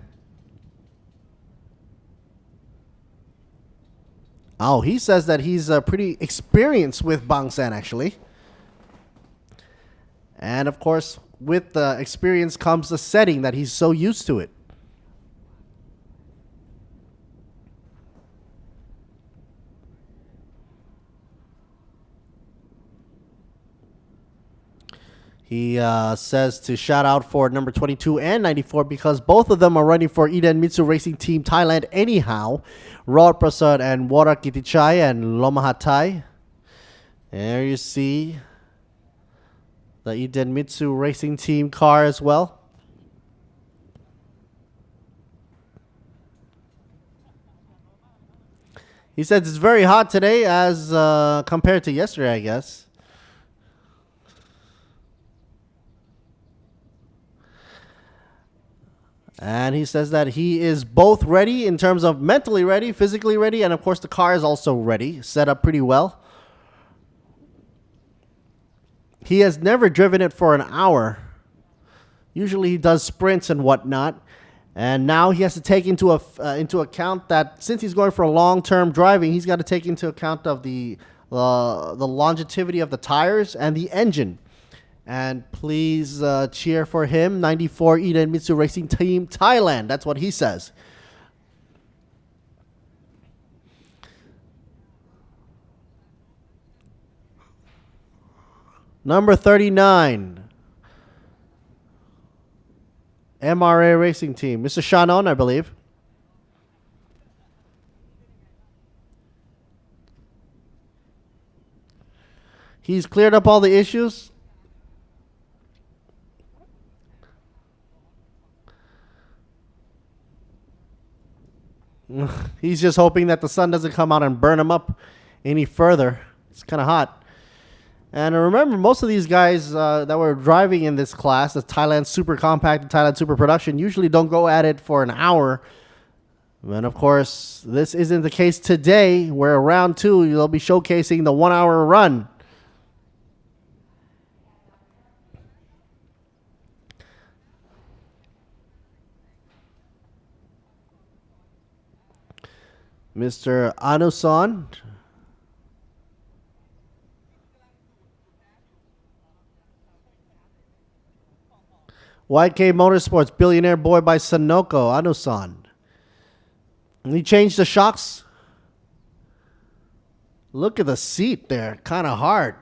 Oh, he says that he's pretty experienced with Bang San, actually. And, of course, with the experience comes the setting that he's so used to it. He says to shout out for number 22 and 94 because both of them are running for Eden Mitsu Racing Team Thailand anyhow. Rod Prasad and Wara Kitichai and Lomahatai. There you see the Eden Mitsu Racing Team car as well. He says it's very hot today as compared to yesterday, I guess. And he says that he is both ready in terms of mentally ready, physically ready, and of course the car is also ready, set up pretty well. He has never driven it for an hour. Usually he does sprints and whatnot. And now he has to take into account that since he's going for long-term driving, he's got to take into account of the longevity of the tires and the engine. And please cheer for him, 94 Eden Mitsu Racing Team Thailand. That's what he says. Number 39, MRA Racing Team. Mr. Shannon, I believe. He's cleared up all the issues. He's just hoping that the sun doesn't come out and burn him up any further. It's kind of hot. And remember, most of these guys that were driving in this class, the Thailand Super Compact and Thailand Super Production, usually don't go at it for an hour. And of course, this isn't the case today, where round 2, they'll be showcasing the 1-hour run. Mr. Anusan. YK Motorsports, Billionaire Boy by Sanoko, Anusan. And he changed the shocks. Look at the seat there, kind of hard.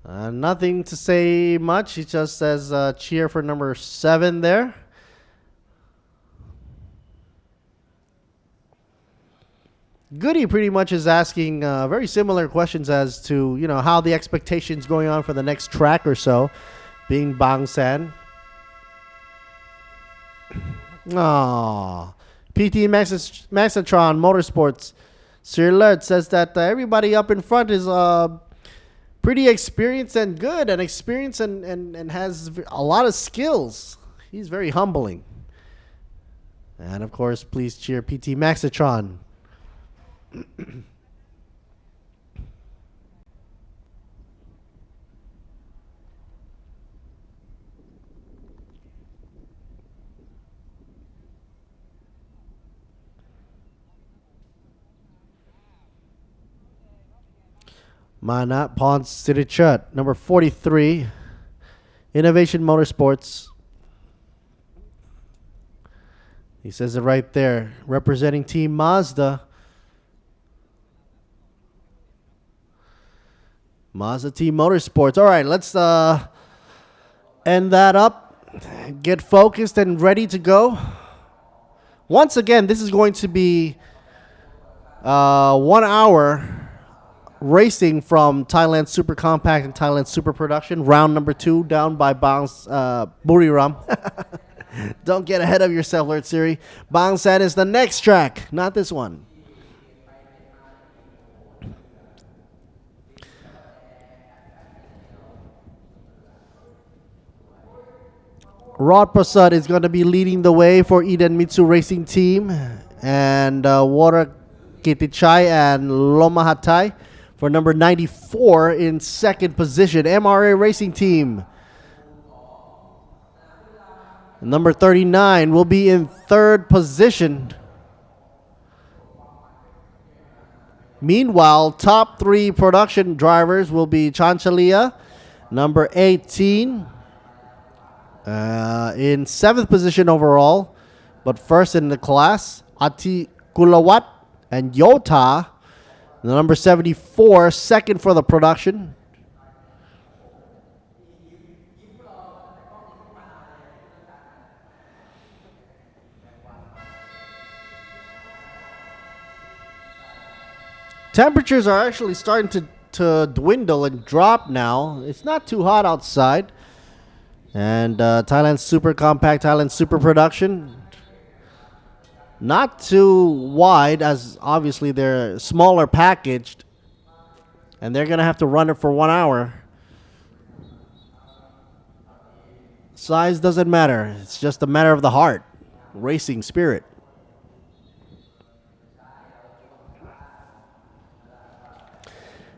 Nothing to say much. He just says cheer for number 7 there. Goody pretty much is asking very similar questions as to, you know, how the expectations going on for the next track or so, being Bang San. Aww. PT Maxatron Motorsports Sir Alert says that everybody up in front is pretty experienced and good, and experienced and has a lot of skills. He's very humbling. And of course, please cheer PT Maxatron. Manat Pons Sirichat, number 43, Innovation Motorsports. He says it right there, representing Team Mazda. Mazda Team Motorsports. All right, let's end that up. Get focused and ready to go. Once again, this is going to be 1 hour racing from Thailand Super Compact and Thailand Super Production. Round number 2 down by Bangs Buriram. Don't get ahead of yourself, Lord Siri. Bang San is the next track, not this one. Rod Prasad is going to be leading the way for Eden Mitsu Racing Team, and Wara Kitichai and Lomahatai for number 94 in second position. MRA Racing Team, number 39, will be in third position. Meanwhile, top 3 production drivers will be Chanchalia, number 18, in 7th position overall, but first in the class. Ati Kulawat and Yota, the number 74, second for the production. Temperatures are actually starting to dwindle and drop now. It's not too hot outside. And Thailand Super Compact, Thailand Super Production, not too wide, as obviously they're smaller packaged. And they're going to have to run it for 1 hour. Size doesn't matter. It's just a matter of the heart. Racing spirit.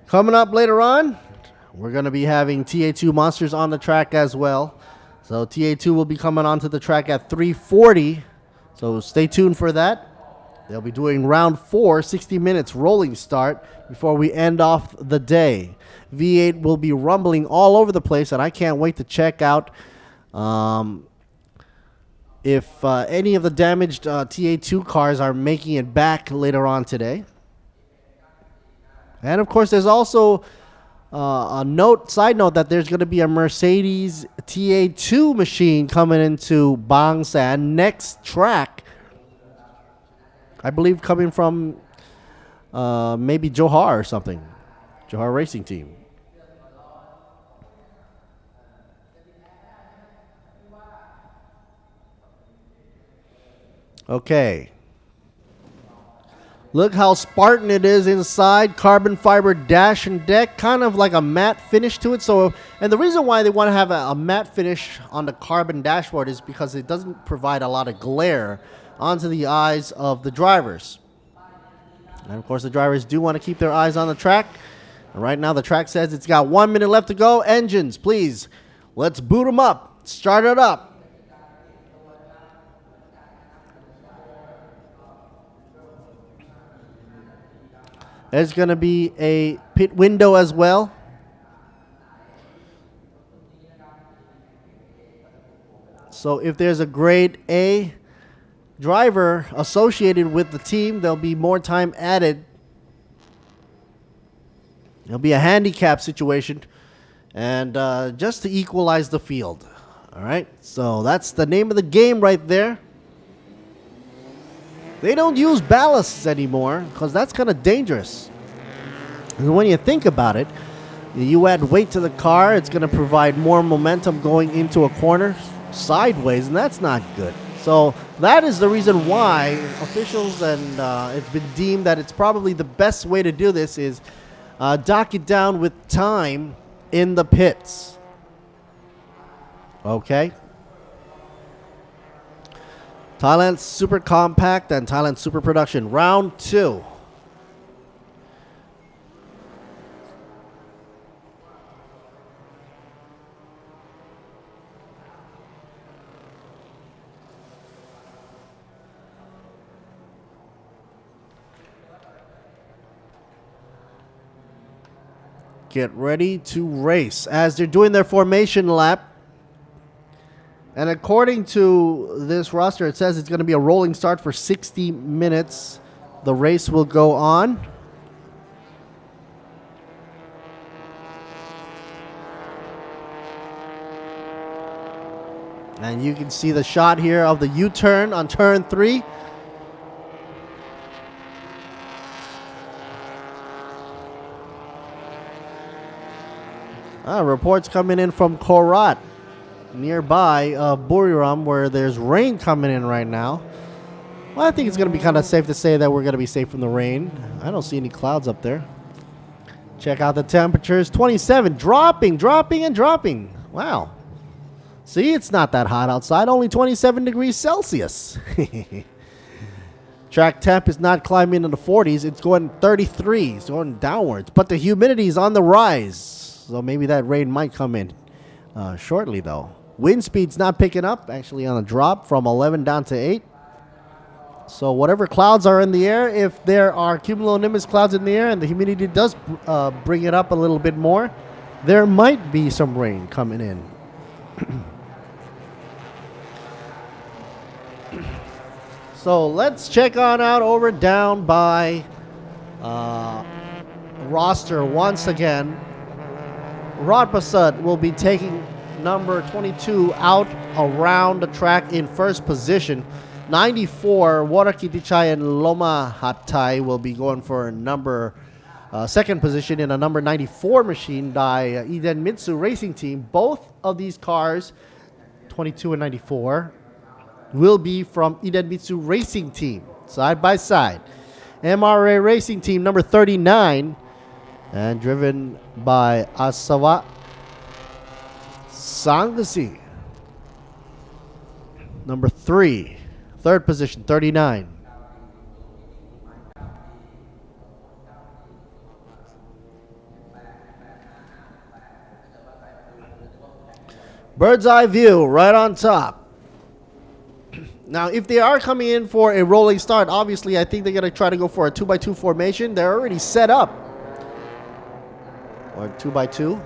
Coming up later on, we're going to be having TA2 Monsters on the track as well. So TA2 will be coming onto the track at 3:40. So stay tuned for that. They'll be doing round 4, 60 minutes rolling start before we end off the day. V8 will be rumbling all over the place, and I can't wait to check out if any of the damaged TA2 cars are making it back later on today. And of course, there's also side note that there's going to be a Mercedes TA2 machine coming into Bang San next track. I believe coming from maybe Johar or something. Johar Racing Team. Okay. Look how Spartan it is inside. Carbon fiber dash and deck. Kind of like a matte finish to it. So, and the reason why they want to have a matte finish on the carbon dashboard is because it doesn't provide a lot of glare onto the eyes of the drivers. And of course, the drivers do want to keep their eyes on the track. And right now, the track says it's got 1 minute left to go. Engines, please. Let's boot them up. Start it up. There's going to be a pit window as well. So if there's a grade A driver associated with the team, there'll be more time added. There'll be a handicap situation, and just to equalize the field. All right, so that's the name of the game right there. They don't use ballasts anymore because that's kind of dangerous. And when you think about it, you add weight to the car, it's going to provide more momentum going into a corner sideways, and that's not good. So that is the reason why officials and it's been deemed that it's probably the best way to do this is dock it down with time in the pits. Okay. Thailand Super Compact and Thailand Super Production. Round 2. get ready to race as they're doing their formation lap. And according to this roster, it says it's going to be a rolling start for 60 minutes. The race will go on. And you can see the shot here of the U-turn on turn 3. Reports coming in from Korat, nearby Buriram, where there's rain coming in right now. Well, I think it's going to be kind of safe to say that we're going to be safe from the rain. I don't see any clouds up there. Check out the temperatures. 27, dropping, and dropping. Wow. See, it's not that hot outside. Only 27 degrees Celsius. Track temp is not climbing into the 40s. It's going 33. It's going downwards. But the humidity is on the rise. So maybe that rain might come in shortly, though. Wind speed's not picking up. Actually on a drop from 11 down to 8. So whatever clouds are in the air, if there are cumulonimbus clouds in the air and the humidity does bring it up a little bit more, there might be some rain coming in. So let's check on out over down by roster once again. Rod Pasad will be taking number 22 out around the track in first position. 94, Warakitichai and Loma Hatai will be going for second position in a number 94 machine by Iden Mitsu Racing Team. Both of these cars, 22 and 94, will be from Iden Mitsu Racing Team, side by side. MRA Racing Team, number 39, and driven by Asawa Sangasi. Number 3, third position, 39. Bird's eye view right on top. Now, if they are coming in for a rolling start, obviously I think they're going to try to go for a 2x2 formation. They're already set up. Or 2x2.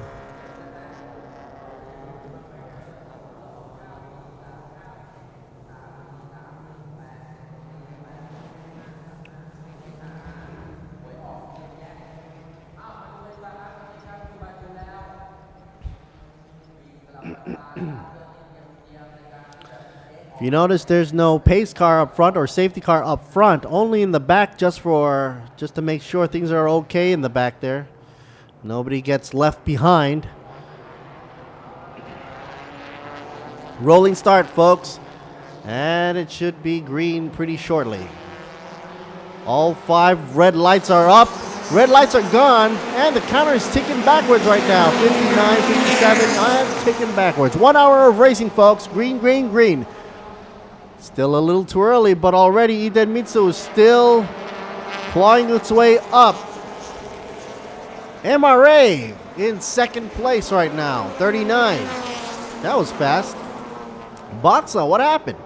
If you notice, there's no pace car up front or safety car up front, only in the back just to make sure things are okay in the back there. Nobody gets left behind. Rolling start, folks. And it should be green pretty shortly. All 5 red lights are up. Red lights are gone. And the counter is ticking backwards right now. 59, 57, and ticking backwards. 1 hour of racing, folks. Green, green, green. Still a little too early, but already Iden Mitsu is still clawing its way up. MRA in second place right now, 39. That was fast. Batsa, what happened?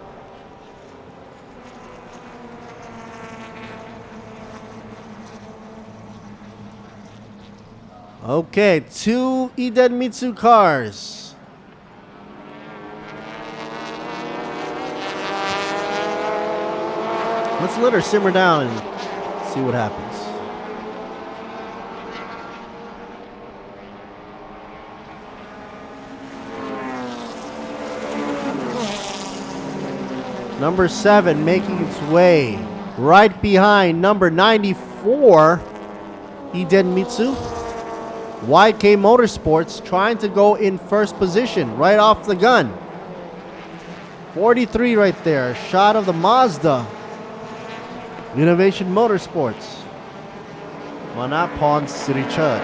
Okay, 2 Iden Mitsu cars. Let's let her simmer down and see what happens. Number 7 making its way right behind number 94, Iden Mitsu. YK Motorsports trying to go in first position right off the gun. 43 right there, shot of the Mazda. Innovation Motorsports. Manapon Sirichut.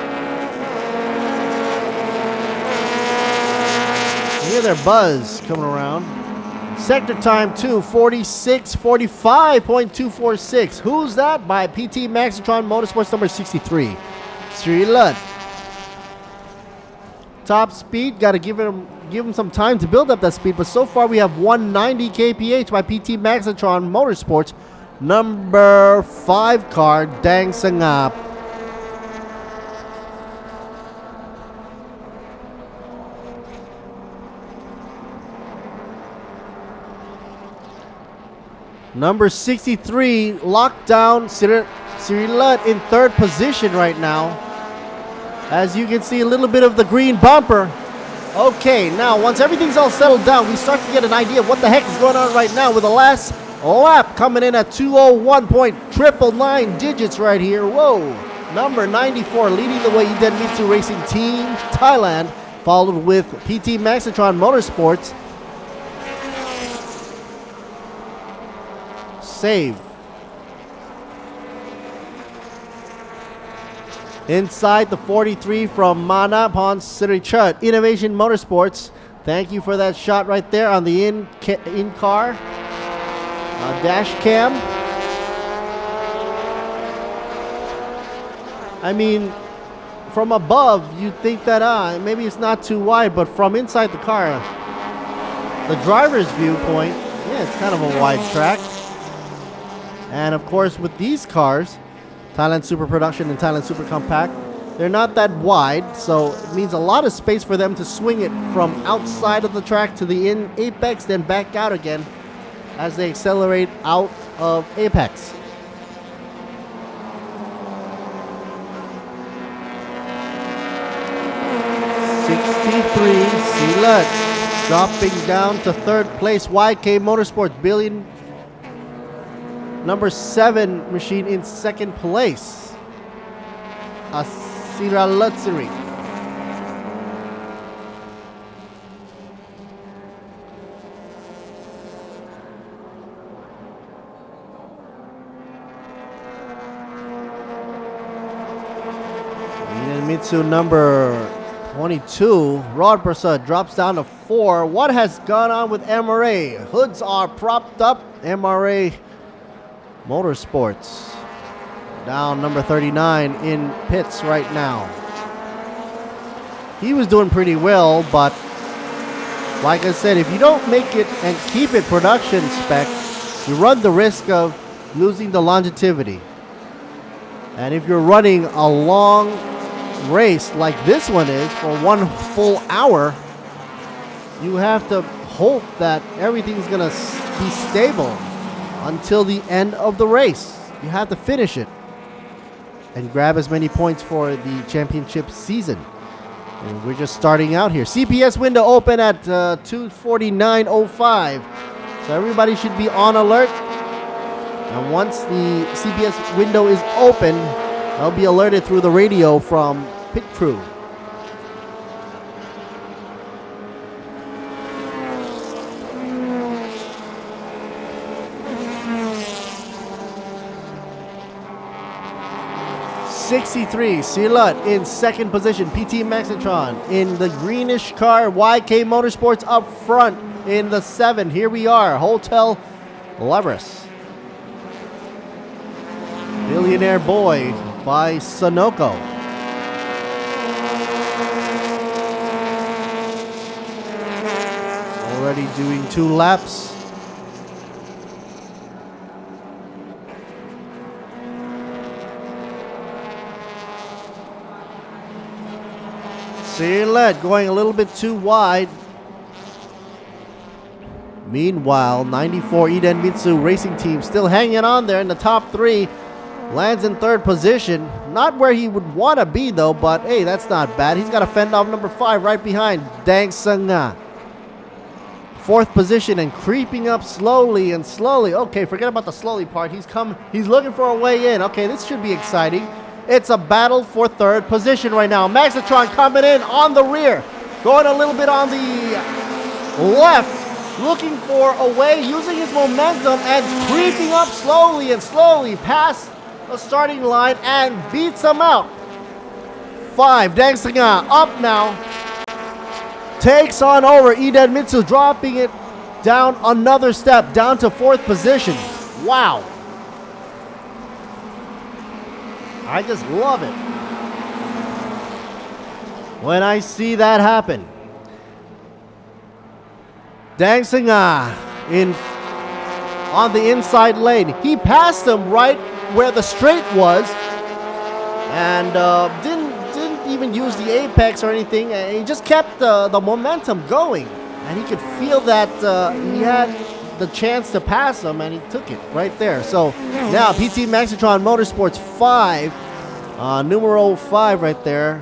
Hear their buzz coming around. Sector time 2, 45.246. Who's that? By PT Maxitron Motorsports number 63. Sri Lut. Top speed, got to give him some time to build up that speed, but so far we have 190 kph by PT Maxitron Motorsports. Number 5 car, Dang Sangap. Number 63 locked down Cyrilet in third position right now. As you can see, a little bit of the green bumper. Okay, now once everything's all settled down, we start to get an idea of what the heck is going on right now with the last lap coming in at 201.999 digits right here. Whoa. Number 94 leading the way, Idemitsu Racing Team Thailand, followed with PT Maxitron Motorsports. Save. Inside the 43 from Manapon Sirichut, Innovation Motorsports. Thank you for that shot right there on the in-car dash cam. I mean, from above, you'd think that maybe it's not too wide, but from inside the car, the driver's viewpoint, yeah, it's kind of a wide track. And of course, with these cars, Thailand Super Production and Thailand Super Compact, they're not that wide, so it means a lot of space for them to swing it from outside of the track to the apex, then back out again as they accelerate out of apex. Cyrilet dropping down to third place. YK Motorsports Billion. Number 7 machine in second place. Cyrilet. Mitsu number 22, Rod Prasad drops down to 4. What has gone on with MRA? Hoods are propped up. MRA Motorsports down number 39 in pits right now. He was doing pretty well, but like I said, if you don't make it and keep it production spec, you run the risk of losing the longevity. And if you're running a long race like this one is for 1 full hour, you have to hope that everything's gonna be stable until the end of the race. You have to finish it and grab as many points for the championship season. And we're just starting out here. CPS window open at 2:49:05, so everybody should be on alert. And once the CPS window is open, I'll be alerted through the radio from pit crew. '63 Cyrilet in second position. PT Maxitron in the greenish car. YK Motorsports up front in the 7. Here we are. Hotel Labras. Billionaire Boy by Sonoko. Already doing 2 laps. Cyrilet going a little bit too wide. Meanwhile, 94 Idemitsu Racing Team still hanging on there in the top 3. Lands in third position. Not where he would want to be though, but hey, that's not bad. He's got to fend off number 5 right behind Dang Sanga. Fourth position and creeping up slowly and slowly. Okay, forget about the slowly part. He's looking for a way in. Okay, this should be exciting. It's a battle for third position right now. Maxitron coming in on the rear. Going a little bit on the left. Looking for a way, using his momentum and creeping up slowly and slowly past the starting line and beats him out. 5, Dang Sanga up now. Takes on over Idemitsu, dropping it down another step, down to 4th position. Wow. I just love it when I see that happen. Dang Sanga on the inside lane. He passed him right where the straight was and didn't even use the apex or anything. He just kept the momentum going, and he could feel that he had the chance to pass him, and he took it right there. So now PT Maxitron Motorsports 5, numero 5 right there,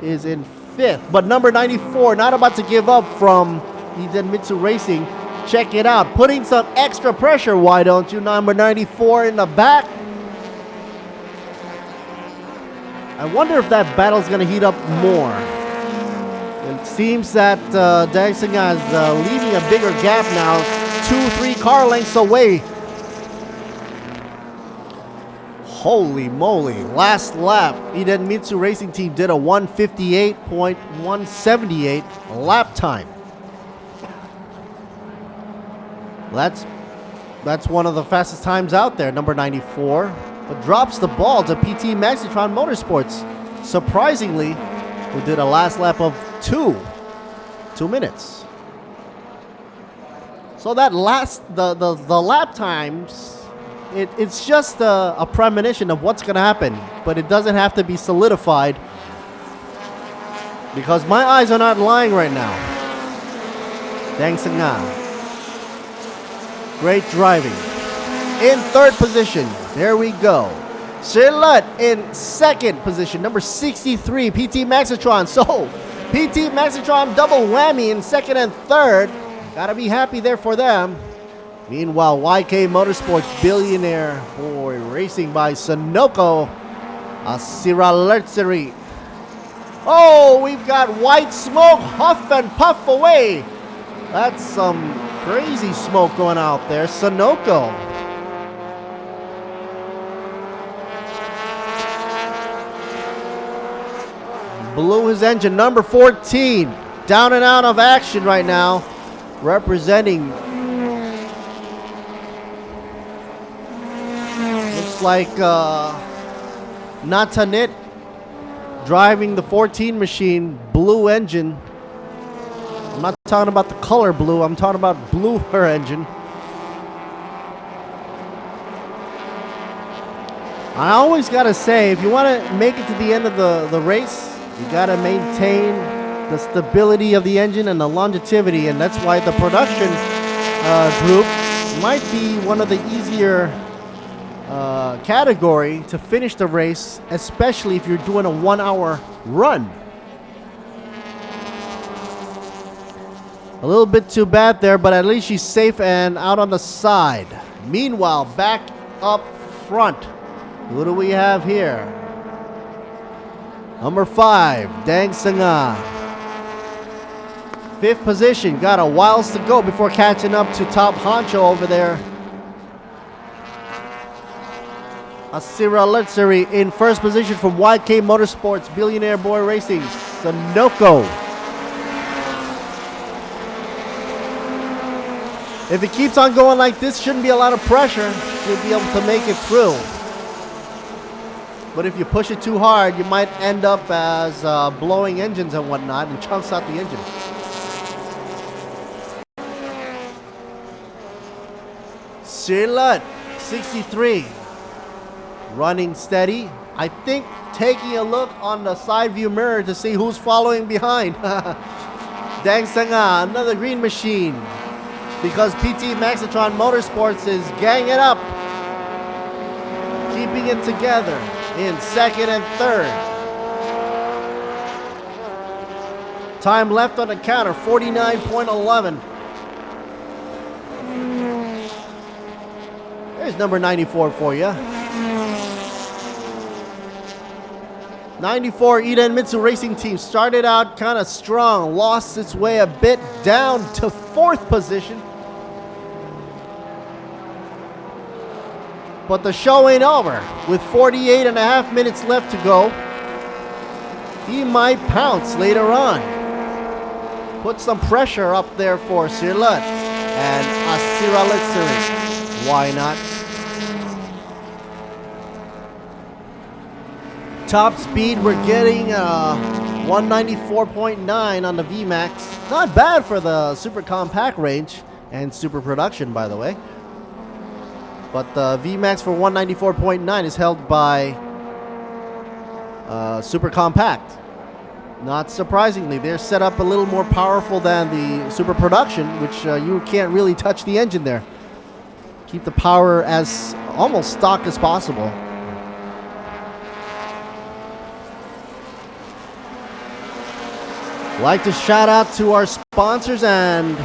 is in 5th. But number 94, not about to give up from Idemitsu Racing. Check it out. Putting some extra pressure, why don't you? Number 94 in the back. I wonder if that battle's going to heat up more. It seems that Dang Sangha is leaving a bigger gap now. 2-3 car lengths away. Holy moly. Last lap, Idemitsu Racing Team did a 158.178 lap time. That's one of the fastest times out there, number 94. But drops the ball to PT Maxitron Motorsports. Surprisingly, who did a last lap of 2 minutes. So that the lap times, it's just a premonition of what's going to happen, but it doesn't have to be solidified, because my eyes are not lying right now. Dang Sangha. Great driving. In 3rd position, there we go. Shirley in 2nd position, number 63, PT Maxitron. So, PT Maxitron double whammy in 2nd and 3rd. Gotta be happy there for them. Meanwhile, YK Motorsports Billionaire Boy Racing by Sunoco, Siralertseri. Oh, we've got white smoke, huff and puff away. That's some crazy smoke going out there. Sunoco. Blew his engine. Number 14, down and out of action right now, representing. Looks like Natanit driving the 14 machine, blue engine. I'm not talking about the color blue, I'm talking about blue her engine. I always gotta say, if you want to make it to the end of the race, you gotta maintain the stability of the engine and the longevity, and that's why the production group might be one of the easier category to finish the race, especially if you're doing a 1-hour run. A little bit too bad there, but at least she's safe and out on the side. Meanwhile, back up front, who do we have here? Number 5, Dang Sangha. 5th position, got a whiles to go before catching up to top honcho over there. Asira Luxury in 1st position from YK Motorsports, Billionaire Boy Racing, Sunoco. If it keeps on going like this, shouldn't be a lot of pressure. You'll be able to make it through. But if you push it too hard, you might end up as blowing engines and whatnot and chunks out the engine. Shirley, 63. Running steady. I think taking a look on the side view mirror to see who's following behind. Dang Sangha, another green machine. Because PT Maxitron Motorsports is ganging up. Keeping it together in 2nd and 3rd. Time left on the counter, 49.11. There's number 94 for you. 94 Idemitsu Racing Team started out kind of strong, lost its way a bit down to 4th position. But the show ain't over. With 48.5 minutes left to go, he might pounce later on. Put some pressure up there for Sirlet and Asira Litsuri. Why not? Top speed, we're getting 194.9 on the VMAX. Not bad for the super compact range and super production, by the way. But the VMAX for 194.9 is held by super compact. Not surprisingly, they're set up a little more powerful than the super production, which you can't really touch the engine there. keep the power as almost stock as possible. Like to shout out to our sponsors and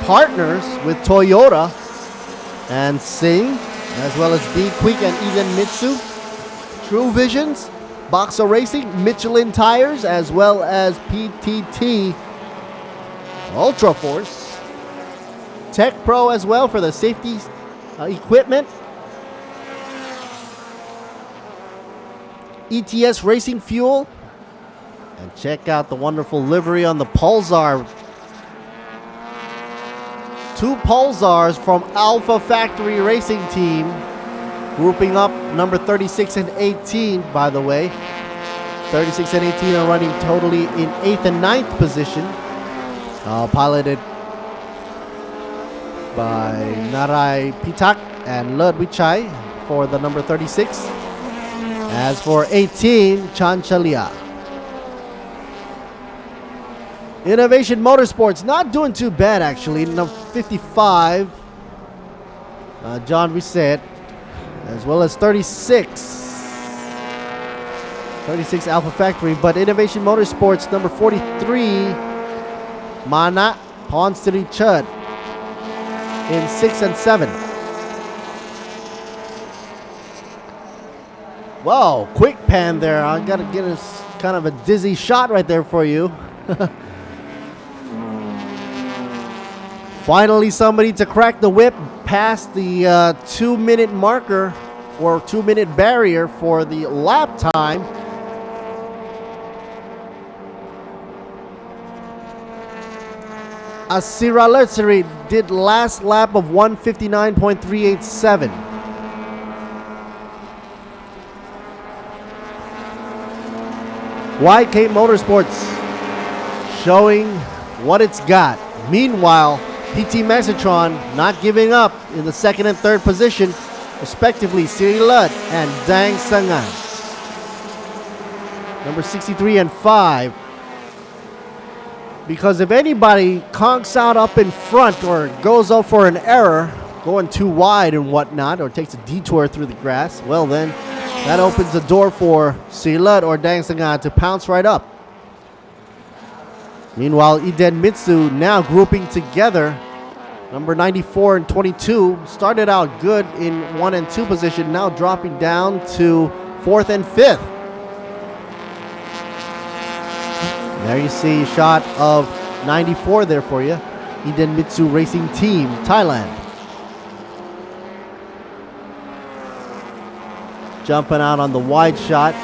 partners with Toyota and Sing, as well as Be Quick and Idemitsu, True Visions, Boxer Racing, Michelin Tires, as well as PTT Ultra Force, Tech Pro as well for the safety equipment, ETS Racing Fuel, and check out the wonderful livery on the Pulsar. 2 Pulsars from Alpha Factory Racing Team, grouping up number 36 and 18, by the way. 36 and 18 are running totally in 8th and 9th position, piloted by Narai Pitak and Lud Wichai for the number 36. As for 18, Chanchalia. Innovation Motorsports, not doing too bad actually. Number 55, John Reset, as well as 36. 36 Alpha Factory, but Innovation Motorsports, number 43, Mana Ponsiri Chud in 6 and 7. Whoa, quick pan there. I gotta get a kind of a dizzy shot right there for you. Finally, somebody to crack the whip past the 2-minute marker or 2-minute barrier for the lap time. Asira Letzeri did last lap of 1:59.387. YK Motorsports showing what it's got. Meanwhile, PT Maxitron not giving up in the 2nd and 3rd position, respectively, Siri Lud and Dang Sangan. Number 63 and 5. Because if anybody conks out up in front or goes out for an error, going too wide and whatnot, or takes a detour through the grass, well then, that opens the door for Siri Lud or Dang Sangan to pounce right up. Meanwhile, Idemitsu now grouping together. Number 94 and 22 started out good in 1 and 2 position, now dropping down to 4th and 5th. There you see a shot of 94 there for you. Idemitsu Racing Team, Thailand. Jumping out on the wide shot.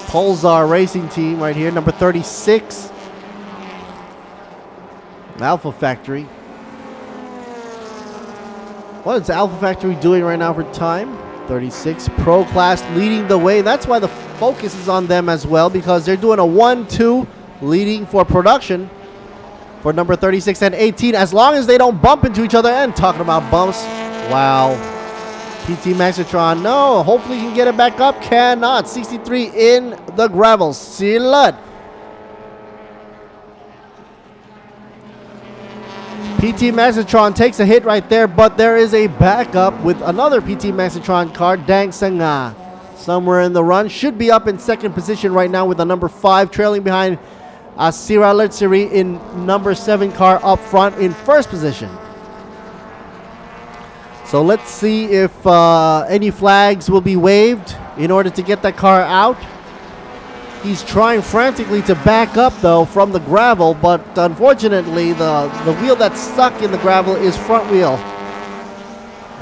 Pulsar Racing Team right here, number 36. Alpha Factory. What is Alpha Factory doing right now for time? 36. Pro Class leading the way. That's why the focus is on them as well, because they're doing a 1-2 leading for production for number 36 and 18. As long as they don't bump into each other, and talking about bumps. Wow. PT Maxitron, no. Hopefully he can get it back up. Cannot. 63 in the gravel. Silud. PT Maxitron takes a hit right there, but there is a backup with another PT Maxitron car, Dang Sanga. Somewhere in the run. Should be up in 2nd position right now with the number 5, trailing behind Asira Letzeri in number 7 car up front in 1st position. So let's see if any flags will be waved in order to get that car out. He's trying frantically to back up, though, from the gravel, but unfortunately, the wheel that's stuck in the gravel is front wheel.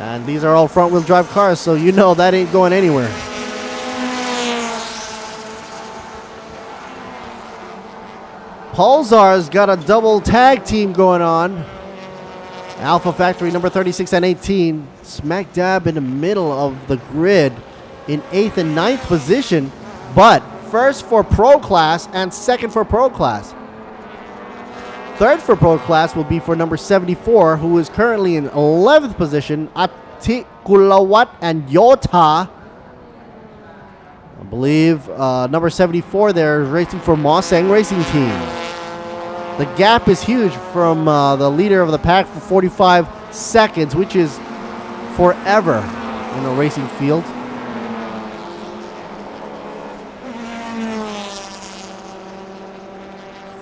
And these are all front-wheel drive cars, so you know that ain't going anywhere. Pulsar's got a double tag team going on. Alpha Factory, number 36 and 18, smack dab in the middle of the grid in 8th and 9th position, but 1st for Pro Class and 2nd for Pro Class. 3rd for Pro Class will be for number 74, who is currently in 11th position, Atikulawat and Yota. I believe number 74 there is racing for Mosang Racing Team. The gap is huge from the leader of the pack for 45 seconds, which is forever in a racing field.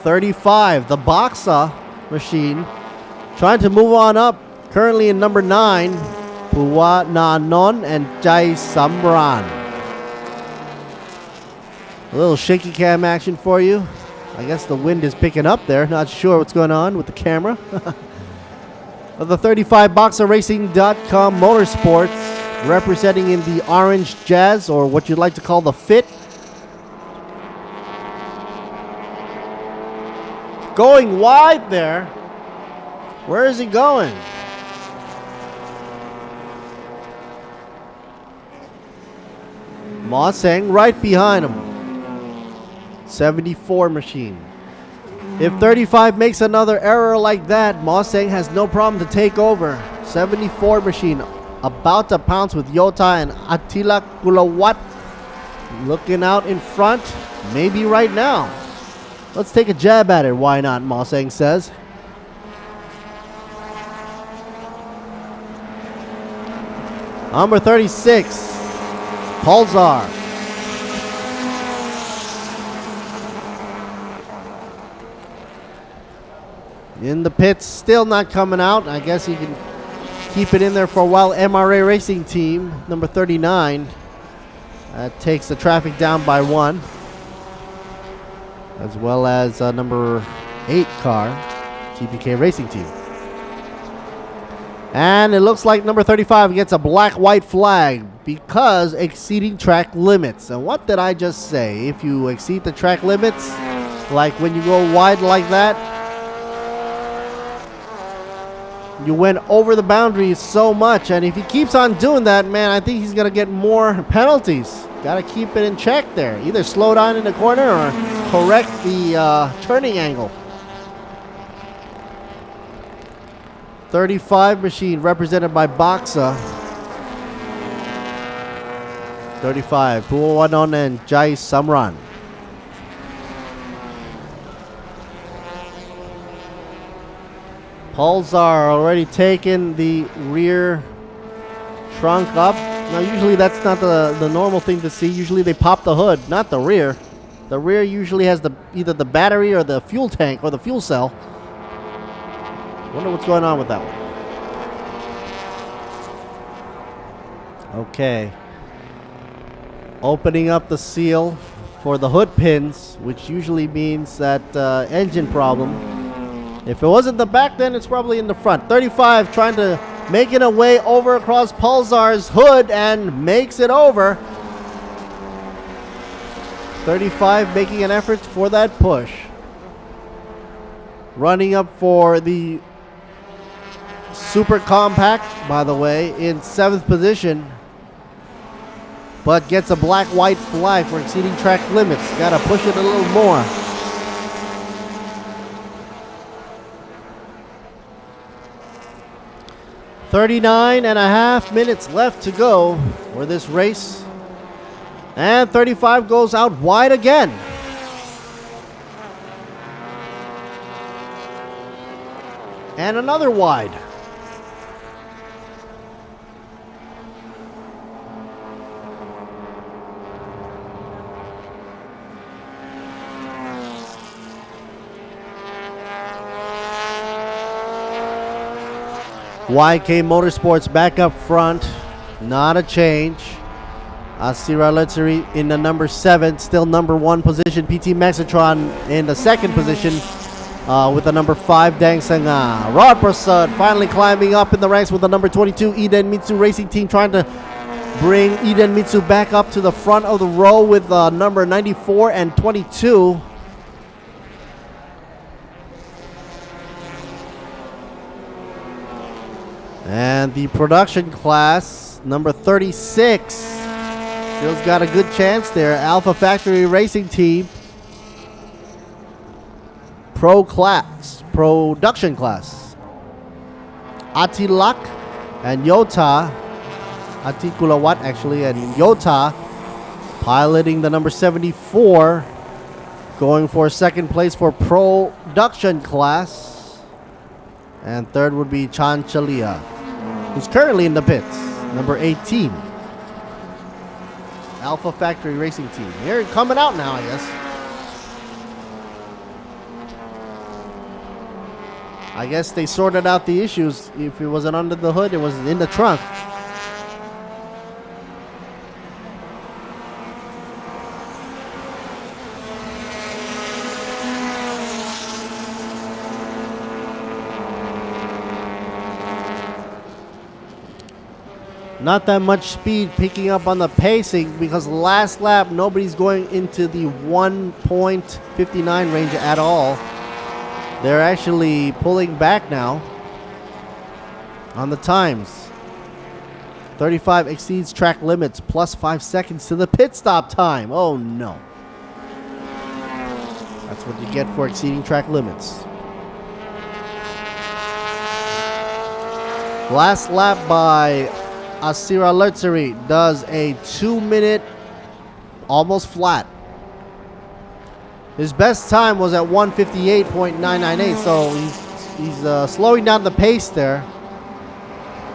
.35, the Boxa machine, trying to move on up. Currently in number 9, Puwa Nanon and Jai Samran. A little shaky cam action for you. I guess the wind is picking up there. Not sure what's going on with the camera. Of the 35 BoxerRacing.com Motorsports, representing in the Orange Jazz, or what you'd like to call the Fit. Going wide there. Where is he going? Ma Seng right behind him. 74 machine. If 35 makes another error like that, Ma Seng has no problem to take over. 74 machine about to pounce with Yota and Attila Kulawat looking out in front, maybe right now. Let's take a jab at it. Why not, Ma Seng says. Number 36, Pulsar. In the pits, still not coming out. I guess he can keep it in there for a while. MRA Racing Team, number 39. Takes the traffic down by 1. As well as number 8 car, TPK Racing Team. And it looks like number 35 gets a black-white flag because exceeding track limits. And what did I just say? If you exceed the track limits, like when you go wide like that, you went over the boundaries so much. And if he keeps on doing that, man, I think he's going to get more penalties. Got to keep it in check there. Either slow down in the corner or correct the turning angle. 35 machine represented by Boxa. 35, Puwanon and Jai Samran. Pulsar already taken the rear trunk up. Now usually that's not the normal thing to see. Usually they pop the hood, not the rear. The rear usually has either the battery or the fuel tank or the fuel cell. Wonder what's going on with that one. Okay. Opening up the seal for the hood pins, which usually means that engine problem. If it wasn't the back, then it's probably in the front. 35 trying to make it a way over across Pulsar's hood and makes it over. 35 making an effort for that push. Running up for the Super Compact, by the way, in 7th position, but gets a black-white flag for exceeding track limits. Gotta push it a little more. .39.5 minutes left to go for this race. And 35 goes out wide again. And another wide. YK Motorsports back up front. Not a change. Asira Luxury in the number 7, still number 1 position. PT Maxitron in the 2nd position with the number 5 Dang Sanga. Rod Prasad finally climbing up in the ranks with the number 22 Eden Mitsu Racing Team, trying to bring Eden Mitsu back up to the front of the row with number 94 and 22. And the production class, number 36, still's got a good chance there. Alpha Factory Racing Team. Production class. Atilak and Yota. Atikulawat actually, and Yota piloting the number 74. Going for 2nd place for production class. And 3rd would be Chanchalia. who's currently in the pits, number 18. Alpha Factory Racing Team. They're coming out now, I guess. I guess they sorted out the issues. If it wasn't under the hood, it was in the trunk. Not that much speed picking up on the pacing because last lap nobody's going into the 1.59 range at all. They're actually pulling back now on the times. 35 exceeds track limits plus 5 seconds to the pit stop time. Oh no. That's what you get for exceeding track limits. Last lap by Asira Luxury does a 2-minute almost flat. His best time was at 1:58.998, so he's slowing down the pace there.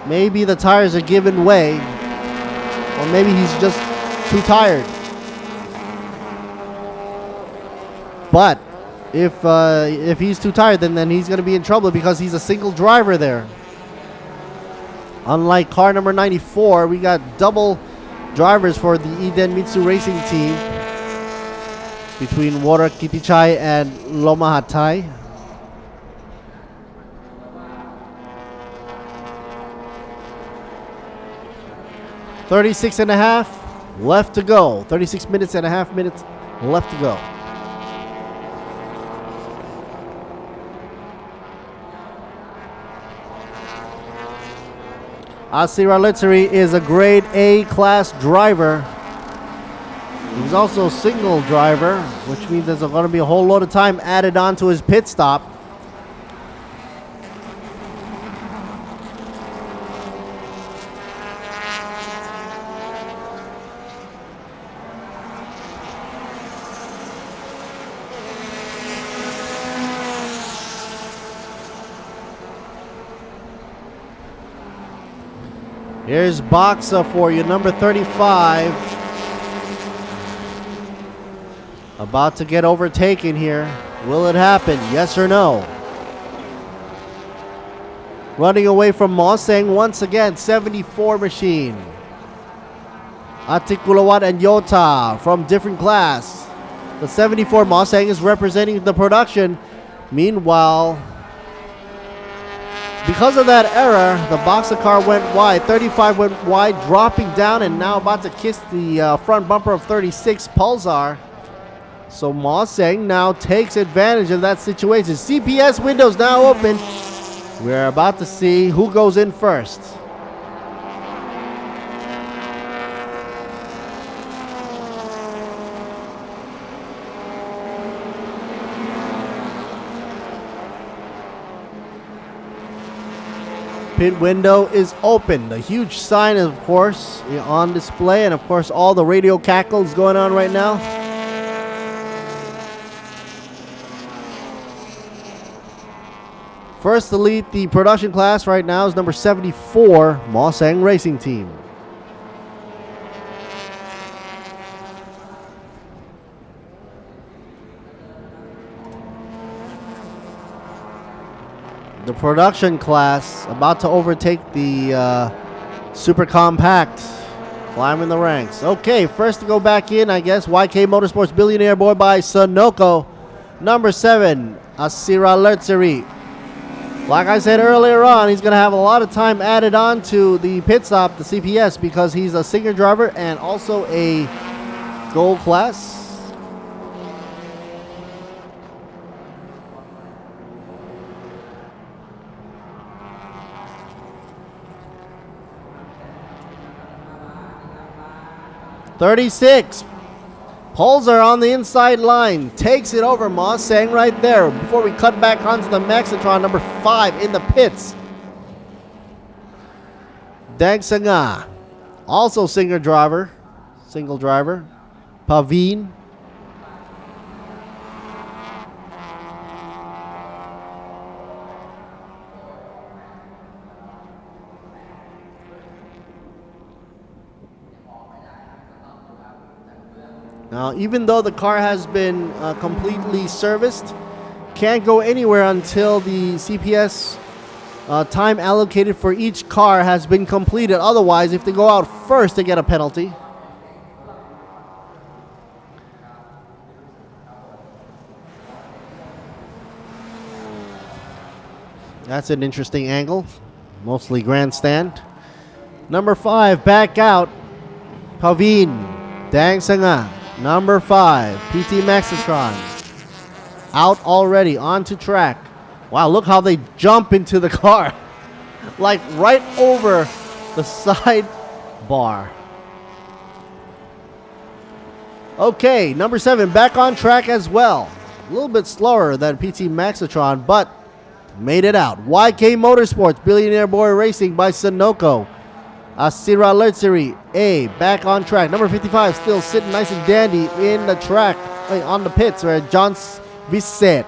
Maybe the tires are giving way, or maybe he's just too tired. But if he's too tired, then he's going to be in trouble because he's a single driver there. Unlike car number 94, we got double drivers for the Idemitsu Racing Team between Wara Kitichai and Loma Hatay. $36.5 left to go. 36 minutes and a half minutes left to go. Asira Luxury is a grade A class driver. He's also a single driver, which means there's going to be a whole load of time added on to his pit stop. Here's Boxa for you, number 35. About to get overtaken here. Will it happen? Yes or no? Running away from Moseng once again, 74 machine. Atikulawat and Yota from different class. The 74 Moseng is representing the production. Meanwhile, because of that error, the Boxer car went wide. 35 went wide, dropping down and now about to kiss the front bumper of 36 Pulsar. So Moseng now takes advantage of that situation. CPS windows now open. We're about to see who goes in first. Pit window is open. The huge sign, of course, on display, and of course all the radio cackles going on right now. First to lead the production class right now is number 74, Moseng Racing Team. The production class about to overtake the Super Compact, climbing the ranks. Okay, first to go back in, I guess, YK Motorsports Billionaire Boy by Sunoco. Number 7, Asira Luxury. Like I said earlier on, he's going to have a lot of time added on to the pit stop, the CPS, because he's a senior driver and also a gold class. .36. Pulsar on the inside line. Takes it over Moseng right there. Before we cut back onto the Maxitron, number 5 in the pits. Dang Sanga. Also single driver. Pavine. Now, even though the car has been completely serviced, can't go anywhere until the CPS time allocated for each car has been completed. Otherwise, if they go out first, they get a penalty. That's an interesting angle. Mostly grandstand. Number 5, back out. Pavin Dang Sanga. Number 5, PT Maxitron. Out already, onto track. Wow, look how they jump into the car. Like right over the side bar. Okay, number 7, back on track as well. A little bit slower than PT Maxitron, but made it out. YK Motorsports, Billionaire Boy Racing by Sunoco. Asira Luxury A, back on track. Number 55 still sitting nice and dandy in the track, on the pits, where John Visset.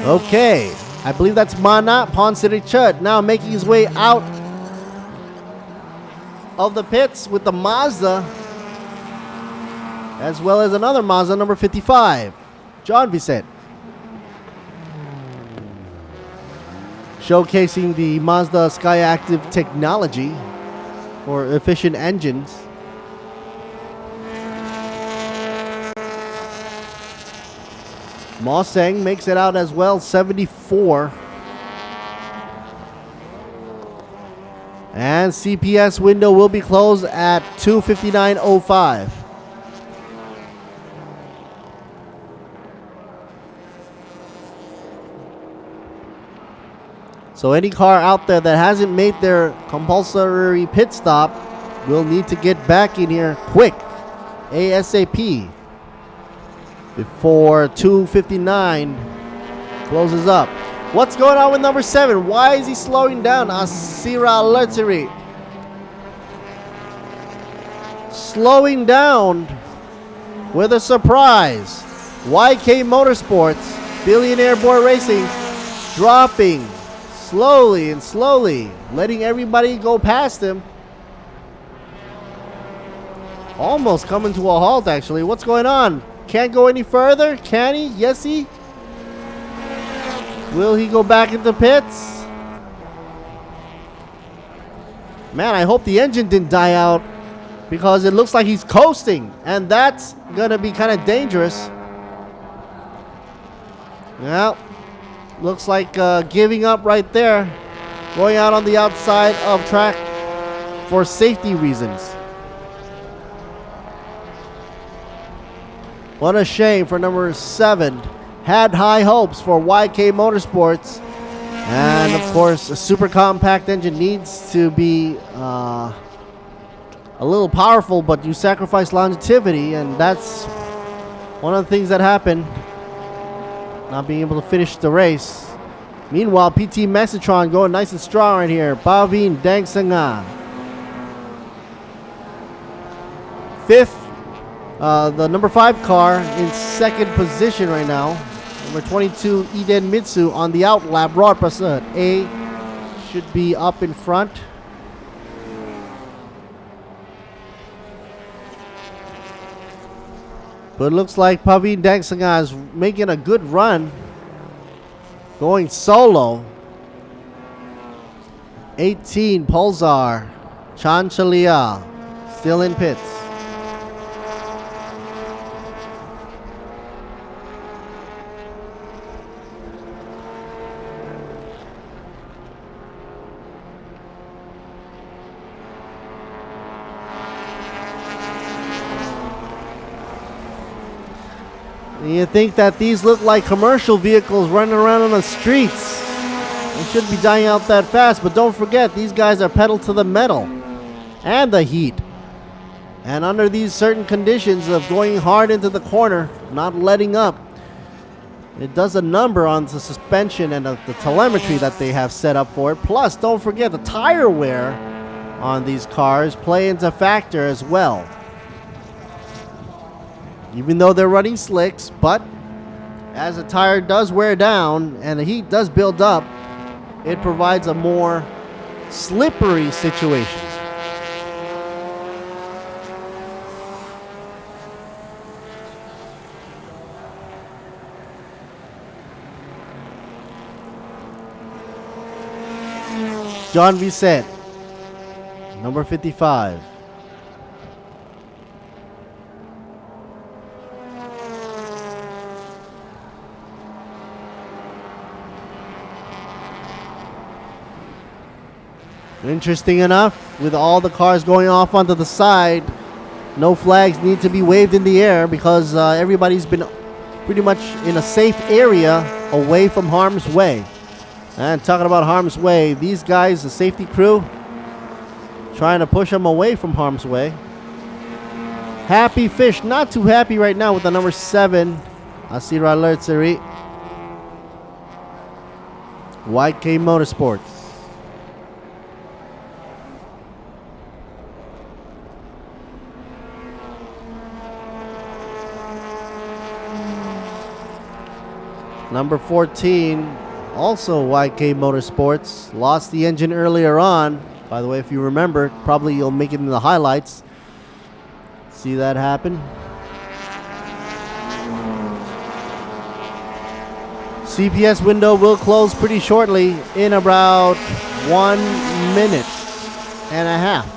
Okay, I believe that's Mana Ponsirichut now making his way out of the pits with the Mazda, as well as another Mazda, number 55, John Visset. Showcasing the Mazda SkyActiv technology for efficient engines. Moseng makes it out as well, 74. And CPS window will be closed at 2:59:05. So any car out there that hasn't made their compulsory pit stop will need to get back in here quick, ASAP, before 2:59 closes up. What's going on with number 7? Why is he slowing down? Asira Luxury slowing down with a surprise. YK Motorsports, Billionaire Boy Racing, dropping slowly and slowly, letting everybody go past him. Almost coming to a halt, actually. What's going on? Can't go any further? Can he? Yes, he? Will he go back into pits? Man, I hope the engine didn't die out, because it looks like he's coasting, and that's gonna be kind of dangerous. Well, looks like giving up right there. Going out on the outside of track for safety reasons. What a shame for number 7. Had high hopes for YK Motorsports. And of course, a super compact engine needs to be a little powerful, but you sacrifice longevity, and that's one of the things that happened. Not being able to finish the race. Meanwhile, PT Maxitron going nice and strong right here. Pavin Dang Sanga. 5th, the number 5 car in 2nd position right now. Number 22, Eden Mitsu on the outlap. Rod Prasad A should be up in front. But it looks like Pavin Dang Sanga is making a good run. Going solo. 18, Pulsar. Chanchalia still in pits. You think that these look like commercial vehicles running around on the streets. They shouldn't be dying out that fast, but don't forget, these guys are pedal to the metal and the heat. And under these certain conditions of going hard into the corner, not letting up, it does a number on the suspension and the telemetry that they have set up for it. Plus, don't forget, the tire wear on these cars play into factor as well. Even though they're running slicks, but as the tire does wear down and the heat does build up, it provides a more slippery situations. John Vicente, number 55. Interesting enough, with all the cars going off onto the side, no flags need to be waved in the air because everybody's been pretty much in a safe area away from harm's way. And talking about harm's way, these guys, the safety crew, trying to push them away from harm's way. Happy Fish, not too happy right now with the number 7, Asira Lertseri. YK Motorsports. Number 14, also YK Motorsports, lost the engine earlier on. By the way, if you remember, probably you'll make it in the highlights. See that happen? CPS window will close pretty shortly in about 1 minute and a half.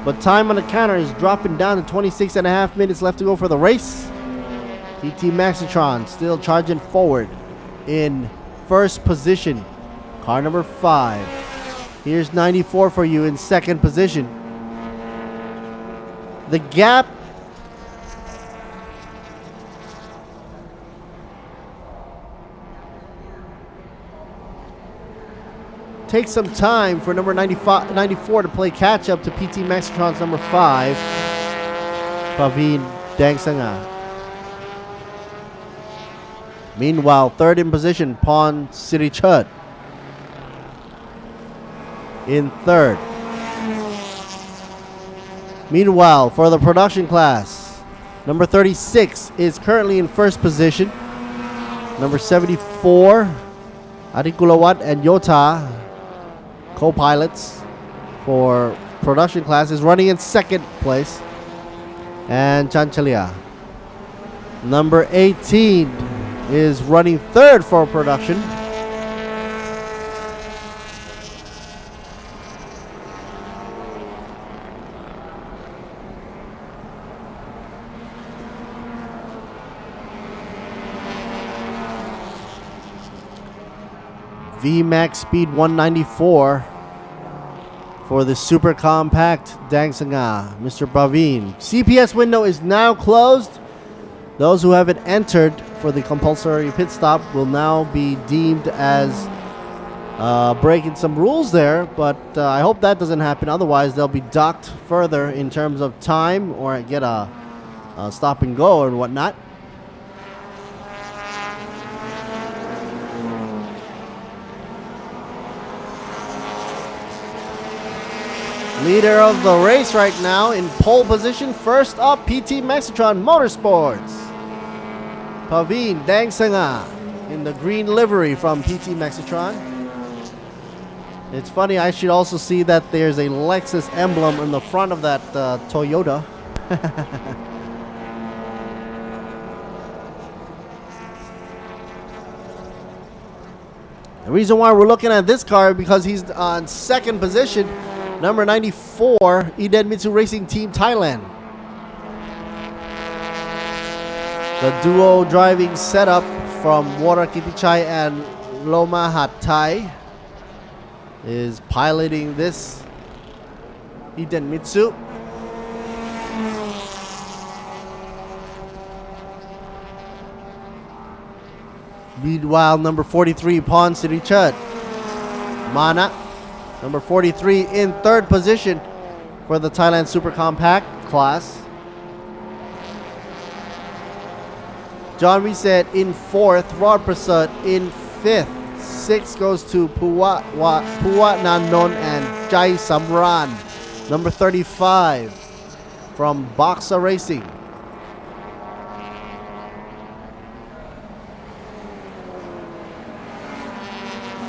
But time on the counter is dropping down to 26 and a half minutes left to go for the race. PT Maxitron still charging forward in first position. Car number 5. Here's 94 for you in second position. The gap takes some time for number 94 to play catch up to PT Maxitron's number 5, Praveen Dangsanga. Meanwhile, third in position, Pon Sirichud in third. Meanwhile, for the production class, number 36 is currently in first position. Number 74, Adikulawat and Yota, co-pilots for production class, is running in second place. And Chanchalia, number 18, is running third for production. VMAX speed 194 for the super compact Dangsanga, Mr. Praveen. CPS window is now closed. Those who haven't entered for the compulsory pit stop will now be deemed as breaking some rules there, but I hope that doesn't happen. Otherwise, they'll be docked further in terms of time or get a stop and go and whatnot. Leader of the race right now in pole position. First up, PT Maxitron Motorsports. Praveen Dangsanga in the green livery from PT Maxitron. It's funny, I should also see that there's a Lexus emblem in the front of that Toyota. The reason why we're looking at this car because he's on second position. Number 94, Idemitsu Racing Team Thailand. The duo driving setup from Warakitichai and Lomahat Thai is piloting this Idemitsu. Meanwhile, number 43, Pon Sirichud. Mana. Number 43 in third position for the Thailand Super Compact class. John Reset in fourth. Rod Prasad in fifth. Sixth goes to Puwa Nanon and Jai Samran. Number 35 from Boxa Racing.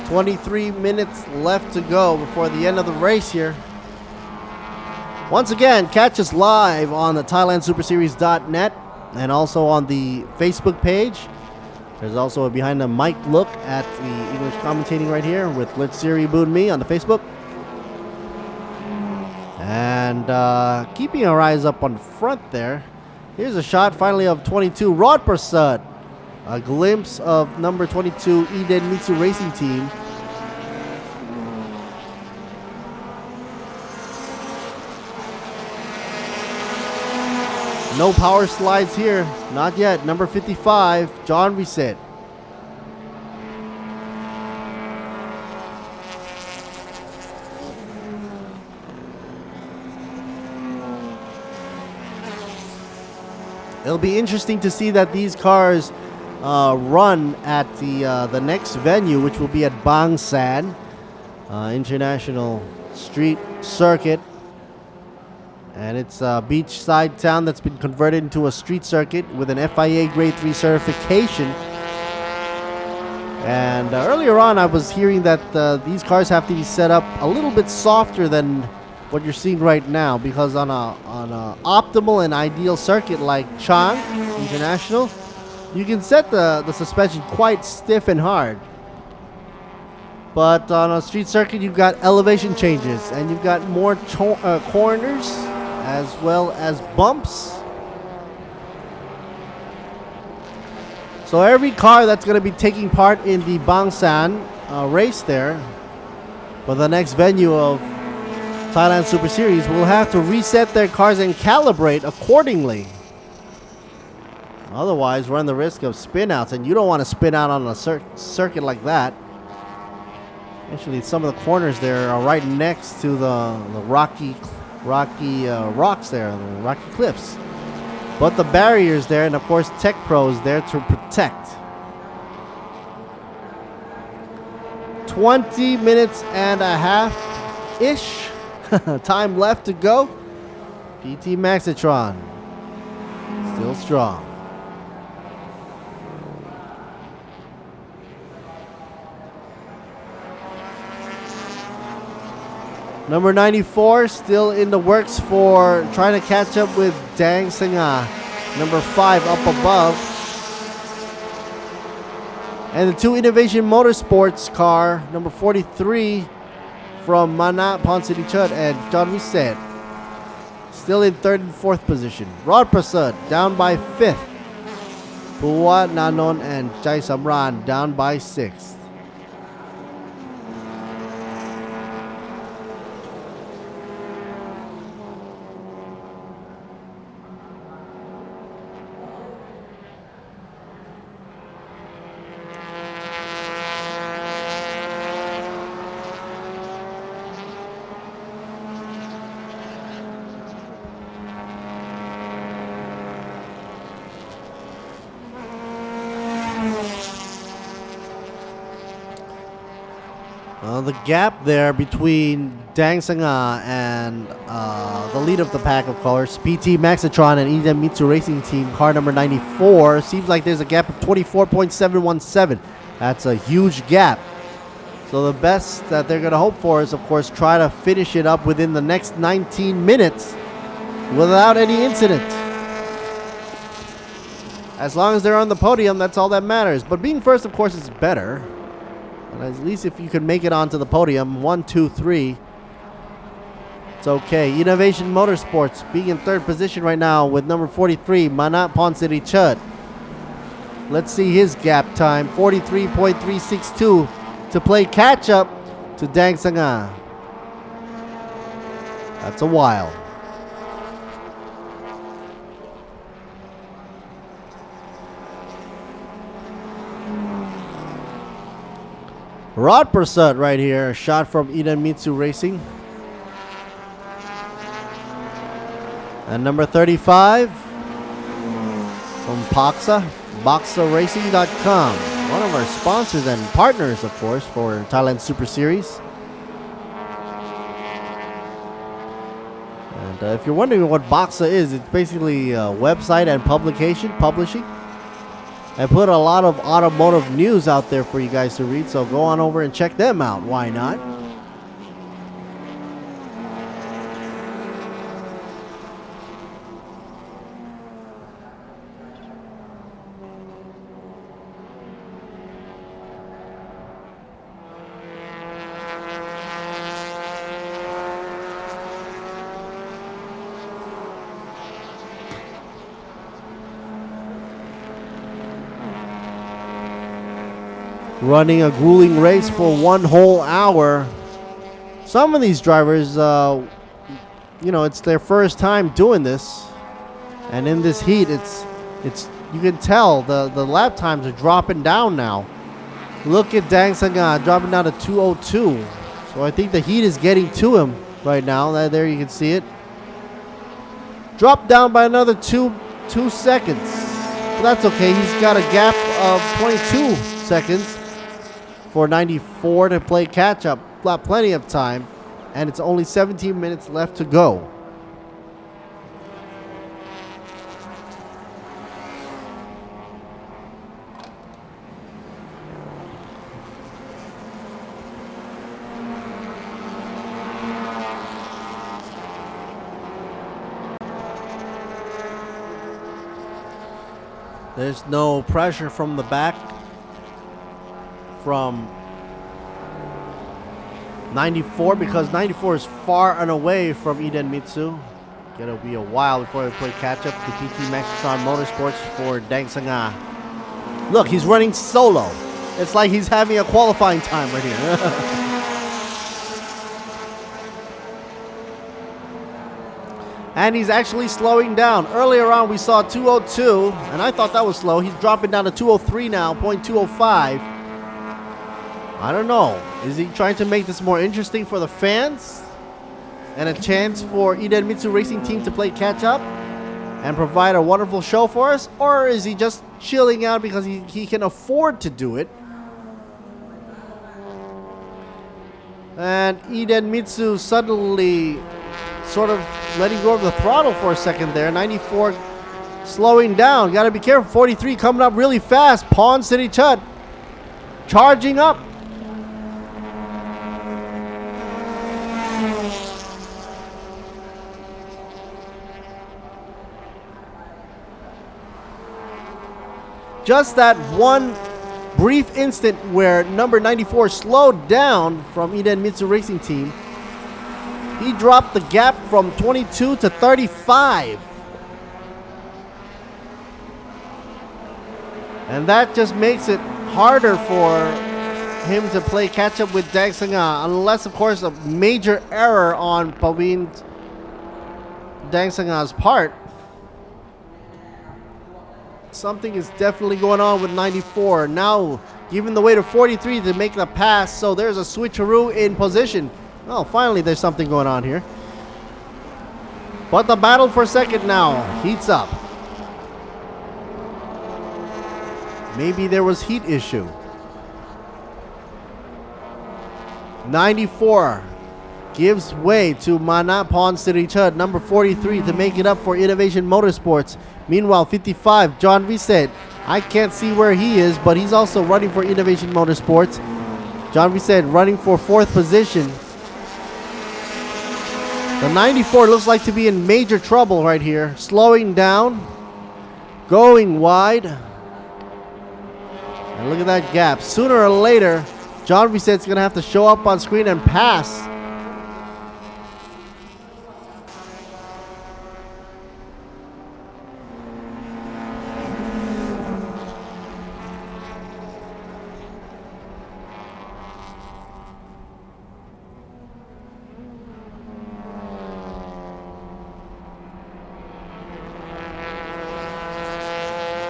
23 minutes left to go before the end of the race here. Once again, catch us live on the ThailandSuperSeries.net and also on the Facebook page. There's also a behind the mic look at the English commentating right here with Litsiri Boon Me on the Facebook. And keeping our eyes up on front there, here's a shot finally of 22 Rod Prasad. A glimpse of number 22 Eden Mitsu Racing Team. No power slides here. Not yet. Number 55, John Reset. It'll be interesting to see that these cars run at the next venue, which will be at Bang San International Street Circuit. And it's a beachside town that's been converted into a street circuit with an FIA Grade 3 certification. And earlier on, I was hearing that these cars have to be set up a little bit softer than what you're seeing right now, because on a optimal and ideal circuit like Chang International, you can set the suspension quite stiff and hard. But on a street circuit, you've got elevation changes and you've got more corners as well as bumps. So every car that's going to be taking part in the Bang San race there for the next venue of Thailand Super Series will have to reset their cars and calibrate accordingly. Otherwise, run the risk of spin outs, and you don't want to spin out on a circuit like that. Actually, some of the corners there are right next to the rocky rocks there, the rocky cliffs. But the barriers there, and of course Tech Pro is there to protect. 20 minutes and a half-ish time left to go. PT Maxitron still strong. Number 94 still in the works for trying to catch up with Dang Sangha. Number 5 up above. And the two Innovation Motorsports car, number 43 from Mana Ponsitichut and John Reset, still in 3rd and 4th position. Rod Prasad down by 5th. Puwa Nanon and Jai Samran down by 6th. The gap there between Dang Sangha and the lead of the pack, of course, PT Maxitron and Eden Mitsu Racing Team, car number 94, seems like there's a gap of 24.717. That's a huge gap. So the best that they're going to hope for is, of course, try to finish it up within the next 19 minutes without any incident. As long as they're on the podium, that's all that matters. But being first, of course, is better. And at least if you can make it onto the podium, 1, 2, 3, it's okay. Innovation Motorsports being in 3rd position right now with number 43, Manat Ponsitichut. Let's see his gap time, 43.362 to play catch up to Dang Sangha. That's a while. Rod Prasad right here, a shot from Eden Mitsu Racing. And number 35 from Boxa, BoxaRacing.com. One of our sponsors and partners, of course, for Thailand Super Series. And if you're wondering what Boxa is, it's basically a website and publishing. I put a lot of automotive news out there for you guys to read, so go on over and check them out. Why not? Running a grueling race for 1 whole hour. Some of these drivers, you know, it's their first time doing this, and in this heat, it's you can tell the lap times are dropping down now. Look at Dang Sangha dropping down to 2:02. So I think the heat is getting to him right now. There you can see it. Dropped down by another two seconds. But that's okay. He's got a gap of 22 seconds for 94 to play catch up. Got plenty of time, and it's only 17 minutes left to go. There's no pressure from the back from 94 because 94 is far and away from Iden Mitsu. It'll be a while before they play catch up to PT Maxtron Motorsports for Dang Sangha. Look, he's running solo. It's like he's having a qualifying time right here. And he's actually slowing down. Earlier on, we saw 2:02, and I thought that was slow. He's dropping down to 2:03 now, 0.205. I don't know. Is he trying to make this more interesting for the fans? And a chance for Iden Mitsu Racing Team to play catch up and provide a wonderful show for us? Or is he just chilling out because he can afford to do it? And Iden Mitsu suddenly sort of letting go of the throttle for a second there. 94 slowing down. Got to be careful. 43 coming up really fast. Pawn City Chut charging up. Just that one brief instant where number 94 slowed down from Iden Mitsu Racing Team. He dropped the gap from 22 to 35. And that just makes it harder for him to play catch up with Dang Sangha, unless, of course, a major error on Pavin Dang Sangha's part. Something is definitely going on with 94. Now giving the way to 43 to make the pass. So there's a switcheroo in position. Oh, finally there's something going on here. But the battle for second now heats up. Maybe there was heat issue. 94 gives way to Mana Pawn City Chut, number 43, to make it up for Innovation Motorsports. Meanwhile, 55, John Visset. I can't see where he is, but he's also running for Innovation Motorsports. John Visset running for 4th position. The 94 looks like to be in major trouble right here. Slowing down. Going wide. And look at that gap. Sooner or later, John Visset's going to have to show up on screen and pass.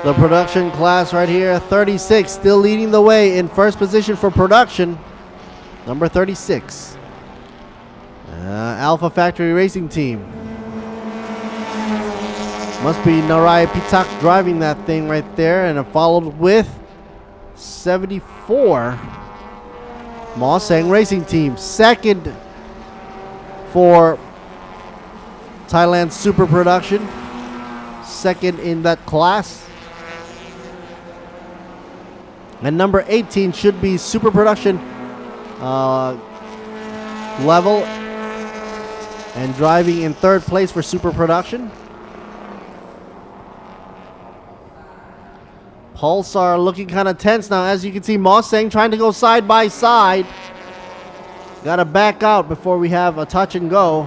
The production class right here, 36, still leading the way in first position for production. Number 36. Alpha Factory Racing Team. Must be Narai Pitak driving that thing right there, and followed with 74. Ma Seng Racing Team. Second for Thailand Super Production. Second in that class. And number 18 should be super production level and driving in third place for super production. Pulsar looking kind of tense now. As you can see, Mosang trying to go side by side. Got to back out before we have a touch and go.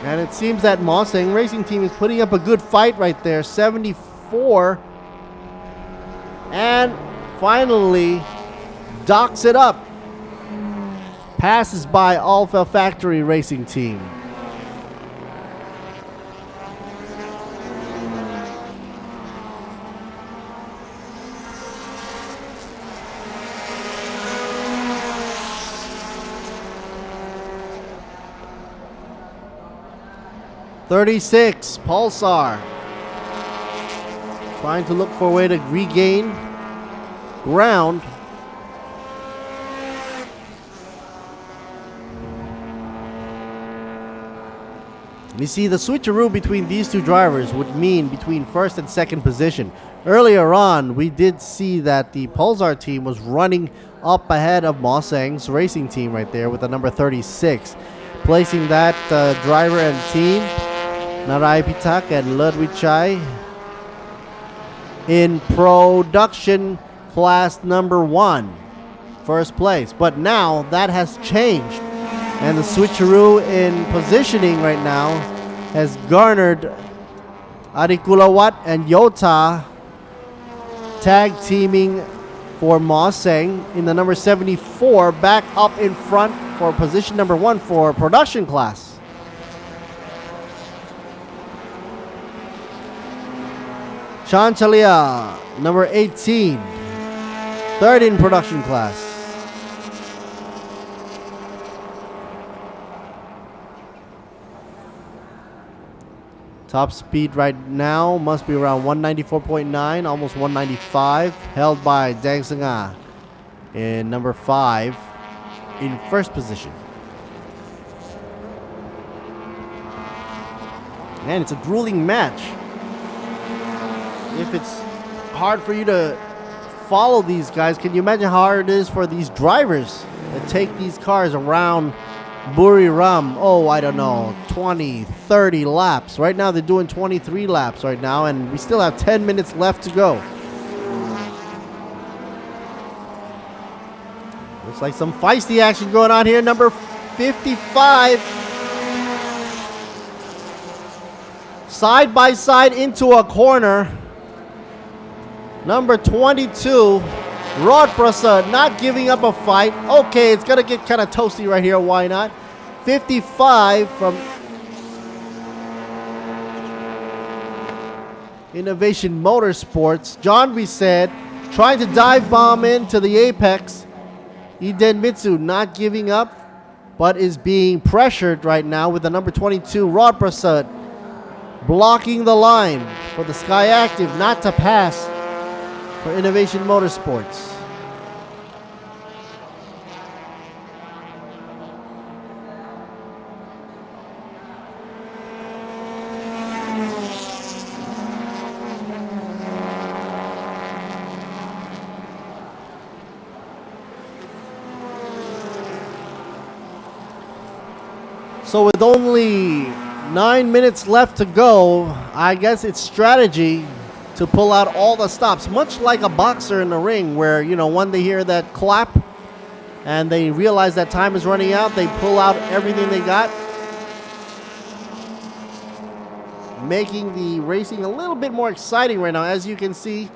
And it seems that Mosang Racing Team is putting up a good fight right there. 74. And finally docks it up. Passes by Alpha Factory Racing Team. .36 Pulsar trying to look for a way to regain ground. You see, the switcheroo between these two drivers would mean between first and second position. Earlier on, we did see that the Pulsar team was running up ahead of Mosang's Racing Team right there with the number 36. Placing that driver and team, Narai Pitak and Ludwig Chai, in production class number 1, first place. But now that has changed, and the switcheroo in positioning right now has garnered Arikulawat and Yota tag teaming for Mosang in the number 74, back up in front for position number 1 for production class. Chanchalia, number 18, third in production class. Top speed right now must be around 194.9, almost 195, held by Dang Senga in number 5 in first position. Man, it's a grueling match. If it's hard for you to follow these guys, can you imagine how hard it is for these drivers to take these cars around Buriram? Oh, I don't know, 20, 30 laps. Right now they're doing 23 laps right now, and we still have 10 minutes left to go. Looks like some feisty action going on here. Number 55. Side by side into a corner. Number 22, Rod Prasad, not giving up a fight. Okay, it's going to get kind of toasty right here. Why not? 55 from Innovation Motorsports. John Reset trying to dive bomb into the apex. Iden Mitsu not giving up, but is being pressured right now with the number 22, Rod Prasad, blocking the line for the Sky Active not to pass for Innovation Motorsports. So with only 9 minutes left to go, I guess it's strategy to pull out all the stops, much like a boxer in the ring where, you know, when they hear that clap and they realize that time is running out, they pull out everything they got, making the racing a little bit more exciting right now. As you can see,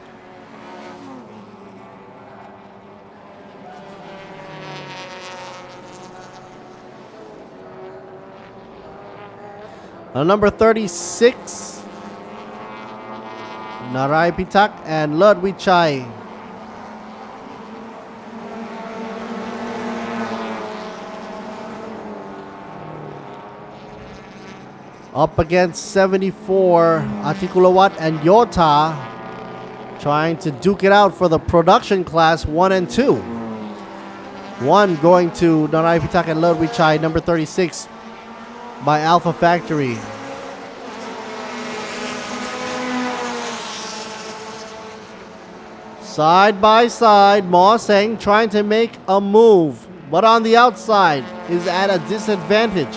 number 36, Narai Pitak and Ludwig Chai. Up against 74, Atikulawat and Yota, trying to duke it out for the production class 1 and 2. 1 going to Narai Pitak and Ludwig Chai, number 36. by Alpha Factory. Side by side, Ma Seng trying to make a move, but on the outside is at a disadvantage.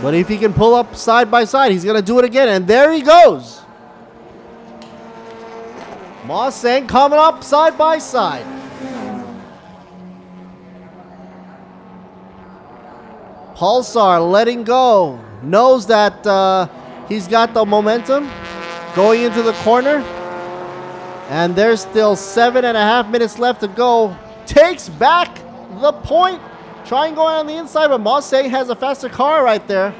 But if he can pull up side by side, he's going to do it again. And there he goes. Ma Seng coming up side by side. Pulsar letting go. Knows that he's got the momentum. Going into the corner. And there's still 7.5 minutes left to go. Takes back the point. Trying going on the inside, but Ma Seng has a faster car right there.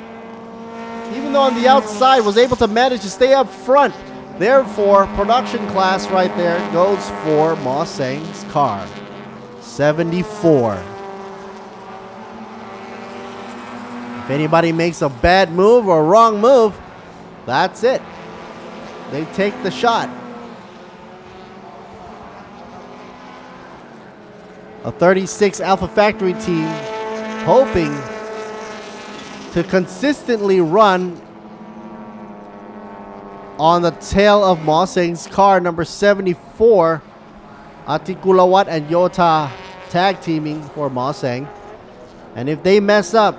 Even though on the outside, was able to manage to stay up front. Therefore, production class right there goes for Ma Seng's car. 74. If anybody makes a bad move or a wrong move, that's it. They take the shot. A 36 Alpha Factory team hoping to consistently run on the tail of Ma Seng's car, number 74. Atikulawat and Yota tag teaming for Ma Seng. And if they mess up,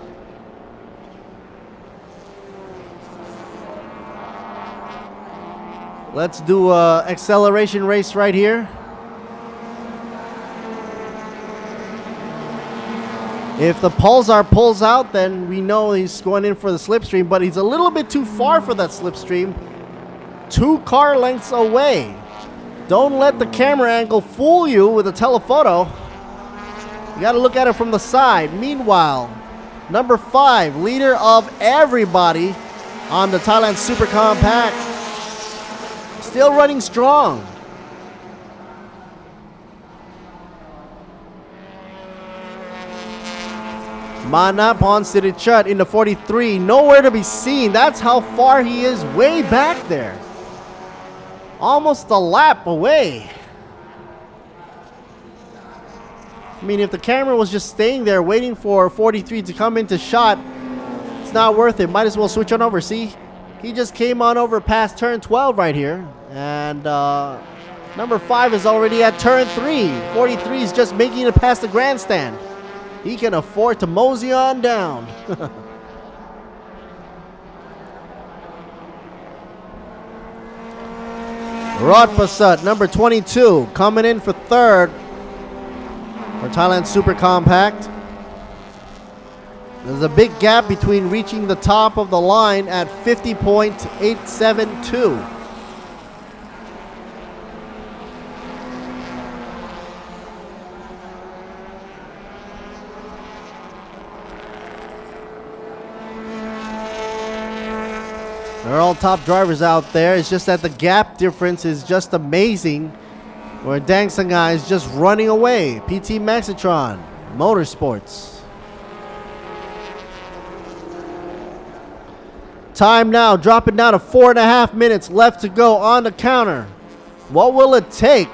let's do a acceleration race right here. If the Pulsar pulls out, then we know he's going in for the slipstream, but he's a little bit too far for that slipstream. 2 car lengths away. Don't let the camera angle fool you with a telephoto. You got to look at it from the side. Meanwhile, number 5, leader of everybody on the Thailand Super Compact, still running strong. Manapon Sirichut in the 43, nowhere to be seen. That's how far he is, way back there. Almost a lap away. I mean, if the camera was just staying there waiting for 43 to come into shot, it's not worth it. Might as well switch on over. See, he just came on over past turn 12 right here. And number 5 is already at turn 3. 43 is just making it past the grandstand. He can afford to mosey on down. Rod Pasut, number 22, coming in for 3rd for Thailand Super Compact. There's a big gap between reaching the top of the line at 50.872. They're all top drivers out there. It's just that the gap difference is just amazing. Where Dang Sangai is just running away. PT Maxitron, Motorsports. Time now dropping down to 4.5 minutes left to go on the counter. What will it take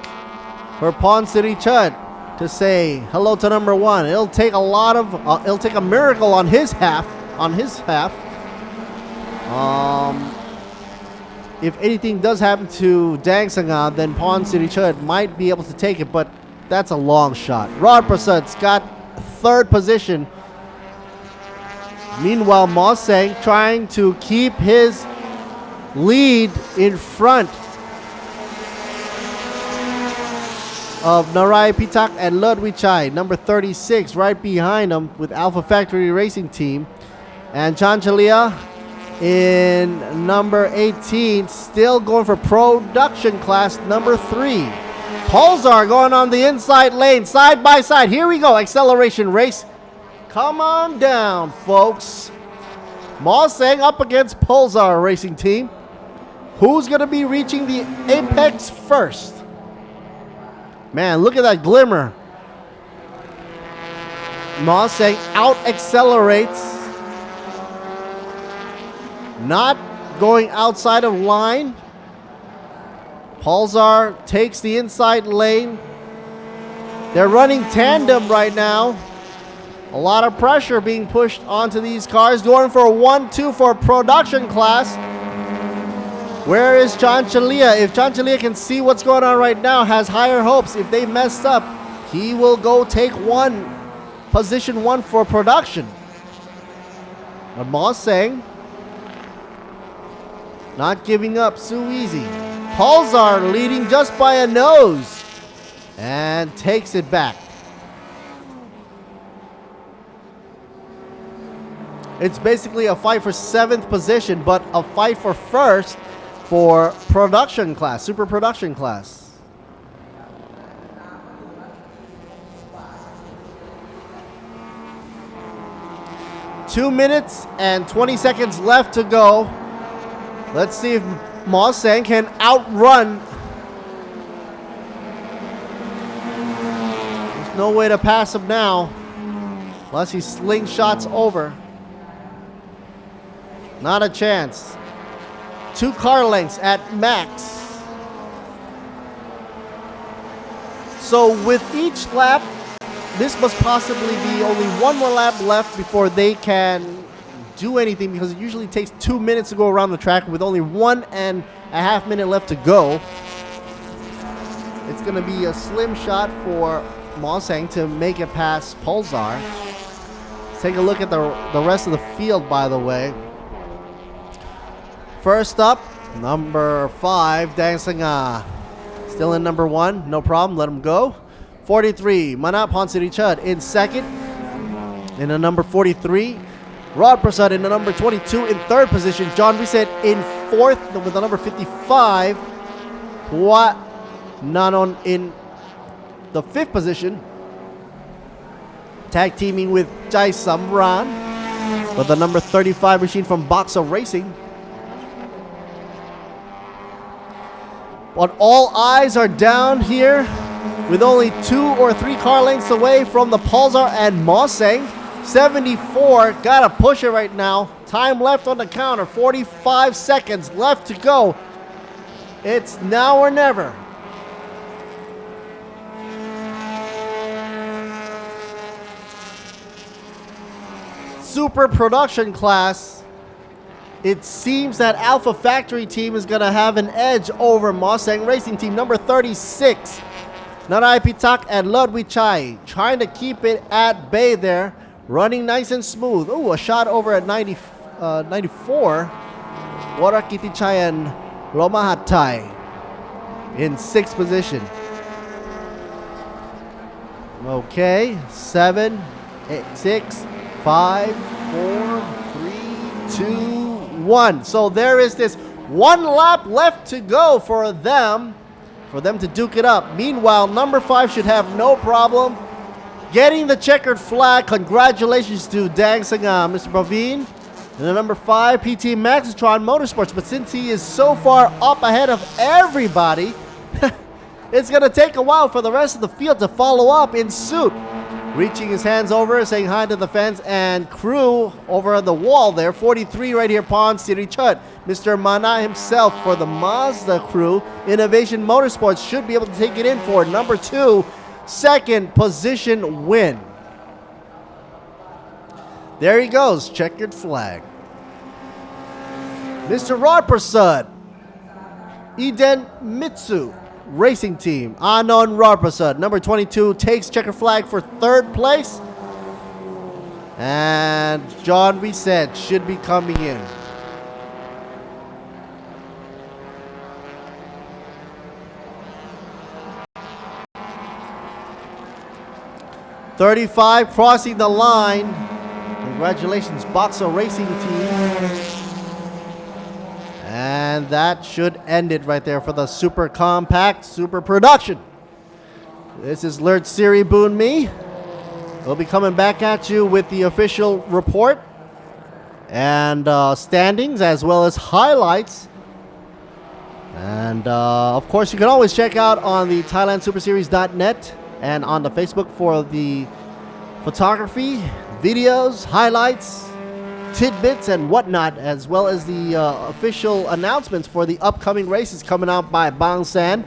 for Pon Sirichut to say hello to number 1? It'll take a lot of, it'll take a miracle on his half. If anything does happen to Dang Sangha, then Pon Sirichut might be able to take it, but that's a long shot. Rod Prasud's got 3rd position. Meanwhile, Ma Seng trying to keep his lead in front of Narai Pitak and Ludwichai, number 36, right behind him with Alpha Factory Racing Team. And Chanchalia in number 18, still going for production class number 3. Pulsar going on the inside lane, side by side. Here we go, acceleration race. Come on down, folks. Ma Seng up against Pulsar Racing Team. Who's going to be reaching the apex first? Man, look at that glimmer. Ma Seng out accelerates. Not going outside of line. Pulsar takes the inside lane. They're running tandem right now. A lot of pressure being pushed onto these cars. Going for a 1-2 for production class. Where is Chanchalia? If Chanchalia can see what's going on right now, has higher hopes. If they mess up, he will go take position 1 for production. But Mosang not giving up so easy. Pulsar leading just by a nose and takes it back. It's basically a fight for 7th position, but a fight for 1st for production class, super production class. Two minutes and 20 seconds left to go. Let's see if Mosang can outrun. There's no way to pass him now unless he slingshots over. Not a chance. 2 car lengths at max. So with each lap, this must possibly be only 1 more lap left before they can do anything, because it usually takes 2 minutes to go around the track with only 1.5 minutes left to go. It's going to be a slim shot for Mosang to make it past Pulsar. Let's take a look at the rest of the field, by the way. First up, number 5, Dang Sanga. Still in number 1, no problem, let him go. 43, Manat Ponsirichud in second. In the number 43, Rod Prasad in the number 22 in 3rd position. John Reset in 4th with the number 55. Pua Nanon in the 5th position. Tag teaming with Jai Samran with the number 35 machine from Boxer Racing. But all eyes are down here with only 2 or 3 car lengths away from the Pulsar and Mosang. 74, gotta push it right now. Time left on the counter, 45 seconds left to go. It's now or never. Super production class. It seems that Alpha Factory team is going to have an edge over Mosang Racing team. Number 36, Narai Pitak and Ludwig Chai trying to keep it at bay there. Running nice and smooth. Oh, a shot over at 94. Warakiti Chai and Romahatai in 6th position. Okay, 7, 8, 6, 5, 4, 3, 2, 1. So there is this 1 lap left to go for them to duke it up. Meanwhile, number 5 should have no problem getting the checkered flag. Congratulations to Dang Sangam, Mr. Praveen. And the number 5, PT Maxitron Motorsports. But since he is so far up ahead of everybody, it's going to take a while for the rest of the field to follow up in suit. Reaching his hands over, saying hi to the fans and crew over the wall there. 43 right here, Ponsirichud. Mr. Mana himself for the Mazda crew. Innovation Motorsports should be able to take it in for number 2, 2nd position win. There he goes, checkered flag. Mr. Rod Prasad, Eden Mitsu Racing Team, Anon Rod Prasad, number 22, takes checker flag for 3rd place. And John Reset should be coming in. .35 crossing the line. Congratulations, Boxer Racing Team. And that should end it right there for the Super Compact Super Production. This is Lert Siri Boon Me. We'll be coming back at you with the official report and standings as well as highlights. And of course, you can always check out on the ThailandSuperSeries.net and on the Facebook for the photography, videos, highlights, tidbits, and whatnot, as well as the official announcements for the upcoming races coming out by Bang San.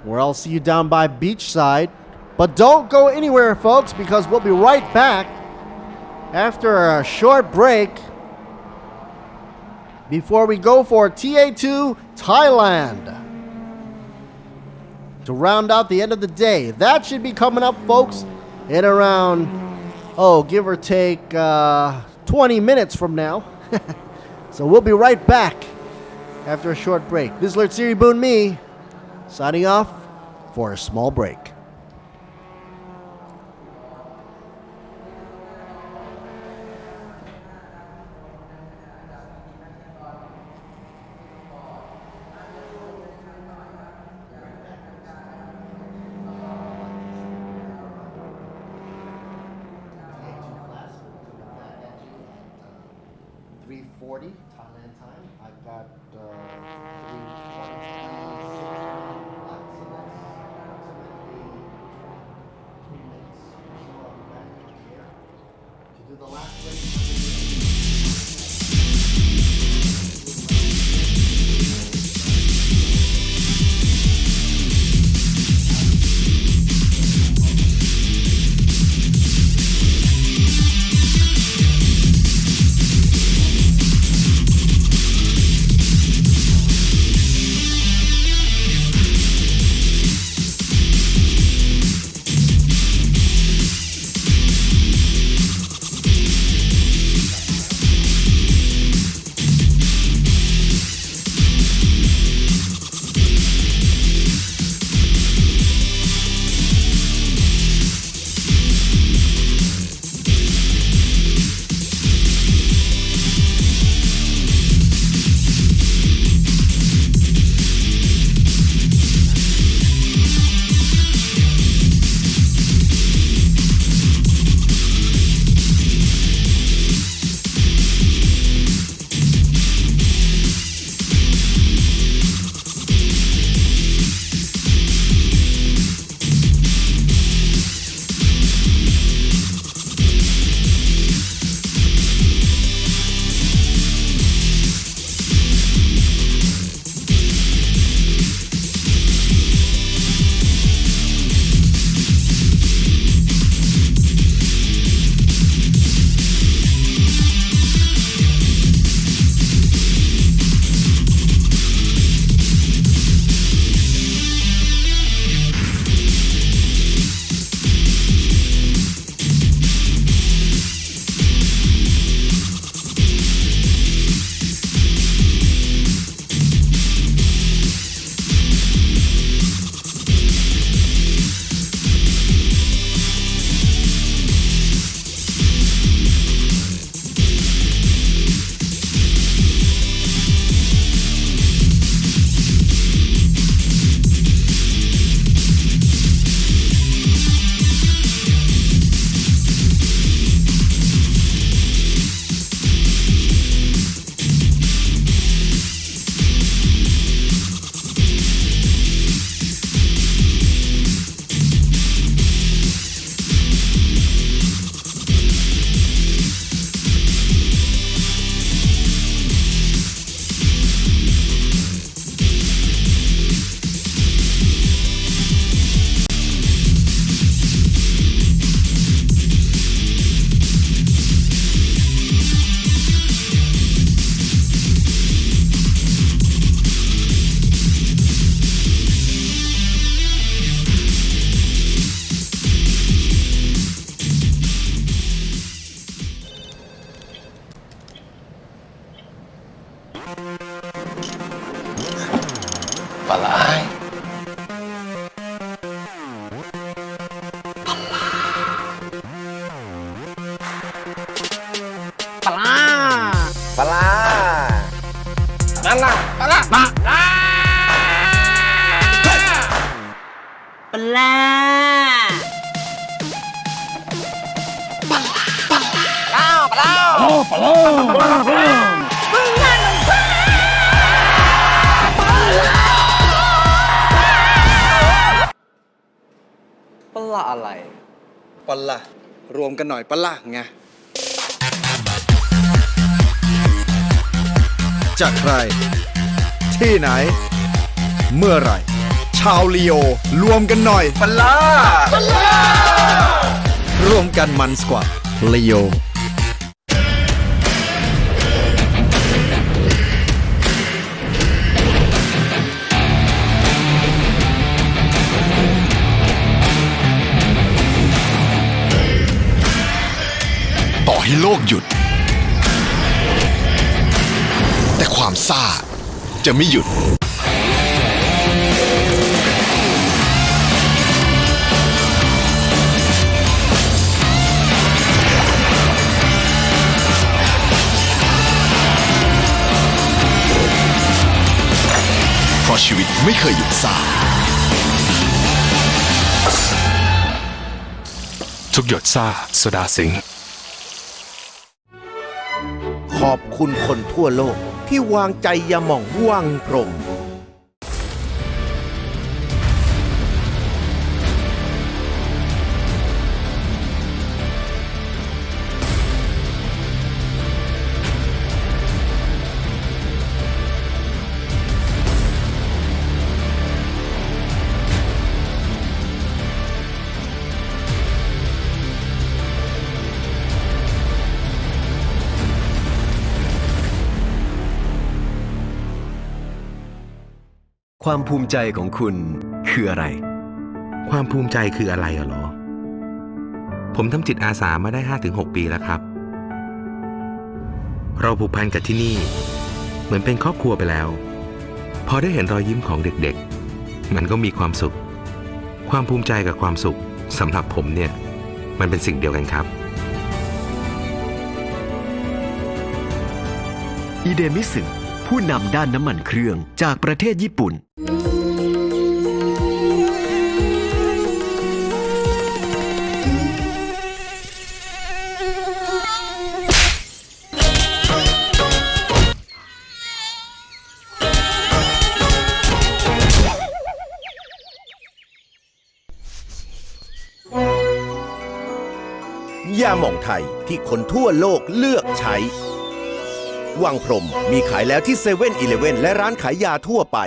where I'll see you down by beachside. But don't go anywhere, folks, because we'll be right back after a short break before we go for TA2 Thailand to round out the end of the day. That should be coming up, folks, in around, give or take 20 minutes from now. So we'll be right back after a short break. This is Lertsiri Boon Me, signing off for a small break. Thailand time. I've got 3:20 minutes. So I'll be back here to do the last race.ปะละอะไรปะละรวมกันหน่อยปะละไงจากใครที่ไหนเมื่อไหร่ช ชาวลีโอรวมกันหน่อยปลารวมกันมันกว่าลีโอต่อให้โลกหยุดแต่ความซ่าจะไม่หยุดเพราะชีวิตไม่เคยหยุดซ่าทุกหยดซ่าโซดาสิงห์ ขอบคุณคนทั่วโลกที่วางใจยาหม่องวังพรหมความภูมิใจของคุณคืออะไร ความภูมิใจคืออะไรเหรอ ผมทำจิตอาสามาได้ 5-6 ปีแล้วครับ เราผูกพันกับที่นี่เหมือนเป็นครอบครัวไปแล้ว พอได้เห็นรอยยิ้มของเด็กๆมันก็มีความสุข ความภูมิใจกับความสุขสำหรับผมเนี่ยมันเป็นสิ่งเดียวกันครับ อิเดมิสึผู้นำด้านน้ำมันเครื่องจากประเทศญี่ปุ่น ยาหม่องไทยที่คนทั่วโลกเลือกใช้วังพรหมมีขายแล้วที่เซเว่นอีเลฟเว่นและร้านขายยาทั่วไป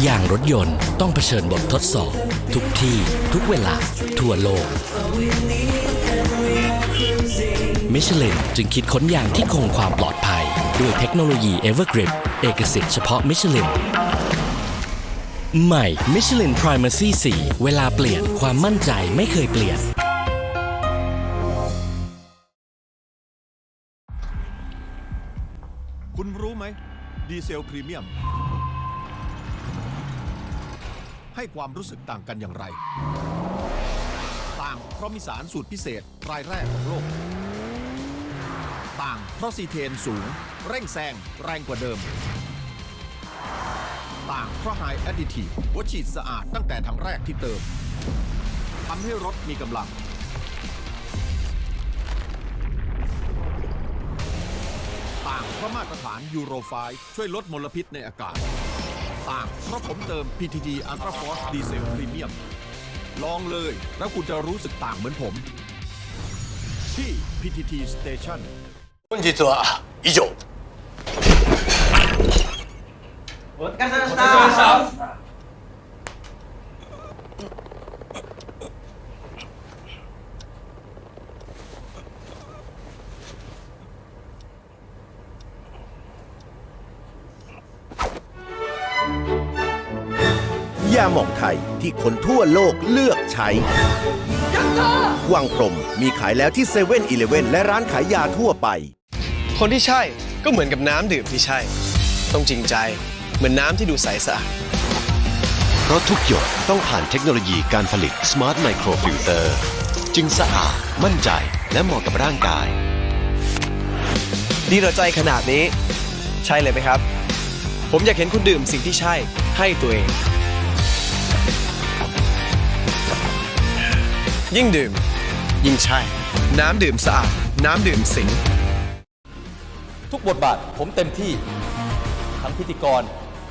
อย่างรถยนต์ต้องเผชิญบททดสอบทุกที่ทุกเวลาทั่วโลกมิชลินจึงคิดค้นยางที่คงความปลอดภัยด้วยเทคโนโลยี Evergrip เอกสิทธิ์เฉพาะมิชลินใหม่ Michelin Primacy 4 เวลาเปลี่ยนความมั่นใจไม่เคยเปลี่ยน คุณรู้ไหมดีเซลพรีเมียมให้ความรู้สึกต่างกันอย่างไรต่างเพราะมีสารสูตรพิเศษรายแรกของโลกต่างเพราะซีเทนสูงเร่งแซงแรงกว่าเดิมต่างเพราะไฮแอดดิทีฟหัวฉีดสะอาดตั้งแต่ถังแรกที่เติมทำให้รถมีกำลังต่างเพราะมาตรฐานยูโร 5 ช่วยลดมลพิษในอากาศต่างเพราะผมเติม PTT Ultra Force Diesel Premium ลองเลยแล้วคุณจะรู้สึกต่างเหมือนผมที่ PTT Station 本日は以上お疲れ様でした。ยาหม่องไทยที่คนทั่วโลกเลือกใช้วังพรหมมีขายแล้วที่เซเว่นอีเลฟเว่นและร้านขายยาทั่วไป คนที่ใช่ก็เหมือนกับน้ำดื่มที่ใช่ ต้องจริงใจเหมือนน้ำที่ดูใสสะอาด เพราะทุกหยดต้องผ่านเทคโนโลยีการผลิต Smart Micro Filter จึงสะอาดมั่นใจและเหมาะกับร่างกาย ดีต่อใจขนาดนี้ใช่เลยไหมครับ ผมอยากเห็นคุณดื่มสิ่งที่ใช่ให้ตัวเองยิ่งดื่มยิ่งใช่น้ำดื่มสะอาดน้ำดื่มสิง ทุกบทบาทผมเต็มที่ทั้งพิธีกร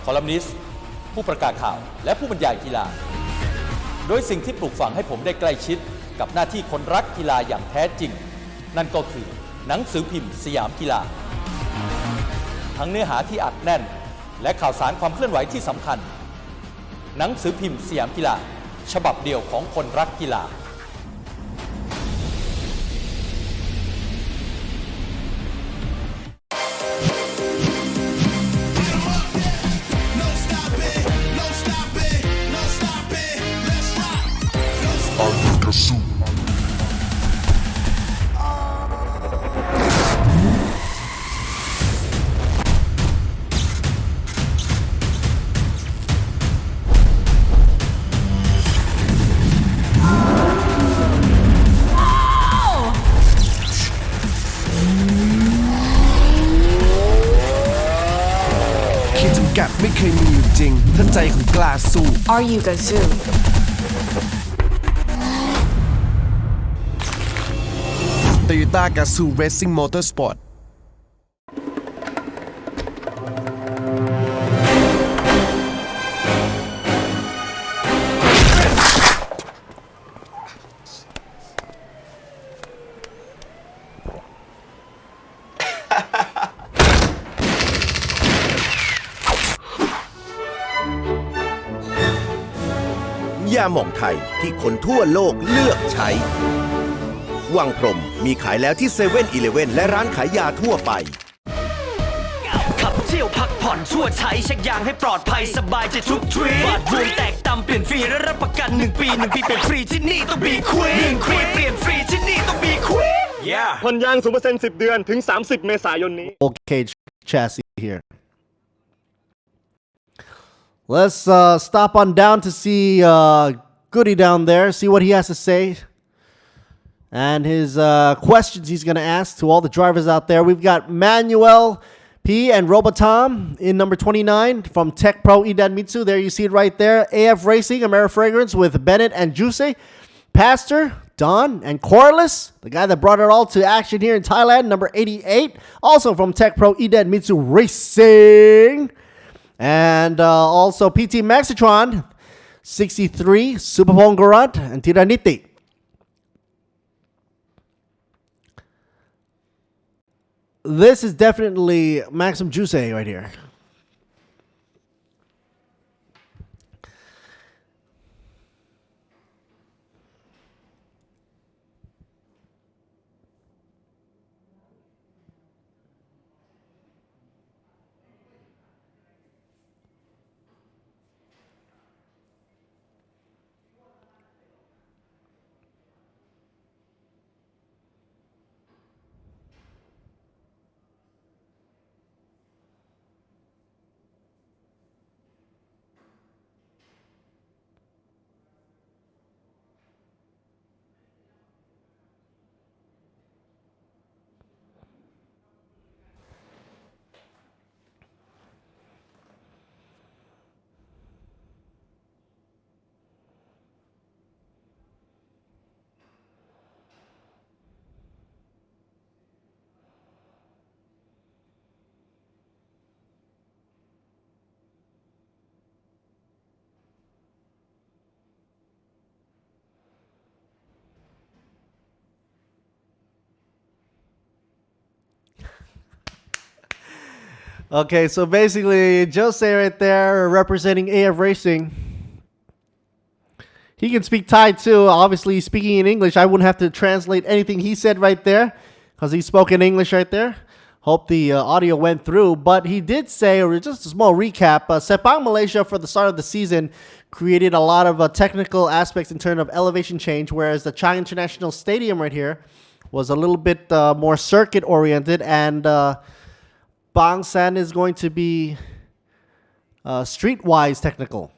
คอลัมนิสต์ผู้ประกาศข่าวและผู้บรรยายกีฬาโดยสิ่งที่ปลูกฝังให้ผมได้ใกล้ชิดกับหน้าที่คนรักกีฬาอย่างแท้จริงนั่นก็คือ หนังสือพิมพ์สยามกีฬาทั้งเนื้อหาที่อัดแน่นและข่าวสารความเคลื่อนไหวที่สำคัญหนังสือพิมพ์สยามกีฬาฉบับเดียวของคนรักกีฬาขีดจำกัดไม่เคยมีอยู่จริงถ้าใจคุณกล้าสู้ Are you Gazoo? Toyota Gazoo Racing Motorsport ยาหม่องไทยที่คนทั่วโลกเลือกใช้ วังพรหมมีขายแล้วที่เซเว่นอีเลฟเว่นและร้านขายยาทั่วไป ขับเที่ยวพักผ่อนชั่วใช้เช็คยางให้ปลอดภัยสบายใจทุกทริปบาดรวมแตกตำเปลี่ยนฟรีและรับประกัน1 ปี1 ปีเปลี่ยนฟรีที่นี่ต้องบีควีน1 ปีเปลี่ยนฟรีที่นี่ต้องบีควีน ผ่อนยาง 0% 10 เดือนถึง 30 เมษายนนี้ Okay, chassis here. Let's stop on down to see Goody down there, see what he has to say. And his questions he's going to ask to all the drivers out there. We've got Manuel P and Robotom in number 29 from Tech Pro Idan Mitsu. There you see it right there. AF Racing, Amera Fragrance with Bennett and Juicy. Pastor, Don, and Corliss, the guy that brought it all to action here in Thailand, number 88. Also from Tech Pro Idan Mitsu Racing. And also PT Maxitron, 63, Superpong Garant, and Tiraniti. This is definitely Maxim Juice right here. Okay, so basically, Jose right there representing AF Racing. He can speak Thai too. Obviously, speaking in English, I wouldn't have to translate anything he said right there because he spoke in English right there. Hope the audio went through. But he did say, or just a small recap, Sepang Malaysia for the start of the season created a lot of technical aspects in terms of elevation change, whereas the Chang International Stadium right here was a little bit more circuit-oriented, and Bang San is going to be streetwise technical.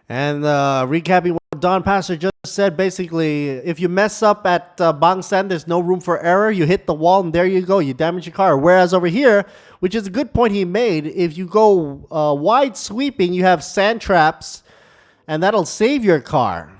And recapping what Don Pastor just said, basically, if you mess up at Bangsan, there's no room for error. You hit the wall, and there you go. You damage your car. Whereas over here, which is a good point he made, if you go wide sweeping, you have sand traps, and that'll save your car.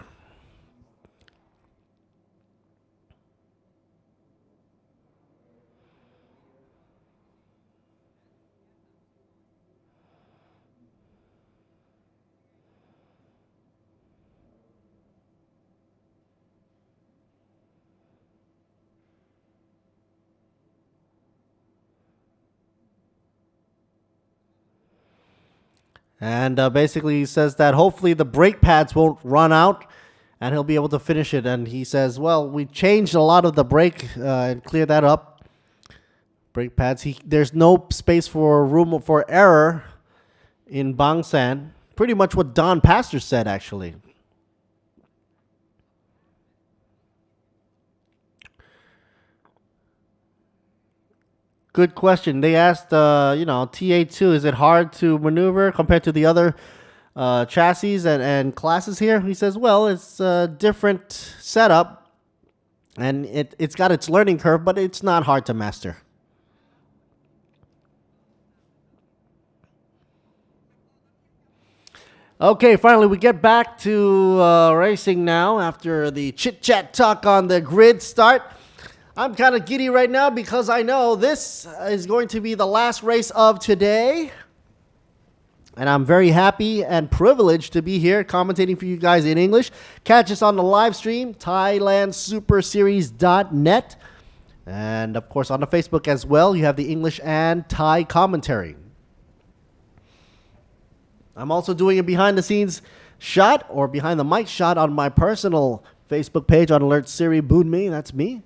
And basically he says that hopefully the brake pads won't run out and he'll be able to finish it. And he says, well, we changed a lot of the brake and cleared that up. Brake pads. There's no space for room for error in Bangsan. Pretty much what Don Pastor said, actually. Good question. They asked, TA2, is it hard to maneuver compared to the other chassis and classes here? He says, well, it's a different setup, and it's got its learning curve, but it's not hard to master. Okay, finally, we get back to racing now after the chit-chat talk on the grid start. I'm kind of giddy right now because I know this is going to be the last race of today. And I'm very happy and privileged to be here commentating for you guys in English. Catch us on the live stream, thailandsuperseries.net. And, of course, on the Facebook as well. You have the English and Thai commentary. I'm also doing a behind-the-scenes shot or behind-the-mic shot on my personal Facebook page on Alert Siri Boonme. That's me.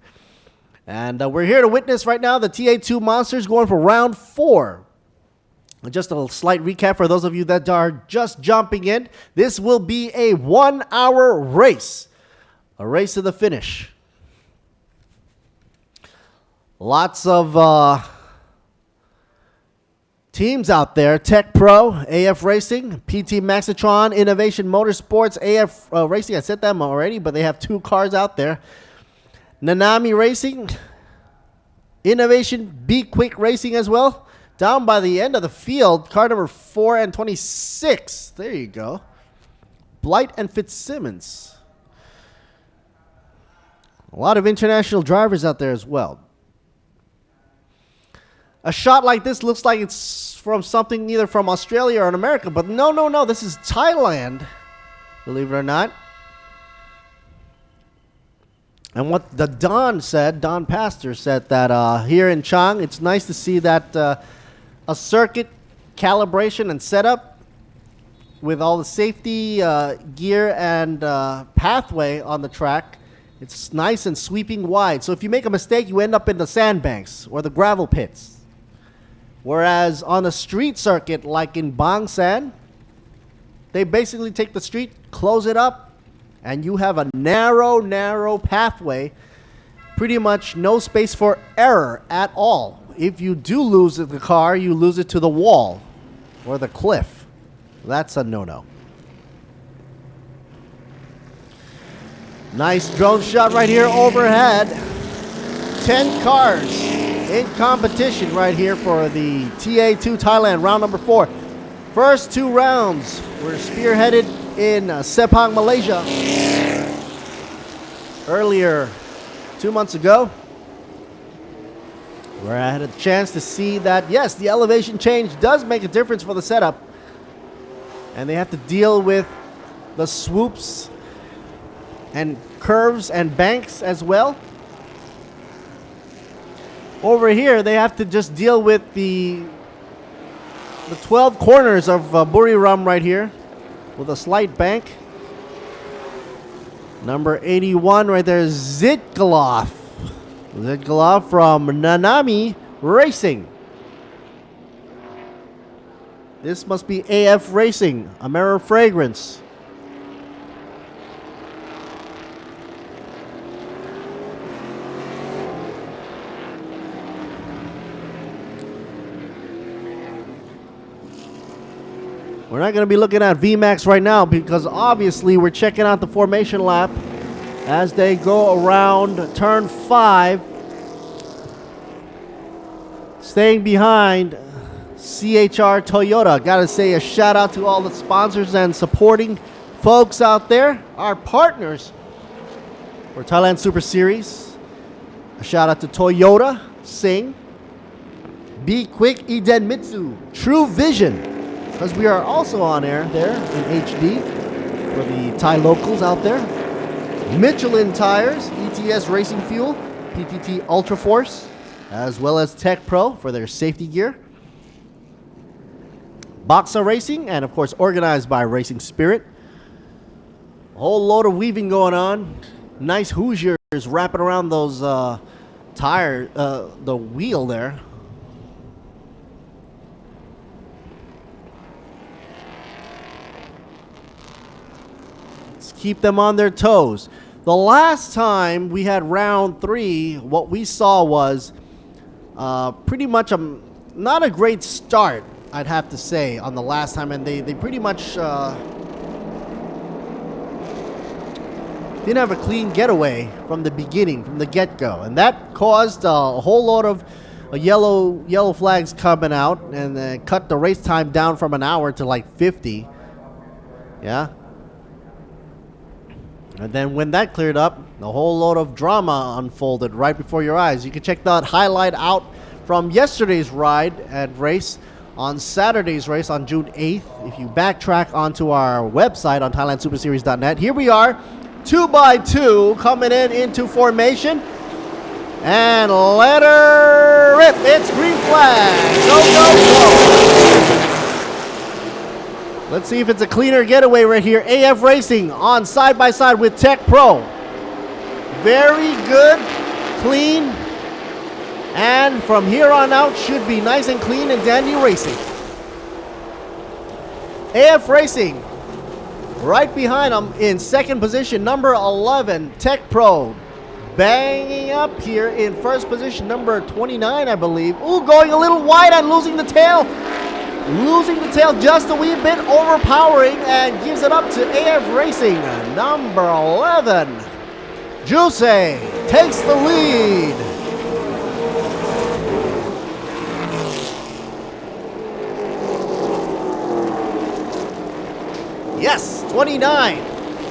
And we're here to witness right now the TA2 Monsters going for round 4. Just a slight recap for those of you that are just jumping in. This will be a 1-hour race. A race to the finish. Lots of teams out there. Tech Pro, AF Racing, PT Maxitron, Innovation Motorsports, AF Racing. I said them already, but they have 2 cars out there. Nanami Racing, Innovation, Be Quick Racing as well. Down by the end of the field, car number 4 and 26. There you go. Blight and Fitzsimmons. A lot of international drivers out there as well. A shot like this looks like it's from something either from Australia or in America, but no. This is Thailand, believe it or not. And what the Don Pastor said that here in Chang, it's nice to see that a circuit calibration and setup with all the safety gear and pathway on the track. It's nice and sweeping wide. So if you make a mistake, you end up in the sandbanks or the gravel pits. Whereas on a street circuit like in Bangsan, they basically take the street, close it up, and you have a narrow pathway. Pretty much no space for error at all. If you do lose the car, you lose it to the wall or the cliff. That's a no-no. Nice drone shot right here overhead. 10 cars in competition right here for the TA2 Thailand round number 4. First 2 rounds were spearheaded in Sepang, Malaysia. Earlier, 2 months ago, where I had a chance to see that, yes, the elevation change does make a difference for the setup. And they have to deal with the swoops and curves and banks as well. Over here, they have to just deal with the 12 corners of Buriram right here with a slight bank. Number 81 right there, Zitgalov. Zitgalov from Nanami Racing. This must be AF Racing, Amera Fragrance. We're not going to be looking at VMAX right now because obviously we're checking out the formation lap as they go around turn 5. Staying behind CHR Toyota. Got to say a shout out to all the sponsors and supporting folks out there, our partners for Thailand Super Series. A shout out to Toyota, Sing, Be Quick, Eden Mitsu, True Vision, because we are also on air there in HD for the Thai locals out there. Michelin Tires, ETS Racing Fuel, PTT Ultra Force, as well as Tech Pro for their safety gear. Boxa Racing, and of course organized by Racing Spirit. A whole load of weaving going on. Nice Hoosiers wrapping around those the wheel there. Let's keep them on their toes. The last time we had round 3, what we saw was pretty much not a great start, I'd have to say, on the last time, and they pretty much didn't have a clean getaway from the beginning, from the get-go, and that caused a whole lot of yellow flags coming out, and cut the race time down from an hour to like 50. Yeah. And then when that cleared up, a whole load of drama unfolded right before your eyes. You can check that highlight out from yesterday's ride and race on Saturday's race on June 8th. If you backtrack onto our website on ThailandSuperSeries.net, here we are, 2x2 coming into formation. And let her rip. It's green flag. Go, go, go. Let's see if it's a cleaner getaway right here. AF Racing on side by side with Tech Pro. Very good, clean, and from here on out should be nice and clean and dandy racing. AF Racing right behind them in second position, number 11, Tech Pro. Banging up here in first position, number 29, I believe. Ooh, going a little wide and losing the tail. Losing the tail just a wee bit, overpowering, and gives it up to AF Racing, number 11. Juice takes the lead. Yes, 29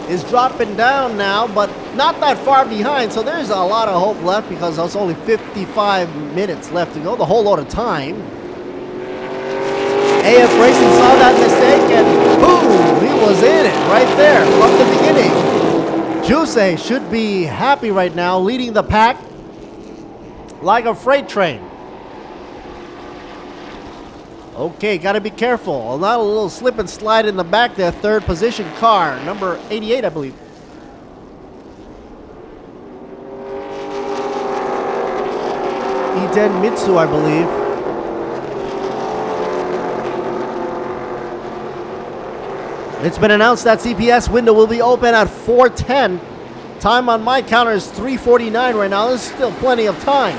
is dropping down now, but not that far behind, so there's a lot of hope left because there's only 55 minutes left to go, the whole lot of time. AF Racing saw that mistake and boom, he was in it right there from the beginning. Juice should be happy right now, leading the pack like a freight train. Okay, got to be careful. Not a little slip and slide in the back there. Third position car, number 88, I believe. Eden Mitsu, I believe. It's been announced that CPS window will be open at 4:10. Time on my counter is 3:49 right now. There's still plenty of time.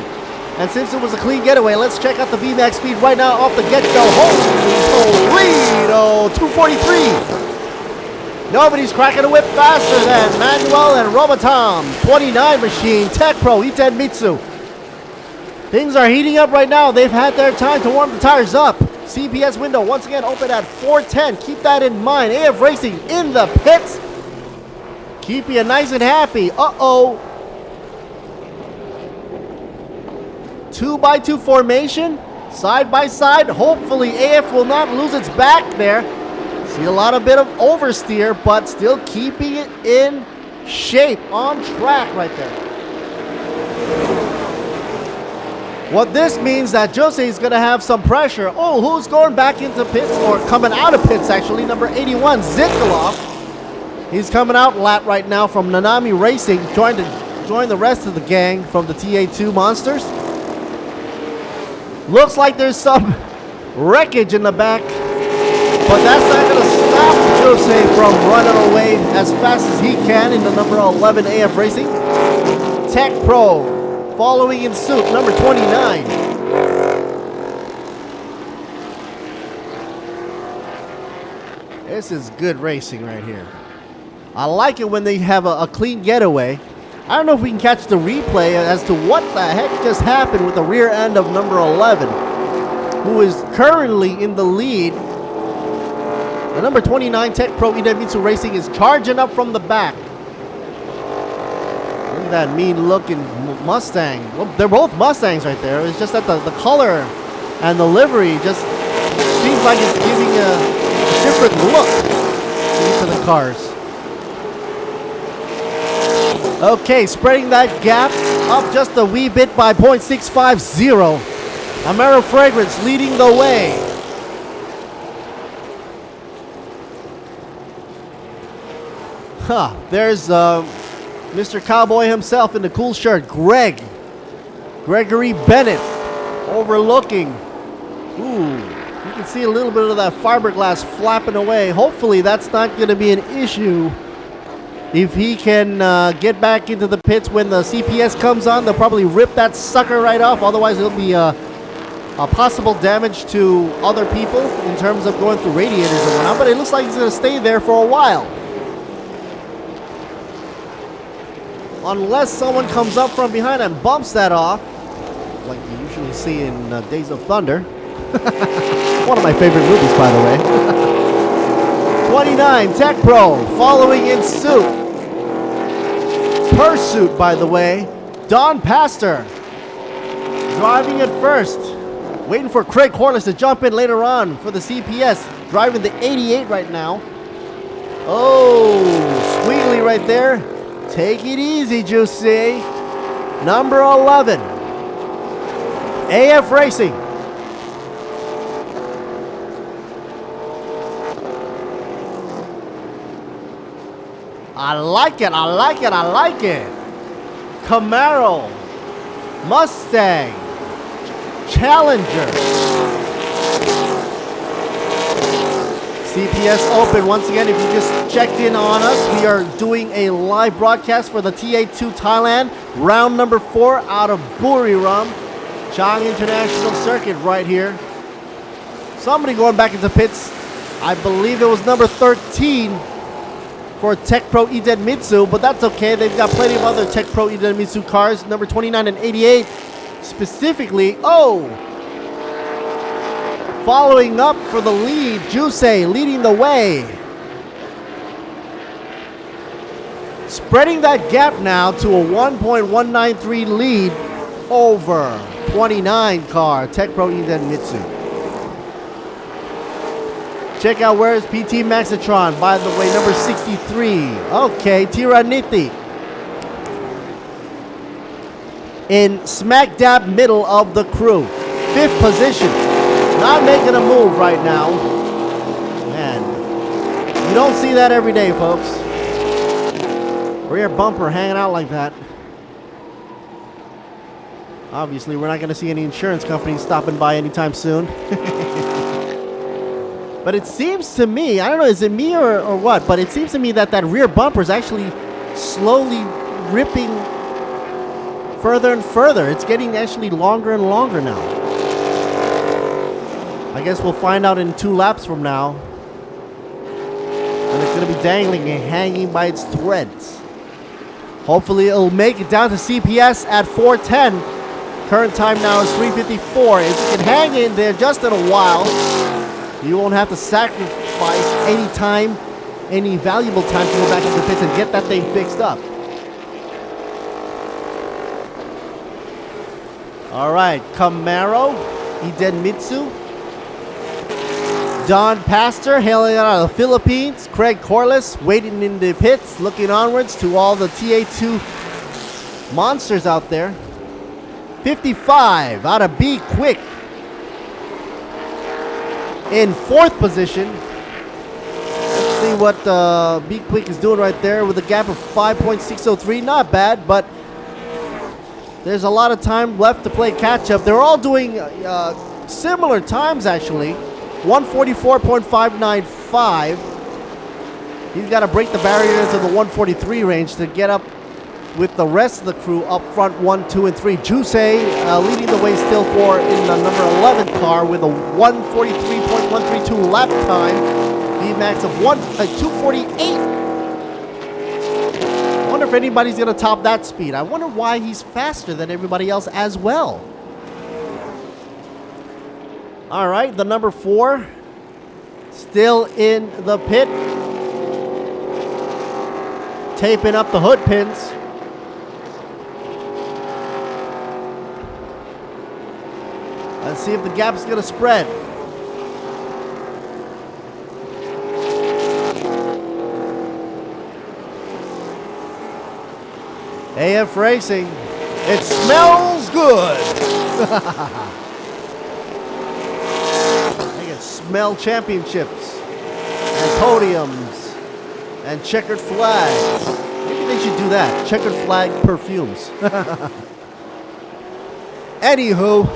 And since it was a clean getaway, let's check out the VMAX speed right now off the get-go. Holy Toledo, 243. Nobody's cracking a whip faster than Manuel and Robotom. 29 machine, Tech Pro, Iten Mitsu. Things are heating up right now. They've had their time to warm the tires up. CPS window once again open at 4:10. Keep that in mind. AF Racing in the pits. Keep you nice and happy. Uh-oh. 2x2 formation, side by side. Hopefully AF will not lose its back there. See a bit of oversteer, but still keeping it in shape, on track right there. What this means that Jose is going to have some pressure. Oh, who's going back into pits, or coming out of pits actually, number 81, Zikolov. He's coming out lap right now from Nanami Racing, trying to join the rest of the gang from the TA2 Monsters. Looks like there's some wreckage in the back, but that's not going to stop Jose from running away as fast as he can in the number 11 AF Racing. Tech Pro following in suit, number 29. This is good racing right here. I like it when they have a clean getaway. I don't know if we can catch the replay as to what the heck just happened with the rear end of number 11, who is currently in the lead. The number 29 Tech Pro Idemitsu Racing is charging up from the back. Look at that mean looking Mustang. Well, they're both Mustangs right there. It's just that the color and the livery just seems like it's giving a different look to each of the cars. Okay, spreading that gap up just a wee bit by 0.650. Amaro Fragrance leading the way. There's Mr. Cowboy himself in the cool shirt, Gregory Bennett, overlooking. Ooh, you can see a little bit of that fiberglass flapping away. Hopefully that's not going to be an issue. If he can get back into the pits when the CPS comes on, they'll probably rip that sucker right off. Otherwise, it'll be a possible damage to other people in terms of going through radiators and whatnot. But it looks like he's going to stay there for a while. Unless someone comes up from behind and bumps that off, like you usually see in Days of Thunder. One of my favorite movies, by the way. 29 Tech Pro following in suit. Pursuit, by the way. Don Pastor driving it first. Waiting for Craig Corliss to jump in later on for the CPS. Driving the 88 right now. Oh, squiggly right there. Take it easy, Juicy. Number 11. AF Racing. I like it, I like it, I like it. Camaro, Mustang, Challenger. CPS Open, once again, if you just checked in on us, we are doing a live broadcast for the TA2 Thailand, round number 4 out of Buriram, Chang International Circuit right here. Somebody going back into pits. I believe it was number 13 for Tech Pro Idemitsu, but that's okay. They've got plenty of other Tech Pro Idemitsu cars, number 29 and 88 specifically. Oh! Following up for the lead, Jusei leading the way. Spreading that gap now to a 1.193 lead over 29 car, Tech Pro Idemitsu. Check out where is PT Maxitron, by the way, number 63. Okay, Tiraniti. In smack dab middle of the crew. 5th position. Not making a move right now. Man, you don't see that every day, folks. Rear bumper hanging out like that. Obviously, we're not going to see any insurance companies stopping by anytime soon. But it seems to me, I don't know, is it me or what? But it seems to me that that rear bumper is actually slowly ripping further and further. It's getting actually longer and longer now. I guess we'll find out in 2 laps from now. And it's going to be dangling and hanging by its threads. Hopefully it'll make it down to CPS at 4:10. Current time now is 3:54. If you can hang in there just in a while, you won't have to sacrifice any time, any valuable time to go back into the pits and get that thing fixed up. All right, Camaro, Idemitsu. Don Pastor hailing out of the Philippines. Craig Corliss waiting in the pits, looking onwards to all the TA2 monsters out there. 55 out of Be Quick. In 4th position. Let's see what Be Quick is doing right there with a gap of 5.603. Not bad, but there's a lot of time left to play catch up. They're all doing similar times actually. 144.595. He's got to break the barrier into the 143 range to get up with the rest of the crew up front 1, 2, and 3. Jusei leading the way still in the number 11 car with a 143.132 lap time. The speed max of 248. I wonder if anybody's going to top that speed. I wonder why he's faster than everybody else as well. All right, the number 4 still in the pit. Taping up the hood pins. Let's see if the gap's going to spread. AF Racing, it smells good. They can smell championships and podiums and checkered flags. Maybe they should do that. Checkered flag perfumes. Anywho,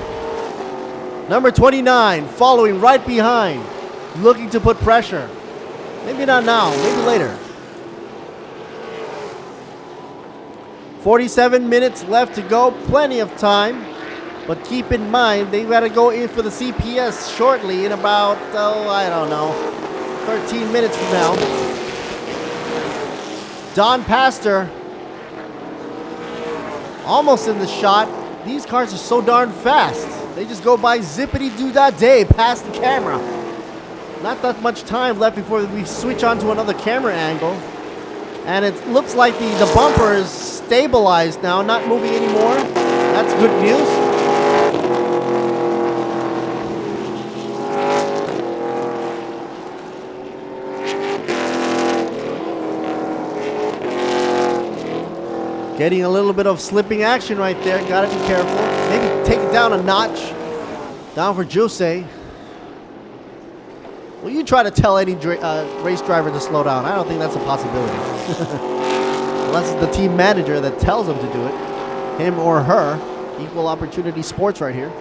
number 29 following right behind, looking to put pressure. Maybe not now, maybe later. 47 minutes left to go, plenty of time. But keep in mind, they've got to go in for the CPS shortly in about, I don't know, 13 minutes from now. Don Pastor, almost in the shot. These cars are so darn fast. They just go by zippity-doo-dah-day past the camera. Not that much time left before we switch on to another camera angle. And it looks like the bumper is stabilized now, not moving anymore. That's good news. Getting a little bit of slipping action right there. Gotta be careful. Maybe take it down a notch. Down for Jose. Well, you try to tell any race driver to slow down. I don't think that's a possibility. Unless it's the team manager that tells them to do it. Him or her. Equal opportunity sports right here.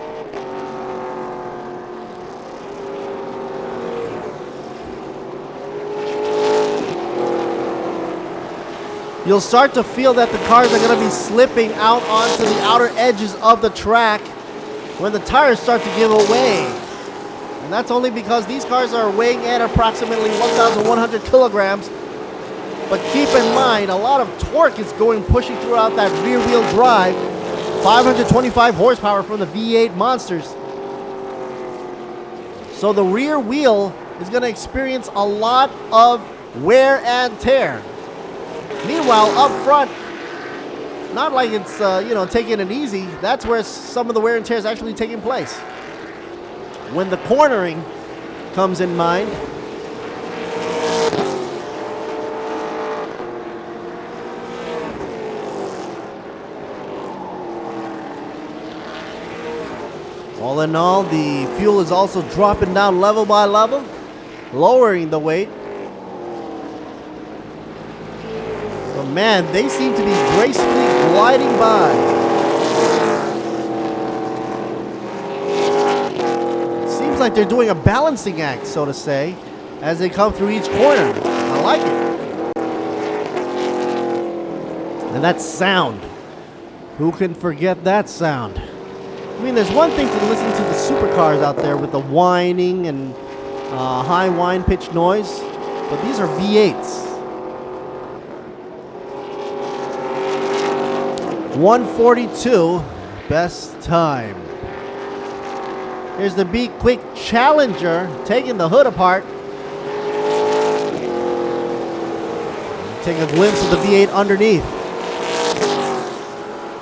You'll start to feel that the cars are going to be slipping out onto the outer edges of the track when the tires start to give away. And that's only because these cars are weighing at approximately 1,100 kilograms. But keep in mind, a lot of torque is pushing throughout that rear wheel drive. 525 horsepower from the V8 monsters. So the rear wheel is going to experience a lot of wear and tear. Meanwhile, up front, not like it's taking it easy. That's where some of the wear and tear is actually taking place. When the cornering comes in mind, all in all, the fuel is also dropping down level by level, lowering the weight. But man, they seem to be gracefully gliding by. Seems like they're doing a balancing act, so to say, as they come through each corner. I like it. And that sound. Who can forget that sound? I mean, there's one thing to listen to the supercars out there with the whining and high whine pitch noise, but these are V8s. 142, best time. Here's the Be Quick Challenger taking the hood apart. Take a glimpse of the V8 underneath.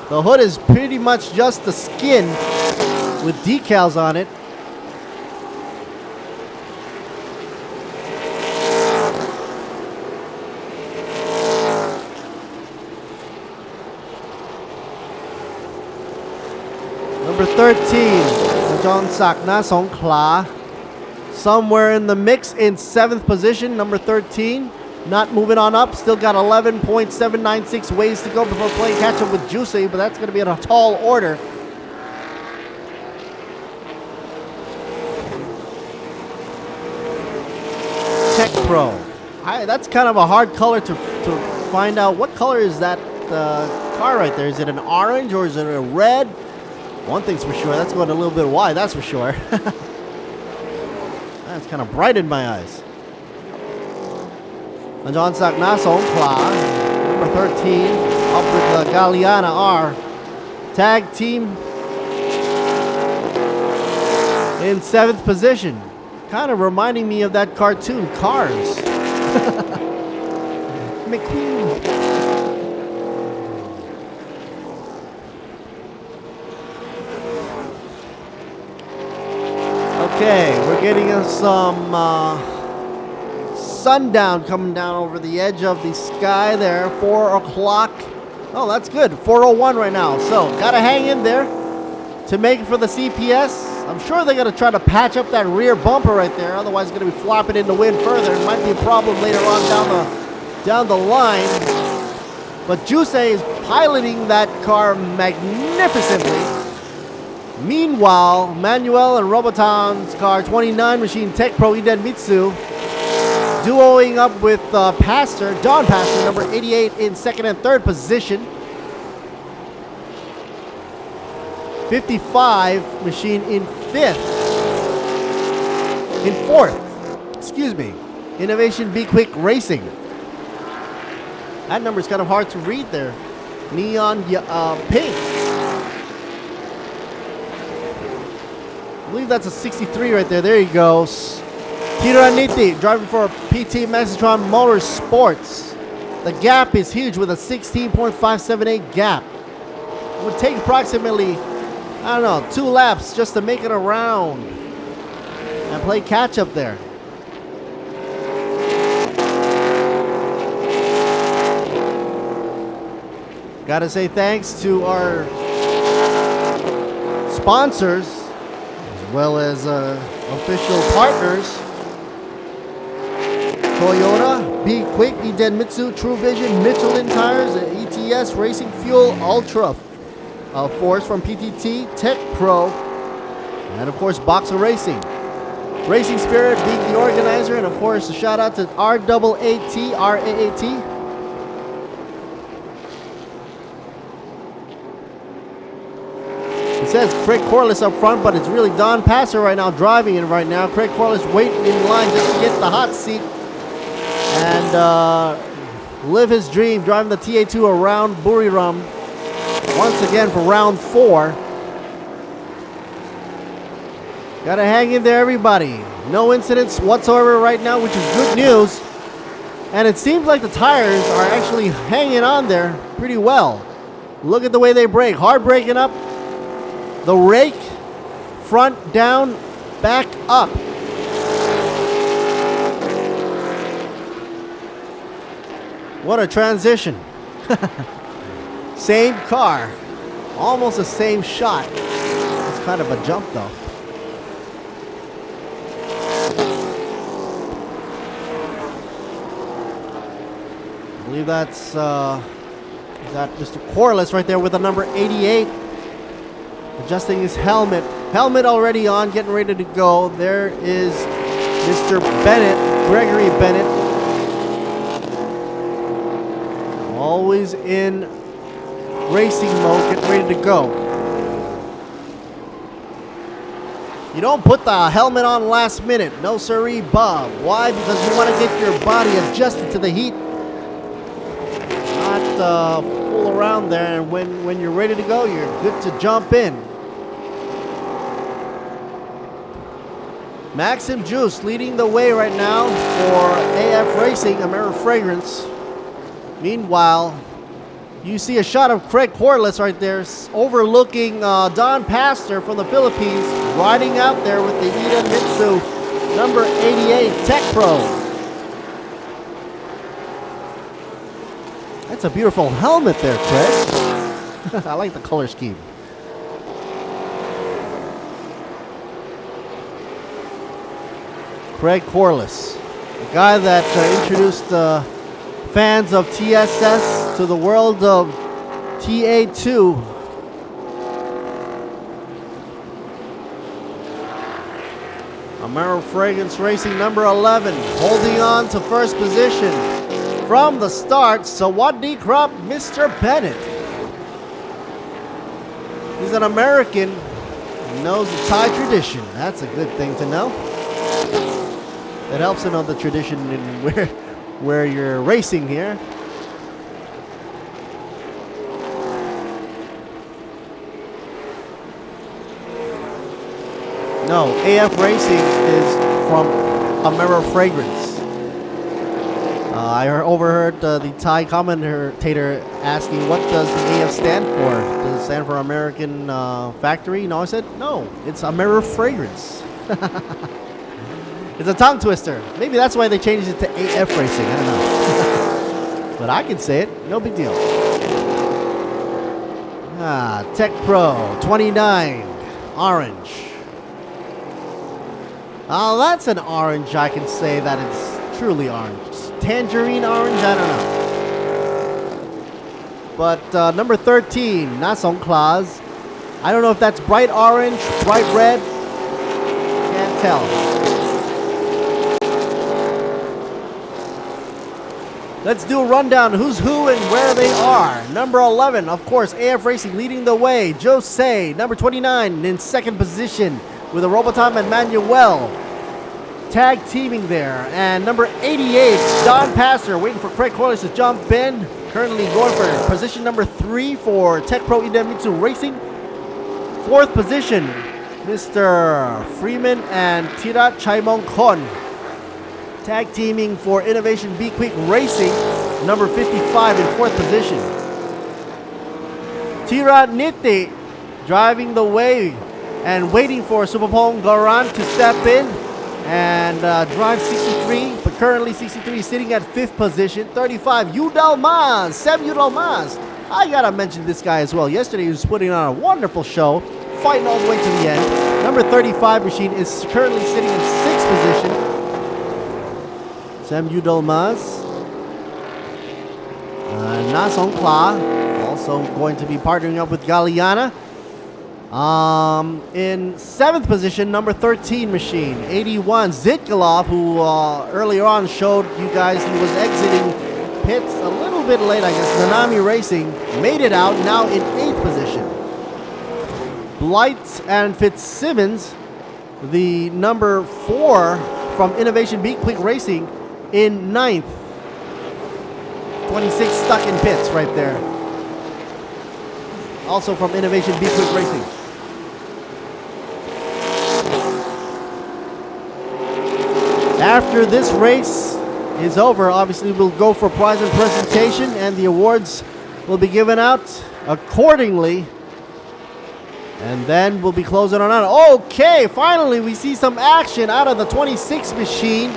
The hood is pretty much just the skin with decals on it. Number 13, John Sakna Songkla. Somewhere in the mix in 7th position, number 13. Not moving on up. Still got 11.796 ways to go before playing catch up with Juicy, but that's going to be in a tall order. Tech Pro. That's kind of a hard color to find out. What color is that car right there? Is it an orange or is it a red? One thing's for sure, that's going a little bit wide, that's for sure. That's kind of bright in my eyes. John Sakna Songkla, number 13, up with the Galiana R. Tag team in 7th position. Kind of reminding me of that cartoon, Cars. McQueen. Okay, we're getting some sundown coming down over the edge of the sky there. 4 o'clock. Oh, that's good. 4:01 right now. So, gotta hang in there to make it for the CPS. I'm sure they're gonna try to patch up that rear bumper right there. Otherwise, it's gonna be flopping in the wind further. It might be a problem later on down the line. But Jusei is piloting that car magnificently. Meanwhile, Manuel and Roboton's car 29 machine Tech Pro Idemitsu duoing up with Don Pastor, number 88 in 2nd and 3rd position. 55 machine in 4th. Excuse me. Innovation Be Quick Racing. That number is kind of hard to read there. Neon pink. I believe that's a 63 right there. There he goes. Tiraniti driving for PT Maxitron Motorsports. The gap is huge with a 16.578 gap. It would take approximately, 2 laps just to make it around and play catch up there. Gotta say thanks to our sponsors as well as official partners. Toyota, Be Quick, Idemitsu, True Vision, Michelin Tires, ETS Racing Fuel, Ultra Force from PTT, Tech Pro, and of course Boxer Racing. Racing Spirit being the organizer, and of course a shout out to RAAT. It says Craig Corliss up front, but it's really Don Passer right now driving it right now. Craig Corliss waiting in line just to get the hot seat and live his dream, driving the TA2 around Buriram once again for round 4. Gotta hang in there, everybody. No incidents whatsoever right now, which is good news. And it seems like the tires are actually hanging on there pretty well. Look at the way they brake. Hard braking up. The rake, front down, back up. What a transition. Same car. Almost the same shot. It's kind of a jump though. I believe that's that Mr. Corliss right there with the number 88. Adjusting his helmet. Helmet already on, getting ready to go. There is Mr. Bennett, Gregory Bennett. Always in racing mode, getting ready to go. You don't put the helmet on last minute. No siree, Bob. Why? Because you want to get your body adjusted to the heat. Not fool around there, and when you're ready to go, you're good to jump in. Maxim Juice leading the way right now for AF Racing, Amera Fragrance. Meanwhile, you see a shot of Craig Corliss right there overlooking Don Pastor from the Philippines, riding out there with the Idemitsu number 88 Tech Pro. That's a beautiful helmet there, Craig. I like the color scheme. Craig Corliss, the guy that introduced fans of TSS to the world of TA2. Amaro Fragrance Racing number 11, holding on to first position from the start. Sawadee Krop, Mr. Bennett. He's an American, knows the Thai tradition. That's a good thing to know. It helps to know the tradition in where you're racing here. No, AF Racing is from Amera Fragrance. I overheard the Thai commentator asking, what does the AF stand for? Does it stand for American Factory? No, I said, no, it's Amera Fragrance. It's a tongue twister. Maybe that's why they changed it to AF Racing. I don't know. But I can say it. No big deal. Tech Pro 29. Orange. That's an orange. I can say that it's truly orange. Tangerine orange? I don't know. But number 13, Nasong Claus. I don't know if that's bright orange, bright red. Can't tell. Let's do a rundown who's who and where they are. Number 11, of course, AF Racing leading the way. Jose, number 29, in second position with a Robotom and Manuel tag teaming there. And number 88, Don Pastor, waiting for Craig Corliss to jump in. Currently going for position number 3 for Tech Pro Idemitsu Racing. Fourth position, Mr. Freeman and Tira Chaimong Kon. Tag teaming for Innovation Be Quick Racing, number 55 in fourth position. Tira Niti driving the way and waiting for Supapong Garan to step in and drive 63, but currently 63 sitting at 5th position. 35, Udalmaz, Sam Udalmaz. I gotta mention this guy as well. Yesterday he was putting on a wonderful show, fighting all the way to the end. Number 35 machine is currently sitting in 6th position. Sam Udalmaz. Nasong Kla, also going to be partnering up with Galiana. In 7th position, number 13 machine, 81, Zitkalov, who earlier on showed you guys he was exiting pits a little bit late, I guess. Nanami Racing made it out, now in 8th position. Blight and Fitzsimmons, the number 4 from Innovation Be Quick Racing, in 9th. 26 stuck in pits right there. Also from Innovation Be Quick Racing. After this race is over, obviously we'll go for prize and presentation, and the awards will be given out accordingly. And then we'll be closing on out. Okay, finally we see some action out of the 26 machine.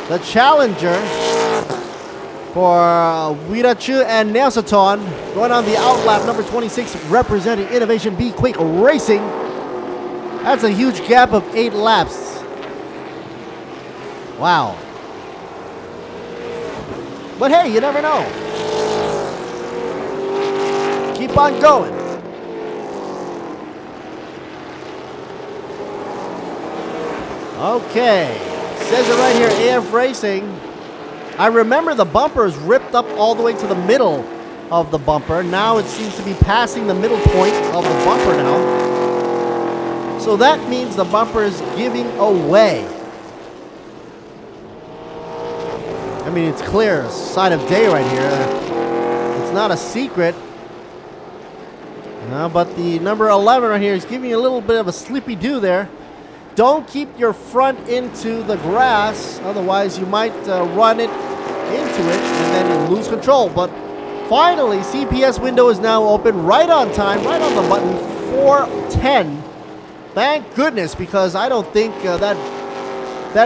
The challenger for Wirachu and Nelsaton going on the outlap, number 26, representing Innovation Be Quick Racing. That's a huge gap of 8 laps. Wow. But hey, you never know. Keep on going. Okay. Says it right here, AF Racing. I remember the bumpers ripped up all the way to the middle of the bumper. Now it seems to be passing the middle point of the bumper now. So that means the bumper is giving away. I mean, it's clear, sign of day right here. It's not a secret. But the number 11 right here is giving you a little bit of a slippy do there. Don't keep your front into the grass, otherwise you might run it into it and then lose control. But finally, CPS window is now open right on time, right on the button, 4:10. Thank goodness, because I don't think that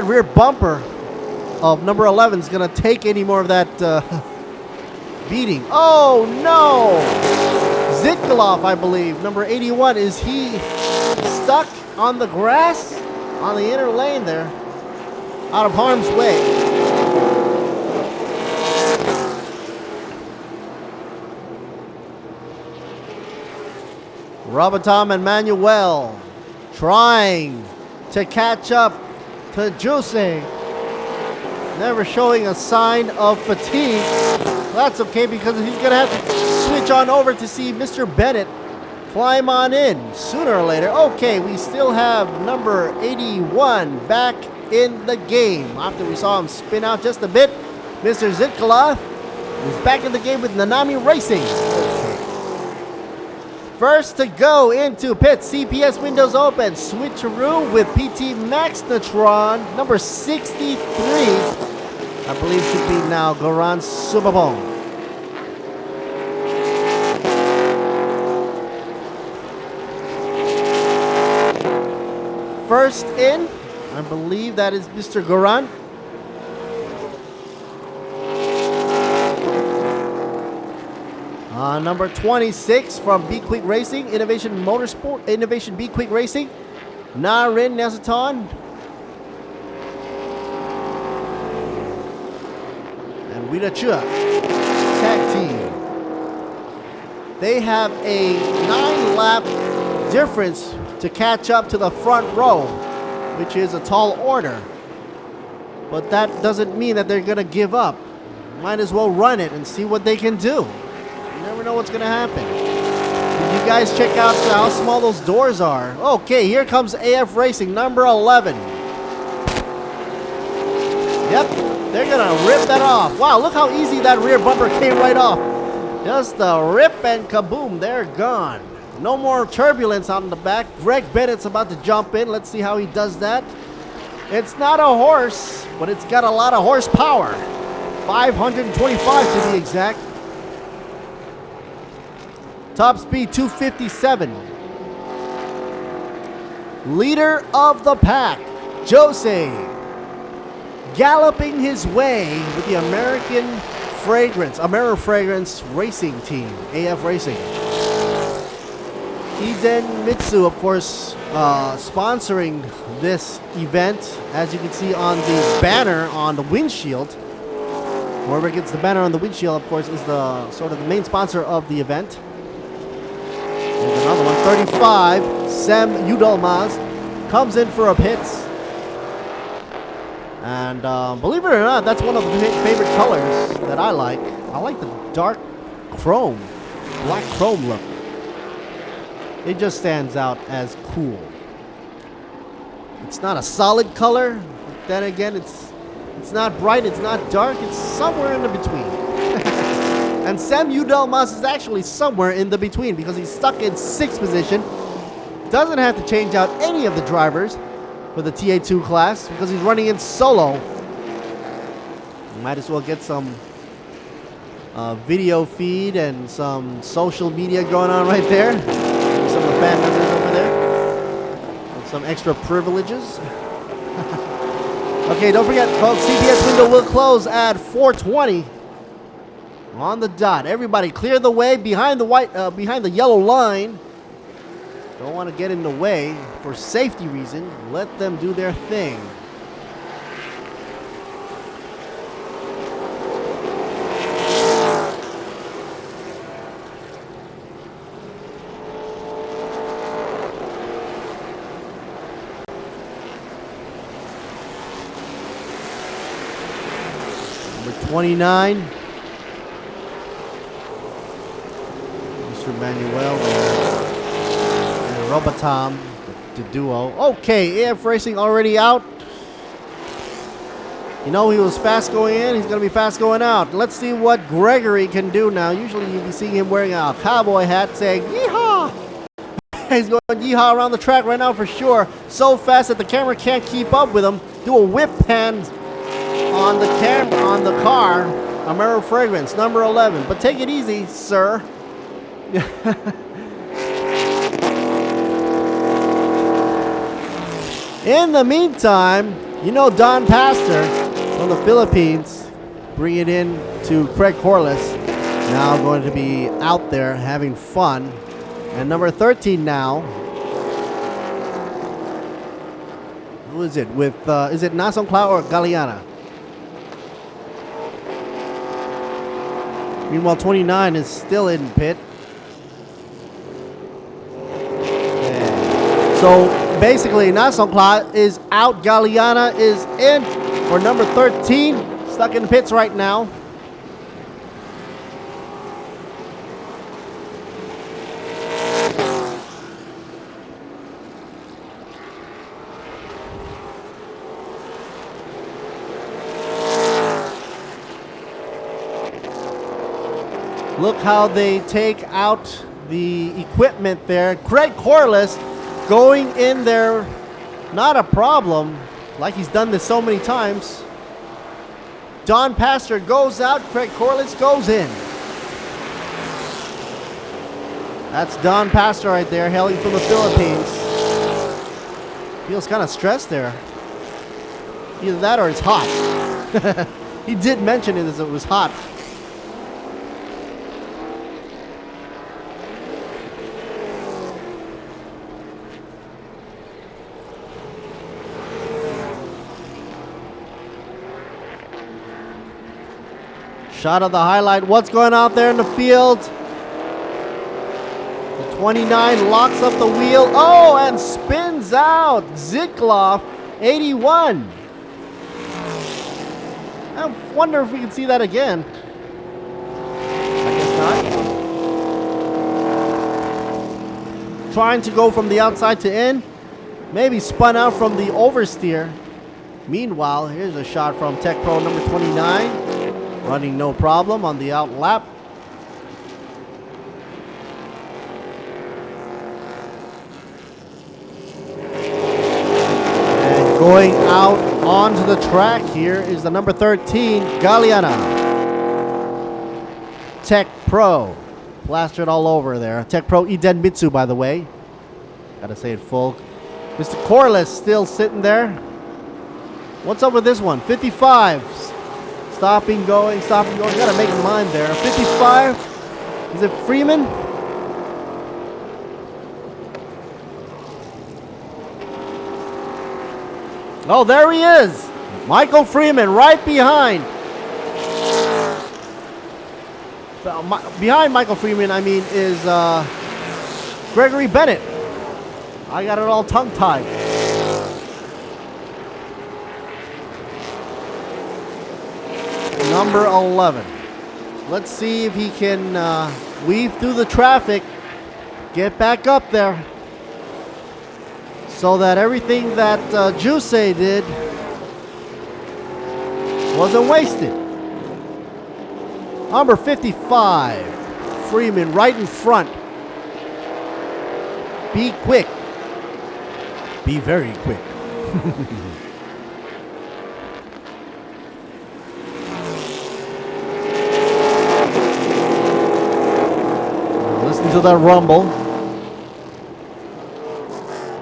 rear bumper of number 11 is going to take any more of that beating. Oh no! Zitkalov, I believe, number 81, is he stuck on the grass? On the inner lane there, out of harm's way. Robotom and Manuel trying to catch up to Jose. Never showing a sign of fatigue. That's okay, because he's going to have to switch on over to see Mr. Bennett climb on in sooner or later. Okay, we still have number 81 back in the game after we saw him spin out just a bit. Mr. Zitkalov is back in the game with Nanami Racing. First to go into pit, CPS windows open. Switcheroo with PT Max Natron, number 63. I believe should be now Goran Subabong. First in, I believe that is Mr. Goran. Number 26 from Be Quick Racing, Innovation Motorsport, Innovation Be Quick Racing, Narin Nazaton. And Wida Chua, tag team. They have a 9-lap difference to catch up to the front row, which is a tall order. But that doesn't mean that they're going to give up. Might as well run it and see what they can do. You never know what's going to happen. Did you guys check out how small those doors are? Okay, here comes AF Racing, number 11. Yep, they're going to rip that off. Wow, look how easy that rear bumper came right off. Just a rip and kaboom, they're gone. No more turbulence on the back. Greg Bennett's about to jump in. Let's see how he does that. It's not a horse, but it's got a lot of horsepower. 525 to be exact. Top speed 257. Leader of the pack, Jose, galloping his way with the American Fragrance Racing Team, AF Racing. Eden Mitsu, of course, sponsoring this event. As you can see on the banner on the windshield, whoever gets the banner on the windshield, of course, is the sort of the main sponsor of the event. There's another one, 35. Sam Udalmaz comes in for a pit. And believe it or not, that's one of the favorite colors that I like. I like the dark chrome, black chrome look. It just stands out as cool. It's not a solid color, but then again, it's not bright, it's not dark, it's somewhere in the between. And Sam Udalmas is actually somewhere in the between because he's stuck in 6th position. Doesn't have to change out any of the drivers for the TA2 class because he's running in solo. Might as well get some video feed and some social media going on right there. Some of the fan members over there with some extra privileges. Okay, don't forget, folks, CPS window will close at 4:20 on the dot. Everybody clear the way behind the yellow line. Don't want to get in the way for safety reason. Let them do their thing. Number 29. Mr. Manuel and Robotom, the duo. Okay, AF Racing already out. You know, he was fast going in, he's going to be fast going out. Let's see what Gregory can do now. Usually you'll be seeing him wearing a cowboy hat saying, yeehaw! He's going yeehaw around the track right now for sure. So fast that the camera can't keep up with him. Do a whip pan on the camera, on the car. Amaro Fragrance, number 11. But take it easy, sir. In the meantime, you know Don Pastor from the Philippines, bring it in to Craig Corliss, now going to be out there having fun. And number 13 now, who is it? With is it Nasong Cloud or Galeana? Meanwhile, 29 is still in pit. Yeah. So basically, Nasong Cloud is out. Galeana is in for number 13. Stuck in pits right now. Look how they take out the equipment there. Craig Corliss going in there, not a problem, like he's done this so many times. Don Pastor goes out, Craig Corliss goes in. That's Don Pastor right there, hailing from the Philippines. Feels kind of stressed there. Either that or it's hot. He did mention it as it was hot. Shot of the highlight. What's going on there in the field? The 29 locks up the wheel. Oh, and spins out. Zikloff, 81. I wonder if we can see that again. I guess not. Trying to go from the outside to in. Maybe spun out from the oversteer. Meanwhile, here's a shot from Tech Pro number 29. Running no problem on the out lap. And going out onto the track here is the number 13, Galeana. Tech Pro. Plastered all over there. Tech Pro Idemitsu, by the way. Gotta say it full. Mr. Corliss still sitting there. What's up with this one? 55. Stopping, going, stopping, going. Gotta make a line there. 55. Is it Freeman? Oh, there he is. Michael Freeman right behind. Behind Michael Freeman, I mean, is Gregory Bennett. I got it all tongue-tied. Number 11. Let's see if he can weave through the traffic, get back up there, so that everything that Jusei did wasn't wasted. Number 55, Freeman right in front. Be quick. Be very quick. To that rumble.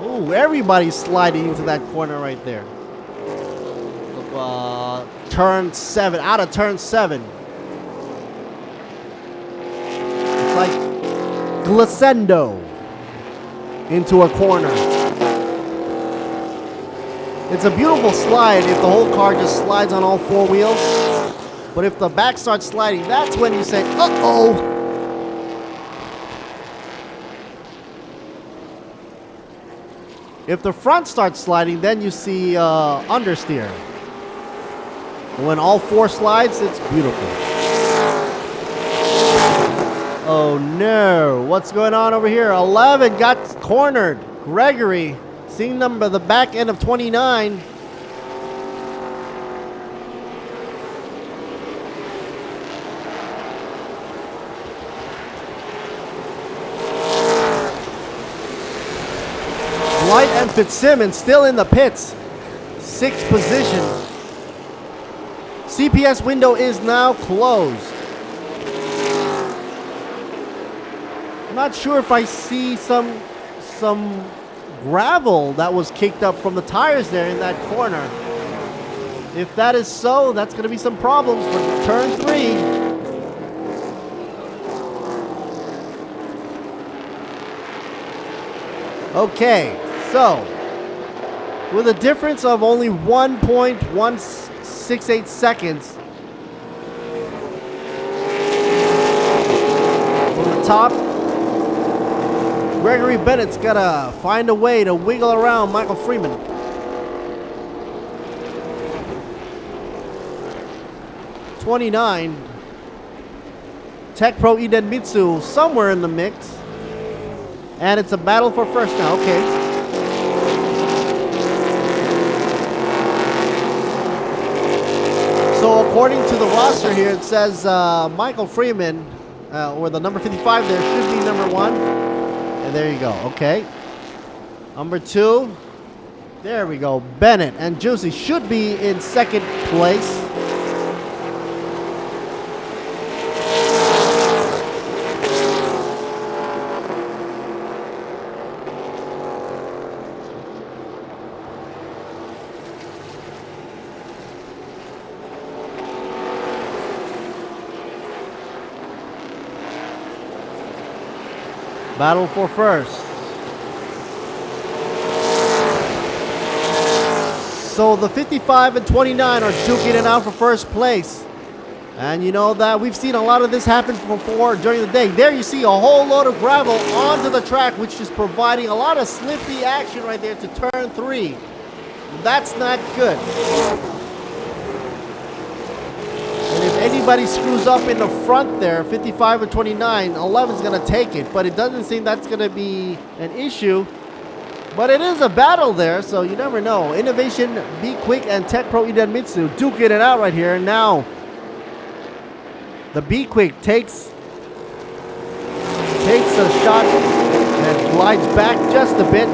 Ooh, everybody's sliding into that corner right there. Turn 7, out of turn 7. It's like glissando into a corner. It's a beautiful slide if the whole car just slides on all four wheels. But if the back starts sliding, that's when you say, uh-oh. If the front starts sliding, then you see understeer. When all four slides, it's beautiful. Oh no, what's going on over here? 11 got cornered. Gregory, seeing number the back end of 29. White and Fitzsimmons still in the pits. 6th position. CPS window is now closed. I'm not sure if I see some gravel that was kicked up from the tires there in that corner. If that is so, that's going to be some problems for turn 3. Okay, so with a difference of only 1.168 seconds from the top, Gregory Bennett's got to find a way to wiggle around Michael Freeman. '29, Tech Pro Idemitsu somewhere in the mix. And it's a battle for first now. Okay. So according to the roster here, it says Michael Freeman or the number 55 there should be number 1. And there you go. Okay. Number 2. There we go. Bennett and Juicy should be in second place. Battle for first. So the 55 and 29 are duking it out for first place. And you know that we've seen a lot of this happen before during the day. There you see a whole load of gravel onto the track, which is providing a lot of slippy action right there to turn 3. That's not good. And if anybody screws up in the front there, 55 and 29, 11 is going to take it. But it doesn't seem that's going to be an issue. But it is a battle there, so you never know. Innovation, Be Quick, and Tech Pro Idemitsu duking it out right here. And now the Be Quick takes a shot and glides back just a bit.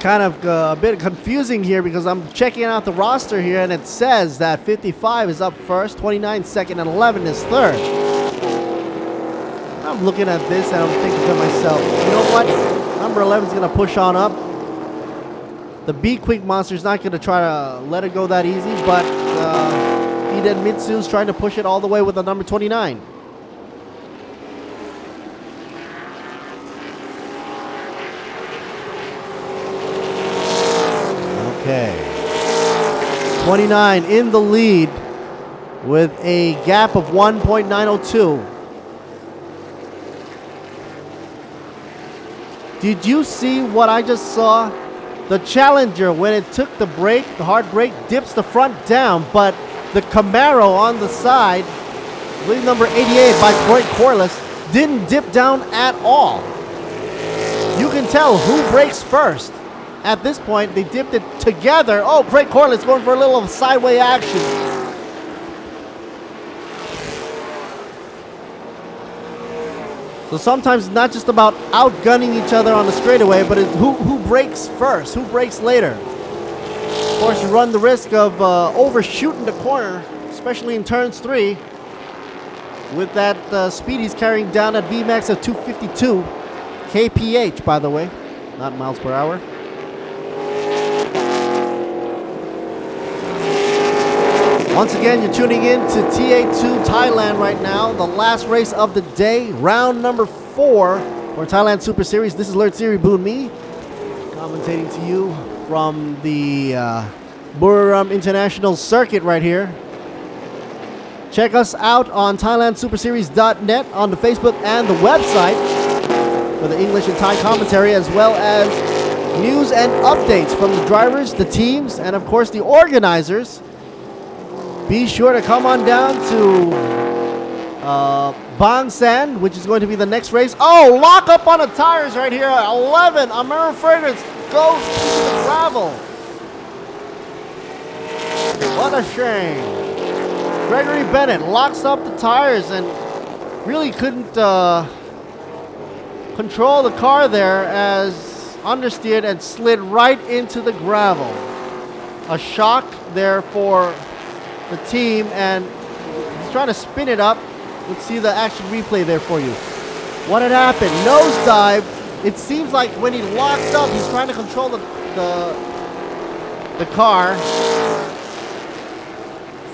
Kind of a bit confusing here because I'm checking out the roster here and it says that 55 is up first, 29 second, and 11 is third. I'm looking at this and I'm thinking to myself, you know what? Number 11 is going to push on up. The Be Quick monster is not going to try to let it go that easy, but Idemitsu is trying to push it all the way with the number 29. Okay. 29 in the lead with a gap of 1.902. Did you see what I just saw? The Challenger, when it took the brake, the hard brake, dips the front down, but the Camaro on the side, I believe number 88 by Craig Corliss, didn't dip down at all. You can tell who brakes first. At this point, they dipped it together. Oh, Craig Corliss going for a little sideway action. So sometimes it's not just about outgunning each other on the straightaway, but it's who brakes first, who brakes later. Of course, you run the risk of overshooting the corner, especially in turns 3. With that speed he's carrying down at VMAX of 252. kph, by the way, not miles per hour. Once again, you're tuning in to TA2 Thailand right now, the last race of the day, round number 4 for Thailand Super Series. This is Lert Siri Boon Me, commentating to you from the Buriram International Circuit right here. Check us out on ThailandSuperSeries.net on the Facebook and the website for the English and Thai commentary, as well as news and updates from the drivers, the teams, and of course the organizers. Be sure to come on down to Bang San, which is going to be the next race. Oh, lock up on the tires right here. 11, Amara Fragrance goes to the gravel. What a shame. Gregory Bennett locks up the tires and really couldn't control the car there as understeered and slid right into the gravel. A shock there for the team, and he's trying to spin it up. Let's see the action replay there for you. What had happened? Nosedive. It seems like when he locked up, he's trying to control the car.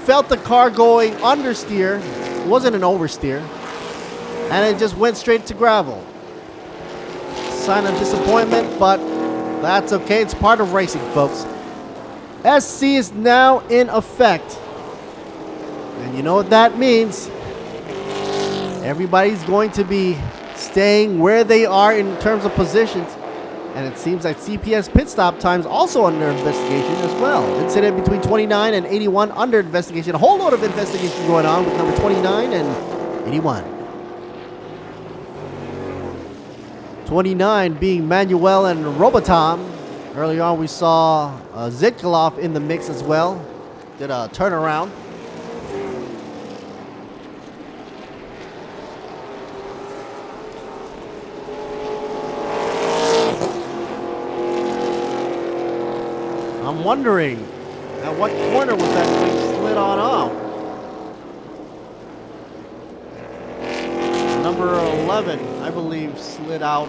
Felt the car going understeer. It wasn't an oversteer. And it just went straight to gravel. Sign of disappointment, but that's okay. It's part of racing, folks. SC is now in effect. And you know what that means. Everybody's going to be staying where they are in terms of positions. And it seems like CPS pit stop times also under investigation as well. Incident between 29 and 81 under investigation. A whole lot of investigation going on with number 29 and 81. 29 being Manuel and Robotom. Early on, we saw Zitkalov in the mix as well. Did a turnaround. I'm wondering, at what corner was that thing slid on off? Number 11, I believe, slid out.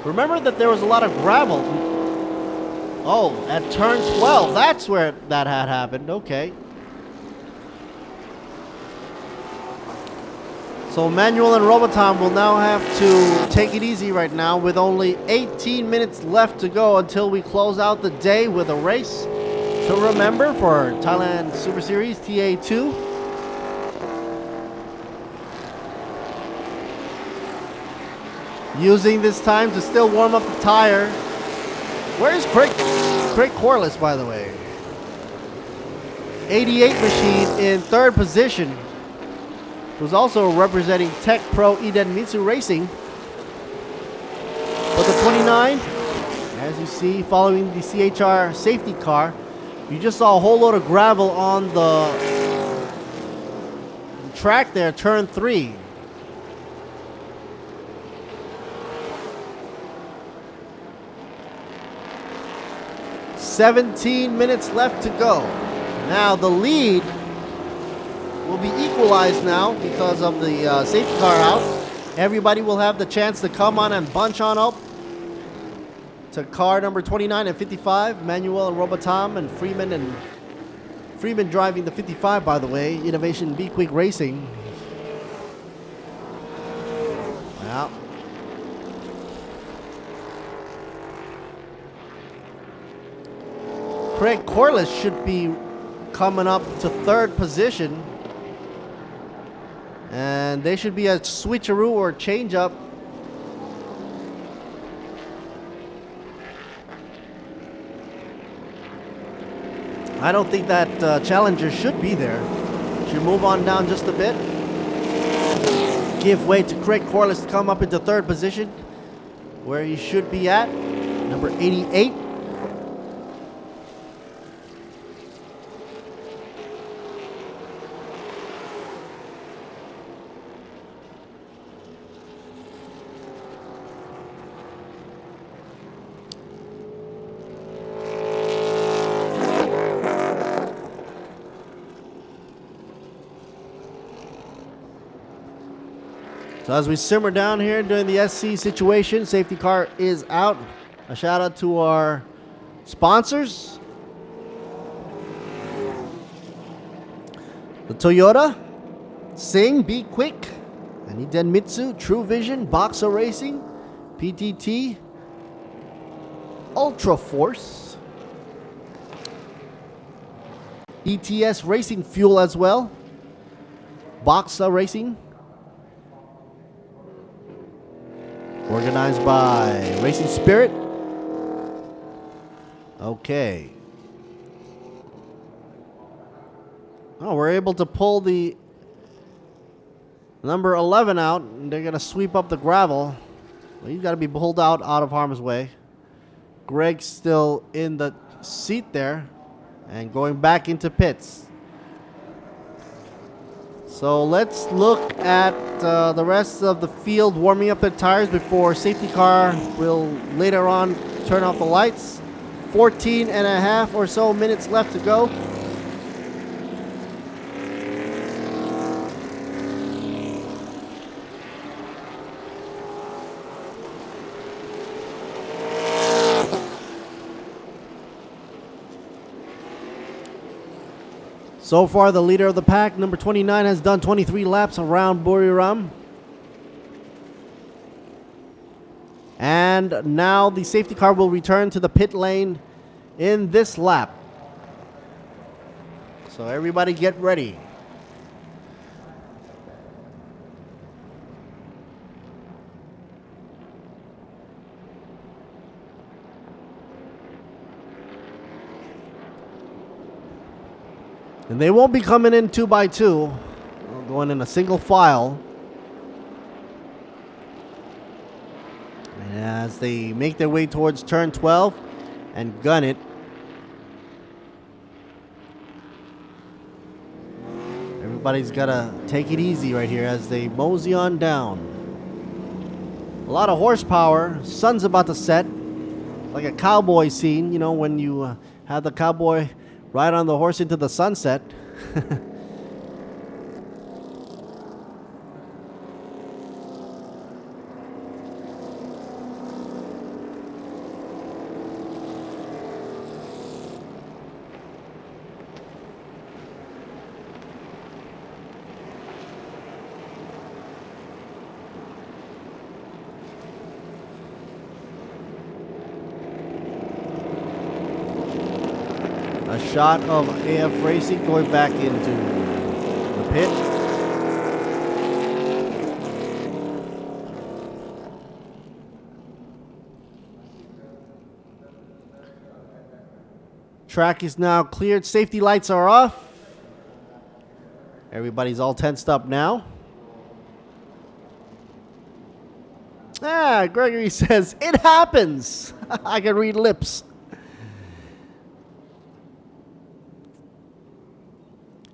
Remember that there was a lot of gravel. Oh, at turn 12, that's where that had happened. Okay. So Manuel and Robotom will now have to take it easy right now with only 18 minutes left to go until we close out the day with a race to remember for Thailand Super Series TA2. Using this time to still warm up the tire. Where's Craig Corliss, by the way? 88 machine in third position. Who's also representing Tech Pro Idemitsu Racing. But the 29, as you see, following the CHR safety car, you just saw a whole load of gravel on the track there, turn 3. $17 minutes left to go. Now the lead will be equalized now because of the safety car out. Everybody will have the chance to come on and bunch on up to car number 29 and 55. Manuel and Robotom and Freeman driving the 55, by the way. Innovation Be Quick Racing. Well, Craig Corliss should be coming up to third position. And they should be a switcheroo or change up. I don't think that Challenger should be there. Should move on down just a bit. Give way to Craig Corliss to come up into third position, where he should be at, number 88. So as we simmer down here during the SC situation, safety car is out. A shout out to our sponsors. The Toyota, Sing, Be Quick, and Idemitsu, True Vision, Boxer Racing, PTT, Ultra Force, ETS Racing Fuel as well, Boxer Racing, organized by Racing Spirit. Okay. Oh, we're able to pull the number 11 out, and they're going to sweep up the gravel. Well, he's got to be pulled out of harm's way. Greg's still in the seat there and going back into pits. So let's look at the rest of the field warming up their tires before safety car will later on turn off the lights. 14 and a half or so minutes left to go. So far, the leader of the pack, number 29, has done 23 laps around Buriram. And now the safety car will return to the pit lane in this lap. So everybody get ready. And they won't be coming in 2 by 2. They're going in a single file. And as they make their way towards turn 12 and gun it, everybody's got to take it easy right here as they mosey on down. A lot of horsepower. Sun's about to set. Like a cowboy scene, you know, when you have the cowboy ride on the horse into the sunset. A shot of AF Racing going back into the pit. Track is now cleared. Safety lights are off. Everybody's all tensed up now. Gregory says, it happens. I can read lips.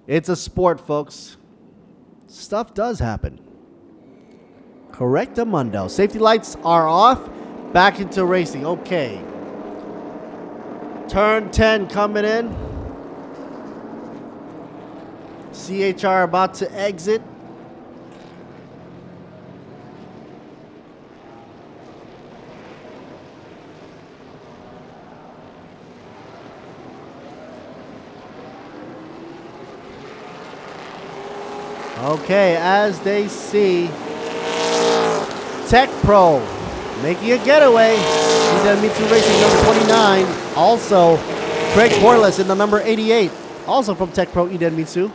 It's a sport, folks. Stuff does happen. Correctamundo. Safety lights are off. Back into racing. Okay. Turn 10 coming in. CHR about to exit. Okay, as they see Tech Pro making a getaway. Idemitsu Racing number 29. Also, Craig Corliss in the number 88. Also from Tech Pro Idemitsu.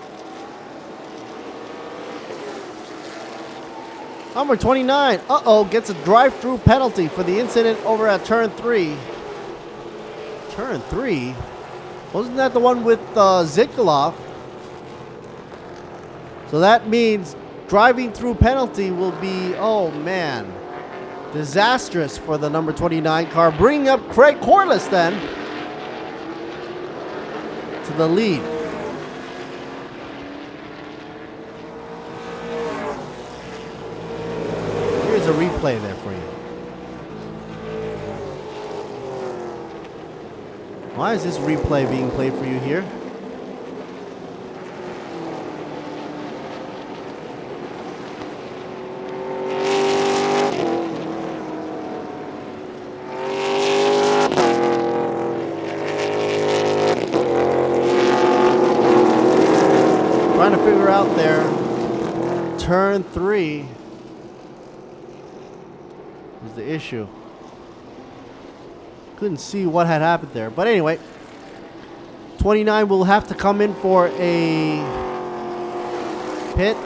Number 29. Gets a drive-through penalty for the incident over at turn 3. Turn 3? Wasn't that the one with Zitkalov? So that means driving through penalty will be, oh man, disastrous for the number 29 car. Bringing up Craig Corliss then to the lead. Here's a replay there for you. Why is this replay being played for you here? Trying to figure out there, turn 3 was the issue. Couldn't see what had happened there. But anyway, 29 will have to come in for a pit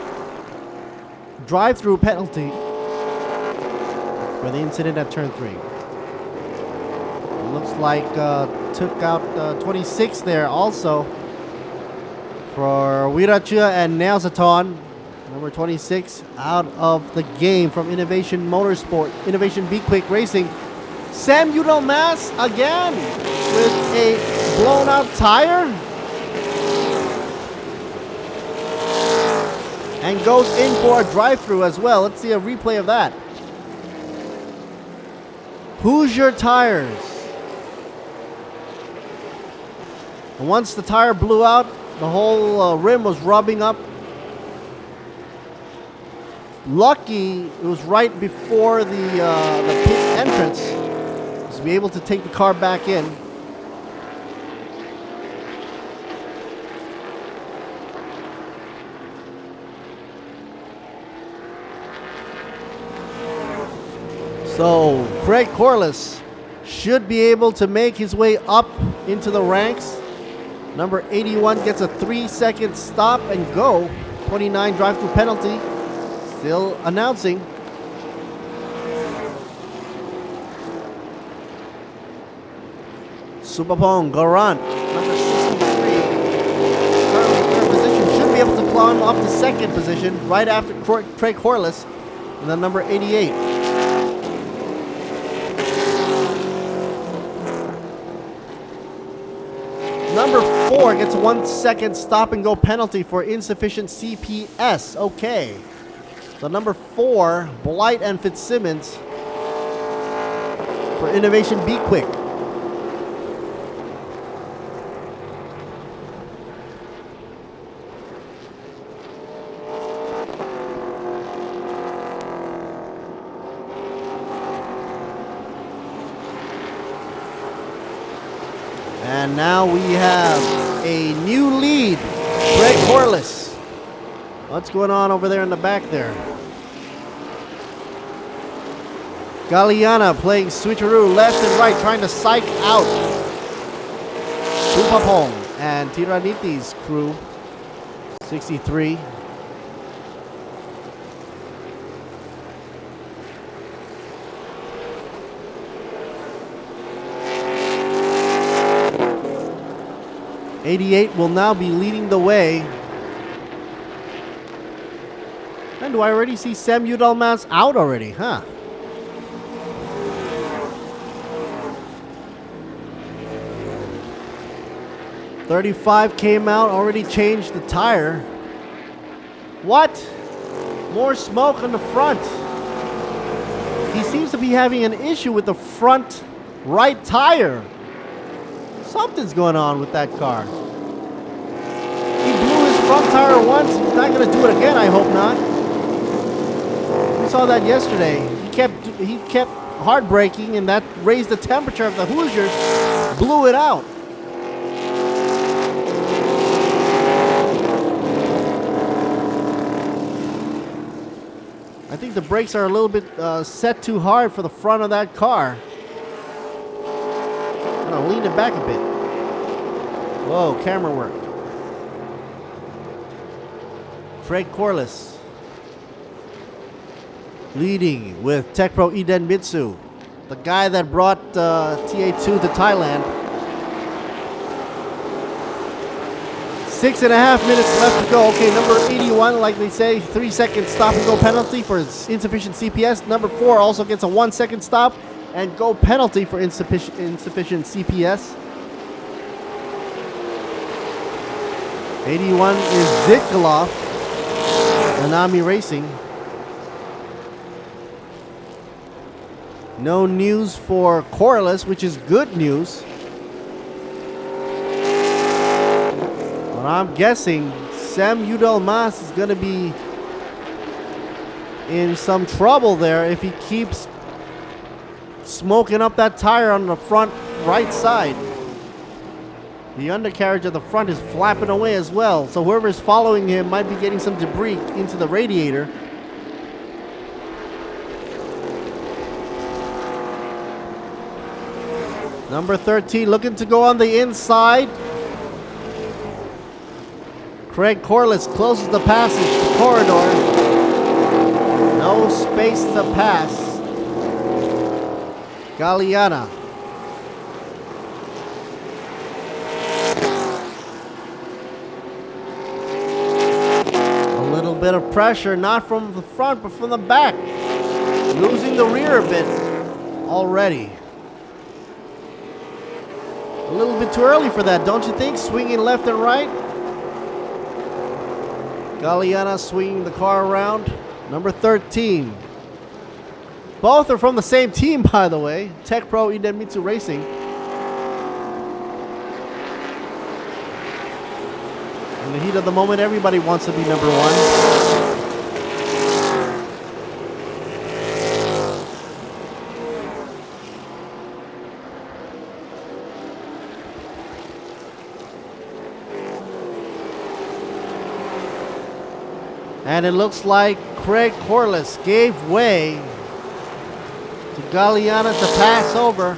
drive-through penalty for the incident at turn 3. It looks like took out 26 there also for Wirachua and Nailsaton. Number 26 out of the game from Innovation Motorsport, Innovation Be Quick Racing. Samuel Mass again with a blown out tire. And goes in for a drive-through as well. Let's see a replay of that. Hoosier Tires. And once the tire blew out, the whole rim was rubbing up. Lucky it was right before the pit entrance to be able to take the car back in. So Craig Corliss should be able to make his way up into the ranks. Number 81 gets a 3-second stop and go. 29 drive-through penalty. Still announcing. Supapong Garant, number 63. Currently third position. Should be able to climb up to second position right after Craig Corliss. And then number 88. Number 4 gets a 1 second stop and go penalty for insufficient CPS. Okay. So number 4, Blight and Fitzsimmons for Innovation Be Quick. And now we have a new lead, Greg Corliss. What's going on over there in the back there? Galiana playing switcheroo left and right, trying to psych out Supapong and Tiraniti's crew, 63. '88 will now be leading the way. And do I already see Sam Udalmas out already, huh? '35 came out, already changed the tire. What? More smoke on the front. He seems to be having an issue with the front right tire. Something's going on with that car. He blew his front tire once. He's not going to do it again, I hope not. We saw that yesterday. He kept hard braking, and that raised the temperature of the Hoosiers, blew it out. I think the brakes are a little bit set too hard for the front of that car. I'm gonna lean it back a bit. Whoa, camera work. Craig Corliss leading with Tech Pro Iden Mitsu, the guy that brought TA2 to Thailand. 6.5 minutes left to go. Okay, number 81, like they say, 3 second stop and go penalty for insufficient CPS. Number 4 also gets a 1 second stop and go penalty for insufficient CPS. 81 is Zitkaloff, Nanami Racing. No news for Corliss, which is good news. But I'm guessing Sam Udalmas is going to be in some trouble there if he keeps smoking up that tire on the front right side. The undercarriage of the front is flapping away as well, so whoever is following him might be getting some debris into the radiator. Number 13 looking to go on the inside. Craig Corliss closes the passage corridor. No space to pass. Galiana. A little bit of pressure, not from the front, but from the back. Losing the rear a bit already. A little bit too early for that, don't you think? Swinging left and right. Galiana swinging the car around. Number 13. Both are from the same team, by the way. Tech Pro Idemitsu Racing. In the heat of the moment, everybody wants to be number 1. And it looks like Craig Corliss gave way to Galiana to pass over.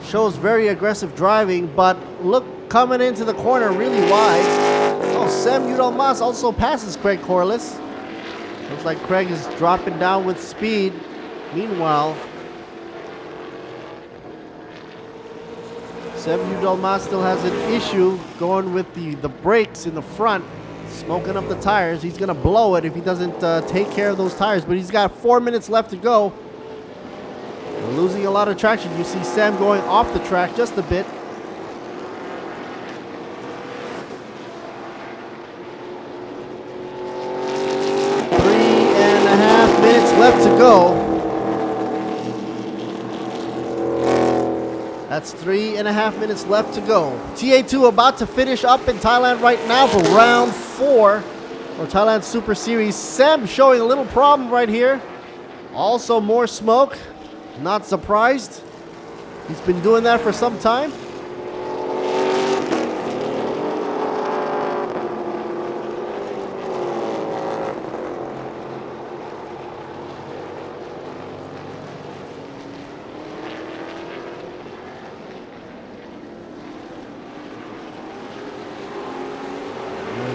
Shows very aggressive driving, but look, coming into the corner really wide. Oh, Sam Udalmas also passes Craig Corliss. Looks like Craig is dropping down with speed. Meanwhile, Sam Udalmas still has an issue going with the brakes in the front. Smoking up the tires. He's going to blow it if he doesn't take care of those tires. But he's got 4 minutes left to go. They're losing a lot of traction. You see Sam going off the track just a bit. left to go. That's 3.5 minutes left to go. TA2 about to finish up in Thailand right now for round 4 for Thailand Super Series. Sam showing a little problem right here. Also more smoke. Not surprised. He's been doing that for some time.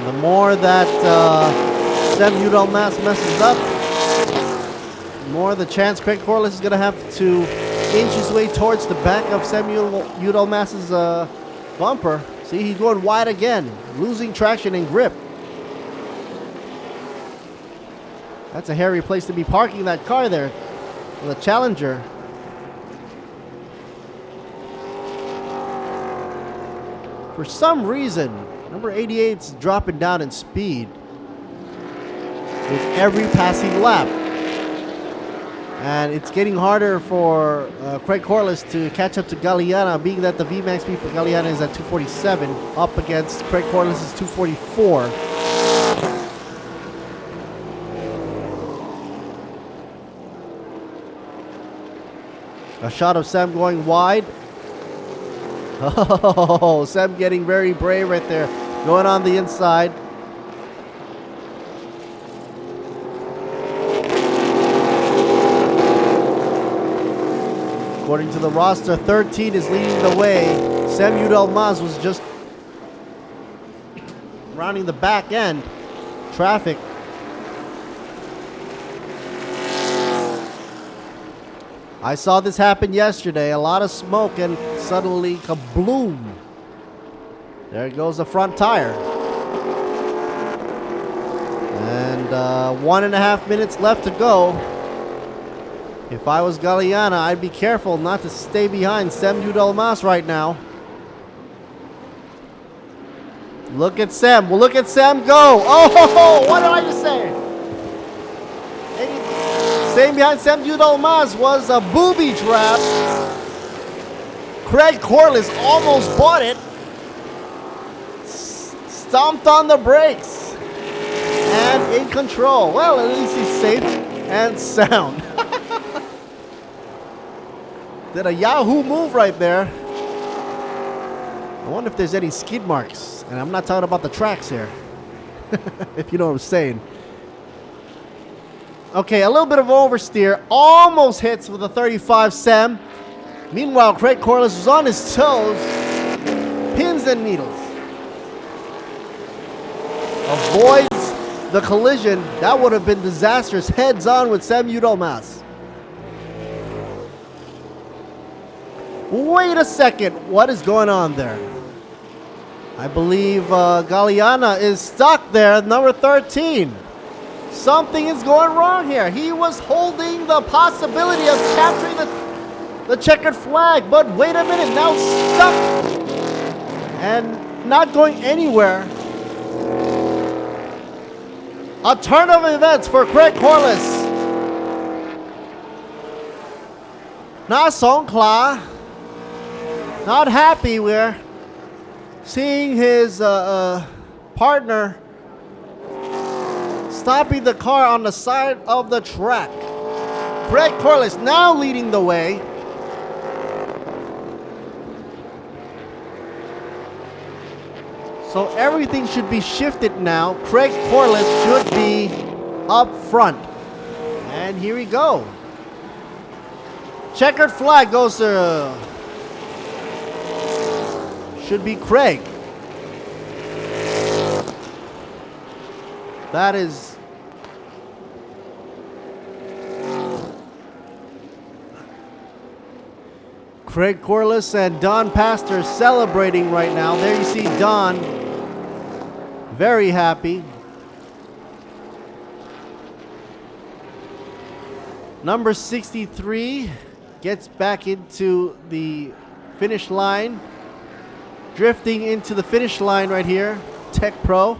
The more that Sam Udall-Mas messes up, the more the chance Craig Corliss is going to have to inch his way towards the back of Sam Udall-Mas's bumper. See, he's going wide again, losing traction and grip. That's a hairy place to be parking that car there, the Challenger. For some reason, number 88's dropping down in speed with every passing lap. And it's getting harder for Craig Corliss to catch up to Galiana, being that the VMAX speed for Galiana is at 247, up against Craig Corliss's 244. A shot of Sam going wide. Oh, Sam getting very brave right there. Going on the inside. According to the roster, 13 is leading the way. Sam Udall-Mas was just rounding the back end. Traffic. I saw this happen yesterday. A lot of smoke and suddenly kabloom. There goes the front tire. And 1.5 minutes left to go. If I was Galiana, I'd be careful not to stay behind Sam Udall-Mas right now. Look at Sam. Well, look at Sam go. Oh, what did I just say? Staying behind Sam Udall-Mas was a booby trap. Craig Corliss almost bought it. Stomped on the brakes. And in control. Well, at least he's safe and sound. Did a Yahoo move right there. I wonder if there's any skid marks. And I'm not talking about the tracks here. If you know what I'm saying. Okay, a little bit of oversteer. Almost hits with a 35 Sam. Meanwhile, Craig Corliss was on his toes. Pins and needles. Avoids the collision. That would have been disastrous. Heads on with Sam Udall-Mas. Wait a second. What is going on there? I believe Galiana is stuck there, number 13. Something is going wrong here. He was holding the possibility of capturing the checkered flag, but wait a minute, now it's stuck and not going anywhere. A turn of events for Craig Corliss. Not Songkla. Not happy. We're seeing his partner stopping the car on the side of the track. Craig Corliss now leading the way. So everything should be shifted now. Craig Corliss should be up front. And here we go. Checkered flag goes to... should be Craig. That is... Craig Corliss and Don Pastor celebrating right now. There you see Don, very happy. Number 63 gets back into the finish line. Drifting into the finish line right here, Tech Pro.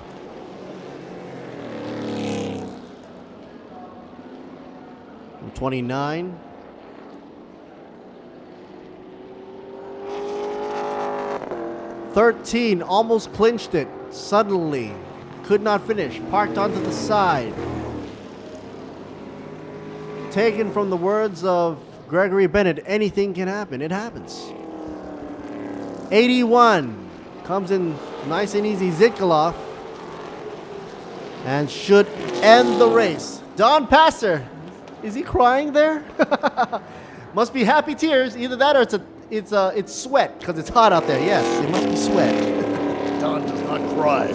29. '13 almost clinched it. Suddenly, could not finish. Parked onto the side. Taken from the words of Gregory Bennett, anything can happen. It happens. 81 comes in nice and easy. Zitkalov. And should end the race. Don Passer. Is he crying there? Must be happy tears. Either that or it's sweat because it's hot out there. Yes, it must be sweat. Don does not cry.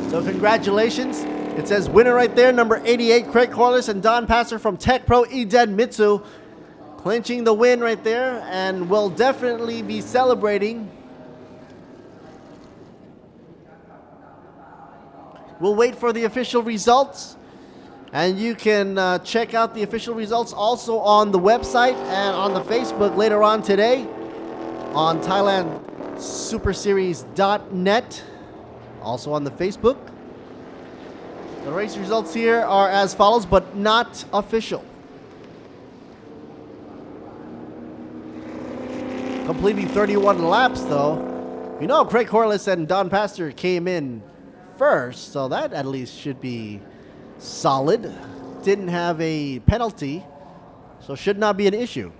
So congratulations. It says winner right there, number 88, Craig Corliss and Don Passer from Tech Pro Idemitsu. Clinching the win right there, and will definitely be celebrating. We'll wait for the official results, and you can check out the official results also on the website and on the Facebook later on today on ThailandSuperSeries.net, also on the Facebook. The race results here are as follows, but not official. Completing 31 laps, though. You know, Craig Corliss and Don Passer came in first, so that at least should be solid. Didn't have a penalty, so should not be an issue.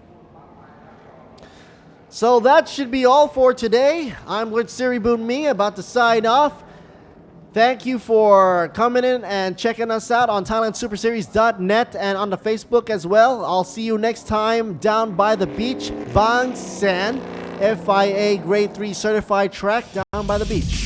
So that should be all for today. I'm with Siribun Me, about to sign off. Thank you for coming in and checking us out on ThailandSuperSeries.net and on the Facebook as well. I'll see you next time down by the beach, Bang San, FIA Grade 3 certified track down by the beach.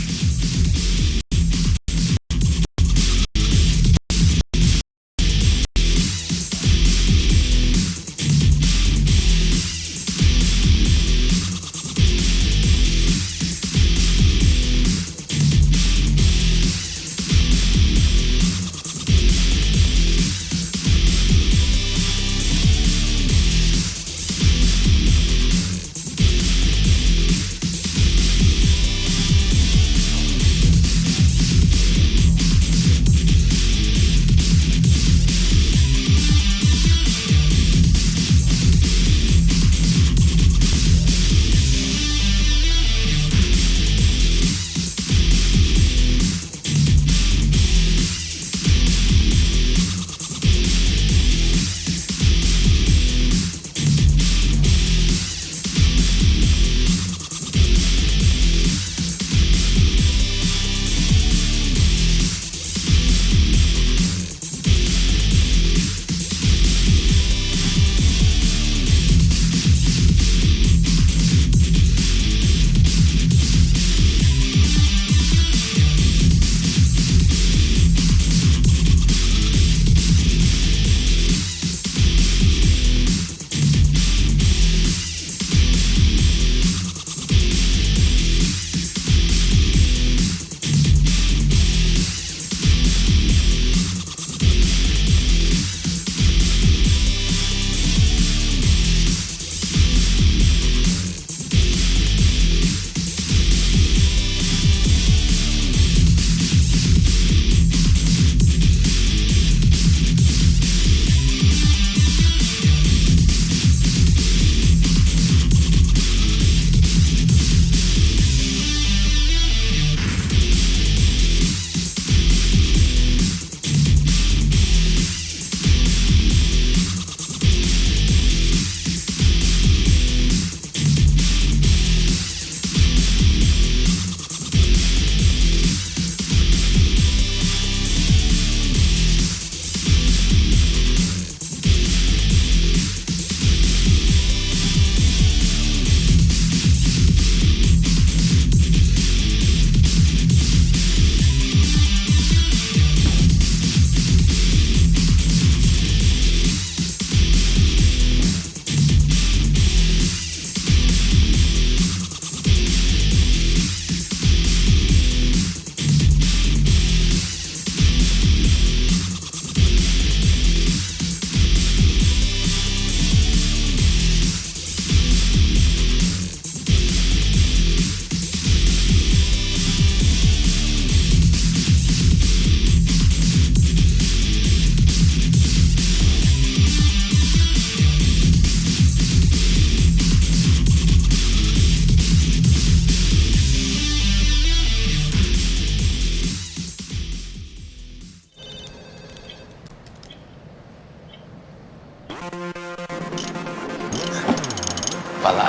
ปลาไหล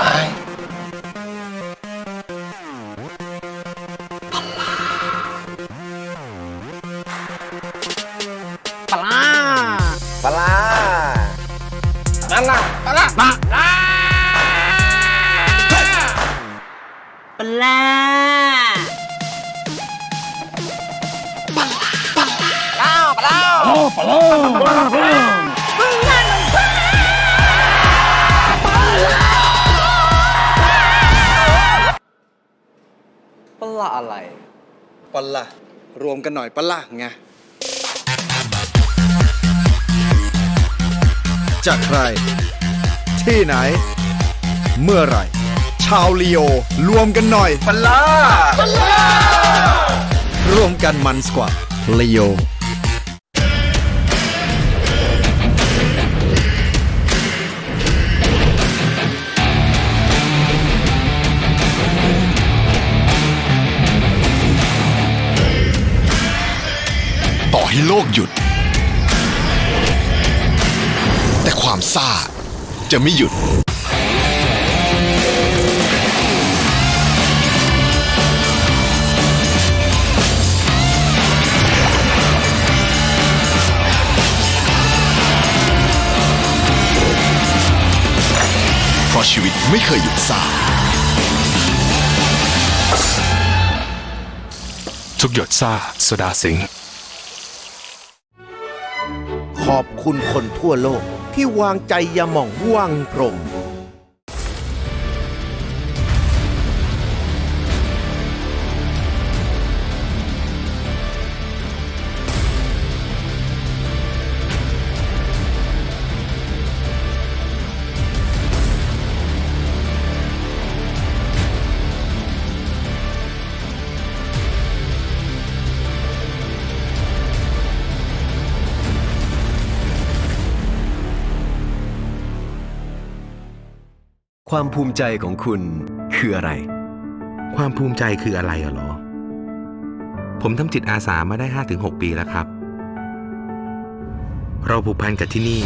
ปลาปลานั่นน่ะปลาปลาปลาอะไร ปลา รวมกันหน่อยปลาไงจากใคร ที่ไหน เมื่อไหร่ ชาวลีโอรวมกันหน่อยปลารวมกันมันกว่าลีโอต่อให้โลกหยุด แต่ความซ่าจะไม่หยุด เพราะชีวิตไม่เคยหยุดซ่า ทุกหยดซ่าโซดาสิงห์ ขอบคุณคนทั่วโลกที่วางใจยาหม่องวังพรหมความภูมิใจของคุณคืออะไร ความภูมิใจคืออะไรเหรอ ผมทำจิตอาสามาได้ 5-6 ปีแล้วครับ เราผูกพันกับที่นี่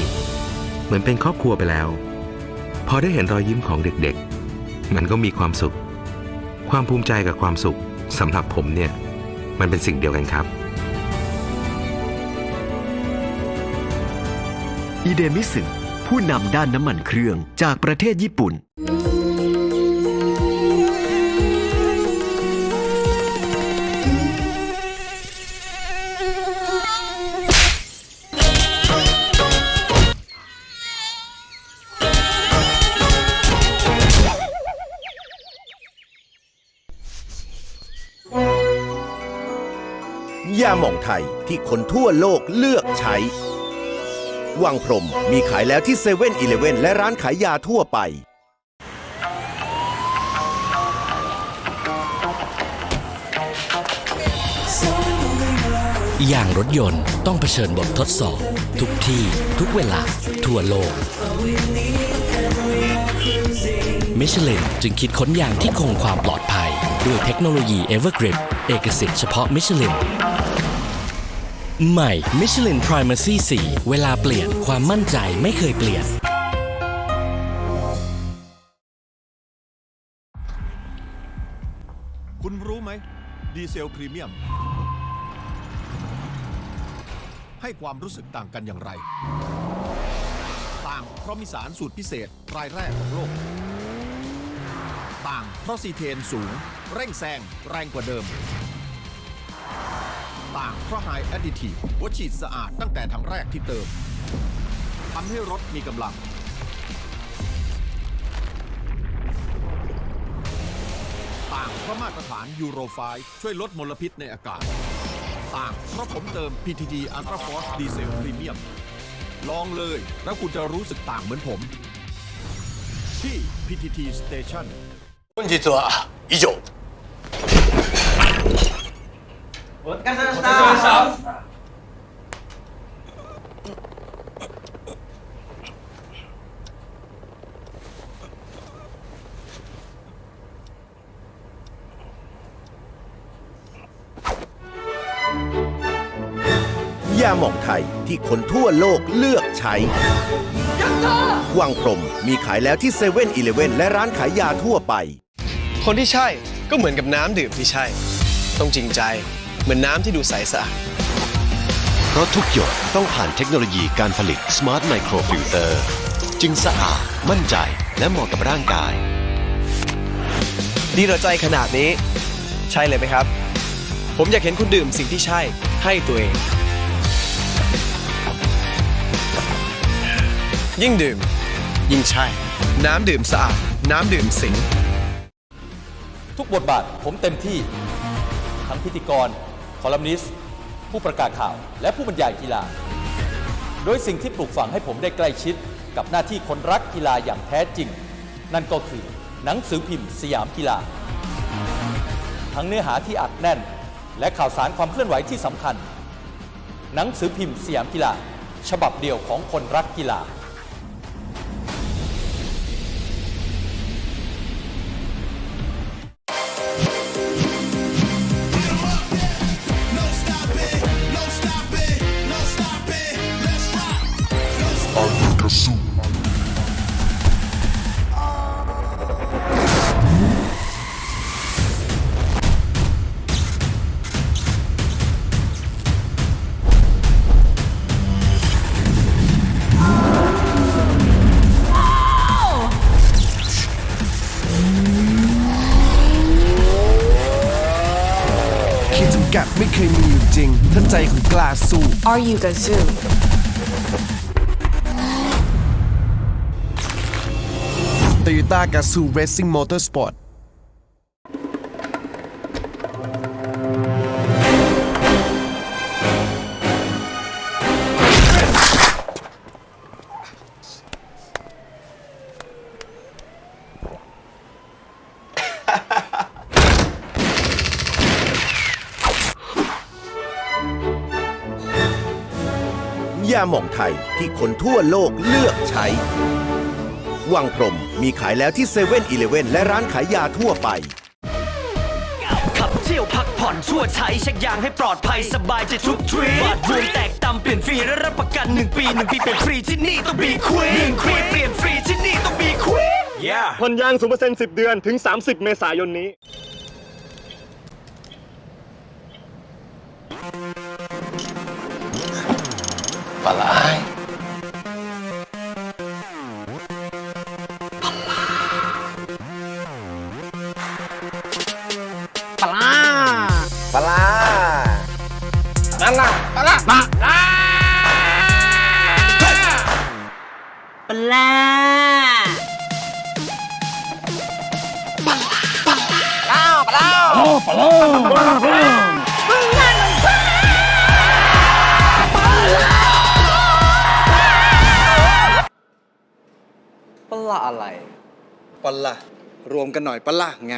เหมือนเป็นครอบครัวไปแล้ว พอได้เห็นรอยยิ้มของเด็กๆมันก็มีความสุข ความภูมิใจกับความสุขสำหรับผมเนี่ยมันเป็นสิ่งเดียวกันครับ อิเดมิสึผู้นำด้านน้ำมันเครื่องจากประเทศญี่ปุ่น ยาหม่องไทยที่คนทั่วโลกเลือกใช้วังพรหมมีขายแล้วที่เซเว่นอีเลฟเว่นและร้านขายยาทั่วไป อย่างรถยนต์ต้องเผชิญบททดสอบ ทุกที่ทุกเวลาทั่วโลก มิชลินจึงคิดค้นยางที่คงความปลอดภัยด้วยเทคโนโลยี Evergrip เอกสิทธิ์เฉพาะมิชลินใหม่ Michelin Primacy 4 เวลาเปลี่ยนความมั่นใจไม่เคยเปลี่ยน คุณรู้ไหมดีเซลพรีเมียมให้ความรู้สึกต่างกันอย่างไร ต่างเพราะมีสารสูตรพิเศษรายแรกของโลก ต่างเพราะซีเทนสูงเร่งแซงแรงกว่าเดิม ต่างเพราะไฮแอดดิทีฟหัวฉีดสะอาดตั้งแต่ถังแรกที่เติมทำให้รถมีกำลัง ต่างเพราะมาตรฐานยูโร 5 ช่วยลดมลพิษในอากาศ ต่างเพราะผมเติม PTT Ultra Force Diesel Premium ลองเลยแล้วคุณจะรู้สึกต่างเหมือนผมที่ PTT Station 本日は以上お疲れ様でした。ยาหม่องไทยที่คนทั่วโลกเลือกใช้ วังพรหมมีขายแล้วที่เซเว่นอีเลฟเว่นและร้านขายยาทั่วไป คนที่ใช่ก็เหมือนกับน้ำดื่มที่ใช่ ต้องจริงใจเหมือนน้ำที่ดูใสสะอาด เพราะทุกหยดต้องผ่านเทคโนโลยีการผลิต Smart Micro Filter จึงสะอาดมั่นใจและเหมาะกับร่างกาย ดีต่อใจขนาดนี้ใช่เลยไหมครับ ผมอยากเห็นคุณดื่มสิ่งที่ใช่ให้ตัวเอง ยิ่งดื่มยิ่งใช่ น้ำดื่มสะอาดน้ำดื่มสิง ทุกบทบาทผมเต็มที่ ทั้งพิธีกร คอลัมนิสต์ ผู้ประกาศข่าว และผู้บรรยายกีฬา โดยสิ่งที่ปลูกฝังให้ผมได้ใกล้ชิดกับหน้าที่คนรักกีฬาอย่างแท้จริง นั่นก็คือหนังสือพิมพ์สยามกีฬา ทั้งเนื้อหาที่อัดแน่น และข่าวสารความเคลื่อนไหวที่สำคัญ หนังสือพิมพ์สยามกีฬา ฉบับเดียวของคนรักกีฬา ขีดจำกัดไม่เคยมีอยู่จริง ถ้าใจคุณกล้าสู้ Are you Gazoo? Toyota Gazoo Racing Motorsport ยาหม่องไทยที่คนทั่วโลกเลือกใช้ วังพรหมมีขายแล้วที่เซเว่นอีเลฟเว่นและร้านขายยาทั่วไป ขับเที่ยวพักผ่อนชั่วใช้เช็คยางให้ปลอดภัยสบายใจทุกทริปบาทรวมแตกต่ำเปลี่ยนฟรีและรับประกัน1 ปี1 ปีเป็นฟรีที่นี่ต้องบีควีน1 ปีเปลี่ยนฟรีที่นี่ต้องบีควีน ผ่อนยาง 0% 10 เดือนถึง 30 เมษายนนี้ ปลาปลาปลานั่นล่ะปลาปลาปลาปลาปลาอะไรปลารวมกันหน่อยปลาไง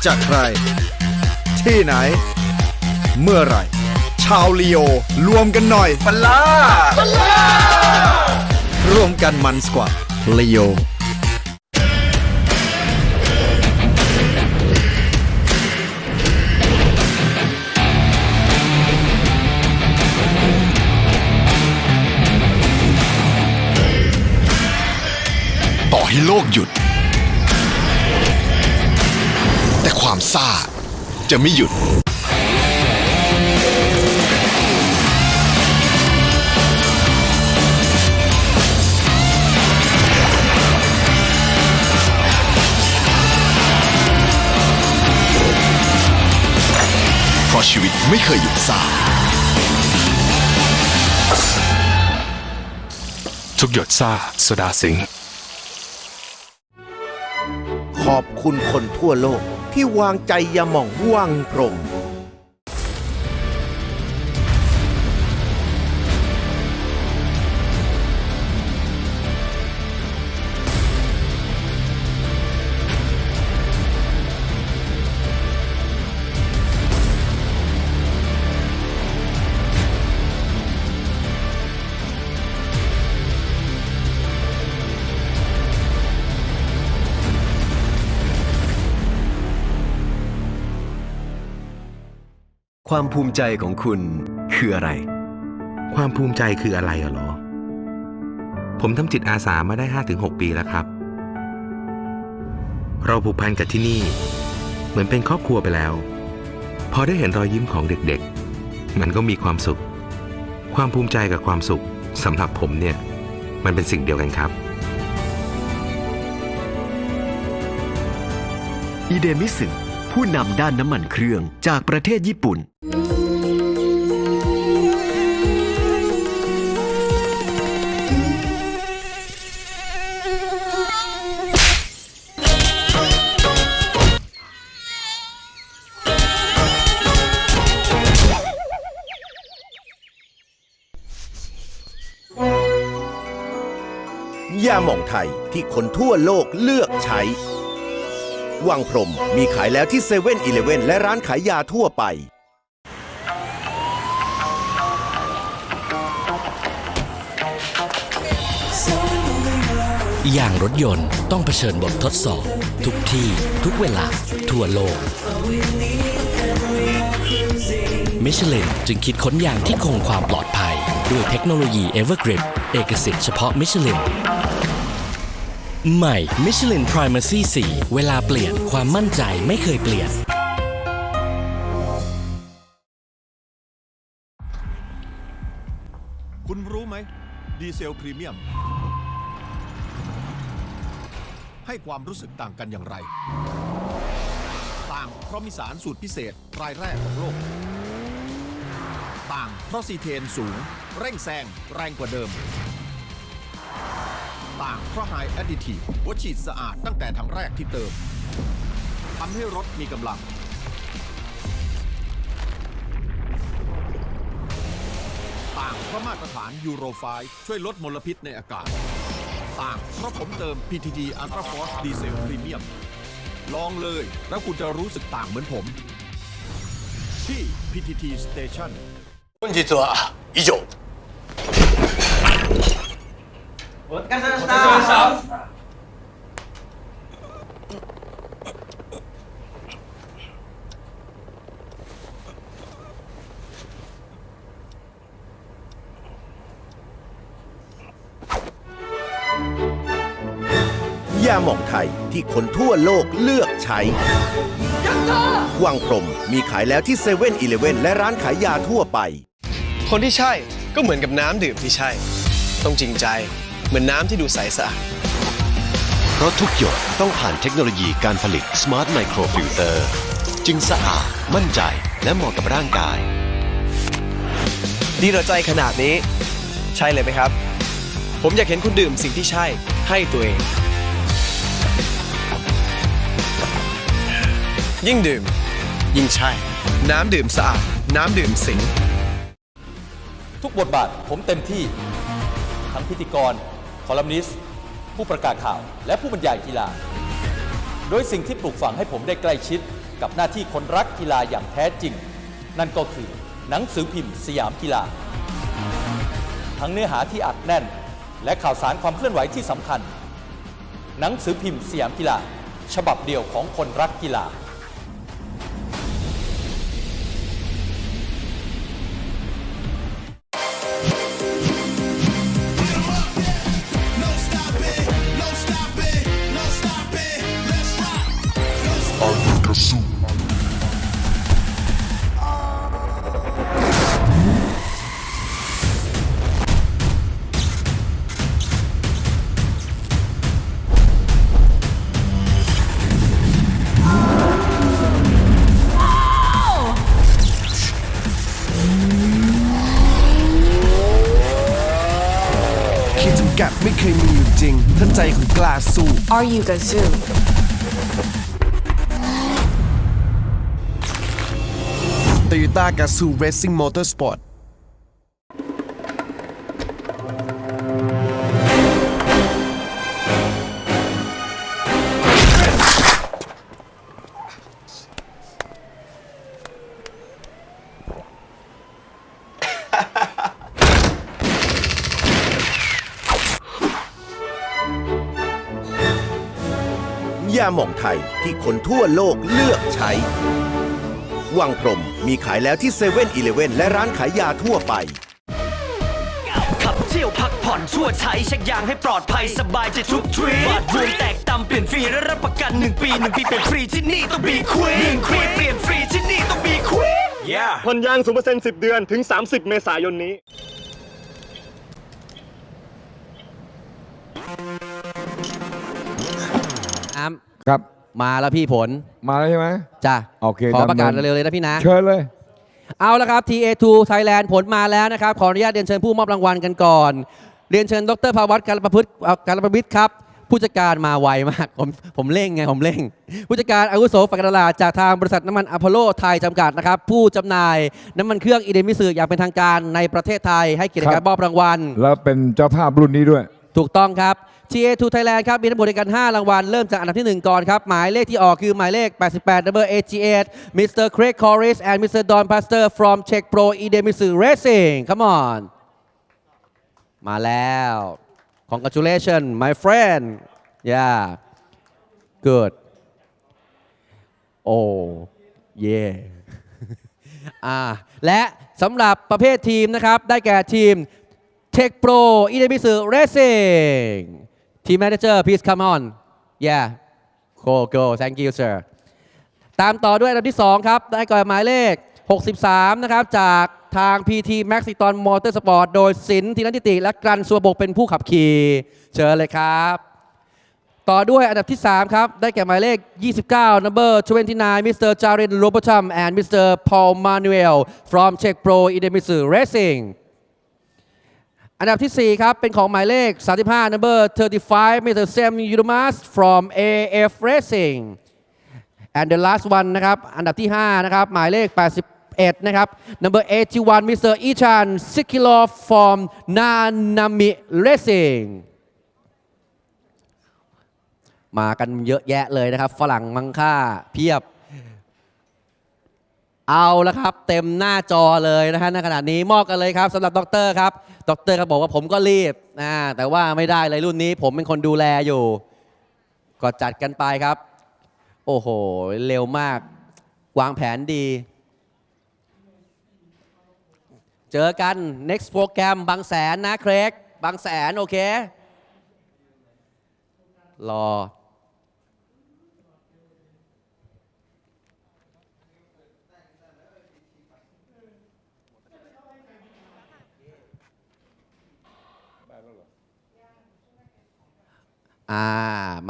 จากใครที่ไหนเมื่อไหร่ชาวลีโอรวมกันหน่อยปลารวมกันมันกว่าลีโอต่อให้โลกหยุดแต่ความซ่าจะไม่หยุดเพราะชีวิตไม่เคยหยุดซ่าทุกหยดซ่าโซดาสิงห์ ขอบคุณคนทั่วโลกที่วางใจยาหม่องวังพรหม ความภูมิใจของคุณคืออะไร ความภูมิใจคืออะไรเหรอผมทำจิตอาสามาได้ 5-6 ปีแล้วครับเราผูกพันกับที่นี่เหมือนเป็นครอบครัวไปแล้วพอได้เห็นรอยยิ้มของเด็กๆมันก็มีความสุขความภูมิใจกับความสุขสำหรับผมเนี่ยมันเป็นสิ่งเดียวกันครับอิเดมิสึผู้นำด้านน้ำมันเครื่องจากประเทศญี่ปุ่นยาหม่องไทยที่คนทั่วโลกเลือกใช้วังพรหมมีขายแล้วที่เซเว่นอีเลฟเว่นและร้านขายยาทั่วไปอย่างรถยนต์ต้องเผชิญบททดสอบทุกที่ทุกเวลาทั่วโลกมิชลินจึงคิดค้นยางที่คงความปลอดภัยด้วยเทคโนโลยี Evergrip เอกสิทธิ์เฉพาะมิชลินใหม่ Michelin Primacy 4 เวลาเปลี่ยนความมั่นใจไม่เคยเปลี่ยนคุณรู้ไหมดีเซลพรีเมียมให้ความรู้สึกต่างกันอย่างไรต่างเพราะมีสารสูตรพิเศษรายแรกของโลกต่างเพราะซีเทนสูงเร่งแซงแรงกว่าเดิมต่างเพราะไฮแอดดิทีฟหัวฉีดสะอาดตั้งแต่ถังแรกที่เติมทำให้รถมีกำลังต่างเพราะมาตรฐานยูโร 5 ช่วยลดมลพิษในอากาศต่างเพราะผมเติม PTT Ultra Force Diesel Premium ลองเลยแล้วคุณจะรู้สึกต่างเหมือนผมที่ PTT Station 本日は以上お疲れ様でした。ยาหม่องไทยที่คนทั่วโลกเลือกใช้วังพรหมมีขายแล้วที่เซเว่นอีเลฟเว่นและร้านขายยาทั่วไปคนที่ใช่ก็เหมือนกับน้ำดื่มที่ใช่ต้องจริงใจเหมือนน้ำที่ดูใสสะอาดเพราะทุกหยดต้องผ่านเทคโนโลยีการผลิต Smart Micro Filter จึงสะอาดมั่นใจและเหมาะกับร่างกายดีต่อใจขนาดนี้ใช่เลยไหมครับผมอยากเห็นคุณดื่มสิ่งที่ใช่ให้ตัวเองยิ่งดื่มยิ่งใช่น้ำดื่มสะอาดน้ำดื่มสิงทุกบทบาทผมเต็มที่ทั้งพิธีกรคอลัมนิสต์ผู้ประกาศข่าวและผู้บรรยายกีฬาโดยสิ่งที่ปลูกฝังให้ผมได้ใกล้ชิดกับหน้าที่คนรักกีฬาอย่างแท้จริงนั่นก็คือหนังสือพิมพ์สยามกีฬาทั้งเนื้อหาที่อัดแน่นและข่าวสารความเคลื่อนไหวที่สำคัญหนังสือพิมพ์สยามกีฬาฉบับเดียวของคนรักกีฬาขีดจำกัดไม่เคยมีอยู่จริงถ้าใจคุณกล้าสู้ Are you Gazoo Toyota Gazoo Racing Motorsport ยาหม่องไทยที่คนทั่วโลกเลือกใช้วังพรหมมีขายแล้วที่เซเว่นอีเลฟเว่นและร้านขายยาทั่วไป ที่ยวพักผ่อนชั่วใช้เช็คยางให้ปลอดภัยสบายใจทุกทริปบาดรวมแตกตำเปลี่ยนฟรีและรับประกัน1 ปี1 ปีเป็นฟรีที่นี่ต้องบีควีน1 ปีเปลี่ยนฟรีที่นี่ต้องบีควีน ผ่อนยาง 0% 10 เดือนถึง 30 เมษายนนี้ครับมาแล้วพี่ผลมาแล้วใช่ไหมจ้ะโอเคขอประกาศเร็วๆเลยนะพี่นะเชิญเลยเอาละครับ TA2 Thailand ผลมาแล้วนะครับขออนุญาตเรียนเชิญผู้มอบรางวัลกันก่อนเรียนเชิญดร.ภาวัฒน์การประวิตรครับผู้จัดการมาไวมากผมเร่งไงผมเร่งผู้จัดการอาวุโสฝ่ายการตลาดจากทางบริษัทน้ำมันอพอลโลไทยจำกัดนะครับผู้จำหน่ายน้ำมันเครื่องอิเดมิสึอย่างเป็นทางการในประเทศไทยให้เกียรติการมอบรางวัลแล้วเป็นเจ้าภาพรุ่นนี้ด้วยถูกต้องครับ TA2 Thailand ครับมีทั้งหมดในกัน5รางวัลเริ่มจากอันดับที่1ก่อนครับหมายเลขที่ออกคือหมายเลข88 number AG8 Mr. Craig Corris and Mr. Don Pastor from Czech Pro Idemitsu Racing come on มาแล้ว congratulations my friend yeah good oh yeah และสำหรับประเภททีมนะครับได้แก่ทีม Czech Pro Idemitsu Racing Team Manager please come on yeah go thank you sir ตามต่อด้วยอันดับที่2ครับได้แก่หมายเลข63นะครับจากทาง PT Maxiton Motorsport โดยสินธินันทิติและกรันสุวบกเป็นผู้ขับขี่เชิญเลยครับต่อด้วยอันดับที่3ครับได้แก่หมายเลข29 number 29 Mr. Jarin Robotham and Mr. Paul Manuel from Czech Pro Idemitsu Racingอันดับที่4ครับเป็นของหมายเลข35 number 35 Mr. Sam Yudumas from AF Racing and the last one นะครับอันดับที่5นะครับหมายเลข81นะครับ number 81 Mr. Ichan Sikilov from Nanami Racing มากันเยอะแยะเลยนะครับฝรั่งมังค่าเพียบเอาละครับเต็มหน้าจอเลยนะฮะในขณะนี้มอบกันเลยครับสำหรับดร.ครับดร.ก็บอกว่าผมก็รีบแต่ว่าไม่ได้เลยรุ่นนี้ผมเป็นคนดูแลอยู่ก็จัดกันไปครับโอ้โหเร็วมากวางแผนดีเจอกัน next program บางแสนนะเครกบางแสนโอเครอ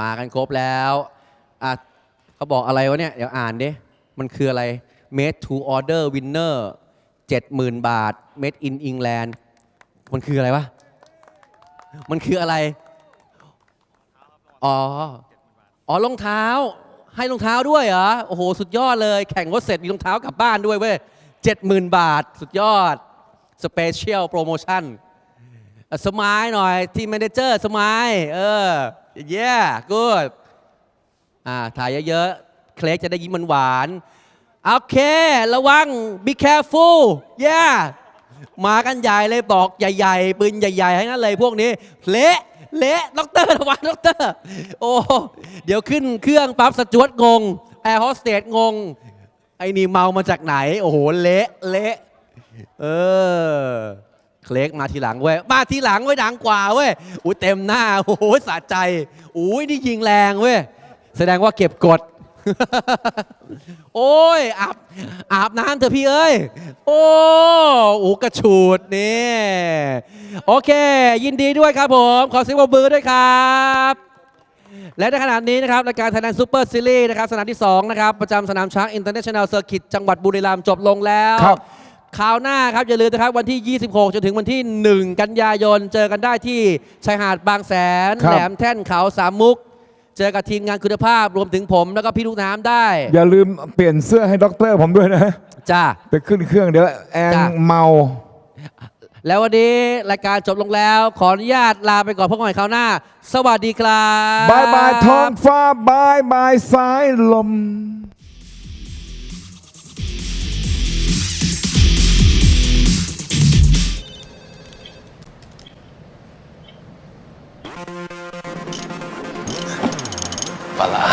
มากันครบแล้วเขาบอกอะไรวะเนี่ยเดี๋ยวอ่านดิมันคืออะไร made to order winner 70,000 บาท made in England มันคืออะไรวะมันคืออะไรอ๋อรองเท้าให้รองเท้าด้วยเหรอโอ้โหสุดยอดเลยแข่งรถเสร็จมีรองเท้ากลับบ้านด้วยเว้ย 70,000 บาทสุดยอด special promotionสมายหน่อยทีมแมเนเจอร์สมายyeah good ถ่ายเยอะๆเคลกจะได้ยิ้มหวานโอเคระวัง be careful yeah มากันใหญ่เลยบอกใหญ่ๆปืนใหญ่ๆให้นั่นเลยพวกนี้เละด็อกเตอร์ระวังด็อกเตอร์โอ้เดี๋ยวขึ้นเครื่องปั๊บสจวตงงแอร์โฮสเตสงงไอ้นี่เมามาจากไหนโอ้โหเละเคล็กมาทีหลังเว้ยมาทีหลังเว้ยดังกว่าเว้ยอุ้ยเต็มหน้าโอ้โหสะใจอุ้ยนี่ยิงแรงเว้ยแสดงว่าเก็บกด โอ้ยอาบน้ำเถอะพี่เอ้ยโอ้กระฉูดนี่โอเคยินดีด้วยครับผมขอเสียงปรบมือด้วยครับและในขณะนี้นะครับรายการ Thailand Super Series นะครับสนามที่2นะครับประจำสนามช้าง International Circuit จังหวัดบุรีรัมย์จบลงแล้วคราวหน้าครับอย่าลืมนะครับวันที่26จนถึงวันที่1กันยายนเจอกันได้ที่ชายหาดบางแสนแหลมแท่นเขาสามมุกเจอกับทีมงานคุณภาพรวมถึงผมแล้วก็พี่ลูกน้ำได้อย่าลืมเปลี่ยนเสื้อให้ด็อกเตอร์ผมด้วยนะจ้าไปขึ้นเครื่องเดี๋ยวแอนเมาแล้ววันนี้รายการจบลงแล้วขออนุญาตลาไปก่อนพบกันใหม่คราวหน้าสวัสดีครับบายบายท้องฟ้าบายบายสายลมปลา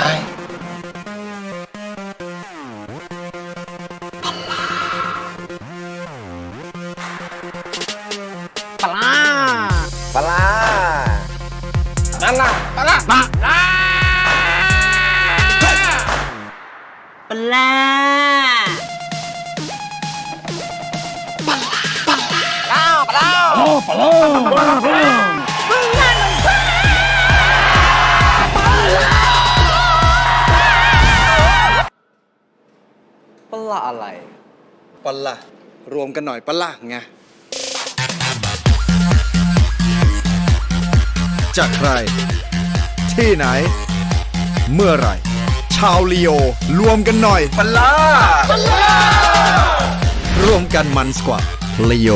ปลา ลาปลาอะไรปลารวมกันหน่อยปลาไงจากใครที่ไหนเมื่อไหร่ชาวลีโอรวมกันหน่อยปลารวมกันมันกว่าลีโอ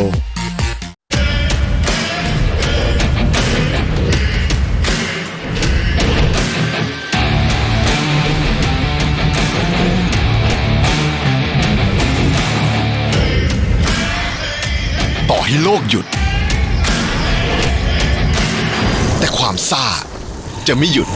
ต่อให้โลกหยุดแต่ความซ่าจะไม่หยุด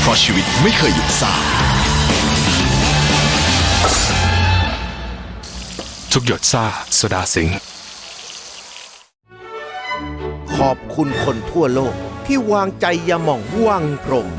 เพราะชีวิตไม่เคยหยุดซ่าทุกหยดซ่าโซดาสิงห์ขอบคุณคนทั่วโลกที่วางใจยาหม่องวังพรหม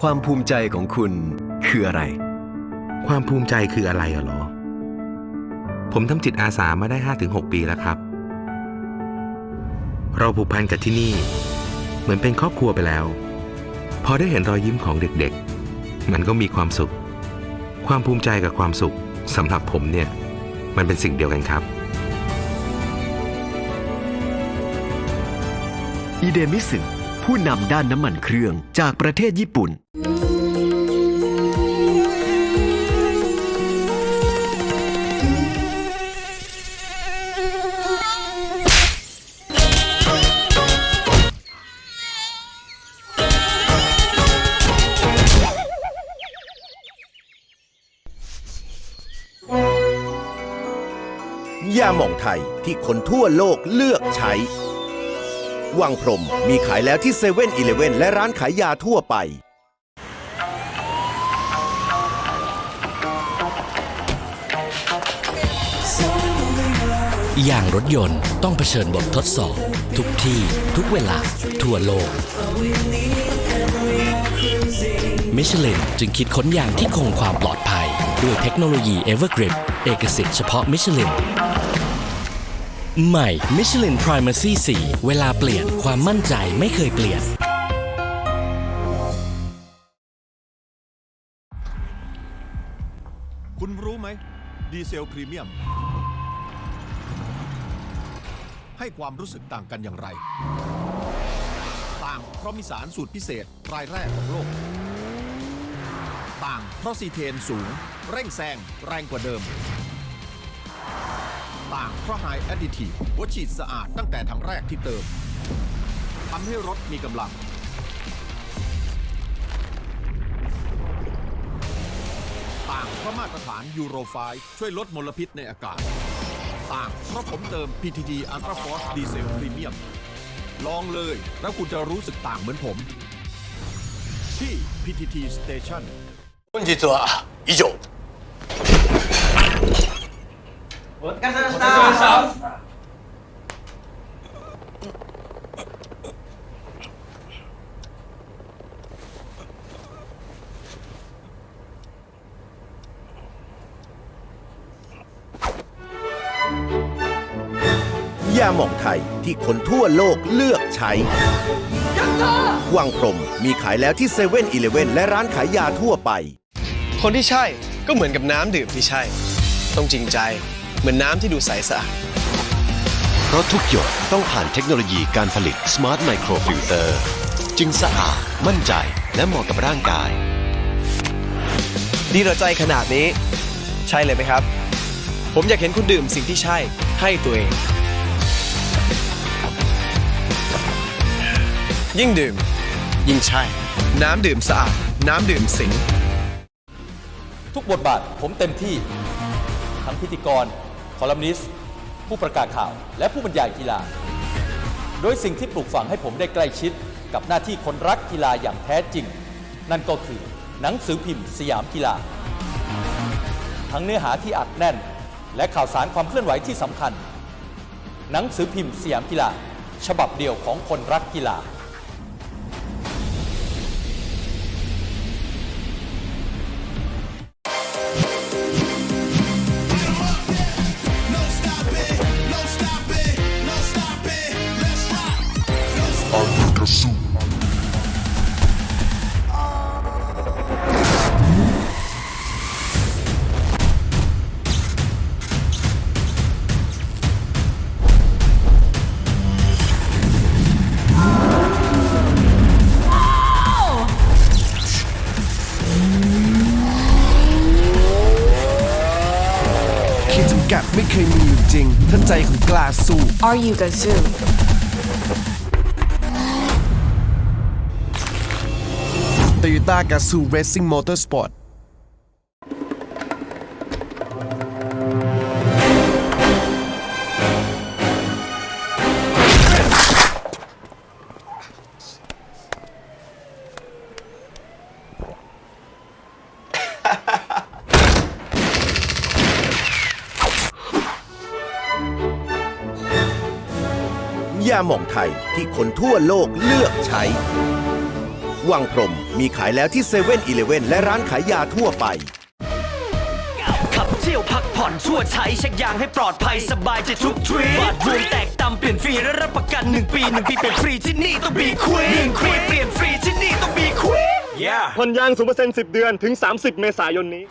ความภูมิใจของคุณคืออะไร ความภูมิใจคืออะไรเหรอผมทำจิตอาสามาได้ 5-6 ปีแล้วครับเราผูกพันกับที่นี่เหมือนเป็นครอบครัวไปแล้วพอได้เห็นรอยยิ้มของเด็กๆมันก็มีความสุขความภูมิใจกับความสุขสำหรับผมเนี่ยมันเป็นสิ่งเดียวกันครับอิเดมิสึผู้นำด้านน้ำมันเครื่องจากประเทศญี่ปุ่นยาหม่องไทยที่คนทั่วโลกเลือกใช้วังพรหมมีขายแล้วที่7-Eleven และร้านขายยาทั่วไปอย่างรถยนต์ต้องเผชิญบททดสอบทุกที่ทุกเวลาทั่วโลกมิชลินจึงคิดค้นยางที่คงความปลอดภัยด้วยเทคโนโลยี Evergrip เอกสิทธิ์เฉพาะมิชลินใหม่ Michelin Primacy 4 เวลาเปลี่ยนความมั่นใจไม่เคยเปลี่ยนคุณรู้ไหมดีเซลพรีเมียมให้ความรู้สึกต่างกันอย่างไรต่างเพราะมีสารสูตรพิเศษรายแรกของโลกต่างเพราะซีเทนสูงเร่งแซงแรงกว่าเดิมต่างเพราะไฮแอดดิทีฟหัวฉีดสะอาดตั้งแต่ถังแรกที่เติมทำให้รถมีกำลังต่างเพราะมาตรฐานยูโร 5 ช่วยลดมลพิษในอากาศต่างเพราะผมเติม PTT Ultra Force Diesel Premium ลองเลยแล้วคุณจะรู้สึกต่างเหมือนผมที่ PTT Station 本日は以上お疲れ様でしたยาหม่องไทยที่คนทั่วโลกเลือกใช้วังพรหมมีขายแล้วที่7-Eleven และร้านขายยาทั่วไปคนที่ใช่ก็เหมือนกับน้ำดื่มที่ใช่ต้องจริงใจเหมือนน้ำที่ดูใสสะอาด เพราะทุกหยดต้องผ่านเทคโนโลยีการผลิต Smart Micro Filter จึงสะอาดมั่นใจและเหมาะกับร่างกาย ดีต่อใจขนาดนี้ ใช่เลยไหมครับ ผมอยากเห็นคุณดื่มสิ่งที่ใช่ให้ตัวเอง ยิ่งดื่ม ยิ่งใช่ น้ำดื่มสะอาด น้ำดื่มสิง ทุกบทบาทผมเต็มที่ทั้งพิธีกรคอลัมนิสต์ผู้ประกาศข่าวและผู้บรรยายกีฬาโดยสิ่งที่ปลูกฝังให้ผมได้ใกล้ชิดกับหน้าที่คนรักกีฬาอย่างแท้จริงนั่นก็คือหนังสือพิมพ์สยามกีฬาทั้งเนื้อหาที่อัดแน่นและข่าวสารความเคลื่อนไหวที่สำคัญหนังสือพิมพ์สยามกีฬาฉบับเดียวของคนรักกีฬาขีดจำกัดไม่เคยมีอยู่จริง ถ้าใจคุณกล้าสู้ Are you Gazoo? Toyota Gazoo Racing Motorsport ยาหม่องไทยที่คนทั่วโลกเลือกใช้ วังพรหมมีขายแล้วที่เซเว่นอีเลฟเว่นและร้านขายยาทั่วไป ขับเที่ยวพักผ่อนชั่วใช้เช็คยางให้ปลอดภัยสบายใจทุกทริปบาทรวมแตกต่ำเปลี่ยนฟรีและรับประกัน1 ปี1 ปีเป็นฟรีที่นี่ต้องบีควีน1 ปีเปลี่ยนฟรีที่นี่ต้องบีควีน ผ่อนยาง 0% 10 เดือนถึง 30 เมษายนนี้